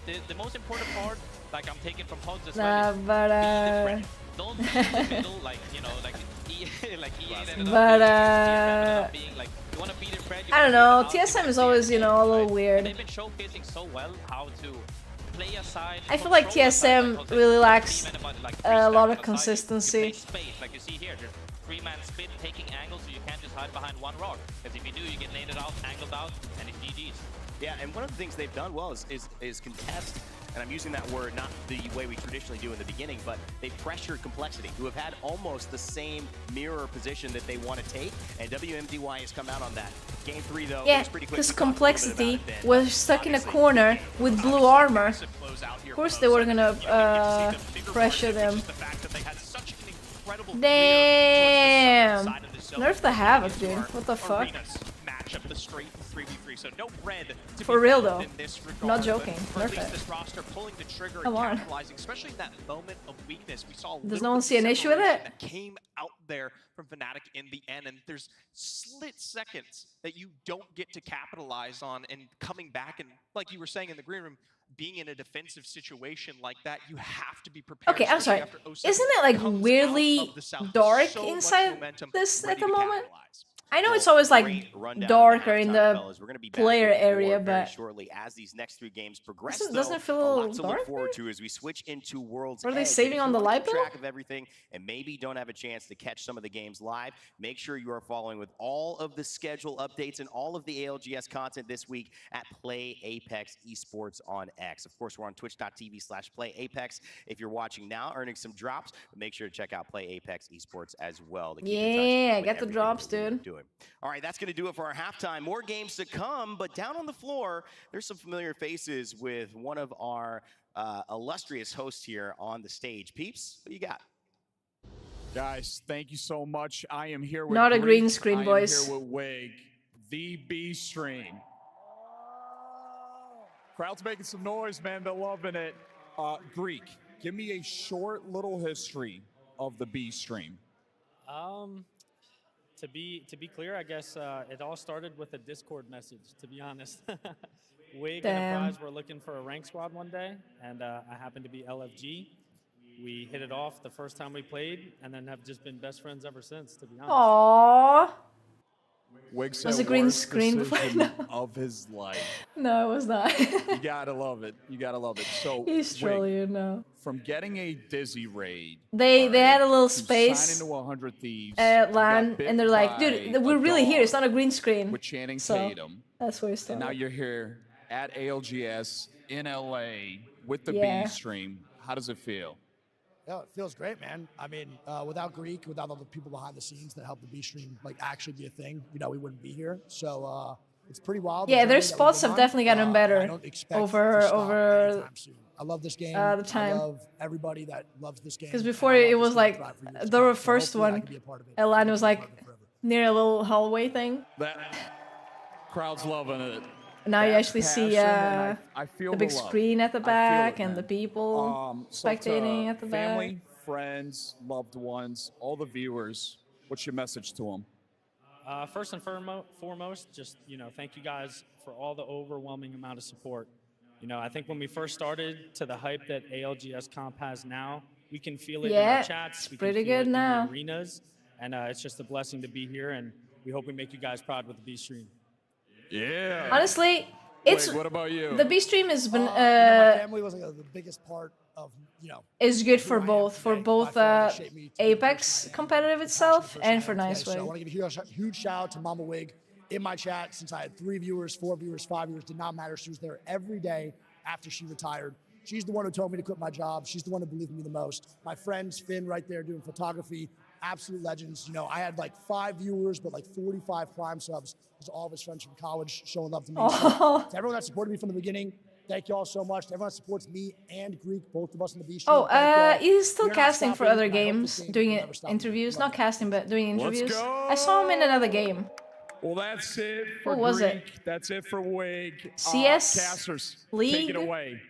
The most important part, like I'm taking from Hods as well, is be the friend. Don't be in the middle, like, you know, like E8 ended up being like, you want to be the friend. I don't know. TSM is always, you know, a little weird. They've been showcasing so well how to play aside. I feel like TSM really lacks a lot of consistency. Like you see here, there's 3-man spin taking angles, so you can't just hide behind one rock. Because if you do, you get naded out, angled out, and it's GG's. Yeah, and one of the things they've done well is contest, and I'm using that word not the way we traditionally do in the beginning, but they've pressured Complexity, who have had almost the same mirror position that they want to take, and WMDY has come out on that. Game 3, though, Yeah, was pretty quick. because Complexity was stuck in a corner with blue armor. Of course they were gonna pressure them. Damn! Nerf the Havoc, dude. What the fuck? Matchup, the straight 3v3, so no red to For be real found though. in this regard, Not joking. but Nerf at least it. this roster pulling the trigger Come and on. capitalizing, especially in that moment of weakness. We saw a Does little no one bit see of an issue with separation it? that came out there from Fnatic in the end, and there's split seconds that you don't get to capitalize on, and coming back and, like you were saying in the green room, being in a defensive situation like that, you have to be prepared. Okay, I'm sorry. Isn't it like weirdly dark inside this at the moment? I know it's always like darker in the player area, but shortly as these next 3 games progress, doesn't it feel a a little lot to dark? look forward to as we switch into World's Are they Edge. saving If you on the wanna light keep bill? track of everything and maybe don't have a chance to catch some of the games live, make sure you are following with all of the schedule updates and all of the ALGS content this week at Play Apex Esports on X. Of course, we're on twitch.tv/PlayApex. If you're watching now, earning some drops, but make sure to check out Play Apex Esports as well. To keep in touch yeah, with get the everything drops, that we're dude. doing. All right, that's going to do it for our halftime. More games to come, but down on the floor, there's some familiar faces with one of our illustrious hosts here on the stage. Peeps, what do you got? Guys, thank you so much. I am here with Not a Greek. green screen, I am boys. here with Wig, the B stream. Crowd's making some noise, man. They're loving it. Greek, give me a short little history of the B stream. To be clear, I guess it all started with a Discord message, to be honest. Wig Enterprise were looking for a rank squad one day, and I happened to be LFG. We hit it off the first time we played, and then have just been best friends ever since, to be honest. Aww. Wig said Was a green worst screen decision before? of his life. No, it was not. You gotta love it. You gotta love it. So He's trolling you now. From getting a dizzy raid, They had a little to space sign into 100 Thieves, at LAN, got bit and they're like, by dude, we're really here. It's not a green screen. with Channing So, Tatum. that's where we And started. now you're here at ALGS in LA with the Yeah. B stream. How does it feel? Yeah, it feels great, man. I mean, without Greek, without all the people behind the scenes that help the B stream like actually be a thing, we wouldn't be here. So it's pretty wild. Yeah, The their journey that we've spots been have on, definitely gotten I better don't expect to over stop anytime soon. I love this game. the time. I love everybody that loves this game. Because before it was like the first one, LAN was like near a little hallway thing. That crowd's loving it. Now you That actually see passion, and I feel the big love. screen at the I feel back it, and the man. people So to spectating at the family, back. friends, loved ones, all the viewers, what's your message to them? First and foremost, just, thank you guys for all the overwhelming amount of support. I think when we first started to the hype that ALGS Comp has now, we can feel it in Yeah, our chats. it's We pretty can feel good it now. in the arenas. And it's just a blessing to be here, and we hope we make you guys proud with the B stream. Yeah. Honestly, it's Wait, what about you? the B stream has been my family was like the biggest part of is good for both Apex competitive itself and for Nice So I Way. want to give a huge shout out to Mama Wig in my chat. Since I had 3 viewers, 4 viewers, 5 viewers, did not matter. She was there every day after she retired. She's the one who told me to quit my job. She's the one who believed in me the most. My friends, Finn right there doing photography, absolute legends. I had like 5 viewers, but like 45 Prime subs. Because all of his friends from college showing love to me. So, to everyone that supported me from the beginning, thank you all so much. To everyone that supports me and Greek, both of us in the B stream. He's still We're not casting for stopping, other and I hope games, this game doing will never stop. interviews. Not casting, but doing Let's interviews. go! I saw him in another game. Well, that's it for What was Greek. it? That's it for Wig. CS Casters, League? take it away.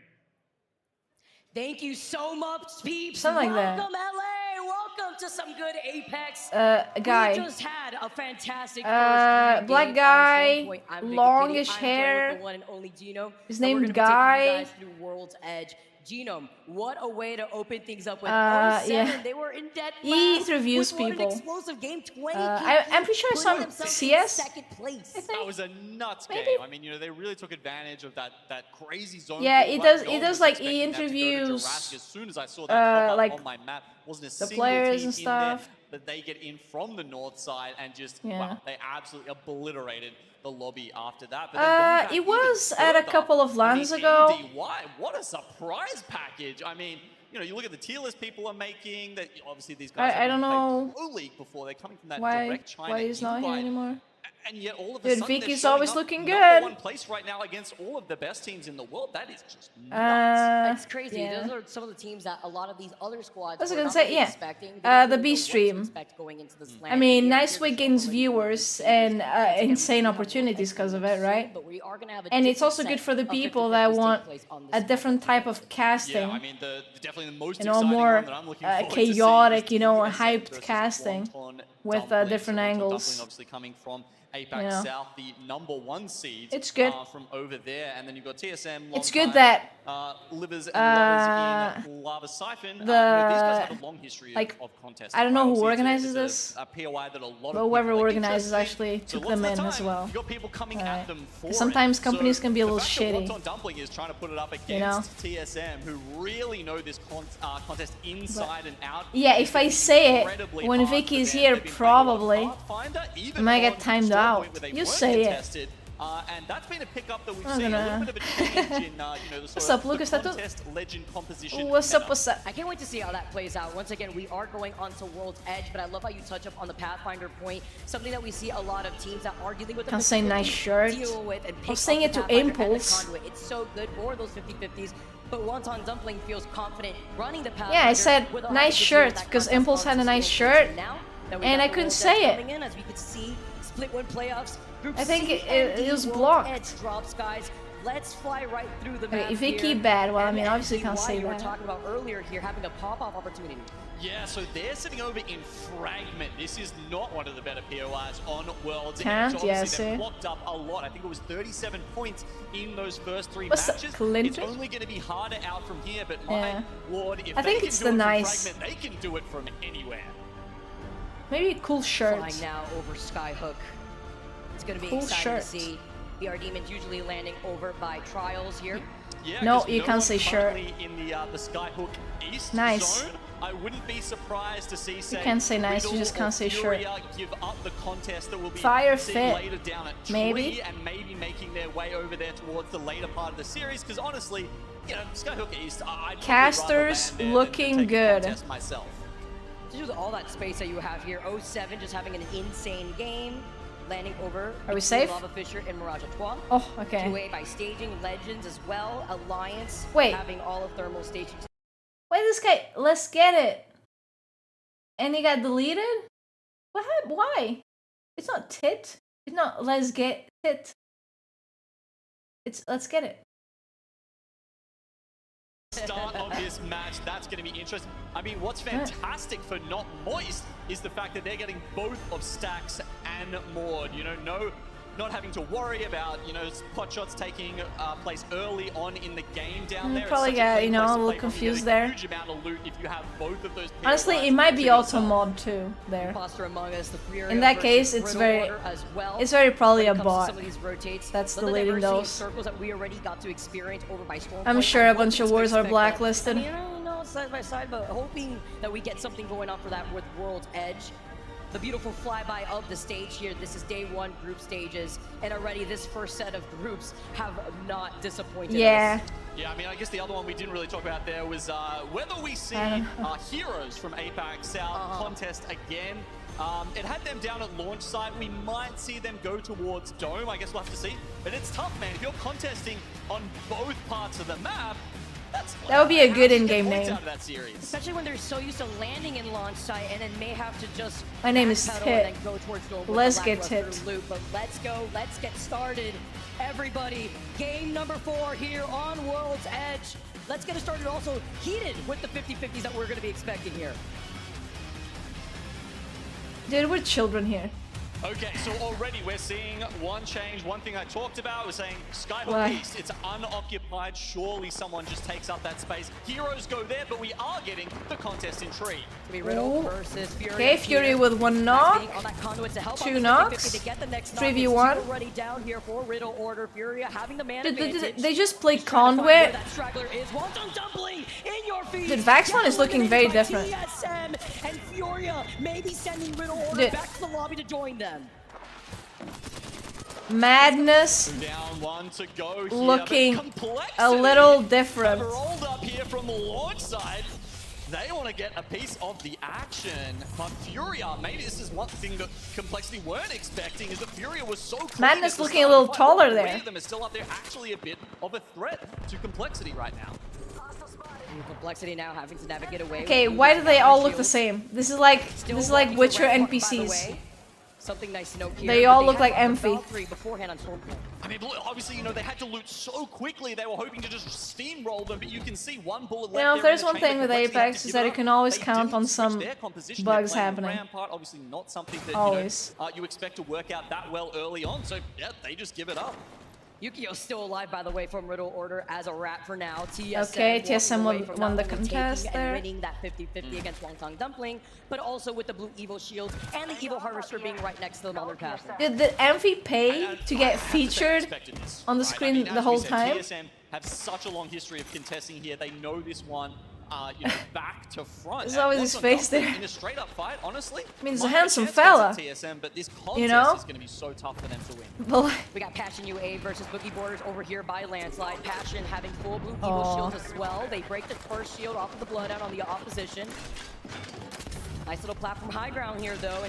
Thank you so much, peeps. Something like that. Welcome, LA. Welcome to some good Apex. Guy. We just had a fantastic black guy, longish hair. The one and only Genome. His And we're name gonna be taking you Guy. guys through World's Edge. Genome, what a way to open things up with 07. Yeah. They were in dead He last interviews with what people. An explosive game, 20 I'm pretty sure I saw him CS. second place. That was a nuts Maybe. game. I mean, they really took advantage of that crazy zone. Yeah, pull, he but does. no He one does was like expecting he that to go to interviews. Jurassic. As soon as I saw that pop up like on my map, wasn't a the single players team and in there, stuff. but they get in from the north side and just Yeah. wow, they absolutely obliterated the lobby after that. But then going back It even was at a further, couple of LANs ago. MDY, what a surprise package! I mean, you look at the tier list people are making. That obviously these guys. I don't know Pro League before they're coming from that why direct China he's not here invite. anymore. And yet all of a Dude, sudden Vicky's they're always showing up looking number good. 1 place right now against all of the best teams in the world. That is just nuts. It's crazy. yeah. Those are some of the teams that a lot of these other squads I was were gonna not say, really yeah. expecting. They The didn't B really know what to stream. expect going into this I LAN. mean, Here, Nice Way gains viewers and insane opportunities because of it, right? But we are gonna have a And it's different also good set for the of people 50-50s that taking want place on a this different type of casting. Yeah, I mean, definitely the most You know, exciting more one that I'm looking forward to seeing chaotic, is you know, TSM hyped versus casting Wonton with Dumpling. different So Wonton angles. Dumpling obviously coming from APAC You know. South, the #1 seed. It's good. From over there, and then you've got TSM. It's long good time, that Livers and Lovers in Lava Siphon. These guys have a long history like, of contests. I don't know who Obviously, organizes it's this, a POI that a lot of but whoever people are organizes interested actually in. So took lots them of in the as time, well. You've got people coming at them for Sometimes it. companies So can be a little the fact that shitty. Wonton Dumpling is trying to put it up against You know? TSM, who really know this contest inside and out. Yeah, if I say it Incredibly when hard Vicky's for them. here, They've been playing a lot of probably Pathfinder, I even might get on timed Stormpoint out. where they You weren't say it. contested. And that's been a pickup that we've I seen. don't A little know. bit of a change in the What's sort up, of Lucas? the Tattoo? contest legend composition. What's up? meta. What's up? I can't wait to see how that plays out. Once again, we are going onto World's Edge, but I love how you touch up on the Pathfinder point. Something that we see a lot of teams that are dealing with the Can't say nice shirt. deal with and I pick was saying up it the to Pathfinder and the Impulse. Conduit. It's so good for those 50-50s. But Wonton Dumpling feels confident running the Pathfinder. Yeah, I said with a nice lot of shirt that because contest Impulse had a on nice Stormpoint. shirt, Now that we and got I the couldn't World's say Edge it. coming in, as we could see, split win playoffs. Group I think C it and D was World's blocked. Edge drops, guys. let's fly right through the Okay, map if we here. keep bad, well, I And mean, obviously MTY can't say you were that. talking about earlier here, having a pop-off opportunity. Yeah, so they're sitting over in Fragment. This is not one of the better POIs on Worlds. Can't, Edge. yeah, Obviously, they've see. locked up a lot. I think it was 37 points in those first 3 What's up, matches. Clinton? It's only going to be harder out from here, but Yeah. my lord, if I think they it's can the do it nice- from Fragment, they can do it from anywhere. Maybe cool shirt. Flying now over Skyhook. It's going to be Cool exciting shirt. to see. BR Demons usually landing over by Trials here. Yeah, No, 'cause you can't one's say shirt. currently in the Skyhook East Nice. zone. I wouldn't be surprised to see, say, can't say nice, you Riddle just or can't say shirt. Furia give up the contest that will be Fire seen fit. later down at Maybe. Tree and maybe making their way over there towards the later part of the series. Because honestly, you know, Skyhook East, I'd probably Casters rather land there looking than take the good. contest myself. Just with all that space that you have here, 07 just having an insane game. Landing over Are we between safe? Lava Fisher and Mirage Trois. Oh, okay. 2A by Staging, Legends as well. Alliance Wait. having all of Thermal stations. Why this guy? Let's get it. And he got deleted? What happened? Why? It's not tit. It's not let's get tit. It's let's get it. Start of this match, that's going to be interesting. I mean, what's fantastic for Not Moist is the fact that they're getting both of Stacks and Maud. You know, not having to worry about, you know, pot shots taking place early on in the game down there. It's Probably such got, clean you know, place a to little play from. You confused get a there. huge amount of loot if you have both of those. Honestly, POIs it might be to auto yourself. mod too there. Imposter Among Us, the Furia In that versus case, it's Riddle very, Order as well. it's very probably a When it comes to bot. some of these rotates, That's some of the deleting diversity in those. circles that we already got to experience over by Stormpoint. I'm sure a bunch of Wasn't wars are expect that. blacklisted. I mean, you know, side by side, but hoping that we get something going on for that with World's Edge. The beautiful flyby of the stage here. This is day 1 group stages, and already this first set of groups have not disappointed Yeah. us. Yeah, I mean, I guess the other one we didn't really talk about there was whether we see Heroes from APAC South contest again. It had them down at launch site. We might see them go towards Dome. I guess we'll have to see. But it's tough, man. If you're contesting on both parts of the map, That would be a good in-game points name. out of that series. Especially when they're so used to landing in launch site and then may have to just My name is backpedal Tit. and then go towards Dome with Let's the get lackluster Tit. loot. But let's go, let's get started. Everybody, game number 4 here on World's Edge. Let's get it started also heated with the 50-50s that we're going to be expecting here. Dude, we're children here. Okay, so already we're seeing one change. One thing I talked about was saying Skyhook Why? East, it's unoccupied. Surely someone just takes up that space. Heroes go there, but we are getting the contest in Tree. Ooh. Versus Fury Okay, Fury with 1 knock, on that conduit to help 2 out knocks, the 50-50 to get the next 3v1. already down here for Riddle Order. Furia having the man advantage. They just play Conduit. That straggler is Wonton dumpling in your feet. Dude, Vaxmon is looking very different. TSM and Furia maybe sending Riddle Order Dude. back to the lobby to join them. Madness Down 1 to go here, looking but Complexity a little different. have rolled up here from the launch side. They want to get a piece of the action, but Furia, maybe this is one thing that Complexity weren't expecting, is that Furia was so clean Madness at the looking a start little of the fight. taller All 3 there. of them are still up there, actually a bit of a threat to Complexity right now. Complexity now having to navigate away. Okay, why do they all look the same? This is like Witcher NPCs. Something nice to note here. They but all look had like the Amphi. Valkyrie beforehand on Stormpoint. I mean, obviously, you know, they had to loot so quickly, they were hoping to just steamroll them, but you can see 1 bullet left You know, there there's in the one chamber. thing with Complexity had to Apex is give that it you up. can always They count didn't on switch some their composition. bugs They're playing happening. Rampart, obviously not something that, Always. you know, you expect to work out that well early on, so yeah, they just give it up. Yukio's still alive, by the way, from Riddle Order as a rat for now. TSM Okay, walking TSM away from won not the only contest taking there. and winning that 50-50 against Wongtong Dumpling, but also with the Blue Evo Shield and the Evo Harvester being right next to them on their path. Did the Amphi pay to get featured on the screen the whole time? TSM have such a long history of contesting here. They know this one, you know, back to front. There's always his face there. In a straight up fight, honestly. I mean, he's a might have handsome chance against fella. the TSM, but this contest You know? is going to be so tough for them to win. But We got Passion UA versus Boogie Borders over here by Landslide. Passion having full Blue Evo Aw. shields as well. They break the first shield off of the Bloodhound on the opposition. Nice little platform high ground here, though.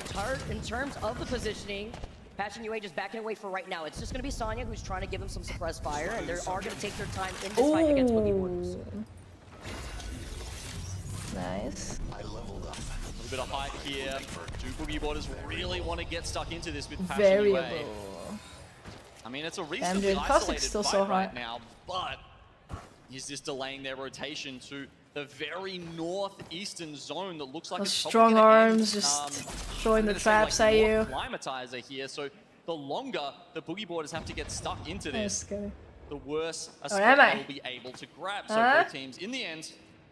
In terms of the positioning, Passion UA just backing away for right now. It's just going to be Sonya who's trying to give them some suppressed fire, and they are going to take their time in this fight against Boogie Borders. Nice. I leveled up. A little bit of hype here. Do Boogie Borders really want to get stuck into this with Passion UA? Variable. I mean, it's a Damn, reasonably dude, Caustic's isolated still fight so right hot. now, but he's just delaying their rotation to the very northeastern zone that looks like Those it's strong probably gonna arms end, just throwing the I'm gonna say, traps like, at you. Climatizer here, so the longer the boogie boarders have to get stuck into this, the worse a spot am I? they will be able to grab. So Huh? both teams, in the end,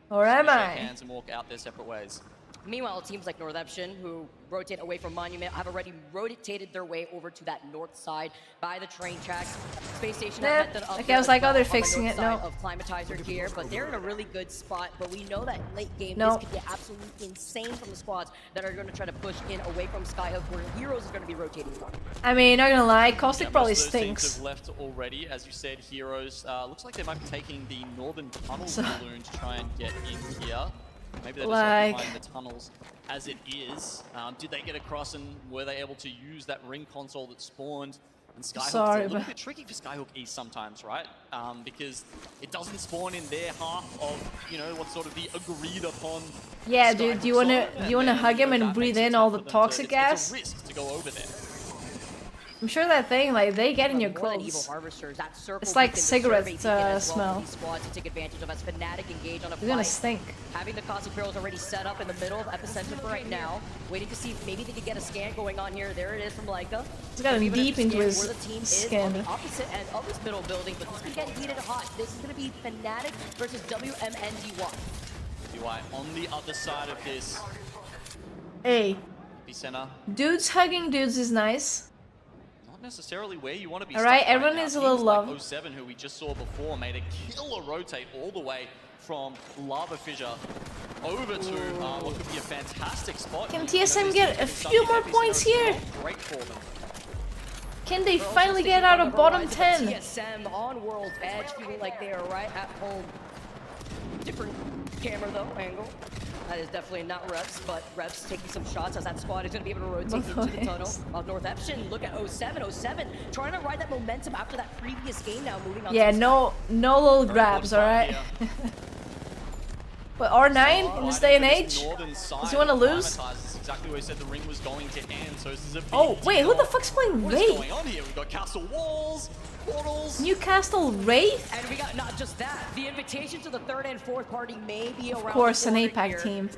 Or just am gonna I? shake hands and walk out their separate ways. Meanwhile, teams like Northeption, who rotate away from Monument, have already rotated their way over to that north side by the train tracks. Space Station have met them up Okay, I was like, oh, they're fixing on the it. north No. side of Climatizer here, but they're in a really good spot. But we know that late game, No. this could get absolutely insane from the squads that are going to try to push in away from Skyhook, where Heroes is going to be rotating from. I mean, not gonna lie, Caustic Yeah, probably most of those teams stinks. have left already, as you said. Heroes looks like they might be taking the northern tunnel So- balloon to try and get in here. Maybe they're just Like- occupying the tunnels as it is. Did they get across and were they able to use that ring console that spawned? And Skyhook's Sorry, a little but- bit tricky for Skyhook East sometimes, right? Because it doesn't spawn in their half of, you know, what's sort of the agreed upon. Yeah, dude, do you wanna hug him and breathe in all the toxic gas? It's a risk to go over there. I'm sure that thing, like, they get in your More than Evil clothes. Harvesters, that circle It's like beacon, the cigarette survey beacon as well smell. for these squads to take advantage of as Fnatic engage on a It's gonna fight. stink. Having the Caustic barrels already set up in the middle of Epicenter for right now, waiting to see if maybe they could get a scan going on here. There it is from Leica. He's got him Even if deep the into scan his where the team is skin. on the opposite end of this middle building, but this could get heated hot. This is gonna be Fnatic versus WMNDY. DY on the other side of this. Hey, Epicenter. dudes hugging dudes is nice. Not necessarily where you want to be. Alright, stuck right everyone now. needs a little Teams love. Like 07, who we just saw before, made a killer rotate all the way from Lava Fissure over to what could be a fantastic spot. Can You know, TSM this get team a is few more something points Epicenter here? is not great for them. Can they We're also finally sticking get out on of the bottom horizon, 10? but TSM on World's Edge, feeling like they are right at home. Different camera though, angle. That is definitely not Reps, but Reps taking some shots as that squad is going to be able to rotate into the tunnel of Northeption. Look at 07 trying to ride that momentum after that previous game now, moving on. Yeah, to no little grabs, alright? But R9 in this day and age? Does he want to lose? Exactly where he said the ring was going to end. So this is a Oh, wait, who the fuck's playing What is Wraith? going on here? We've got castle walls, portals. Newcastle Wraith? And we got not just that, the invitation to the third and fourth party may be around. Of course, the an corner APAC here. team.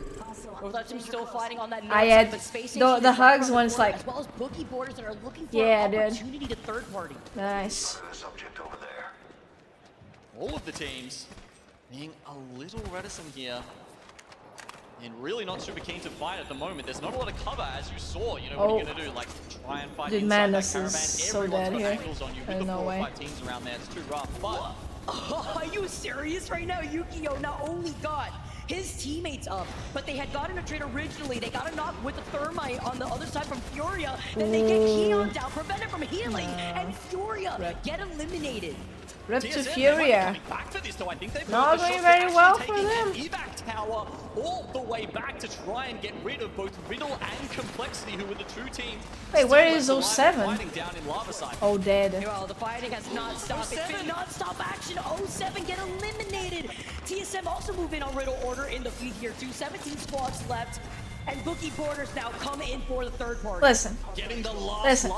Northeption still fighting on that north I side, had but Space the Station is right hugs around the one's corner, like, as well as bookie boarders that are looking for yeah, an dude. opportunity to third party. Nice. All of the teams being a little reticent here and really not super keen to fight at the moment. There's not a lot of cover, as you saw. You know, what are you going to do? Like, try and fight Dude, inside Madness that is caravan. so Everyone's dead got here. angles on you with There's the no 4 or way. 5 teams around there. It's too rough, but... Are you serious right now? Yukio not only got his teammates up, but they had gotten a trade originally. They got a knock with the Thermite on the other side from Furia. Then they get Keon down, prevented from healing, and Furia get eliminated. Rip to TSM, Furia. back for this, though. I think they've Not got the going shots. very They're well actually for them. taking an evac tower all the way back to try and get rid of both Riddle and Complexity, who were the two teams. Wait, where is still left alive 07? fighting down in Lava Side. Oh, dead. Well, the fighting has not stopped. It's been non-stop action. 07 get eliminated. TSM also move in on Riddle order in the feed here too. 17 squads left. And Bookie Borders now come in for the third party. Listen, listen.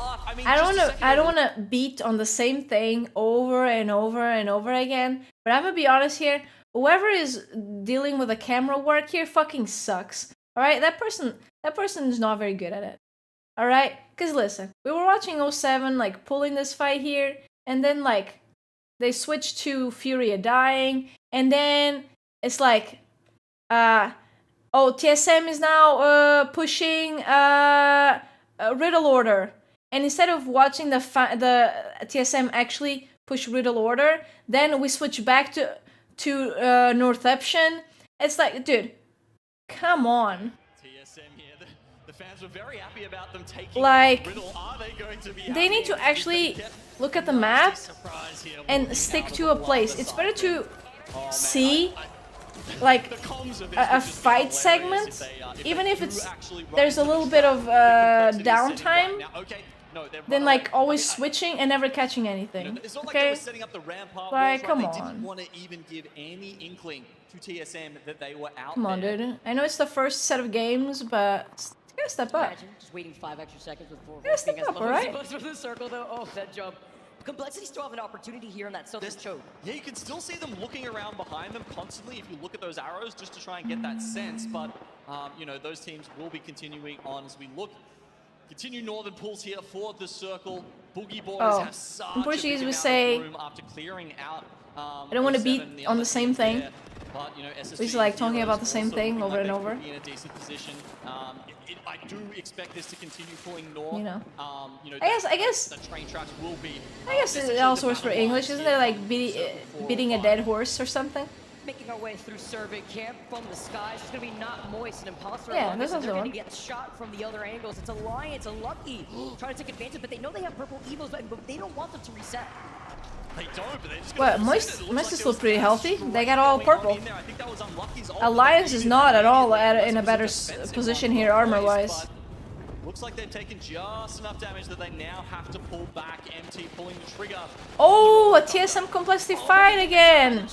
I don't wanna beat on the same thing over and over and over again. But I'm gonna be honest here. Whoever is dealing with the camera work here fucking sucks. All right, that person is not very good at it. All right, cause listen, we were watching 07 like pulling this fight here, and then like they switched to Furia dying, and then it's like, oh, TSM is now pushing a Riddle order, and instead of watching the TSM actually push Riddle order, then we switch back to Northeption. It's like, dude, come on. TSM here, the fans were very happy about them taking Like, Riddle. Are they going to be they need to actually look at the map and stick to a place. It's better to see like a fight segment, even if there's a little bit of downtime, than like always switching and never catching anything. It's not like they Okay? were setting up the rampart Like, walls, right? come They didn't on. want to even give any inkling to TSM that they were out Come on, there. dude. I know it's the first set of games, but you gotta step up. Imagine just waiting 5 extra seconds before Yeah, step being as up, low as he alright? was for the circle though. Oh, that jump. Complexity still have an opportunity here in that southern choke. Yeah, you can still see them looking around behind them constantly if you look at those arrows just to try and get that sense. But, you know, those teams will be continuing on as we look. Continue northern pulls here for the circle. Boogie Boys have such in Portuguese a we big say, amount of room after clearing out. I don't want to beat on the same thing. But, you know, We're just like talking about the same thing over and over. In a decent position. I do expect this to continue pulling north. You know. You know, I guess the train tracks will be. I guess it also works for English, isn't it? Like beating a dead horse or something. Making our way through survey camp from the skies. It's gonna be not moist and imposter. Yeah, there's also they're one. gonna get shot from the other angles. It's Alliance, Unlucky, trying to take advantage, but they know they have purple evos, but they don't want them to reset. They don't, but they just Well, Moist is still pretty healthy. They got all purple. Alliance is not at all in a better position here armor-wise. Looks like they've taken just enough damage that they now have to pull back. MT pulling the trigger. Oh, a TSM Complexity fight again!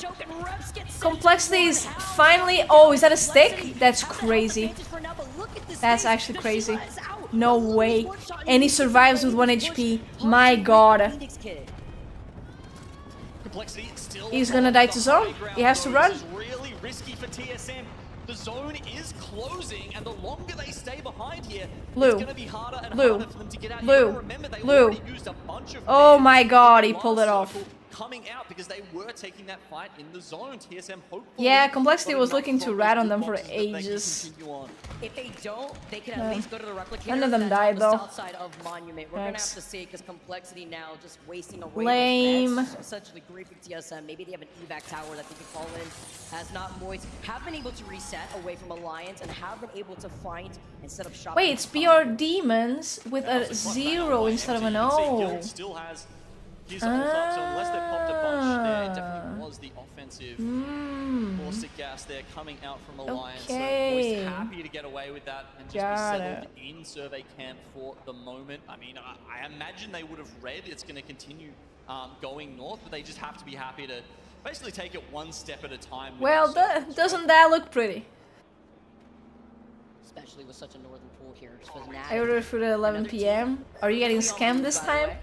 Complexity is finally... Oh, is that a stick? That's crazy. That's actually crazy. No way. And he survives with 1 HP. My god. He's gonna die to zone. He has to run. Really risky for TSM. The zone is closing, and the longer they stay behind here, it's gonna be harder and harder for them to get out. Remember, they already used a bunch of Oh my god, he pulled it off. Coming out because they were taking that fight in the zone. TSM hopefully. Yeah, Complexity was looking to rat on them for ages. If they don't, they can at least go to the replicator. None of them that's died on the though. south side of Monument. We're gonna have to see because Complexity now just wasting away. Lame. Essentially great for TSM. Maybe they have an evac tower that they can call in. Has not Moist. Have been able to reset away from Alliance and have been able to find and set up shop. Wait, it's BR Demons with a 0 instead of an O. Still has his ult up, so unless they popped a bunch, there definitely was the offensive caustic gas there coming out from Alliance. So Moist happy to get away with that and just be settled in survey camp for the moment. I mean, I imagine they would have read it's going to continue going north, but they just have to be happy to basically take it one step at a time. Well, doesn't that look pretty? Especially with such a northern pool here. I ordered food at 11 PM. Are you getting scammed this time?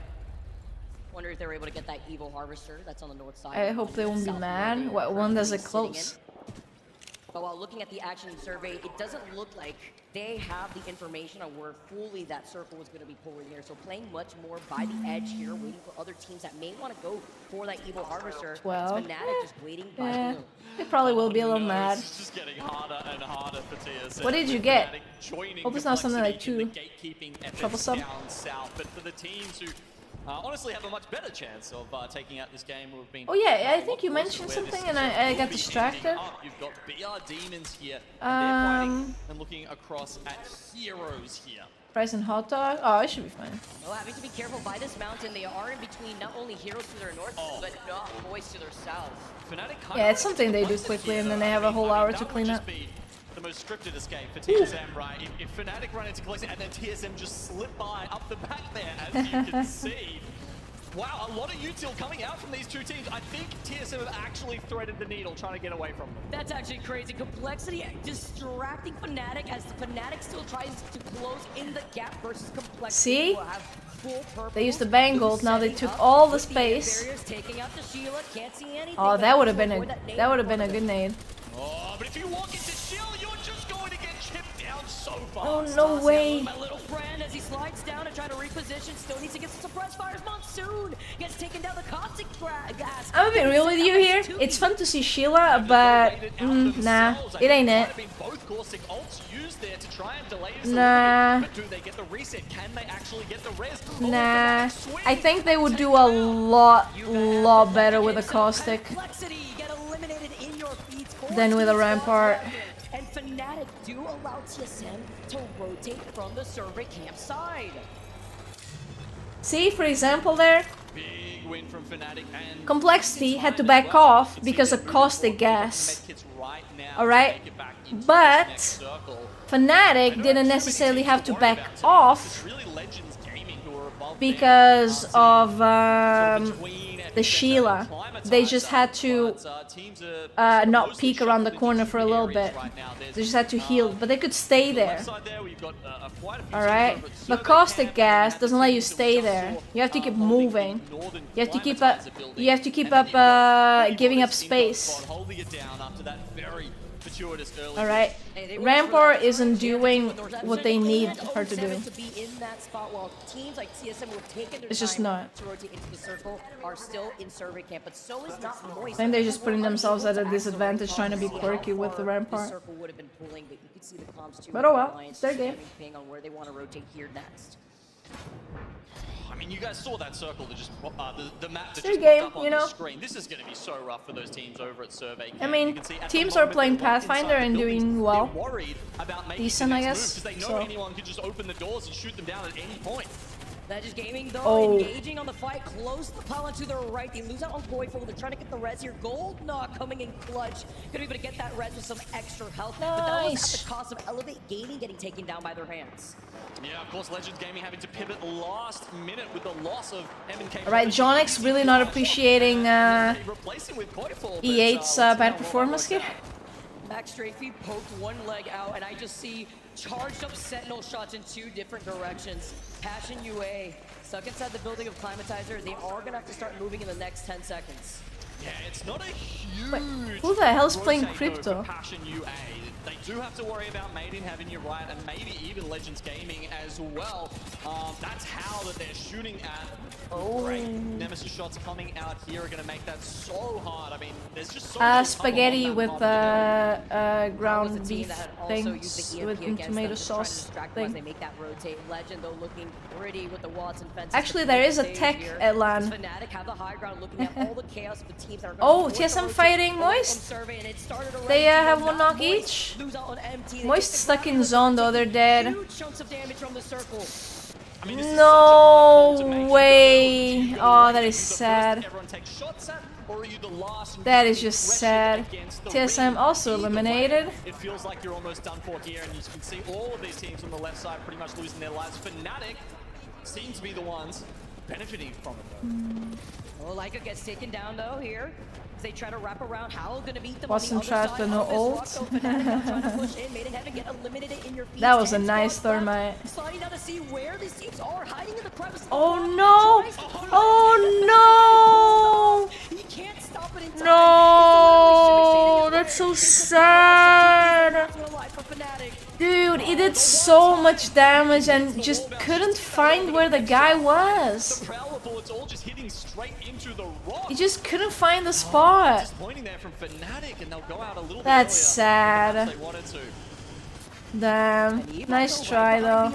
Wonder if they were able to get that evil harvester that's on the north side. I hope they won't be mad. When does it close? But while looking at the action survey, it doesn't look like they have the information on where fully that circle was going to be pulling here. So playing much more by the edge here, waiting for other teams that may want to go for that evil harvester. 12. Fnatic just waiting by Yeah, blue. they probably will be a little mad. It's just getting harder and harder for TSM. What did you get? Hope it's not something like 2. Troublesome. Down south, but for the teams who honestly have a much better chance of taking out this game. We've been Oh yeah, I think you mentioned something and I got distracted. You've got BR Demons here. They're fighting and looking across at Heroes here. Fries and hot dog. Oh, it should be fine. Well, having to be careful by this mountain. They are in between not only Heroes to their north, but not Moist to their south. Yeah, it's something they do quickly and then they have a whole hour to clean up. The most scripted escape for TSM, right? If Fnatic run into Complexity and then TSM just slip by up the back there, as you can see. Wow, a lot of util coming out from these two teams. I think TSM have actually threaded the needle trying to get away from them. That's actually crazy. Complexity distracting Fnatic as the Fnatic still tries to close in the gap versus Complexity. See? They used the Bangold, now they took all the space. Oh, that would have been a good nade. Oh, but if you walk into Shield, you're just going to get chipped down so fast. Oh, no way. My little friend, as he slides down and trying to reposition, still needs to get some surprise fires. Monsoon gets taken down the caustic gas. I'm a bit real with you here. It's fun to see Sheila, but nah, it ain't it. Both caustic ults used there to try and delay Nah. but do they get the reset? Can they actually get the res? Nah, I think they would do a lot better with a caustic than with a rampart. And Fnatic do allow TSM to rotate from the survey camp side. See, for example there, Big win from Fnatic and Complexity had to back off because of caustic gas. Alright? But Fnatic didn't necessarily have to back off because of the Sheila. They just had to not peek around the corner for a little bit. They just had to heal, but they could stay there. Alright? But caustic gas doesn't let you stay there. You have to keep moving. You have to keep up. You have to keep up giving up space. Alright, Rampart isn't doing what they need her to do. It's just not. I think they're just putting themselves at a disadvantage trying to be quirky with the Rampart. But oh well, it's their game. I mean, you guys saw that circle that just the map that Their just game, popped up on the screen. This is going to be so rough for those teams over at Survey. I mean, teams are playing Pathfinder and doing well. Decent, I guess. Because they know anyone could just open the doors and shoot them down at any point. Legends Gaming, though, engaging on the fight, close the pylon to their right. They lose out on Goyful. They're trying to get the res here. Gold not coming in clutch. Gonna be able to get that res with some extra health. But that was at the cost of Elevate Gaming getting taken down by their hands. Yeah, of course, Legends Gaming having to pivot last minute with the loss of M&K. Alright, Jonix really not appreciating E8's bad performance here. Max Strafey poked one leg out, and I just see charged up sentinel shots in two different directions. Passion UA stuck inside the building of Climatizer. They are gonna have to start moving in the next 10 seconds. Yeah, it's not a huge. Wait, who the hell's playing Crypto? Passion UA. They do have to worry about Maiden having you right, and maybe even Legends Gaming as well. That's how that they're shooting at. Great Nemesis shots coming out here are going to make that so hard. I mean, there's just so much Spaghetti with ground beef things with tomato sauce thing. They make that rotate. Legend though looking pretty with the Watson fence. Actually, there is a tech at LAN. Fnatic have the high ground looking at all the chaos of the teams that are Oh, TSM fighting Moist. They have one knock each. Moist stuck in zone though, they're dead. No way. Oh, that is sad. That is just sad. TSM also eliminated. It feels like you're almost done for here, and you can see all of these teams on the left side pretty much losing their lives. Fnatic seem to be the ones benefiting from it though. Well, Leica gets taken down though here. They try to wrap around. Howl gonna beat them Wasn't on the other trapped side but no of his ult. rock, so Fnatic trying to push in. Maidenhead get eliminated in your feet. That was a nice thermite. Sliding down to see where these teams are hiding in the crevices. Oh no! Oh no! He can't stop it in time. No! That's so sad. Dude, he did so much damage and just couldn't find where the guy was. He just couldn't find the spot. That's sad. Damn. Nice try though.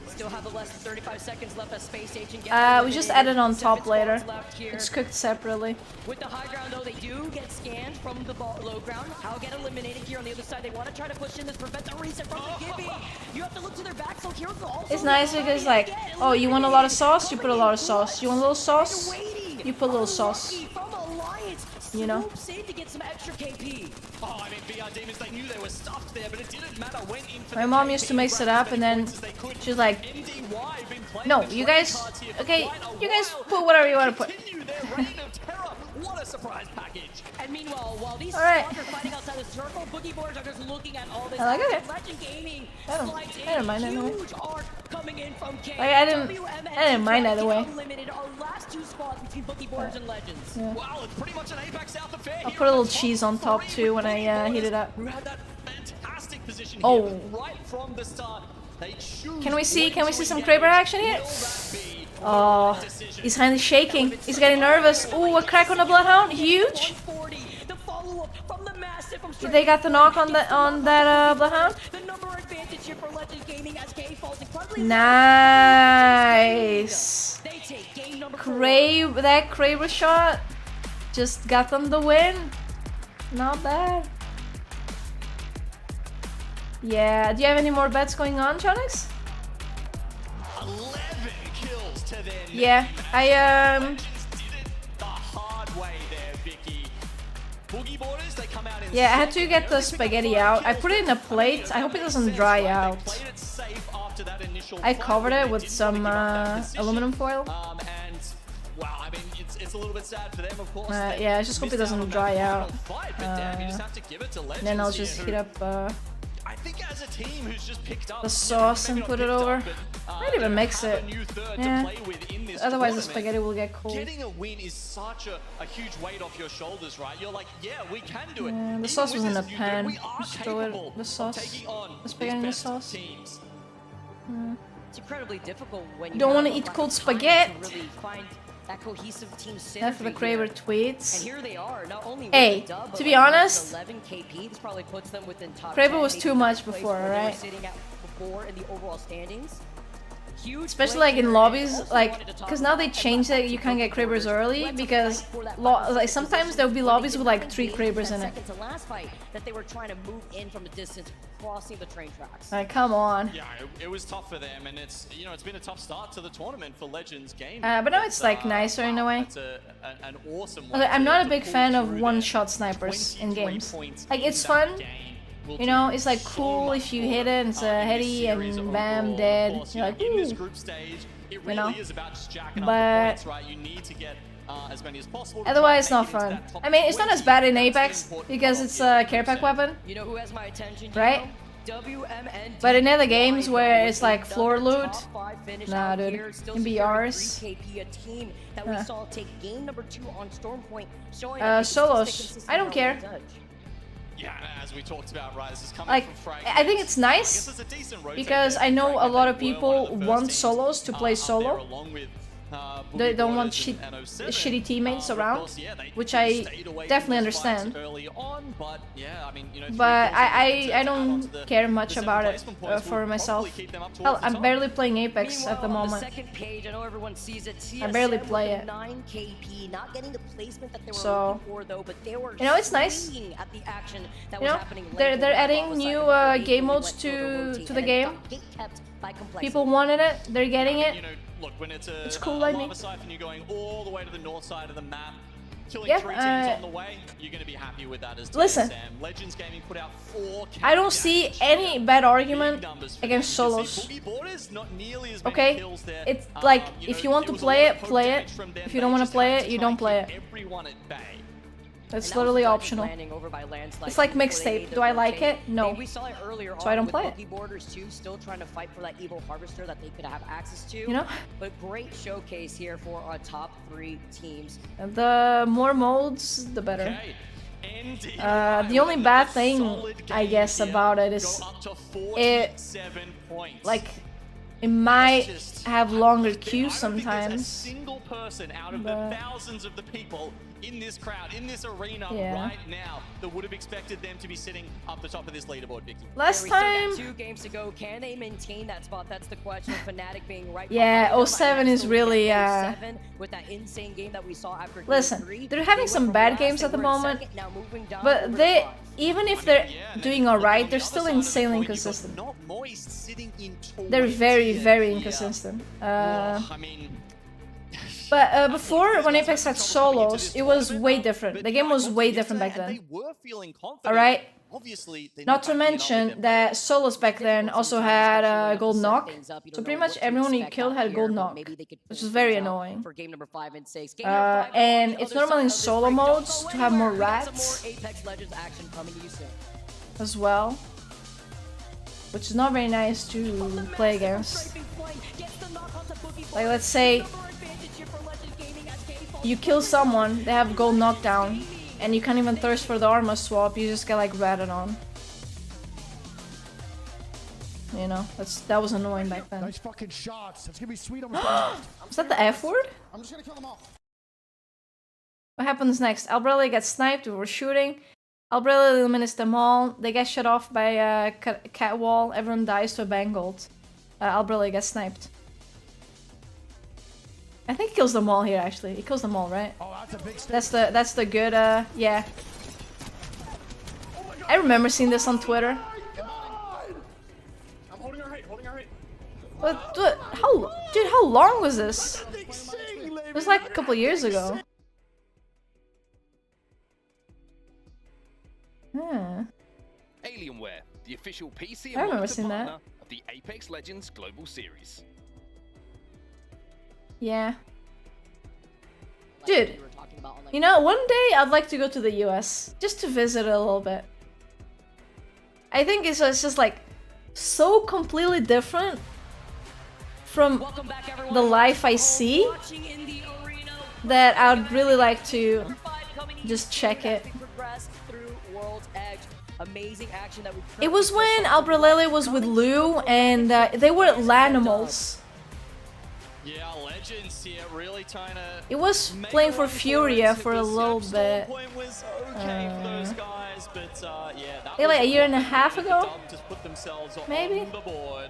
Still have less than 35 seconds left as Space Station we just added on top later. It's cooked separately. With the high ground though, they do get scanned from the low ground. How get eliminated here on the other side. They want to try to push in this, prevent the reset from the Gibby. You have to look to their back, so Hero also it's nice because like, oh, you want a lot of sauce? You put a lot of sauce. You want a little sauce? You put a little sauce. You know? To get some extra KP. Oh, I mean, VR Demons, they knew they were stuffed there, but it didn't matter. Went in for my mom used to mix it up and then she's like, no, you guys, okay, you guys put whatever you want to put. What a surprise package. And meanwhile, while these squads are fighting outside the circle, Boogie Boards are just looking at all this. I like it. Legend Gaming I don't mind anyway. huge arc coming in from K. Like, I didn't mind either way. Eliminated our last two spots between Boogie Boards and Legends. Yeah. Wow, it's pretty much an Apex South affair. I'll put a little cheese on top too when I heat it up. We had that fantastic position oh. here, right from the start. Can we see some Kraber action here? Oh, he's kind of shaking. He's getting nervous. Ooh, a crack on the Bloodhound, huge. They got the knock on that Bloodhound. Nice. That Kraber shot just got them the win. Not bad. Yeah, do you have any more bets going on, Jonix? 11 kills to their yeah, I the hard way there, Vicky. Boogie Boarders, they come out in yeah, I had to get the spaghetti out. I put it in a plate. I hope it doesn't dry out. I covered it with some aluminum foil. And wow, I mean, it's a little bit sad for them, of course. Yeah, I just hope it doesn't dry out. Then I'll just heat up I think as a team who's just picked up the sauce and put it over. Might even mix it. Yeah. Otherwise the spaghetti will get cold. Getting a win is such a huge weight off your shoulders, right? You're like, yeah, we can do it. Yeah, the sauce was in the pan. Just throw it, the sauce, the spaghetti in the sauce. It's incredibly difficult when you don't want to eat cold spaghetti. Really find that cohesive team After the Kraber tweets. And here they are, not only hey, to be honest, 11 KP, this probably puts them within top Kraber was too much before, alright? Before in the overall standings. Especially like in lobbies, like, because now they changed it, you can't get Krabers early, because like sometimes there'll be lobbies with like 3 Krabers in it. Last fight that they were trying to move in from a distance, crossing the train tracks. Like, come on. Yeah, it was tough for them, and it's, you know, it's been a tough start to the tournament for Legends Gaming. But now it's like nicer in a way. It's an awesome okay, I'm not a big fan of one-shot snipers in games. Like, it's fun. You know, it's like cool if you hit it and it's a heady and bam, dead. You're like, ooh. You know? But otherwise, it's not fun. I mean, it's not as bad in Apex because it's a care pack weapon, right? But in other games where it's like floor loot, nah, dude, it can be ours. Solos, I don't care. Yeah, as we talked about, right, this is coming like, from Frag. I think it's nice because I know a lot of people want solos to play solo. They don't want shitty teammates around, which I definitely understand. But I don't care much about it for myself. Hell, I'm barely playing Apex at the moment. I barely play it. So, you know, it's nice. You know, they're adding new game modes to the game. People wanted it, they're getting it. Look, when it's cool, I mean. and you're going all the way to the north side of the map, killing 3 teams on the way, you're going to be happy with that as listen, Legends Gaming put out 4 I don't see any bad argument against solos. Okay, it's like if you want to play it, play it. If you don't want to play it, you don't play it. It's literally optional. It's like mixtape. Do I like it? No. So I don't play it. Still trying to fight for that evil harvester that they could have access to. You know? But great showcase here for our top 3 teams. The more modes, the better. The only bad thing, I guess, about it is it might have longer queues sometimes. A single person out of the thousands of the people in this crowd, in this arena right now, that would have expected them to be sitting up the top of this leaderboard, Vicky. Last time, 2 games to go. Can they maintain that spot? That's the question. Fnatic being right. Yeah, 07 is really with that insane game that we saw after listen, they're having some bad games at the moment, but they, even if they're doing alright, they're still insanely inconsistent. They're very, very inconsistent. But before, when Apex had solos, it was way different. The game was way different back then. Alright? Not to mention that solos back then also had a gold knock. So pretty much everyone you killed had a gold knock, which is very annoying. And it's normal in solo modes to have more rats as well, which is not very nice to play against. Like, let's say you kill someone, they have gold knockdown, and you can't even thirst for the armor swap, you just get like ratted on. You know, that was annoying back then. Nice fucking shots. That's gonna be sweet. Was that the F word? I'm just gonna kill them all. What happens next? Albrelli gets sniped, we were shooting. Albrelli eliminates them all, they get shut off by a cat wall, everyone dies to a bang gold. Albrelli gets sniped. I think he kills them all here, actually. He kills them all, right? Oh, that's a big step. That's the good, yeah. I remember seeing this on Twitter. I'm holding her right, holding her right. But, how long was this? It was like a couple years ago. Alienware, the official PC I remember and seeing that. partner of the Apex Legends Global Series. Yeah. Dude, you know, one day I'd like to go to the US just to visit a little bit. I think it's just like so completely different from the life I see that I'd really like to just check it. It was when Albrelele was with Lou and they were Lanimals. Yeah, Legends here really trying to. It was playing for Furia for a little bit. Was okay for those guys, but yeah, that Like a year and a half ago? Just put themselves Maybe? on the board.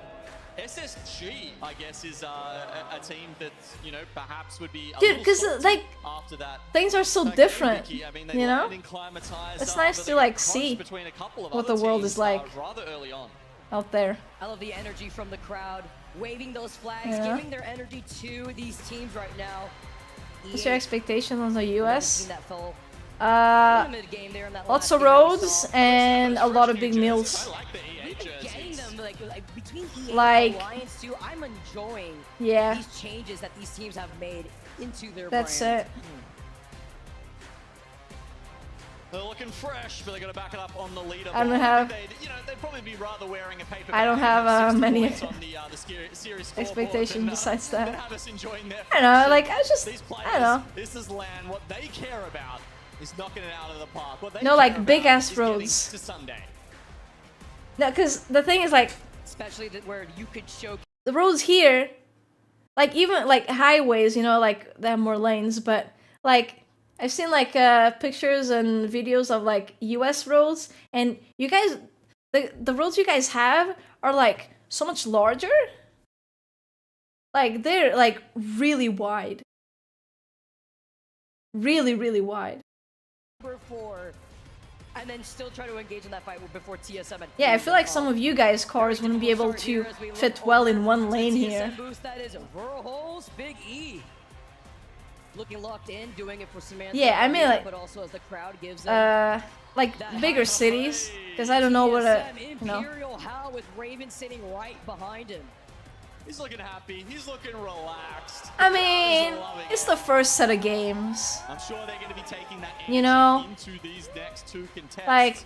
SSG, I guess, is a team that, you know, perhaps would be. Dude, because like after that, things are so different, you know? It's nice to like see what the world is like rather early on. out there. I love the energy from the crowd, waving those flags, Yeah. giving their energy to these teams right now. What's your expectation on the US? Lots Lots of roads and a lot of big meals. Between EA Like, and Alliance 2, I'm enjoying yeah. these changes that these teams have made into their That's brand. it. They're looking fresh, but they're going to back it up on the leader. I don't have. They'd probably be rather wearing a paper. I don't have many series expectations besides that. Have us enjoying their I don't know, like I just, these players, I don't know. This is land. What they care about is knocking it out of the park. What they No, care like about big ass is getting roads. to Sunday. No, because the thing is like Especially where you could show the roads here, like even like highways, you know, like they have more lanes, but like I've seen like pictures and videos of like US roads, and you guys, the roads you guys have are like so much larger. Like they're like really wide. Really wide. number 4 and then still try to engage in that fight before TSM. And Yeah, I feel like some of you guys' cars wouldn't be able to fit well in one lane here. TSM boost, that is Verholz, Big E. Looking locked in, doing it for Samantha. Yeah, I mean like but also as the crowd gives them bigger cities, because I don't know what TSM, you know. Imperial Hal with Raven sitting right behind him. He's looking happy. He's looking relaxed. I mean, it's the first set of games. I'm sure they're going to be taking that You know, into these next 2 contests. like,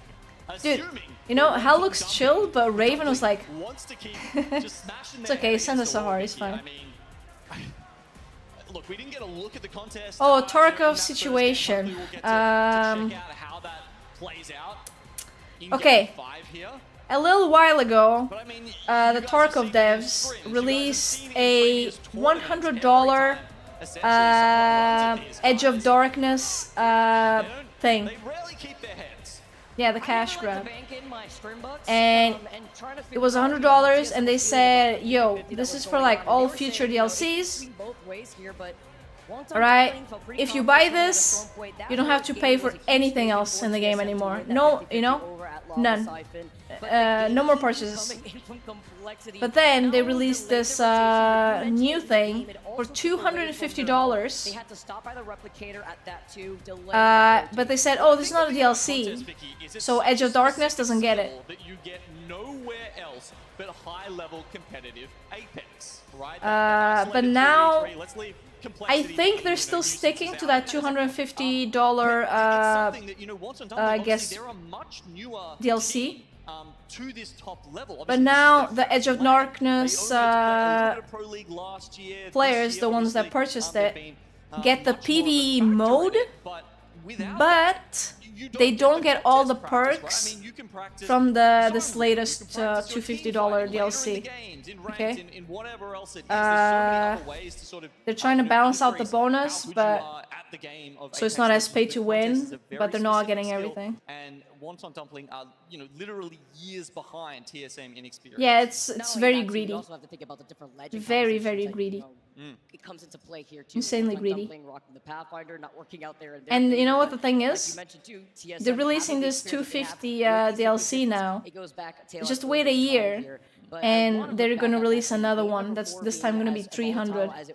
dude, you know, Hal looks chill, but Raven was like, it's okay, send us a heart, it's fine. Look, we didn't get a look at the contest. Oh, Tarkov situation. Okay. A little while ago, the Tarkov devs released a $100 Edge of Darkness thing. Yeah, the cash grab. And it was $100, and they said, yo, this is for like all future DLCs. Alright, if you buy this, you don't have to pay for anything else in the game anymore. No, you know, none. No more purchases. But then they released this new thing for $250. But they said, oh, this is not a DLC, so Edge of Darkness doesn't get it. But now, I think they're still sticking to that $250, I guess, DLC. But now the Edge of Darkness players, the ones that purchased it, get the PvE mode, but they don't get all the perks from this latest $250 DLC. Okay? They're trying to balance out the bonus, but so it's not as pay to win, but they're not getting everything. And Wonton Dumpling are, you know, literally years behind TSM in experience. Yeah, it's very greedy. You also have to think about the different legend Very compositions that, greedy. you know, it comes into play here too. Insanely Wonton greedy. Dumpling rocking the Pathfinder, not working out there. And you know what the thing Like is? you mentioned too, TSM They're releasing having this the experience that they $250 have with these DLC now. It goes back a tail Just end wait a over time year, here. But and they're gonna release another one that's this time gonna be $300,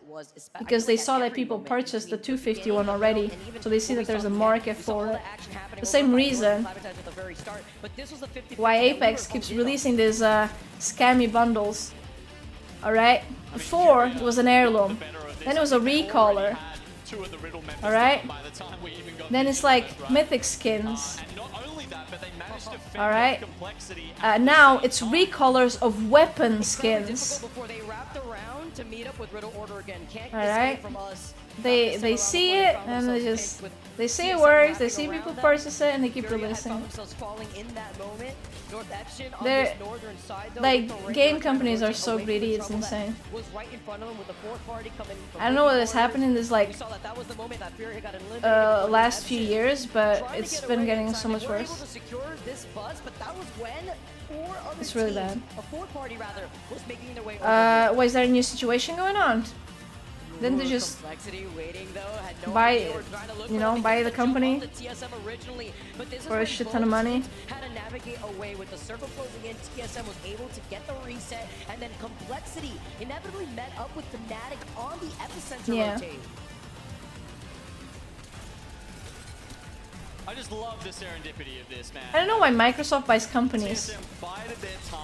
because they saw that people purchased the $250 one already, so they see that there's a market for it. The same reason why Apex keeps releasing these scammy bundles. Alright? Before it was an heirloom, then it was a recaller, 2 of the riddle members Alright. by the time we even got Then the it's like right. mythic skins. And not only that, but they managed to fit Alright. complexity. Now it's recolors of weapon skins. Before they wrapped around to meet up with Riddle Order again. Can't Alright. escape from us. They see it and they see it works, they see people purchase it and they keep releasing. They're like game companies are so greedy, it's insane. I don't know what is happening this like last few years, but it's been getting so much worse. It's really bad. Why is there a new situation going on? Then they just buy, you know, buy the company for a shit ton of money. Had to navigate away with the circle closing in. TSM was able to get the reset, and then Complexity inevitably met up with Fnatic on the epicenter rotate. I just love the serendipity of this, man. I don't know why Microsoft buys companies.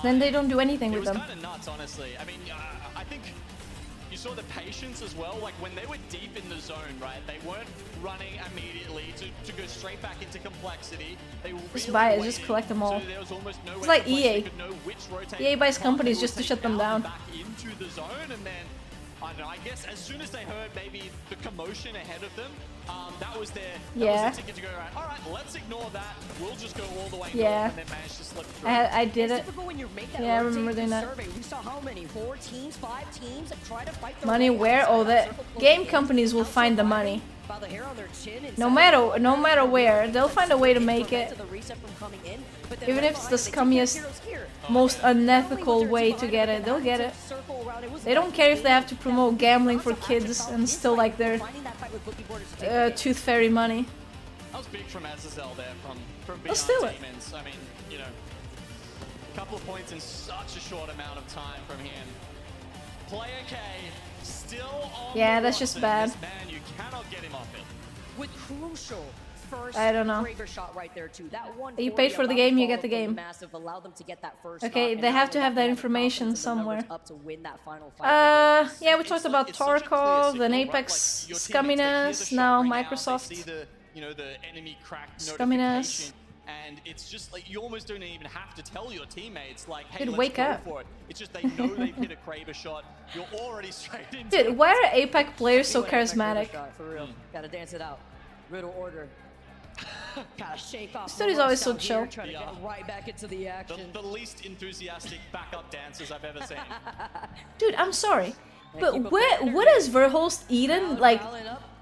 Then they don't do anything with them. It was kind of nuts, honestly. I mean, I think you saw the patience as well. Like when they were deep in the zone, right? They weren't running immediately to go straight back into Complexity. They were Just buy it, just collect them all. It's like EA. EA buys companies just to shut them down. Back into the zone, and then I don't know. I guess as soon as they heard maybe the commotion ahead of them, that was their ticket to go right. All right, let's ignore that. We'll just go all the way north, and then manage to slip through. I did it. Yeah, I remember doing that. We saw how many? 4 teams, 5 teams try to fight Money where? Oh, the game companies will find the money. No matter where, they'll find a way to make it. Even if it's the scummiest, most unethical way to get it, they'll get it. They don't care if they have to promote gambling for kids and still like their Tooth Fairy money. That was big from Azazel there, from They'll steal it. Demons. I mean, you know, a couple of points in such a short amount of time from him. Player K still on Yeah, that's just bad. This man, you cannot get him off it. With crucial first I don't know. shot right there too. That one You paid for the game, you get the game. massive allowed them to get that first Okay, stock, they and have now to have that they information confidence and the numbers somewhere. up to win that final fight. Yeah, we talked about Tarkov, then Apex scumminess, now Microsoft You know, the enemy crack scumminess. And it's just like you almost don't even have to tell your teammates like, hey, Dude, let's wake go up. for it. It's just they know they've hit a Kraber shot. You're already straight into Dude, why are Apex players so charismatic? For real, gotta dance it out. Riddle Order. Gotta shake off. This dude is always so chill. Trying to get right back into the action. the least enthusiastic backup dancers I've ever seen. Dude, I'm sorry, but what has Verhulst eaten like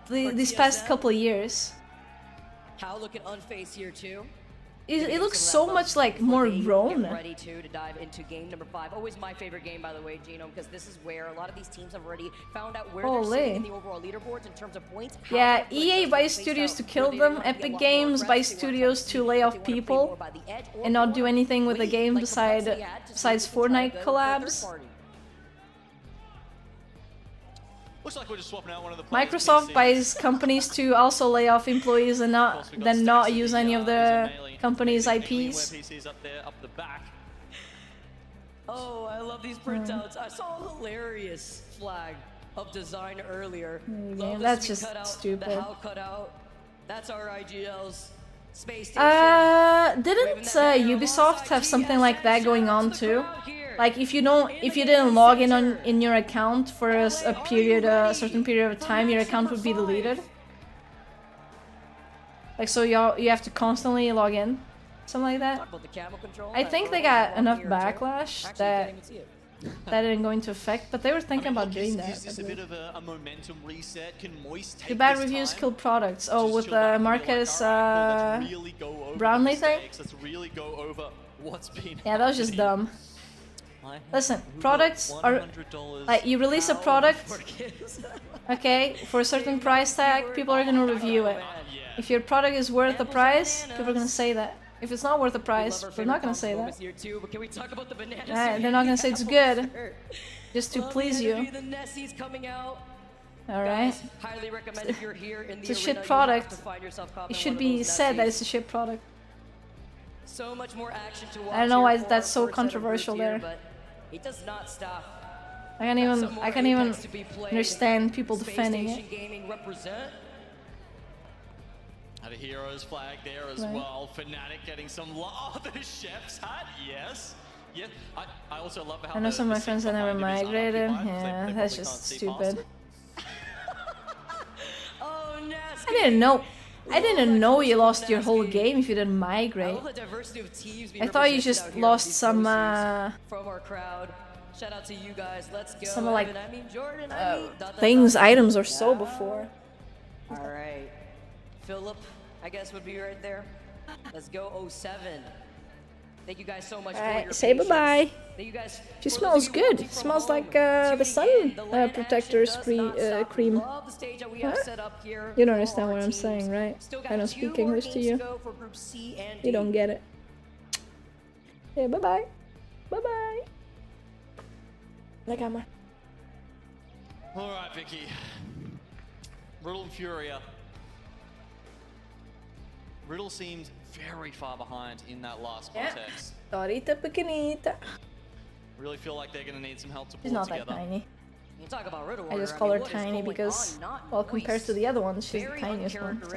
these past couple of years? How looking unfazed here too. It looks so much like more grown. Get ready to dive into game number 5. Always my favorite game, by the way, Genome, because this is where a lot of these teams have already found out where they're sitting in the overall leaderboards in terms of points. Yeah, EA buys studios to kill them. Epic Games buys studios to lay off people and not do anything with the game besides Fortnite collabs. Looks like we're just swapping out one of the Microsoft buys companies to also lay off employees and not use any of the company's IPs. Oh, I love these printouts. I saw a hilarious flag of design earlier. Yeah, that's just stupid. The how cutout. That's our IGL's space station. Didn't Ubisoft have something like that going on too? Like if you didn't log in your account for a certain period of time, your account would be deleted. Like so you have to constantly log in, something like that. I think they got enough backlash that didn't go into effect, but they were thinking about doing that. Is a bit of a momentum reset. Can Moist take The bad this reviews time? kill products. Oh, with Marcus Brownlee thing? Let's really go over what's been Yeah, that was just dumb. Listen, products are like you release a product, okay, for a certain price tag, people are gonna review it. If your product is worth the price, people are gonna say that. If it's not worth the price, they're not gonna say that. They're not gonna say it's good, just to please you. Alright. It's a shit product. It should be said that it's a shit product. So much more action to watch. I don't know why here that's for so our first set of controversial groups here, there. but it does not stop. I can't even understand people defending it. Had a hero's flag there as well. Fnatic getting some love. The chef's hat, yes. Yeah, I also love how I know some of my friends that never migrated. Yeah, that's just stupid. I didn't know. I didn't know you lost your whole game if you didn't migrate. I thought you just lost some from our crowd. Shout out to you guys. Let's go. Some like I mean, Jordan, things, items or so before. All right, Philip, I guess would be right there. Let's go 07. Thank you guys so much for your say bye-bye. Thank you guys. She smells good. It smells like the sun protector's cream. Huh? You don't understand what I'm saying, right? I don't speak English to you. You don't get it. Say bye-bye. Bye-bye. La cámara. All right, Vicky. Riddle and Furia. Riddle seems very far behind in that last context. Dorita pequeñita. Really feel like they're gonna need some help to pull She's it not together. that tiny. You talk about Riddle I just call her tiny because, well, compared to the other ones, she's the tiniest one. So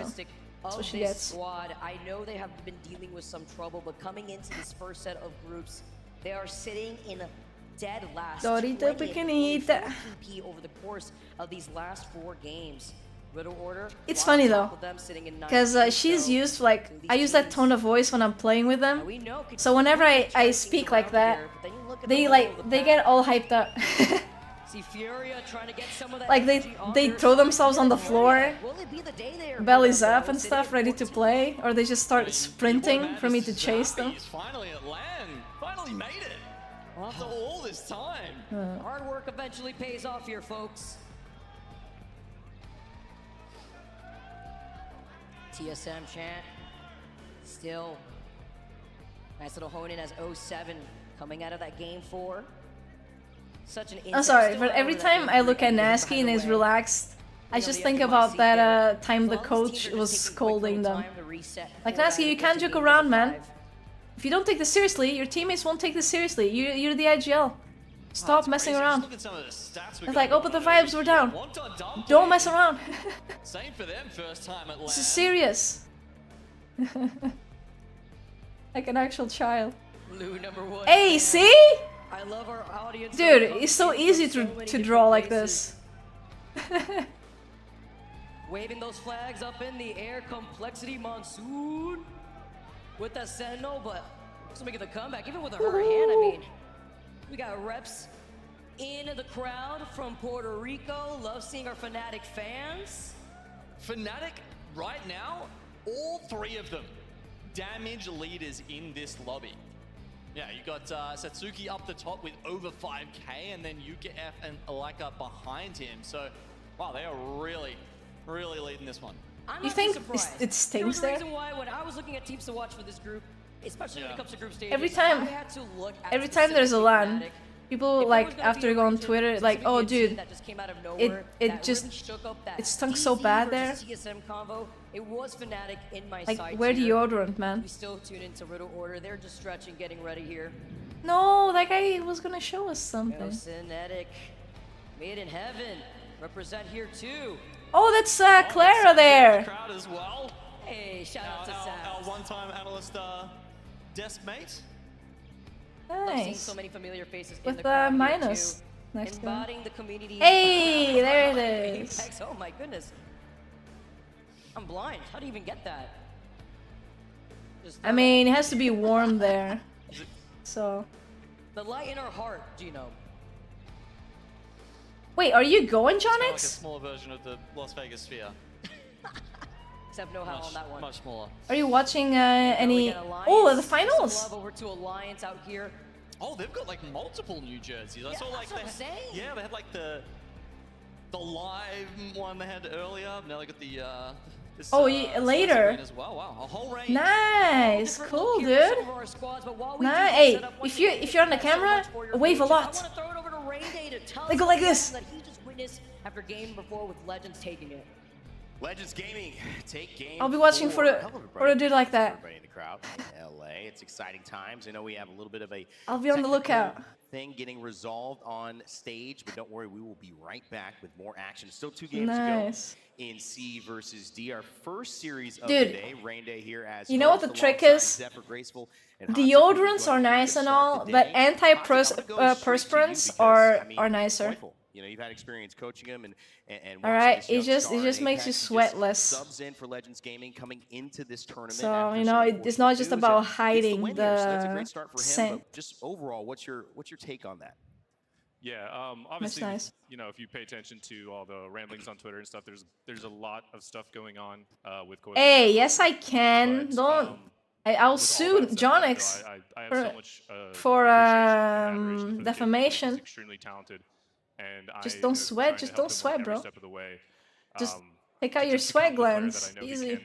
that's what she gets. Squad. I know they have been dealing with some trouble, but coming into this first set of groups, they are sitting in a dead last. Dorita pequeñita. Over the course of these last 4 games. It's funny though, because she's used like, I use that tone of voice when I'm playing with them, so whenever I speak like that, they get all hyped up. Like they throw themselves on the floor, bellies up and stuff, ready to play, or they just start sprinting for me to chase them. Finally at land, finally made it after all this time. Hard work eventually pays off here, folks. TSM chant. Still. Nice little hone in as 07 coming out of that game 4. Such an I'm sorry, but every time I look at Nasky and he's relaxed, I just think about that time the coach was scolding them. Like, Nasky, you can't joke around, man. If you don't take this seriously, your teammates won't take this seriously. You're the IGL. Stop messing around. It's like, oh, but the vibes were down. Don't mess around. Same for them, first time at land. This is serious. Like an actual child. Hey, see? I love our audience. Dude, it's so easy to draw like this. Waving those flags up in the air, Complexity Monsoon with that Sentinel, but just making the comeback, even with a hurt hand. I mean, we got reps in the crowd from Puerto Rico. Love seeing our Fnatic fans. Fnatic, right now, all 3 of them, damage leaders in this lobby. Yeah, you got Satsuki up the top with over 5k, and then UKF and Alaka behind him. So, wow, they are really, really leading this one. I'm you think it stinks there? Reason why, when I was looking at teams to watch for this group, especially when it comes to group stages, every time there's a LAN, people like after go on Twitter like, oh dude, it stunk so bad there. It was Fnatic in my like, where the deodorant, man? We still tune into Riddle Order. They're just stretching, getting ready here. No, that guy was gonna show us something. Fnatic, made in heaven, represent here too. Oh, that's Clara there. Crowd as well. Hey, shout out to our one-time analyst desk mate. Nice. So many familiar faces with in the minus next to him. The community. Hey, there it is. Apex. Oh my goodness. I'm blind. How do you even get that? I mean, it has to be warm there. So. The light in our heart, Gino. Wait, are you going, Jonix? Like a smaller version of the Las Vegas Sphere. Except no how on that one. Much smaller. Are you watching any? Oh, the finals. Love over to Alliance out here. Oh, they've got like multiple new jerseys. I saw like yeah, they had like the live one they had earlier. Now they got the later. As well. Wow, a whole range. Nice, cool, dude. Nice. Hey, if you're on the camera, wave a lot. They go like this. That he just witnessed after game before with Legends taking it. Legends Gaming take game. I'll be watching for a dude like that. Everybody in the crowd in LA. It's exciting times. I know we have a little bit of a I'll be on the lookout. Thing getting resolved on stage, but don't worry, we will be right back with more action. Still 2 games to go in C versus D. Our first series of the day, Rain Day here as you know what the trick is? Deodorants are nice and all, but anti-perspirants are nicer. You know, you've had experience coaching him and all right, it just makes you sweat less. Subs in for Legends Gaming coming into this tournament. So you know, it's not just about hiding the that's a great start for him, scent. but just overall, what's your take on that? Yeah, obviously, nice. you know, if you pay attention to all the ramblings on Twitter and stuff, there's a lot of stuff going on with Coil. Hey, yes I can. But, Don't. I'll sue Jonix for defamation. Extremely talented, and just don't sweat. Just don't sweat, bro. Just take out your sweat glands. Easy.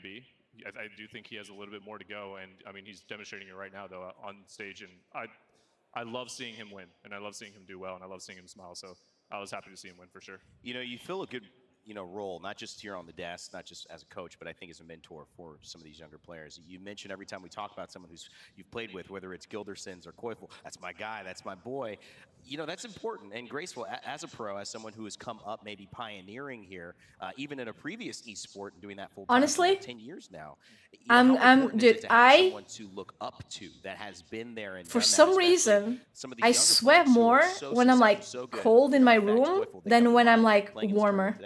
I do think he has a little bit more to go, and I mean he's demonstrating it right now though on stage, and I love seeing him win, and I love seeing him do well, and I love seeing him smile. So I was happy to see him win for sure. You know, you feel a good, you know, role, not just here on the desk, not just as a coach, but I think as a mentor for some of these younger players. You mention every time we talk about someone who's you've played with, whether it's Gildersons or Koifel, that's my guy, that's my boy. You know, that's important and graceful as a pro, as someone who has come up maybe pioneering here, even in a previous esport and doing that full time honestly, for 10 years now. Dude, someone to look up to that has been there and for some reason, I sweat more when I'm like cold in my room than when I'm like warmer.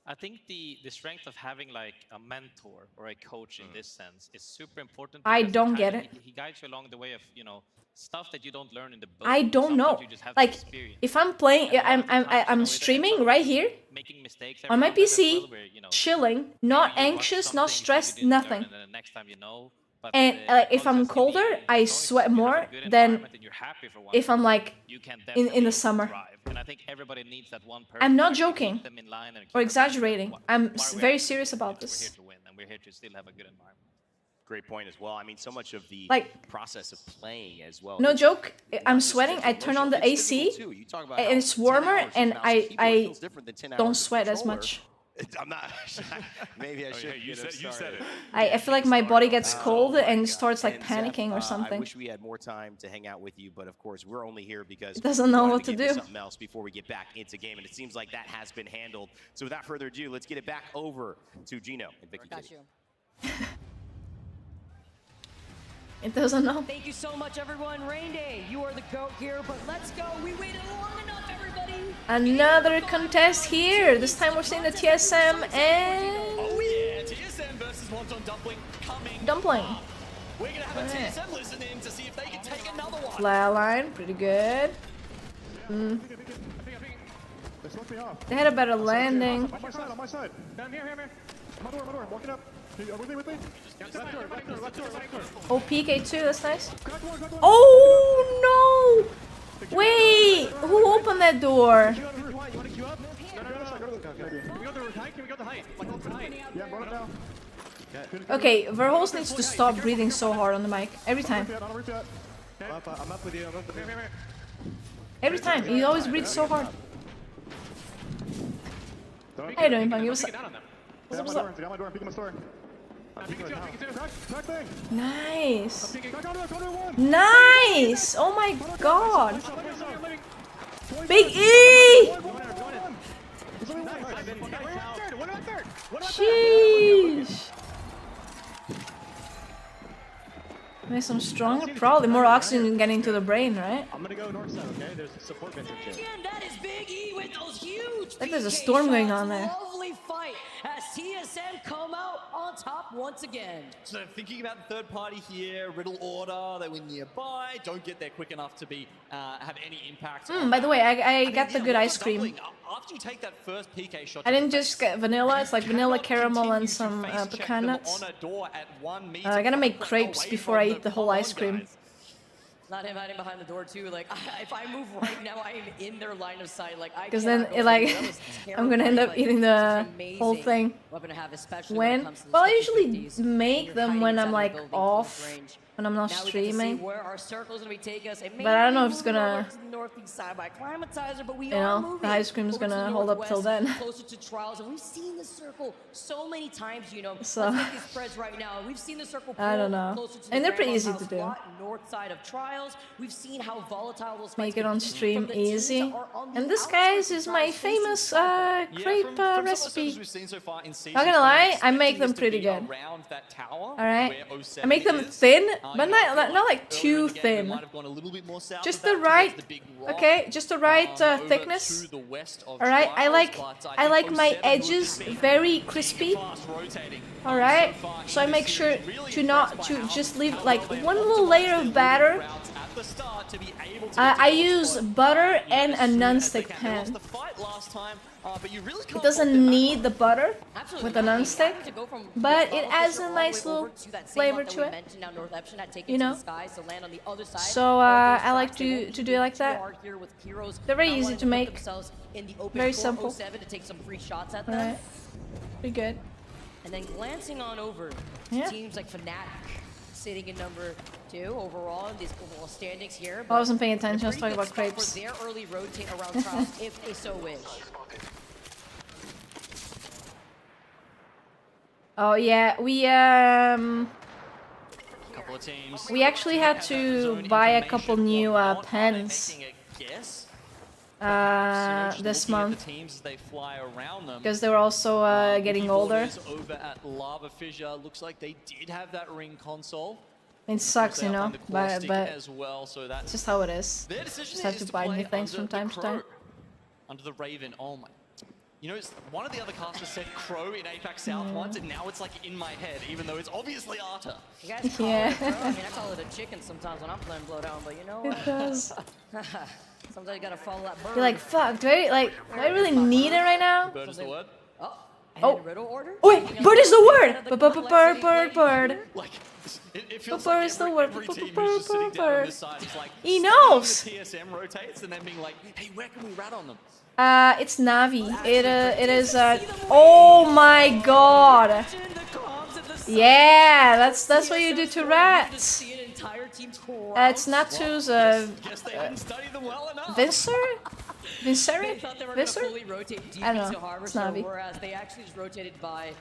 I think the strength of having like a mentor or a coach in this sense is super important. I don't get it. He guides you along the way of, you know, stuff that you don't learn in the book. I don't know. Like if I'm playing, I'm streaming right here making mistakes on my PC, well, where, you know, chilling, not anxious, not stressed, nothing. And then the next time you know. But and if I'm colder, I sweat more than if I'm like in the summer. And I think everybody needs that one person. I'm not joking or exaggerating. I'm very serious about this. We're here to win, and we're here to still have a good environment. Great point as well. I mean, so much of the process of playing as well. No joke. I'm sweating. I turn on the AC, and it's warmer, and I don't sweat as much. I'm not. Maybe I should. You said it. I feel like my body gets cold and starts like panicking or something. I wish we had more time to hang out with you, but of course we're only here because it doesn't know what to do. Something else before we get back into game, and it seems like that has been handled. So without further ado, let's get it back over to Gino and Vicky. Got you. It doesn't know. Thank you so much, everyone. Rain Day, you are the GOAT here, but let's go. We waited long enough, everybody. Another contest here. This time we're seeing the TSM and... Oh yeah, TSM versus Wonton Dumpling coming. Dumpling. We're gonna have a TSM listen in to see if they can take another one. Flatline, pretty good. They had a better landing. On my side. Down here. My door. Walk it up. With me. Oh, PK2, that's nice. Oh, no! Wait, who opened that door? Okay, Verholz needs to stop breathing so hard on the mic. Every time. Every time, he always breathes so hard. How you doing, Punky? What's up? Nice. Nice. Oh my god. Big E. Sheesh. Make some stronger, probably more oxygen getting to the brain, right? I'm gonna go north side, okay? There's a support bench up here. That is Big E with those huge. Like there's a storm going on there. Lovely fight as TSM come out on top once again. So thinking about the third party here, Riddle Order, they were nearby, don't get there quick enough to be have any impact. By the way, I got the good ice cream. After you take that first PK shot, I didn't just get vanilla, it's like vanilla caramel and some pecan nuts. I gotta make crepes before I eat the whole ice cream. Not him hiding behind the door too. Like if I move right now, I am in their line of sight. Like I. Because then it like I'm gonna end up eating the whole thing. Weapon to have, especially when? Well, I usually make them when I'm like off when I'm not Now we get to see streaming. where our circle's gonna be taking us. It may But I don't know be if it's moving over gonna, to the northeast side by Climatizer, but we you are know, moving the ice cream's over to the gonna hold up till northwest, then. closer to Trials, and we've seen this circle so many times, you know. So- Let's make these spreads right now. We've seen the circle I don't know. closer to And the they're pretty Grandma's easy house to do. spot, north side of Trials. We've seen how volatile those Make fights it on can be stream from the teams easy. that are on the And this, outskirts guys, of is my Trials facing famous Skyhook. crepe recipe. We've seen so far in season Not gonna lie, I make them pretty good. around that tower Alright? where 07 I make them is. thin, but You know, not like too earlier in the game, they thin. might have gone a little bit more south Just of the that right, towards the big rock, okay, just the right over thickness. to the west of Alright, I Trials, like but I like my 07 would edges just be very crispy. fast rotating. Alright, so I make sure to not to just leave like one little layer of batter. At the start to be able to I use butter and a non-stick pan. the fight last time, but you really It can't doesn't need the butter with the non-stick, To go from but the it Bottle adds Fisher a all the nice way little over to that same flavor map that to we it. mentioned, now North Epson had taken You to know? the skies to land on the other side. So Both those I like tracks, they won't to be do it like too that. hard here with heroes They're very not easy wanting to put make. themselves in the open Very for simple. 07 to take some free shots at them. Alright, pretty good. And then glancing on over Yeah. to teams like Fnatic, sitting in number 2 overall in these overall standings here. I wasn't paying attention, I was Pretty talking good about spot crepes. for their early rotate around Trials if they so wish. Oh yeah, couple of teams. we actually had to buy a couple new pens this month Teams as they fly around them. because they were also getting older. Over at Lava Fissure, looks like they did have that ring console. It sucks, you know, but as well, so it's that's just how it is. their decision Just have is to buy play new things under from time the to time. Crow. Under the Raven, oh my. You know, one of the other casters said Crow in APAC South once, and now it's like in my head, even though it's obviously Arta. You guys call Yeah. it, bro. I mean, I call it a chicken sometimes when I'm playing Blowdown, but you know what? It does. Sometimes you gotta follow that bird. You're like, fuck, do I really need it right now? Bird is the word. Oh, riddle order? oh wait, bird is the word! Bird. Like, it feels Bird like is the every, word. every team who's just sitting down on this side is like, He studying knows. the TSM rotates and then being like, hey, where can we rat on them? It's Navi. It is oh my god. Yeah, that's what you do to rats. It's Natsu's Guess they didn't study them well enough. Vincer? Vincer? They thought they were gonna fully Vincer? rotate deep I don't into know. Harbor, It's so Navi. whereas they actually just rotated by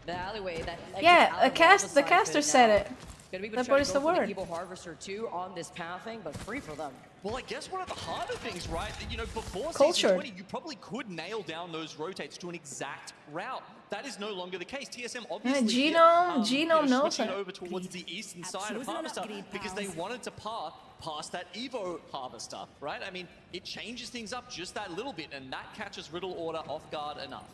the alleyway that exits Yeah, out of the side caster pit said now. it. Gonna be That trying word to is go the for word. Evil Harvester 2 on this pathing, but free for them. Well, I guess one of the harder things, right? That, you know, before Cultured. season 20, you probably could nail down those rotates to an exact route. That is no longer the case. TSM obviously Genome knows switching it. over towards the eastern side of Harvester because they wanted to pass past that Evo Harvester, right? I mean, it changes things up just that little bit, and that catches Riddle Order off guard enough.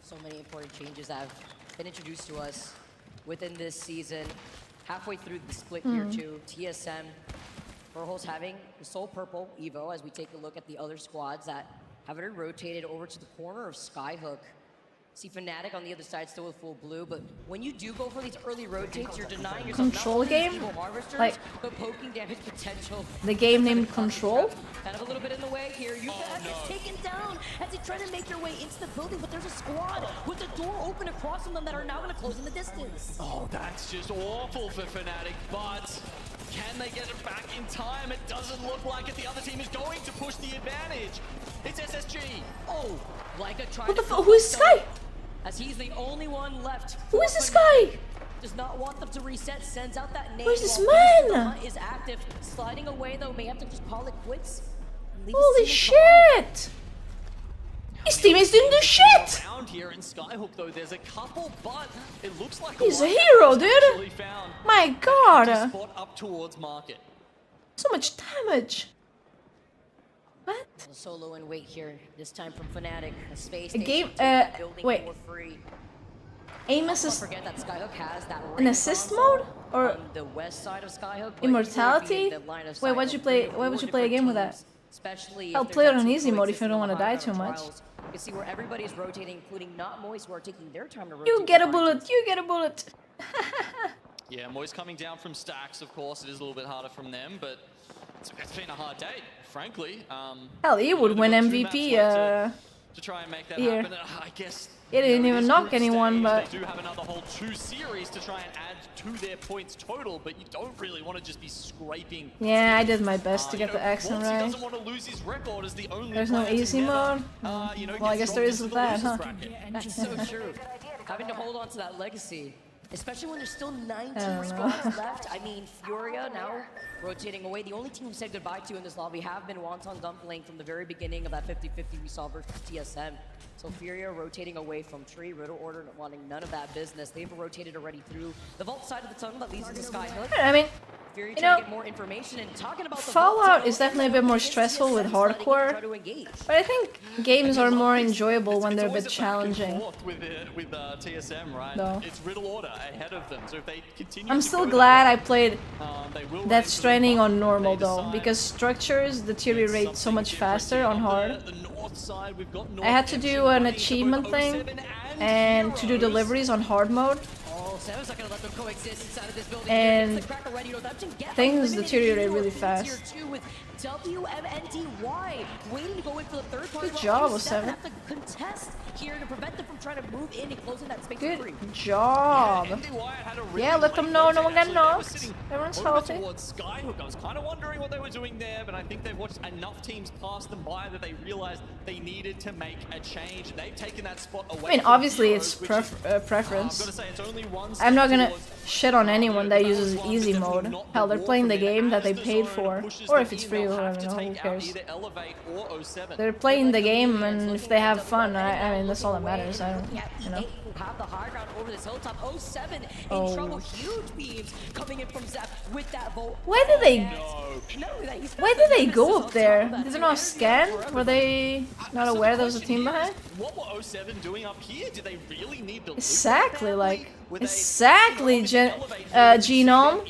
So many important changes that have been introduced to us within this season. Halfway through the split here too, TSM, Burhol's having the Soul Purple Evo as we take a look at the other squads that have already rotated over to the corner of Skyhook. See Fnatic on the other side still with full blue, but when you do go for these early rotates, you're denying yourself Control not only game? Evil Harvesters, Like- but poking damage potential. The game named Control? Kind of a little bit in the way here. You gets taken down as they try to make their way into the building, but there's a squad with the door open across from them that are now going to close in the distance. Oh, that's just awful for Fnatic, but can they get it back in time? It doesn't look like it. The other team is going to push the advantage. It's SSG. Oh, like a try What the to fuck? Who is this guy? as he's the only one left. Who is this guy? Does not want them to reset, sends out that name. Who's this while Beast of the man? Hunt is active, sliding away though, may have to just call it quits. and leave Holy his teammates behind. shit! His teammates didn't do shit! Around here in Skyhook, though, there's a couple, but it looks like He's a lineup hero, has dude. actually found My an god! empty spot up towards market. So much damage. What? A solo and wait here, this time from Fnatic. A space A game- station, take that building wait. for free. Aim Don't assist. forget that Skyhook has that An ring assist console mode? Or on the west side of Skyhook. but immortality? you will be in the line of Wait, sight why'd you of play? three or Why would four you play a game with different that? teams, especially I'll if play it there's on that easy team mode if you coexisting don't on want to the high die ground too of much. Trials. You can see where everybody's rotating, including not Moist, who are taking their time to rotate. You get a behind bullet. You get a bullet. Yeah, Moist coming down from stacks, of course. It is a little bit harder from them, but it's been a hard day, frankly. Hell, he would win MVP to try and make that Here. happen. I guess It didn't even knock anyone, stage. but They do have another whole 2 series to try and add to their points total, but you don't really want to just be scraping. yeah, I did my best to get the accent He right. doesn't want to lose his record as the only There's no player to easy never, mode. you know, Well, I get guess there is dropped with that, into the huh? losers bracket. That's so true. Having to hold on to that legacy, especially when there's still 19 I don't know. squads left. I mean, Furia now rotating away. The only team we said goodbye to in this lobby have been Wonton Dumpling from the very beginning of that 50-50 we saw versus TSM. So Furia rotating away from Tree, Riddle Order, wanting none of that business. They've rotated already through the vault side of the tunnel that leads into Skyhook. I mean, Fury you trying know, to get more information and talking about the Fallout is definitely a bit more stressful with hardcore, but I think games are more enjoyable when they're a bit challenging. With TSM, right? No. It's Riddle Order ahead of them. So if they continue I'm to still go glad that I played they will Death Stranding on normal though, because structures deteriorate so much faster on hard. I had to do an achievement thing and to do deliveries on hard mode, and things deteriorate really fast. WMNTY waiting to go in for the third party. Good job, 07. Have to contest here to prevent them from trying to move in and closing that space. Good job. Yeah, let them know no one got knocked. Everyone's healthy. Towards Skyhook. I was kind of wondering what they were doing there, but I think they've watched enough teams pass them by that they realized they needed to make a change. They've taken that spot away. I mean, obviously it's preference. I've say, it's only one I'm not gonna shit on anyone that uses easy mode. Hell, they're playing the game that they paid for. Or if it's free, I don't know, who cares. They're playing the game, and if they have fun, I mean, that's all that matters. I don't, you know. Have the high ground over this hilltop. 07 in Oh. trouble. Huge beams coming in from Zap with that volt. Why did they? He's Why did they go up there? Did they not scan? Were they not aware there was a team behind? What were 07 doing up here? Did they really need to Exactly, like exactly, Genome.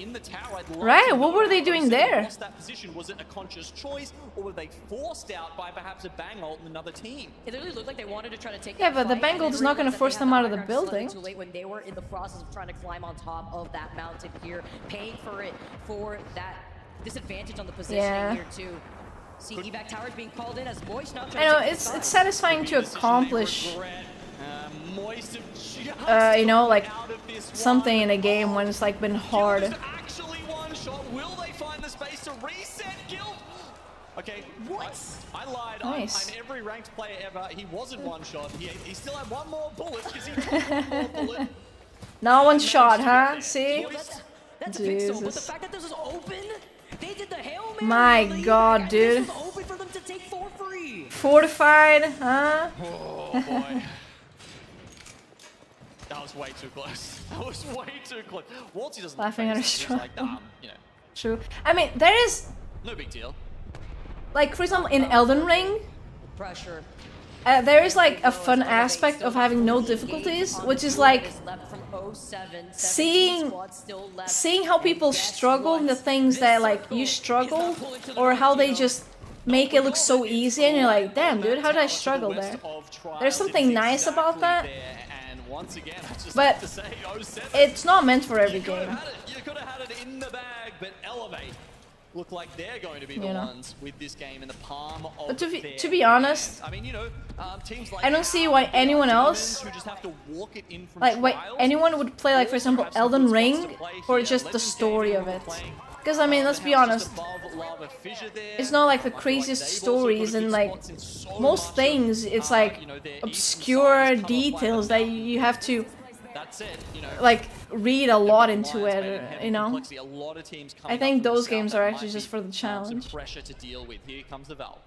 Right? What were they doing there? Lost that position. Was it a conscious choice, or were they forced out by perhaps a bang ult in another team? It literally looked like they wanted to try to take. Yeah, but the Bengal is not going to force them out of the building. Too late when they were in the process of trying to climb on top of that mountain here, paying for it for that disadvantage on the positioning here too. See evac towers being called in as Moist now. I know it's satisfying to accomplish, you know, like something in a game when it's like been hard. Actually, one shot. Will they find the space to reset guild? Okay, what? I lied. Nice. I'm every ranked player ever. He wasn't one shot. He still had one more bullet because he took one more bullet. No one shot, huh? See? That's a big but the fact that this was open, they did the Hail Mary. My God, dude. This was open for them to take for free. Fortified, huh? Oh boy. That was way too close. That was way too close. Waltzy doesn't Laughing at her struggle. like, you know. True. I mean, there is, No big deal. like, for example, in Elden Ring, Pressure. there is like a fun aspect of having no difficulties, which is like seeing how people struggle in the things that like you struggle, or how they just make it look so easy, and you're like, damn, dude, how did I struggle there? There's something nice about that, but it's not meant for every game. You could have had it in the bag, but Elevate look like they're going to be the ones with this game in the palm of But to be honest, I mean, you know, teams like I don't see why anyone else, who just have to walk it in from like why trials, anyone would play, like, for example, Elden Ring, or just the story of it. Because, I mean, let's be honest, it's not like the craziest stories, and like most things, it's like obscure details that you have to like read a lot into it, you know. I think those games are actually just for the challenge. Pressure to deal with. Here comes the Valk.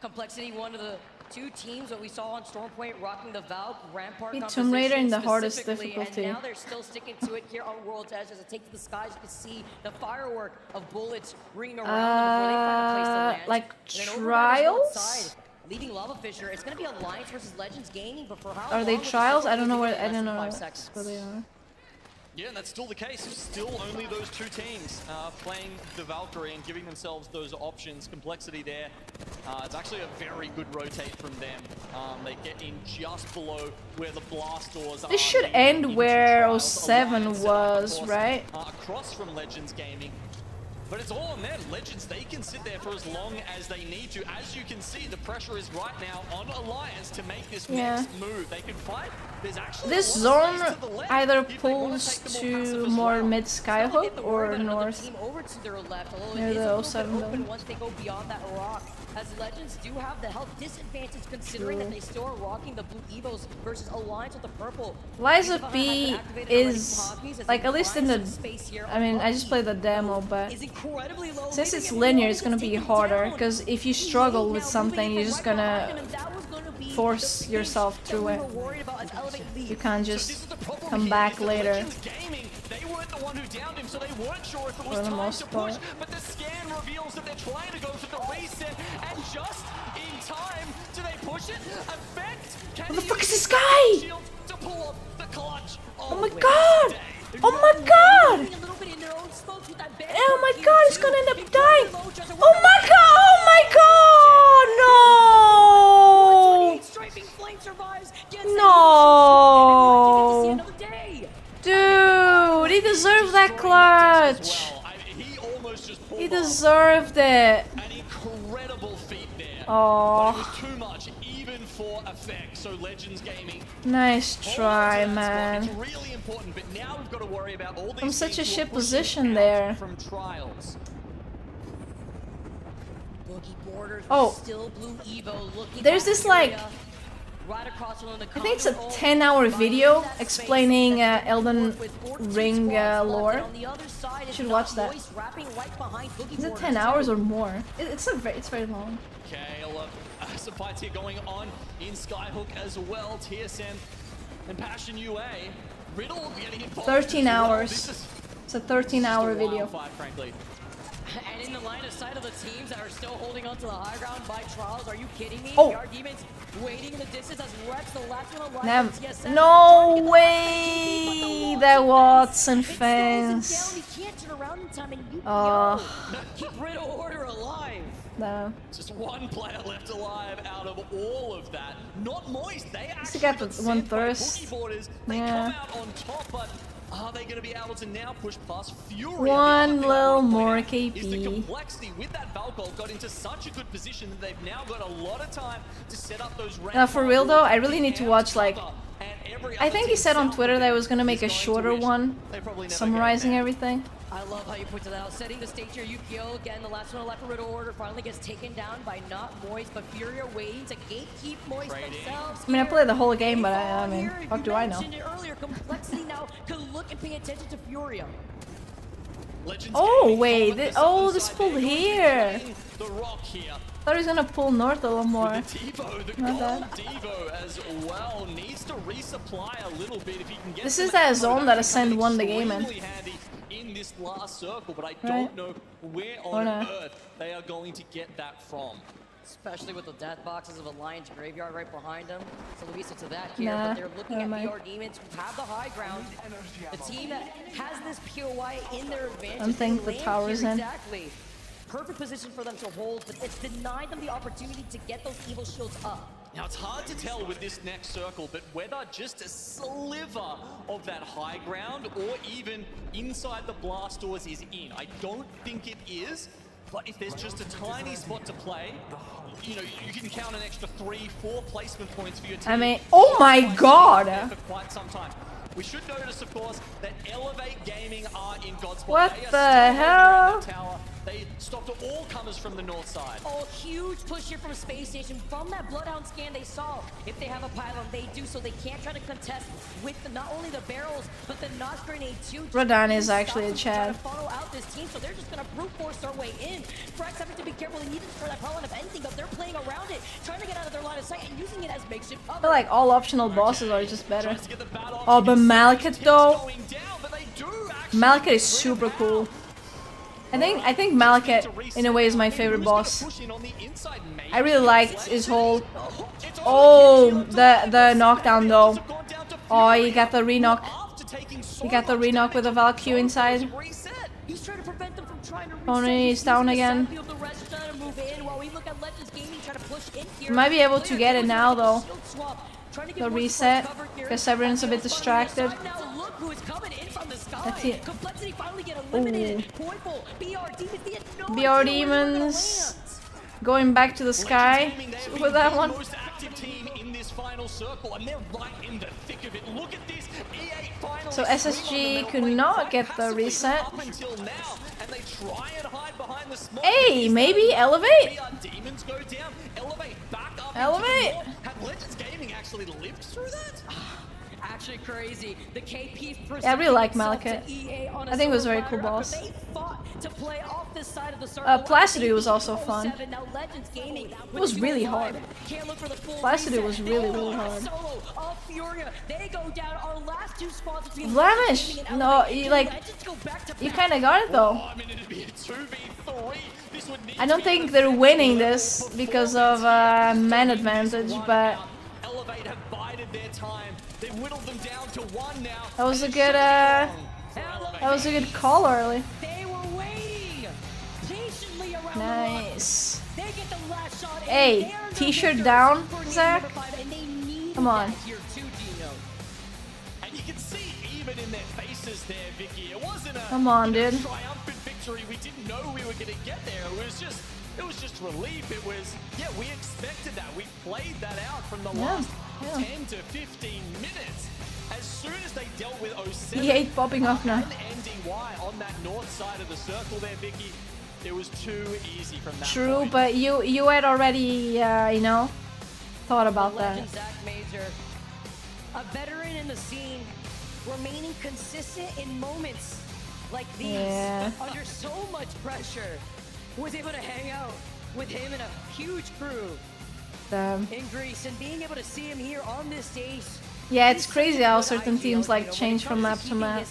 Complexity, one of the two teams that we saw on Stormpoint rocking the Valk Rampart Beat Tomb Raider in the hardest specifically, difficulty. and now they're still sticking to it here on World's Edge as it takes to the skies. You can see the firework of bullets ringing around them before they find a place to land. Like And then trials? side, leading Lava Fisher. It's going to be Alliance versus Legends Gaming, but for how Are they long? trials? I don't know where. I Less don't than know 5 seconds. where they are. Yeah, and that's still the case. Still only those two teams playing the Valkyrie and giving themselves those options. Complexity there. It's actually a very good rotate from them. They get in just below where the blast doors are. This should end where 07 was, right? Across from Legends Gaming. But it's all on them. Legends, they can sit there for as long as they need to. As you can see, the pressure is right now on Alliance to make this next move. They can fight. There's actually this zone either pulls to more mid Skyhook or north near the 07 building. Once they go beyond that rock, as Legends do have the health disadvantage considering that they still are rocking the blue Evos versus Alliance with the purple. Liza P is like, at least in the, I mean, I just played the demo, but since it's linear, it's gonna be harder, because if you struggle with something, you're just gonna force yourself through it. You can't just come back later. They weren't the one who downed him, so they weren't sure if it was For the time most to push, part. but the scan reveals that they're trying to go for the reset, and just in time, do they push it? Effect! What the fuck is this guy? To pull off the clutch. Oh my god! Oh my god! Oh my god, he's gonna end up dying! Oh my god! Oh my god! No! No! Dude, he deserved that clutch! He deserved it! Oh. Too much, even for effect. So Legends Gaming. Nice try, man. It's really important, but now we've got to worry about all these I'm such a things shit position there. From trials. Oh, there's this like, I think it's a 10-hour video explaining Elden Ring lore. You should watch that. Is it 10 hours or more? It's very long. Okay, a lot of fights here going on in Skyhook as well. TSM and Passion UA. Riddle getting involved. 13 hours. It's a 13-hour video. Frankly. And in the line of sight of the teams that are still holding on to the high ground by Trials, are you kidding me? Oh. PR Demons waiting in the distance as Rex, the last one alive. No way! That Watson fans. Oh. Keep Riddle Order alive. No. Just one player left alive out of all of that. Not Moist. They actually got the one thirst. They Yeah. come out on top, but are they going to be able to now push past Fury? One little more Is the KP. complexity with that Valkyrie got into such a good position that they've now got a lot of time to set up those rounds. For real though, I really need to watch like, I think he said on Twitter that I was gonna make a shorter one summarizing everything. I love how you pointed that out. Setting the stage here, Yukio, again, the last one alive for Riddle Order, finally gets taken down by not Moist, but Fury are waiting to gatekeep Moist themselves. I mean, I played the whole game, but I mean, what do I know? You mentioned it earlier, complexity now can look and pay attention to Furia. Oh wait, this pulled here. The rock here. I thought he was gonna pull north a little more. Not bad. Devo as well needs to resupply a little bit if he can get. This is that zone that Ascend won the game in. In this last circle, but I don't know where on earth they are going to get that from. Especially with the death boxes of Alliance Graveyard right behind them. So Luisa to that here, but they're looking at VR Demons who have the high ground. The team that has this POI in their advantage. I'm thinking the tower's in. Exactly. Perfect position for them to hold, but it's denied them the opportunity to get those evil shields up. Now it's hard to tell with this next circle, but whether just a sliver of that high ground or even inside the blast doors is in. I don't think it is, but if there's just a tiny spot to play, you know, you can count an extra 3-4 placement points for your team. I mean, oh my god! For quite some time. We should notice, of course, that Elevate Gaming are in Godspot. What the hell? They stopped all comers from the north side. Oh, huge push here from Space Station. From that Bloodhound scan they saw, if they have a pylon, they do, so they can't try to contest with not only the barrels, but the Nos Grenade too. Rodan is actually a Chad. Follow out this team, so they're just gonna brute force their way in. Frax having to be careful, they need it for that pylon if anything, but they're playing around it, trying to get out of their line of sight and using it as makeshift cover. I feel like all optional bosses are just better. Oh, but Malekith though, Malekith is super cool. I think Malekith in a way is my favorite boss. I really liked his whole. Oh, the knockdown though. Oh, he got the re-knock. He got the re-knock with a Valkyrie inside. Oh, no, he's down again. He might be able to get it now though. The reset, because everyone's a bit distracted. who is coming in from the sky. That's it. Complexity finally get eliminated. Pointful, BR Demons, they had no BR idea where they were gonna Demons land. going back to the sky with that one. Most active team in this final circle, and they're right in the thick of it. Look at this. E8 finally So SSG could not get the reset. up until now, and they try and hide behind the smoke. Hey, maybe elevate. Demons go down. Elevate back up. Elevate. Into the wall. Have Legends Gaming actually lived through that? Actually crazy. The KP Yeah, I really like Malekith. I think it was a very cool boss. Placidy was also fun. It was really hard. Placidy was really, really hard. Blemish! No, you kind of got it though. I don't think they're winning this because of man advantage, but that was a good call early. Nice. Hey, t-shirt down, Zach. Come on. And you can see even in their faces there, Vicky, it wasn't a Come on, dude. triumphant victory. We didn't know we were going to get there. It was just relief. It was, yeah, we expected that. We played that out from the last 10 to 15 minutes. As soon as they dealt with 07 E8 popping off now. and NDY on that north side of the circle there, Vicky, it was too easy from that True, point. but you had already, you know, thought about that. Zach Major, a veteran in the scene, remaining consistent in moments like these, under so much pressure, was able to hang out with him and a huge crew in Greece, and being able to see him here on this stage. Yeah, it's crazy how certain teams like change from map to map.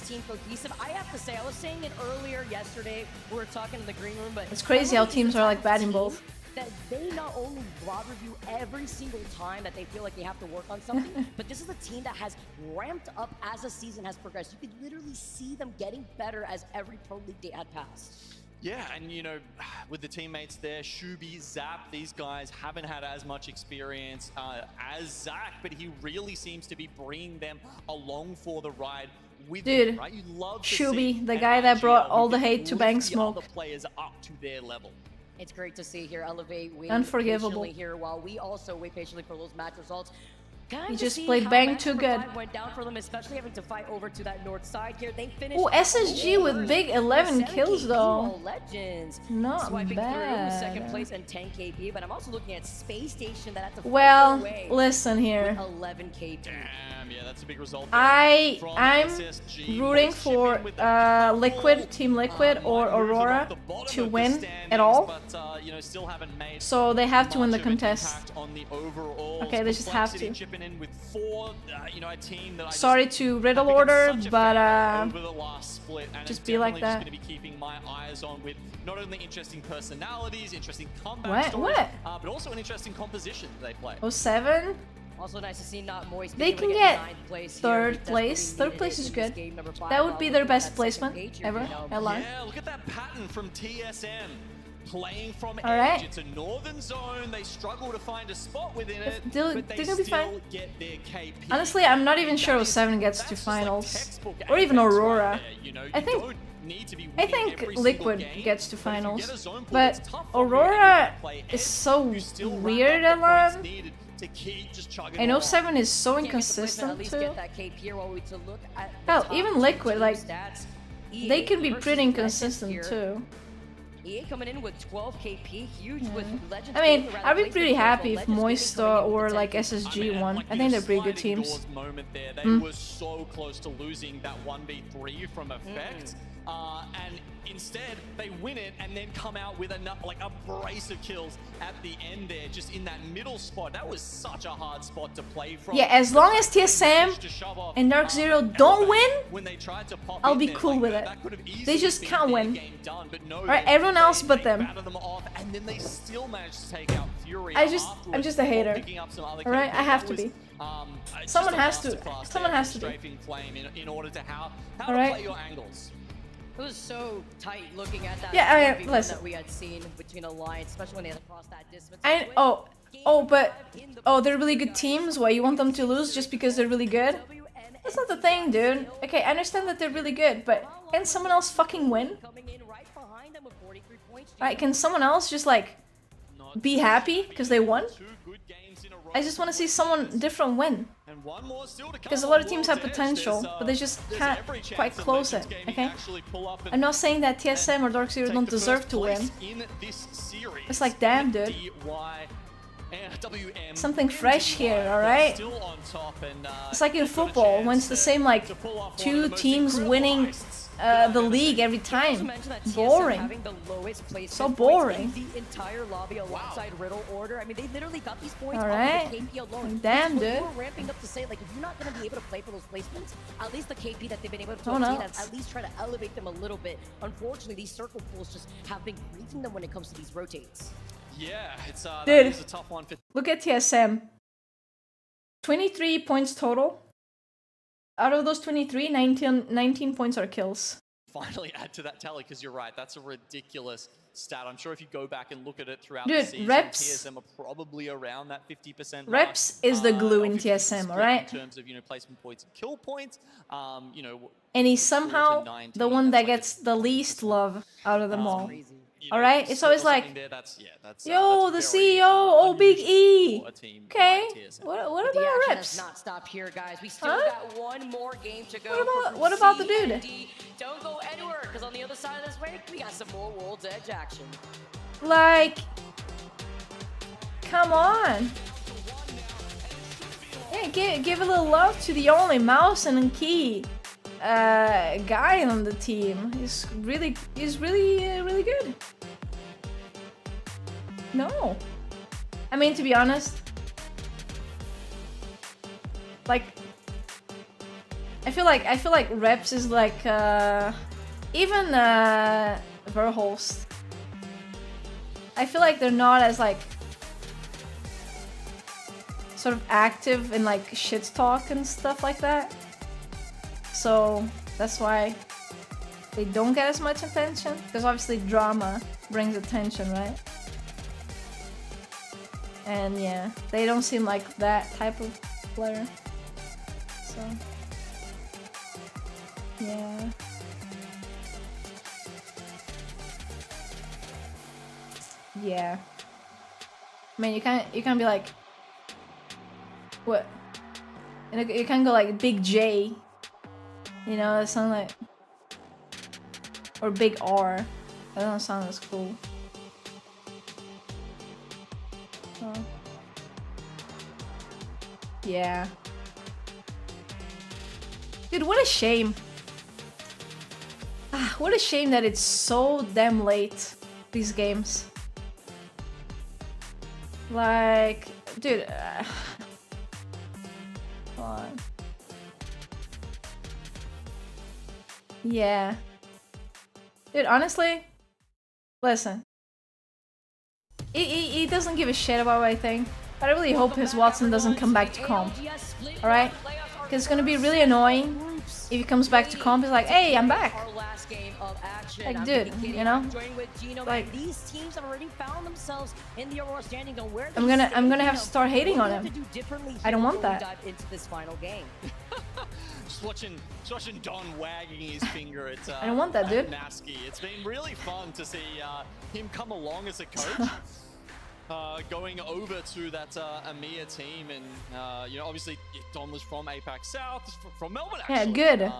I have to say, I was saying it earlier yesterday. We were talking in the green room, but It's crazy how teams are like bad in both. that they not only blood review every single time that they feel like they have to work on something, but this is a team that has ramped up as the season has progressed. You could literally see them getting better as every Pro League day had passed. Yeah, and you know, with the teammates there, Shubi, Zap, these guys haven't had as much experience as Zach, but he really seems to be bringing them along for the ride with Dude, him, right? You love to Shubi, see the an guy that brought IGL all who the can hate to lift Bang the Smoke. other players up to their level. It's great to see here Elevate wait Unforgivable. patiently here while we also wait patiently for those match results. He just played Bang too good. Went down for them, especially having to fight over to that north side here. They finished. Oh, SSG with big 11 kills though. Legends. Not Swiping bad. through second place and 10 KP, but I'm also looking at Space Station that had to fight Well, their way listen here. with 11 KP. Damn, yeah, that's a big result. I'm rooting for Liquid, Team Liquid or Aurora to win at all. But, you know, still haven't made So they have to win the contest. on the overall. Okay, they just have to. Chipping in with 4, you know, a team that Sorry to Riddle Order, but over the last split, and just it's be like definitely that. just going to be keeping my eyes on with not only interesting personalities, interesting combat What? stories, What? but also an interesting composition they play. 07? Also nice to see not Moist. They can get third place. Third place is good. That would be their best placement ever. L1. Yeah, look at that pattern from TSM. Playing from All edge, right. it's a northern zone. They struggle to find a spot within it, They'll- but they they're gonna be still fine. get their KP. Honestly, I'm not even sure 07 gets to finals. Or even Aurora. I think Liquid gets to finals. But Aurora is so weird at LAN. And 07 is so inconsistent too. Hell, even Liquid, like, they can be pretty inconsistent too. EA coming in with 12 KP, huge with Legends. I mean, I'd be pretty happy if Moist or like SSG won. I think they're pretty good teams. Moment there, they were so close to losing that 1v3 from Effect, and instead they win it and then come out with a brace of kills at the end there, just in that middle spot. That was such a hard spot to play from. Yeah, as long as TSM and Dark Zero don't win, I'll be cool with it. They just can't win. Alright, everyone else but them. And then they still managed to take out Fury. I'm just a hater. Alright, I have to be. Someone has to. Someone has to be. In order to how to Alright. play your angles. It was so tight looking at that. Yeah, MVP listen. that we had seen between Alliance, especially when they had to cross that distance. But they're really good teams. Why you want them to lose just because they're really good? That's not the thing, dude. Okay, I understand that they're really good, but can someone else fucking win? Right, can someone else just like be happy because they won? I just want to see someone different win. Because a lot of teams have potential, but they just can't quite close it, okay? I'm not saying that TSM or Dark Zero don't deserve to win. It's like, damn, dude. Something fresh here, alright? It's like in football, when it's the same, like, two teams winning the league every time. Boring. So boring. Alright. Damn, dude. Ramping up to say, like, if you're not going to be able to play for those placements, at least the KP that they've been able to obtain, at least try to elevate them a little bit. Unfortunately, these circle pools just have been griefing them when it comes to these rotates. Yeah, it's Dude, that is a tough one for. Look at TSM. 23 points total. Out of those 23, 19 points are kills. Finally add to that tally, because you're right, that's a ridiculous stat. I'm sure if you go back and look at it throughout the season, TSM are probably around that 50% Reps is the glue in TSM, alright? In terms of, placement points and kill points, and he's somehow the one that gets the least love out of them all. Alright? It's always like, yo, the CEO, oh, Big E. Okay. What about Reps? Not stop here, guys. We still got one more game to go. What about the dude? Don't go anywhere, because on the other side of this way, we got some more World's Edge action. Like, come on. Yeah, give a little love to the only mouse and key guy on the team. He's really good. No, I mean, to be honest, like, I feel like Reps is like even Verholst. I feel like they're not as like sort of active in like shit talk and stuff like that. So that's why they don't get as much attention, because obviously drama brings attention, right? And yeah, they don't seem like that type of player. So yeah. Yeah. I mean, you can't be like, what? You can't go like Big J. You know, that sounds like, or Big R. That doesn't sound as cool. So, yeah. Dude, what a shame. What a shame that it's so damn late, these games. Like, dude, come on. Yeah. Dude, honestly, listen. He doesn't give a shit about what I think, but I really hope his Watson doesn't come back to comp. Alright? Because it's gonna be really annoying if he comes back to comp. He's like, hey, I'm back. Like, dude, you know? Like, these teams have already found themselves in the overall standings on where I'm gonna have to start hating on him. I don't want that. Dive into this final game. Just watching Don wagging his finger at I don't want that, dude. Nasky. It's been really fun to see him come along as a coach. Going over to that EMEA team, and obviously Don was from APAC South, from Melbourne actually. Yeah, good.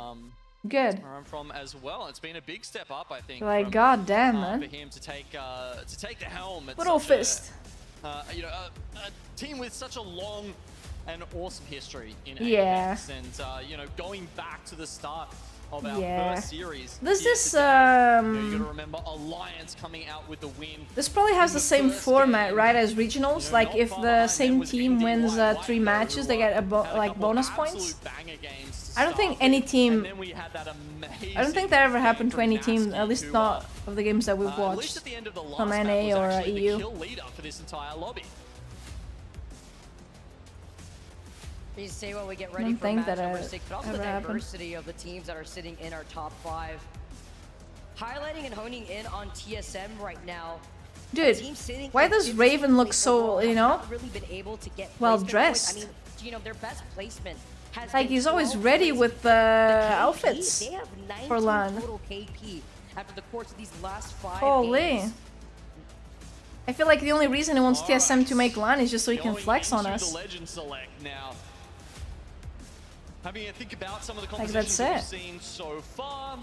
Good. Where I'm from as well. It's been a big step up, I think. Like, goddamn, man. For him to take the helm. What old fist? A team with such a long and awesome history in APAC, and going back to the start of our first series. This is you gotta remember Alliance coming out with the win. This probably has the same format, right, as regionals. Like, if the same team wins 3 matches, they get bonus points. I don't think any team. I don't think that ever happened to any team. At least not of the games that we've watched from NA or EU. You say while we get ready for match number 6, but also the diversity of the teams that are sitting in our top 5. Highlighting and honing in on TSM right now. Dude, why does Raven look so, really been able to get well dressed? I mean, their best placement Like, he's always ready with the outfits for LAN. After the course of these last 5 Holy. games. I feel like the only reason he wants TSM to make LAN is just so he can flex on us. Having a think about some of the Like, compositions that's we've seen so far,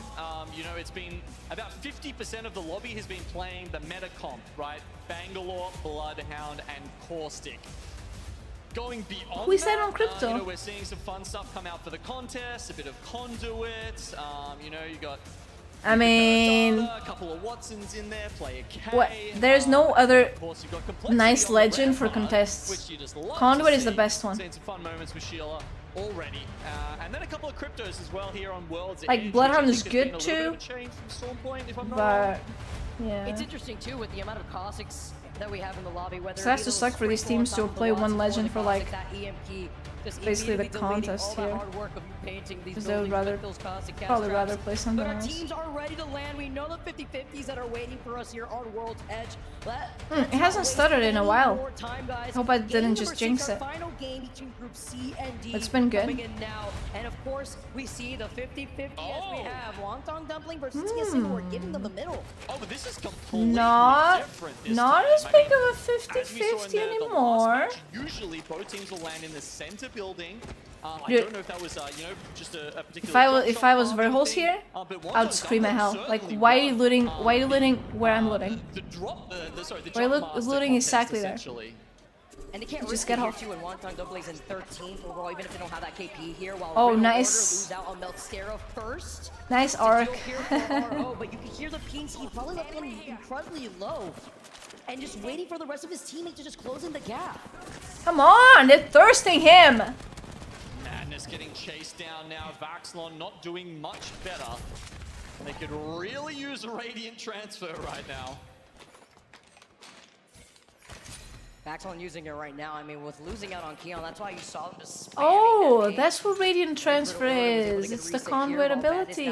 you know, it's been about 50% of the lobby has been playing the meta comp, right? Bangalore, Bloodhound, and Caustic. Going beyond Who is that on Crypto? you know, we're seeing some fun stuff come out for the contest, a bit of Conduit, you know, you got I mean, a couple of Watsons in there, Player K. what? There's no other Of course, you've got Complexity nice on the legend red for card, contests. which you just love Conduit to is the see. best one. Seen some fun moments with Sheila already, and then a couple of cryptos as well here on Worlds. Like, Edge, Bloodhound which I is think has good been a little too, bit of a change from Stormpoint, if I'm not wrong. but yeah. It's interesting too with the amount of caustics that we have in the lobby. Whether So it has to suck for these teams to play one legend for like basically the contest here, because they would probably rather play something But our else. teams are ready to land. We know the 50-50s that are waiting for us here on World's Edge. It hasn't stuttered in a while. I hope I didn't just jinx it. It's been good. And of course, we see the 50-50 as we have Wonton Dumpling versus TSM. We're giving them the middle. Oh, but this is completely Not different not this as time. big of a As we saw in 50-50 the anymore. last match, usually both teams will land in the center building. I Dude, don't know if that was, you know, just a particular. If I was Verhols here, I would scream at hell. Like, why are you looting? Why are you looting where I'm looting? Why are you looting exactly there? And they can't Just risk get it off. here too, and Wonton Dumpling's in 13th overall, even if they don't have that KP here. While Oh, Riddle nice. Order lose out on Meltstera first. Nice To arc. go here for RO, but you can hear the pings. He probably left them incredibly low, and just waiting for the rest of his teammates to just close in the gap. Come on, they're thirsting him. Madness getting chased down now. Vaxlon not doing much better. They could really use a Radiant transfer right now. Vaxlon using it right now. I mean, with losing out on Keon, that's why you saw them just spamming Oh, that that's what Radiant Transfer is. It's the convoy ability.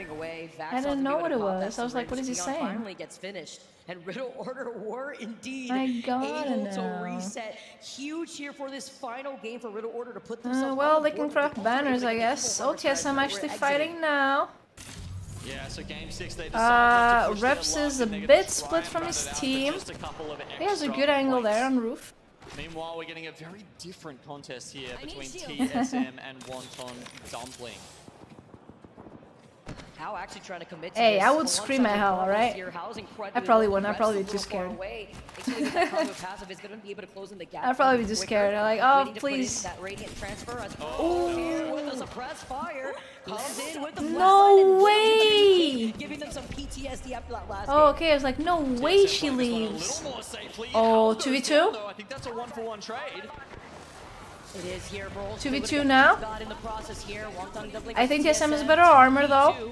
away. I didn't know what it was. I was like, what is he saying? Finally gets finished, and Riddle Order were indeed I gotta able know. to reset. Huge here for this final game for Riddle Order to put themselves. Well, on they the can board, but craft they also banners, able I to get guess. people Oh, yes, I'm actually fighting now. Yeah, so game 6 they decided to push Reps their is luck a and they bit got split Ryan from batted his out for team. just a couple of He has a extra good angle points. there on roof. Meanwhile, we're getting a very different contest here between TSM and Wonton Dumpling. How actually trying to commit to Hey, this I would alongside scream at the hell, Broncos alright? here. How's I incredibly probably low. wouldn't. I'd Reps probably a be too little far scared. away. Basically, that combo passive is going to be able to close in the gap. I'd probably be too quicker, scared. Like, oh, waiting to put in please. that Radiant transfer as here with a suppressed fire comes in with the No way! giving them some PTSD after that last Oh, okay. I was like, no way she leaves. Oh, 2v2? I think that's a 1-for-1 trade. It is here, bro. 2v2 now? In the process here. Wonton Dumpling I think versus TSM has TSM. better armor though.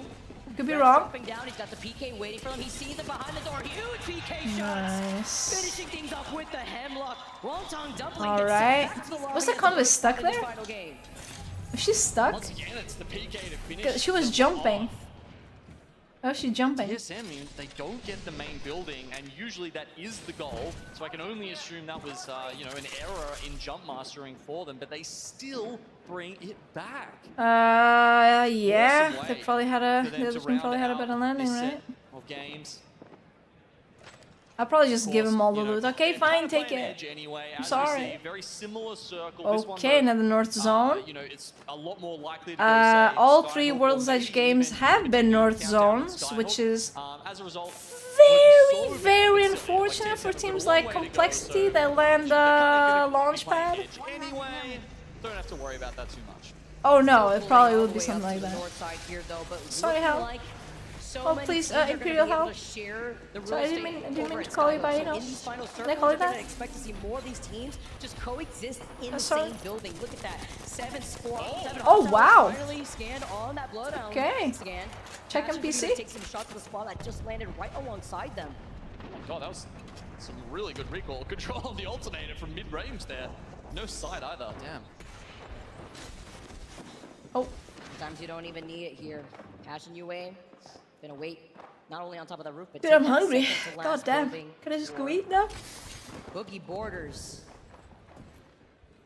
Could be Rex wrong. dropping down. He's got the PK waiting for him. He sees it behind the door. Huge PK shots. Nice. Finishing things off with the hemlock. Wonton Dumpling All gets right. sent back to the lobby Was the as convoy the stuck final there? final game. Was she stuck? Once again, it's the PK to finish. She was jumping. Oh, she's jumping. TSM, they don't get the main building, and usually that is the goal. So I can only assume that was, you know, an error in jump mastering for them, but they still bring it back. Yeah. Awesome They way probably had for them the to other team probably round had a better out landing, this set right? of games. I'll probably just give course, him all the you know, loot. Okay, they're fine, kind of take playing it. edge anyway, I'm as we sorry. see, very similar circle. This one, Okay, though, now the North Zone. you know, it's a lot more likely to go, say, All Skyhawk three or World's maybe Edge games even have been North Countdown and Zones, Skyhawk. which is As a result, very, very unfortunate for teams like Complexity that land launch pad. Anyway, don't have to worry about that too much. Oh no, it probably would be something like that. North side here, though, but Sorry, looking Hal. like so Oh, many please, teams are gonna Imperial be able Hal. to share the real Sorry, I estate didn't mean over to at call you Skyhawk. by, So you know. in these final Did I call you circles, we're that? gonna expect to see more of these teams just coexist in the sorry. same building. Look at that. 7 Oh, wow. Finally scanned on that Bloodhound. Okay. Scan. Check Passion NPC. gonna take some shots to the spot that just landed right alongside them. Oh my god, that was some really good recoil control on the alternator from mid-range there. No sight either, damn. Oh. Sometimes you don't even need it here. Passion UA, gonna wait not only on top of the roof, but Dude, I'm taking hungry. second to last God damn. building Can I just for go eat now? Boogie Borders.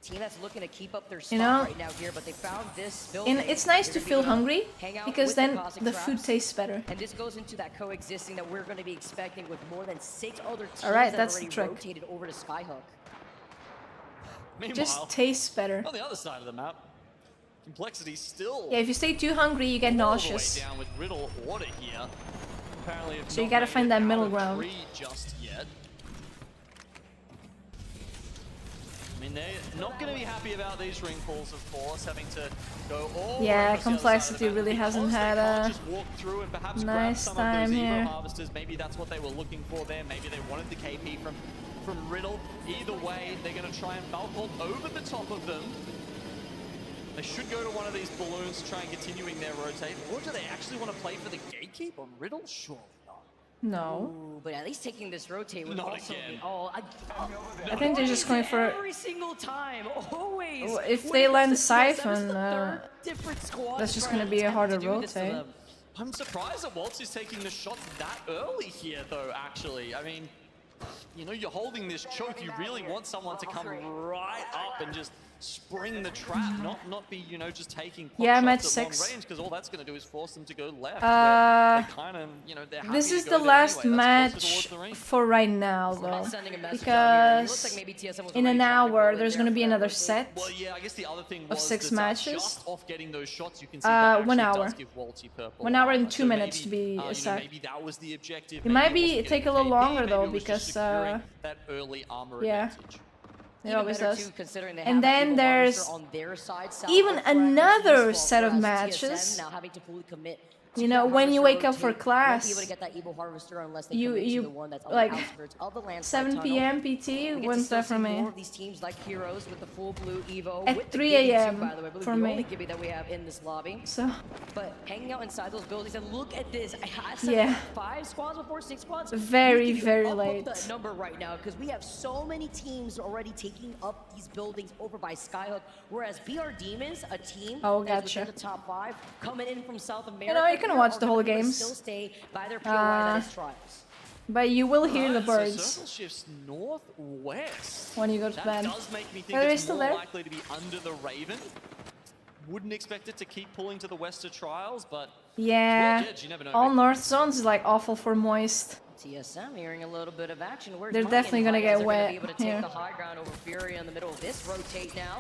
team that's looking to keep up their spot You know, right now here, but they found this building. and it's nice to They're feel gonna hungry hang out because with then toxic the traps. food tastes better. And this goes into that coexisting that we're going to be expecting with more than 6 other teams Alright, that that's have the already trick. rotated over to Skyhook. Just tastes better. On the other side of the map, complexity still. Yeah, if you stay too hungry, you get all the way nauseous. down with Riddle order here. Apparently, So you gotta find that middle ground. Just yet. I mean, they're not going to be happy about these ring pulls, of course, having to go all Yeah, across the other side of complexity the map. really hasn't Because they had can't a just walk through and perhaps grab nice some time of those here. Evo harvesters. Maybe that's what they were looking for there. Maybe they wanted the KP from Riddle. Either way, they're going to try and Falcon over the top of them. They should go to one of these balloons to try and continuing their rotate. Or do they actually want to play for the gatekeep on Riddle? Surely not. No. Ooh, but at least taking this rotate would Not also again. be... Oh, I think they're just going for... Every single time, always. If When they it land comes to TSM, it's Siphon, the third different squad that's just trying gonna be a attempt harder to do this to rotate. them. I'm surprised that Waltz is taking the shots that early here, though, actually. I mean, you know, you're holding this choke. You really want someone to come right up and just spring the trap, not be, you know, just taking pot Yeah, I'm at shots at long 6. range, because all that's going to do is force them to go left. Uh, they kind of, you know, they're happy This to is go the there last anyway. That's closer match towards the ring. for right now, though, because in an hour there's gonna be another set Well, yeah, I guess the other thing of was 6 that, matches. just off getting those shots, you can see that 1 actually hour. does give Waltzy purple 1 hour and armor. 2 So minutes to maybe, be you know, exact. maybe that was the objective. It might Maybe be wasn't take a getting little KP, longer maybe though, it was just because securing that early armor yeah. advantage. It always better, does. too, considering they And have that then Evo there's Harvester on their side, South even of Fragment another East, set of whereas matches. TSM now having to fully commit to You know, that when you Harvester wake up for rotate, class, won't be able to get that Evo Harvester unless they you commit to the one that's on like the outskirts of the landslide 7 tunnel. p.m. We PT. get to When's still that for see me? more of these teams like Heroes with the full blue Evo. At with the 3 Gibby too, a.m. by the way. I believe for the me. only Gibby that we have in this lobby. So. But hanging out inside those buildings and look at this. I said Yeah. 5 squads before 6 squads. Very, We can very up late. that number right now because we have so many teams already taking up these buildings over by Skyhook, whereas BR Demons, a team Oh, that is gotcha. within the top 5, coming in from South America. You know, you can here, watch are the whole gonna be able to games. Still stay by their POI that is Trials. But you will hear the So birds circle shifts northwest. when you go to That bed. does make me think Are they it's still more there? likely to be under the Raven. Wouldn't expect it to keep pulling to the west of Trials, but Yeah. well, you never know. All north zones is like awful for moist. TSM hearing a little bit of action. Where's They're Mike definitely and gonna Hyde get as they're wet be able to take here. the high ground over Fury in the middle of this rotate now.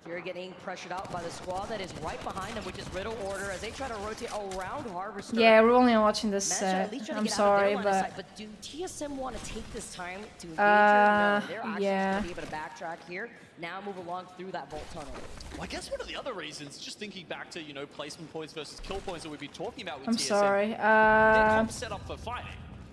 Fury getting pressured out by the squad that is right behind them, which is Riddle Order, as they try to rotate around Harvester. Yeah, we're only watching this Managed to at set. least try to I'm get out of their sorry, line of but sight, but do TSM want to take this time to engage her? No, they're actually yeah. going to be able to backtrack here. Now move along through that vault tunnel. Well, I guess one of the other reasons, just thinking back to, you know, placement points versus kill points that we've been talking about with I'm TSM. sorry. Their comp set up for fighting,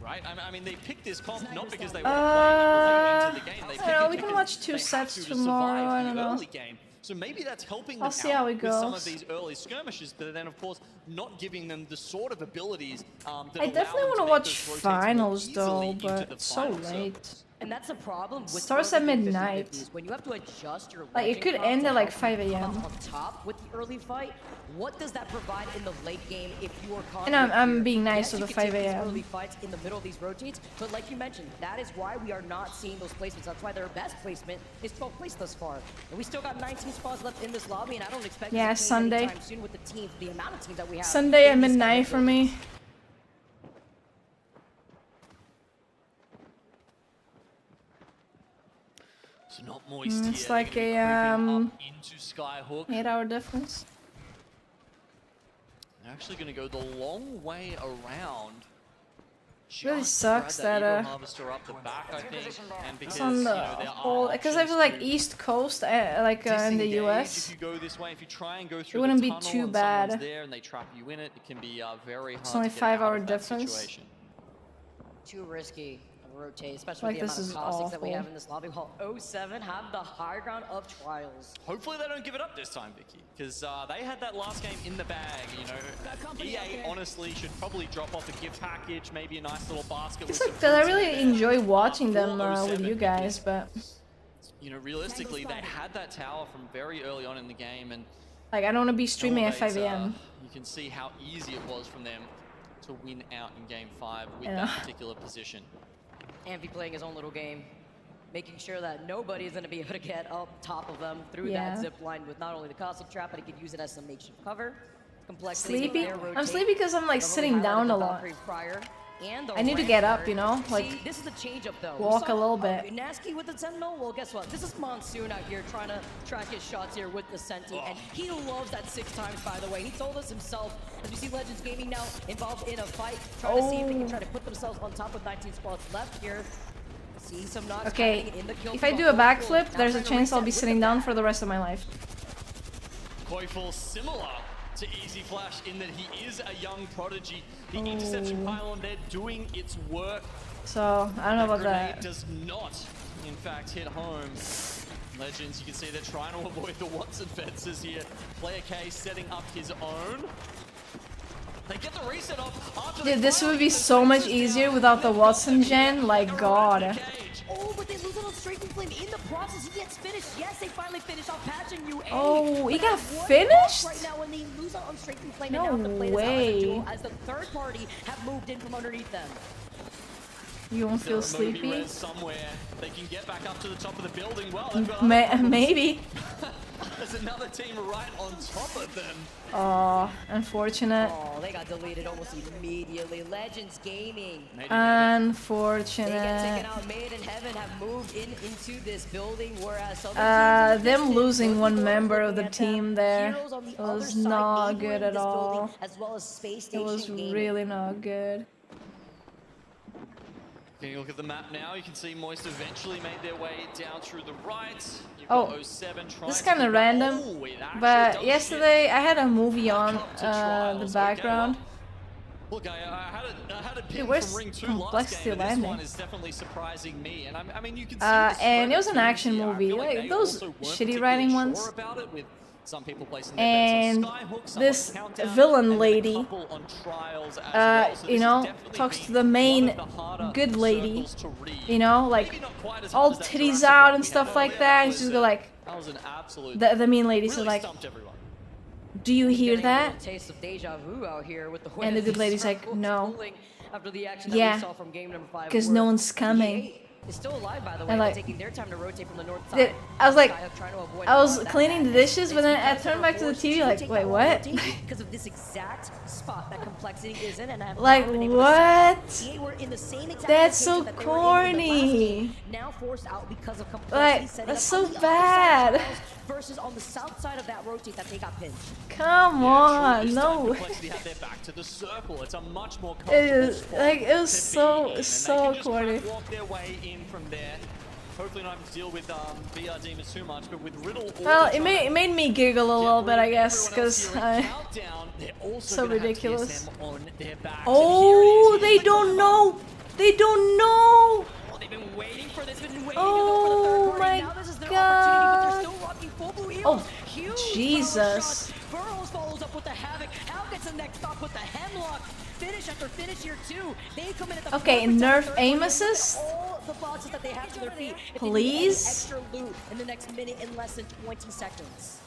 right? I mean, they picked this comp not because they want to play into the game. They I don't know, pick we it can because watch 2 they have sets to tomorrow, I survive don't the know. early game. So maybe that's helping them I'll see out how it with some goes. of these early skirmishes, but then of course not giving them the sort of abilities that I allow definitely them want to to make watch those rotates more finals easily though, into but the it's so final late. circles. And that's a problem with Starts at early midnight. 50-50s. When you have to adjust your Like, it launching could prompt end to at like help 5 you come a.m. out on top with the early fight, what does that provide in the late game if you are And I'm confident here? being nice Yes, to you the can take 5 these a.m. early fights in the middle of these rotates, but like you mentioned, that is why we are not seeing those placements. That's why their best placement is 12th place thus far. And we still got 19 spots left in this lobby, and I don't expect Yeah, this to change Sunday. anytime soon with the teams, the amount of teams that we have. Sunday at in these kind of midnight for me. So not moist here. It's like They're a gonna be creeping up into Skyhook. 8-hour difference. They're actually going to go the long way around. Really Just to sucks grab that Evo Harvester up the back, I think, and because it's on the there whole, are because I feel like East Coast, like in the disengage US, if you go this way. If you try and go through wouldn't the be tunnel too and bad. someone's there and they trap you in it, it can be very hard it's only to get out 5-hour of that difference. situation. Too risky of a rotate, especially Like, with this the is amount of caustics that we awful. have in this lobby. While 07 have the high ground of Trials. Hopefully they don't give it up this time, Vicky, because they had that last game in the bag. You know, EA honestly should probably drop off a gift package, maybe a nice little basket. it's with like some that I fruits in really there. enjoy watching them For with 07, you guys, but you know, realistically, they had that tower from very early on in the game, and like I don't want to be streaming at 5 elevates, a.m. You can see how easy it was from them to win out in Game 5 with Yeah. that particular position. Amphi playing his own little game. making sure that nobody is going to be able to get up top of them through that zip line with not only the caustic trap, but he could use it as some makeshift cover. Sleepy? I'm sleepy because I'm like sitting down a lot. I need to get up, you know, like this is the change up though. walk a little bit. Nasty with the Sentinel. Well, guess what? This is Monsoon out here trying to track his shots here with the Senti, and he loves that 6 times. By the way, he told us himself. As we see Legends Gaming now involved in a fight, trying to see if they can try to put themselves on top with 19 squads left here. See some knocks Okay, in the kill if I do a backflip, there's a chance I'll be sitting down for the rest of my life. Koiful similar to Easy Flash in that he is a young prodigy. The interception pylon there doing its work. So, I don't know about grenade that. Does not, in fact, hit home. Legends, you can see they're trying to avoid the Watson fences here. Player K setting up his own. They get the reset off after Dude, this would be so much easier without the Watson gen, like god. Oh, but they lose it on Striking Flame in the process. He gets finished. Yes, they finally finish off Patching you. Oh, he got finished? Right now when they lose it on Striking Flame, No and now the play way. as the third party have moved in from underneath them. You won't feel sleepy? Somewhere they can get back up to the top of the building. Well, they've got maybe. There's another team right on top of them. Oh, unfortunate. Oh, they got deleted almost immediately. Legends Gaming. Unfortunate. They get taken out. Made in Heaven have moved into this building, whereas other them losing one member of the team there was not good at all. As well as Space It was really not good. Can you look at the map now? You can see Moist eventually made their way down through the right. You've Oh, got 07 this is kind of random, but yesterday I had a movie on the background. Look, I had a pin Dude, where's from Ring 2 Complexity last game, and this Landing? one is definitely surprising me. And I mean, you can see And it was an action movie, like those shitty writing ones. Some people placing their And bets on Skyhook, some this on Countdown, villain and lady, couple on Trials as well. So you this know, has definitely talks been to the main one of the harder good lady, circles to read. you know, like all titties out and stuff like that, and she's like, That was an absolute the mean lady, so like, do you hear that? Taste of deja vu out here with the And the good lady's like, no. After the action that Yeah, we saw from game number 5, because no one's coming. is still alive, by the way, And like, taking their time to rotate from the north Dude, side. I was like, Trying to avoid I was that cleaning the dishes, but then I turned back to the TV like, wait, what? Because of this exact spot that Complexity is in, and I have Like, not been able to what? see. They were in the same exact That's so location that they were in the last corny. game, now forced out because of Complexity Like, setting that's up on so the other bad. side of Charles versus on the south side of that rotate that they got pinched. Come on, no. Complexity had their back to the circle. It's a much more It comfortable is spot like it was to so be in, and so they can just corny. walk their way in from there. Hopefully not having to deal with BR Demons too much, but with Riddle. Well, it made me giggle a little bit, I guess, because so ridiculous. Oh, they don't know. They don't know. They've been waiting for this, been waiting Oh for the third party. my Now this is their opportunity, but they're god. still rocking full blue heroes. Oh, Huge Jesus. Burrows follows up with the Havoc. Hal gets the next stop with the Hemlock. Finish after finish here too. They come in at the Okay, perfect time, nerf third aim party, assist. all the boxes that they have to their feet. If they need Please? extra loot in the next minute in less than 20 seconds.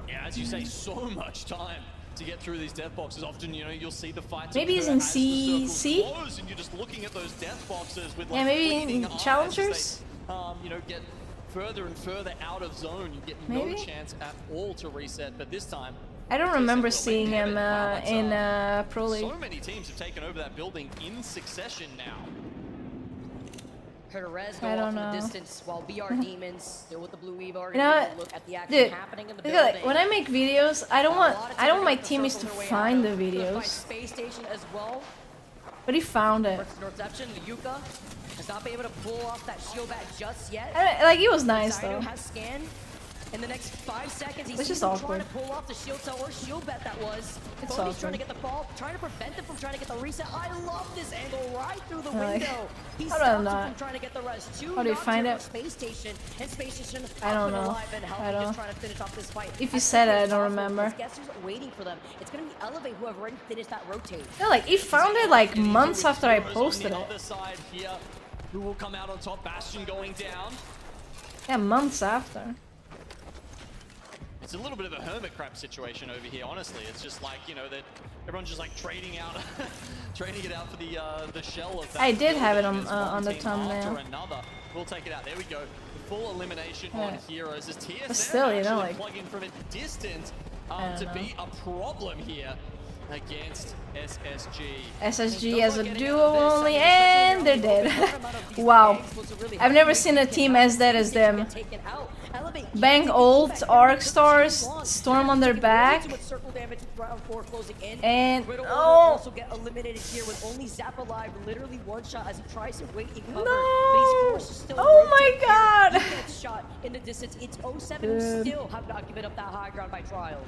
Yeah, as you say, so much time to get through these death boxes. Often, you know, you'll see the fights. Maybe he's occur in as the circle C. close, and you're just looking at those death boxes with Yeah, like maybe bleeding in eyes challengers. as they, you know, get further and further out of zone. You get Maybe? no chance at all to reset. But this time, I don't remember seeing him in Pro League. so many teams have taken over that building in succession now. Perez go I off don't in the know. distance while BR Demons still with the blue weave are You know gonna what? look at the action Dude, happening in the look building. at, like, when I make videos, I don't want my teammates to find the videos. Space station as well. But he found it. Northception, the Yuka has not been able to pull off that shield back just yet. Like, he was nice though. Has scanned. In the next 5 seconds, he's It's just trying awkward. to pull off the shield cell or shield bet that was. It's Bodhi's awkward. trying to get the fall, trying to prevent them from trying to get the reset. I love this angle right through the Like, window. He how do I stops him not? from trying to get the res. How do you find it? Space station and Space Station I don't up and know. alive and healthy, I don't. just trying to finish off this fight. If you said it, I don't remember. Guess who's waiting for them? It's gonna be Elevate, who have already finished that rotate. Yeah, like he found it like months after I posted On the it. other side here, who will come out on top? Bastion going down. Yeah, months after. It's a little bit of a hermit crab situation over here, honestly. It's just like, you know, that everyone's just like trading out, trading it out for the shell of that. I did have it on the thumbnail. We'll take it out. There we go. The full elimination on Heroes. As TSM But still, you know, actually like, plugging from a distance to be a problem here against SSG. SSG as a duo only, and they're dead. Wow. I've never seen a team as dead as them. Bang ult, Arc Stars, Storm on their back. And also get eliminated here with only Zap alive, literally one shot as he tries to wait and cover. No! Oh my god! Shot in the distance. It's 07 who still have not given up that high ground by Trials.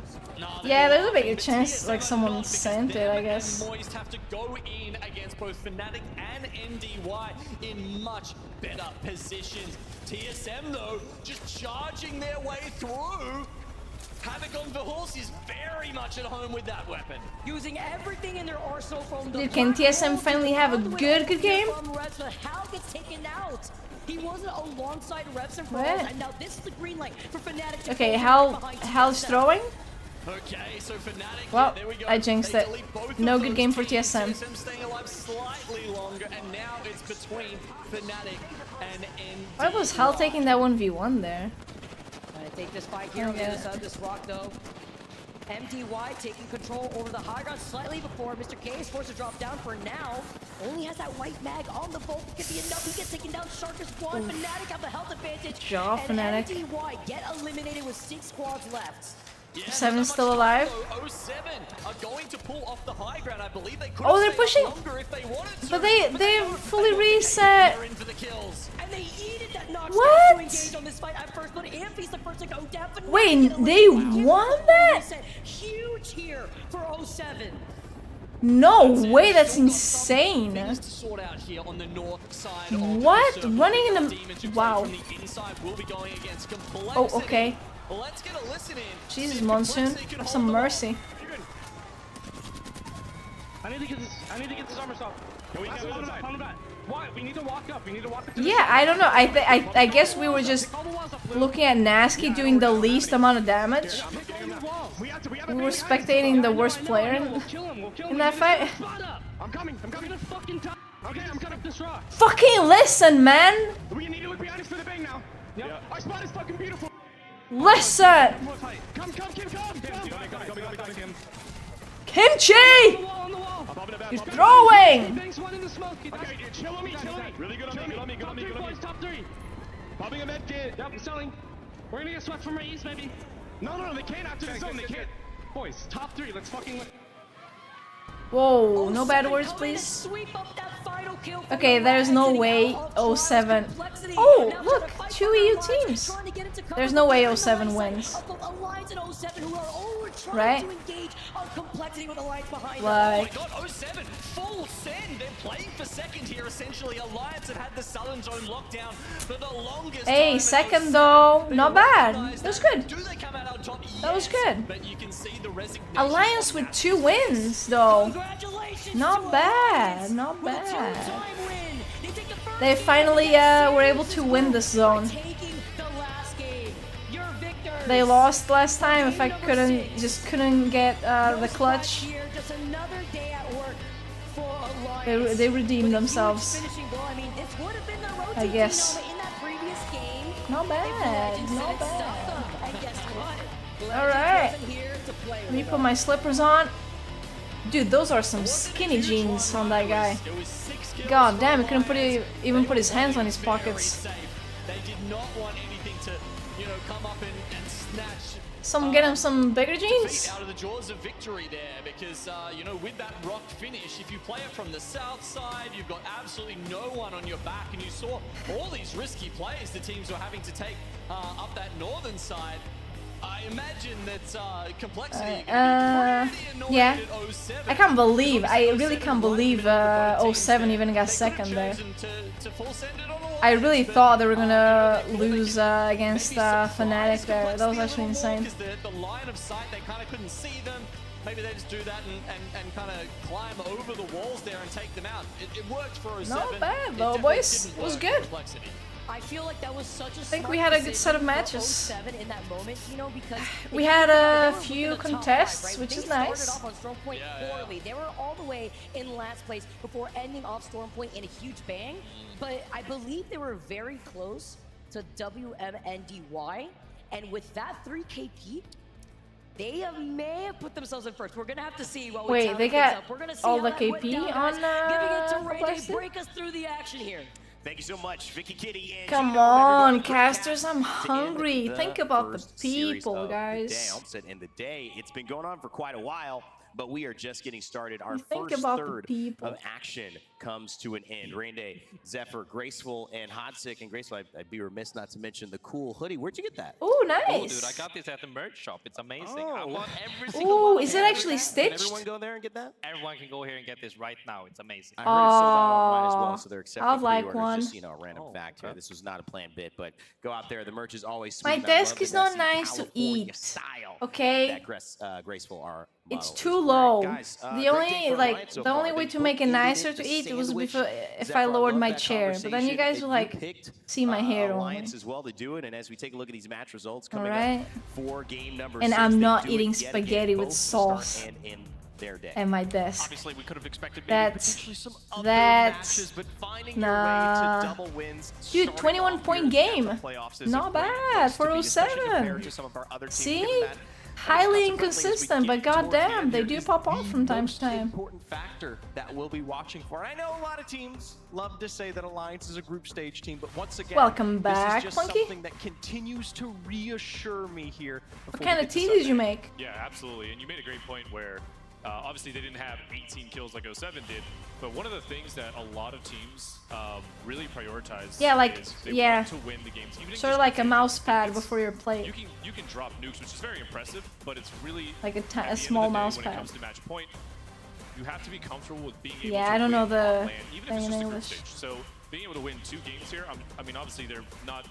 Yeah, there's a bigger chance like someone sent it, I guess. Moist have to go in against both Fnatic and NDY in much better positions. TSM though, just charging their way through. Havoc on the horse is very much at home with that weapon. Using everything in their arsenal from the Dude, can TSM finally have a good game? Hal gets taken out. He wasn't alongside Reps and What? and now this is the green light for Fnatic to Okay, Hal's throwing? Okay, so Fnatic, Well, there we go. I jinxed it. No good game for TSM. TSM staying alive slightly longer, and now it's between Fnatic and ND. Why was Hal taking that 1v1 there? Trying to take this fight here on the other side of this rock though. MDY taking control over the high ground slightly before Mr. K is forced to drop down for now. Only has that white mag on the vault. It could be enough. He gets taken down. Shark is one. Fnatic have the health advantage. Jaw, and Fnatic. MDY get eliminated with 6 squads left. Yeah, 7 still alive. 07 are going to pull off the high ground. I believe they could Oh, they're stayed pushing. longer if they wanted to. But they fully reset. They're in for the kills. And they needed that knockdown What? to engage on this fight at first, but Amphi's the first to go down. Fnatic Wait, get they eliminated. won that? Reset. Huge here for 07. No way, that's insane. To sort out here on the north side What? of the Running in the... Demons who Wow. play from the inside will be going against Complexity. Oh, okay. Let's get a listen in. Jesus, Monsoon. Have some mercy. I need to get this armor stop. Why? We need to walk up. We need to walk up. Yeah, I don't know. I guess we were just looking at Nasky doing the least amount of damage. We were spectating the worst player in that fight. I'm coming to fucking top. Okay, I'm coming up this rock. Fucking listen, man! We need to look behind us for the bang now. Yep. Our spot is fucking beautiful. Listen! Come, Kim, come! Kimchi! He's throwing! Banks one in the smoke. Okay, chill on me. Really good on me, Top 3. Popping a med kit. Yep, I'm selling. We're gonna get swept from our east, maybe. No, they can't after the zone, they can't. Boys, top 3, let's fucking... Whoa, no bad words, please. Okay, there's no way 07. Oh, look, 2 EU teams. There's no way 07 wins. Right? Like... Oh my god, 07, full send! They're playing for second here, essentially. Alliance have had the Southern Zone lockdown for the longest Hey, time. second though, not bad. That was good. Do they come out on top? That was good. But you can see the resignation. Alliance with 2 wins, though. Not bad, not bad. They finally were able to win this zone. They lost last time. If I couldn't get the clutch. They redeemed themselves, I guess. Not bad, not bad. Alright, let me put my slippers on. Dude, those are some skinny jeans on that guy. God damn, he couldn't even put his hands on his pockets. They did not want anything to, come up and snatch. Get him some bigger jeans? Out of the jaws of victory there, because with that rock finish, if you play it from the south side, you've got absolutely no one on your back, and you saw all these risky plays the teams were having to take up that northern side. I imagine that Complexity yeah. I really can't believe 07 even got second there. I really thought they were gonna lose against Fnatic there. That was actually insane. The line of sight, they kind of couldn't see them. Maybe they just do that and kind of climb over the walls there and take them out. It worked for 07. Not bad though, boys. It was good. I feel like that was such a I think we had a good set of matches. 07 in that moment, you know, because we had a few contests, which is nice. Started off on Storm Point poorly. They were all the way in last place before ending off Storm Point in a huge bang. But I believe they were very close to WMNDY, and with that 3KP, they may have put themselves in first. We're gonna have to see what. Wait, they got We're gonna see all the how that KP went down, on giving it to Ray Bethesda? to break us through the action here. Thank you so much, Vicky Kitty. And Come Gino, on, everybody. casters, I'm hungry. The Think about the first series people, of the guys. day. I'll say in the day, it's been going on for quite a while, but we are just getting started. Our Think first about the third people. of action comes to an end. Rain Day, Zephyr, Graceful, and Hotzik. And Graceful, I'd be remiss not to mention the cool hoodie. Where'd you get that? Oh, nice. Oh, dude, I got this at the merch shop. It's amazing. I want every single Ooh, one. is it actually Can stitched? everyone go there and get that? Everyone can go here and get this right now. It's amazing. I heard it sold out online as well, so they're accepting I'd like pre-orders. one. Just, you know, a random fact here. This was not a planned bit, but go out there. The merch is always sweet. My and I love desk the is not messy nice to California eat. style Okay? that Graceful are. It's too low. Guys, The great day only for like Ryan so the only far. way They to make it bookended nicer it, to the eat was sandwich. if Zephyr, I lowered love my that chair. But then you conversation, guys and will you like picked, see my hair Alliance only. as well to do it. And as we take a look at these match results coming Alright. up for game number And 6, I'm they not do it eating yet again, spaghetti with both to start sauce and end their day. at my desk. Obviously, we could have expected maybe That's potentially some other that's matches, but finding your way nah. to double wins, Dude, starting 21-point off game. your playoffs is a Not great bad place for to be, especially 07. compared to some of our other teams, See? given that Highly consequently, as we inconsistent, but get towards the goddamn, end they here, do is pop off the from time to most time. important factor that we'll be watching for. I know a lot of teams love to say that Alliance is a group stage team, but once again, Welcome back, this is just Plunky. something that continues to reassure me here. What kind of tea did you make? Yeah, absolutely. And you made a great point where obviously they didn't have 18 kills like 07 did, but one of the things that a lot of teams really prioritize Yeah, like is they yeah, want to win the games. Even sort of like a mouse pad before your plate. you can drop nukes, which is very impressive, but it's really Like a at the end of small the day, mouse when pad. it comes to match point, you have to be comfortable with being able Yeah, to I don't know win the on land, even if thing it's in just a group English. stage. So being able to win 2 games here, I mean, obviously they're not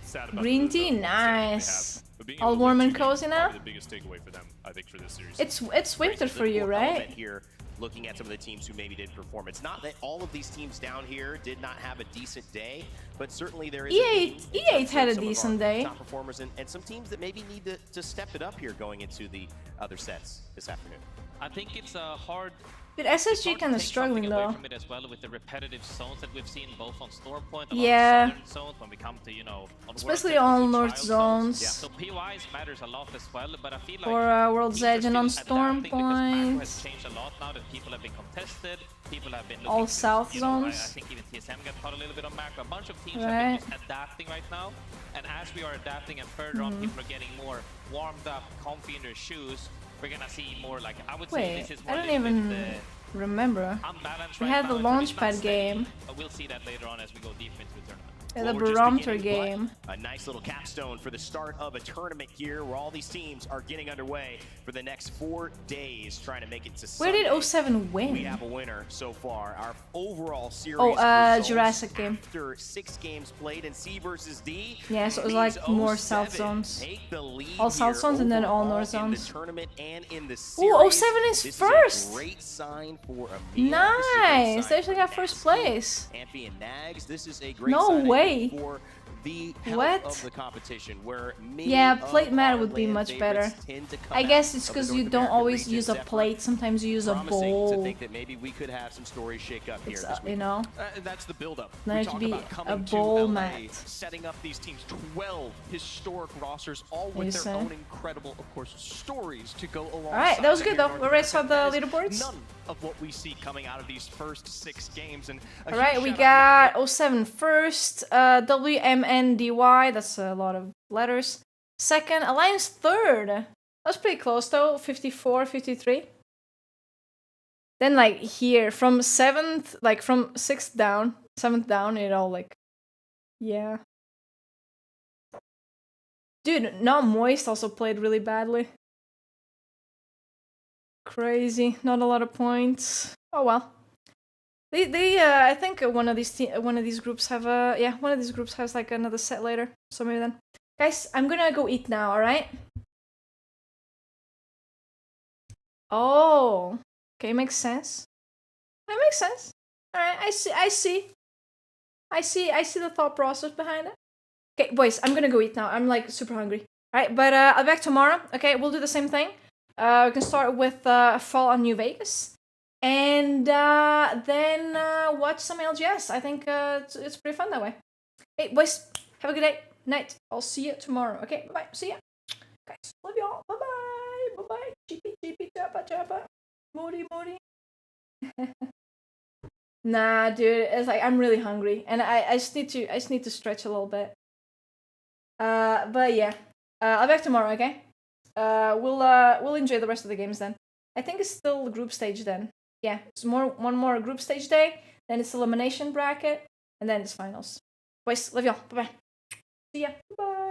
sad about Green the tea, standing they have, nice. but being All able to warm win and 2 games cozy is now. probably the biggest takeaway for them, I think, for this series. It's winter for you, right? Here, looking at some of the teams who maybe didn't perform. It's not that all of these teams down here did not have a decent day, but certainly there is E8 had a some of decent our day. top performers and some teams that maybe need to step it up here going into the other sets this afternoon. I think it's a hard. But SSG kind of struggling away though. from it as well with the repetitive zones that we've seen both on Stormpoint and Yeah. on southern zones when we come to, you know, on Especially World on Championship North trial zones. Yeah. So PYs matters a lot as well, but I feel like For World's Edge and on Storm because macro Point. has changed a lot now that people have been contested, people have been looking All to, south you know, I zones. think even TSM got caught a little bit on macro. A bunch of teams Right. have been just adapting right now, and as we are adapting and further on, Mhm. people are getting more warmed up, comfy in their shoes. We're gonna see more like, I would say Wait, this is I more don't a little even bit, remember. unbalanced We right had now the in terms of Launchpad stage, game. but we'll see that later on as we go deeper into the tournament. And Well, the we're just barometer beginning, game. but a nice little capstone for the start of a tournament here where all these teams are getting underway for the next 4 days trying to make it to Where did Sunday. 07 win? We have a winner so far. Our overall series results Jurassic game. after 6 games played in C versus D. Yeah, so it was like more south zones. Take the lead All south here zones and then all overall north zones. In the tournament and in the series. Ooh, 07 is This first. Is a great sign for Amir. Nice. They actually got first place. Amphi and Nags. This is a great No sign way. for the health What? of the competition, where many Yeah, of plate mat our would be land much better. favorites tend to come I guess out it's of the because North you don't American always region. use a Zephyr plate. Sometimes you use a promising bowl. to think that maybe we could have some stories shake up here It's, this week. you know. That's the build-up. Now We it should talk be about a coming to bowl LA, mat. setting up these teams, 12 historic rosters, all with You their say? own incredible, of course, stories to go along. All right, that was good though. We already saw the leaderboards. None of what we see coming out of these first 6 games. And All right, we got 07 first, WMNDY. That's a lot of letters. Second, Alliance third. That's pretty close though. 54, 53. Then like here from 7th, like from 6th down, 7th down, it all like, yeah. Dude, Not Moist also played really badly. Crazy, not a lot of points. Oh well. I think one of these groups have one of these groups has like another set later. So maybe then. Guys, I'm gonna go eat now, alright? Oh. Okay, makes sense. That makes sense. Alright, I see. I see the thought process behind it. Okay, boys, I'm gonna go eat now. I'm like super hungry. Alright, but I'll be back tomorrow. Okay, we'll do the same thing. We can start with Fall on New Vegas. And then watch some LGS. I think it's pretty fun that way. Hey, boys, have a good day. Night. I'll see you tomorrow. Okay, bye-bye. See ya. Guys, love y'all. Bye-bye. Bye-bye. Chippy, chippy, choppa, choppa. Moody, moody. Nah, dude, it's like I'm really hungry, and I just need to stretch a little bit. But yeah, I'll be back tomorrow. Okay. We'll enjoy the rest of the games then. I think it's still group stage then. Yeah, it's one more group stage day, then it's elimination bracket, and then it's finals. Boys, love y'all. Bye bye. See ya. Bye.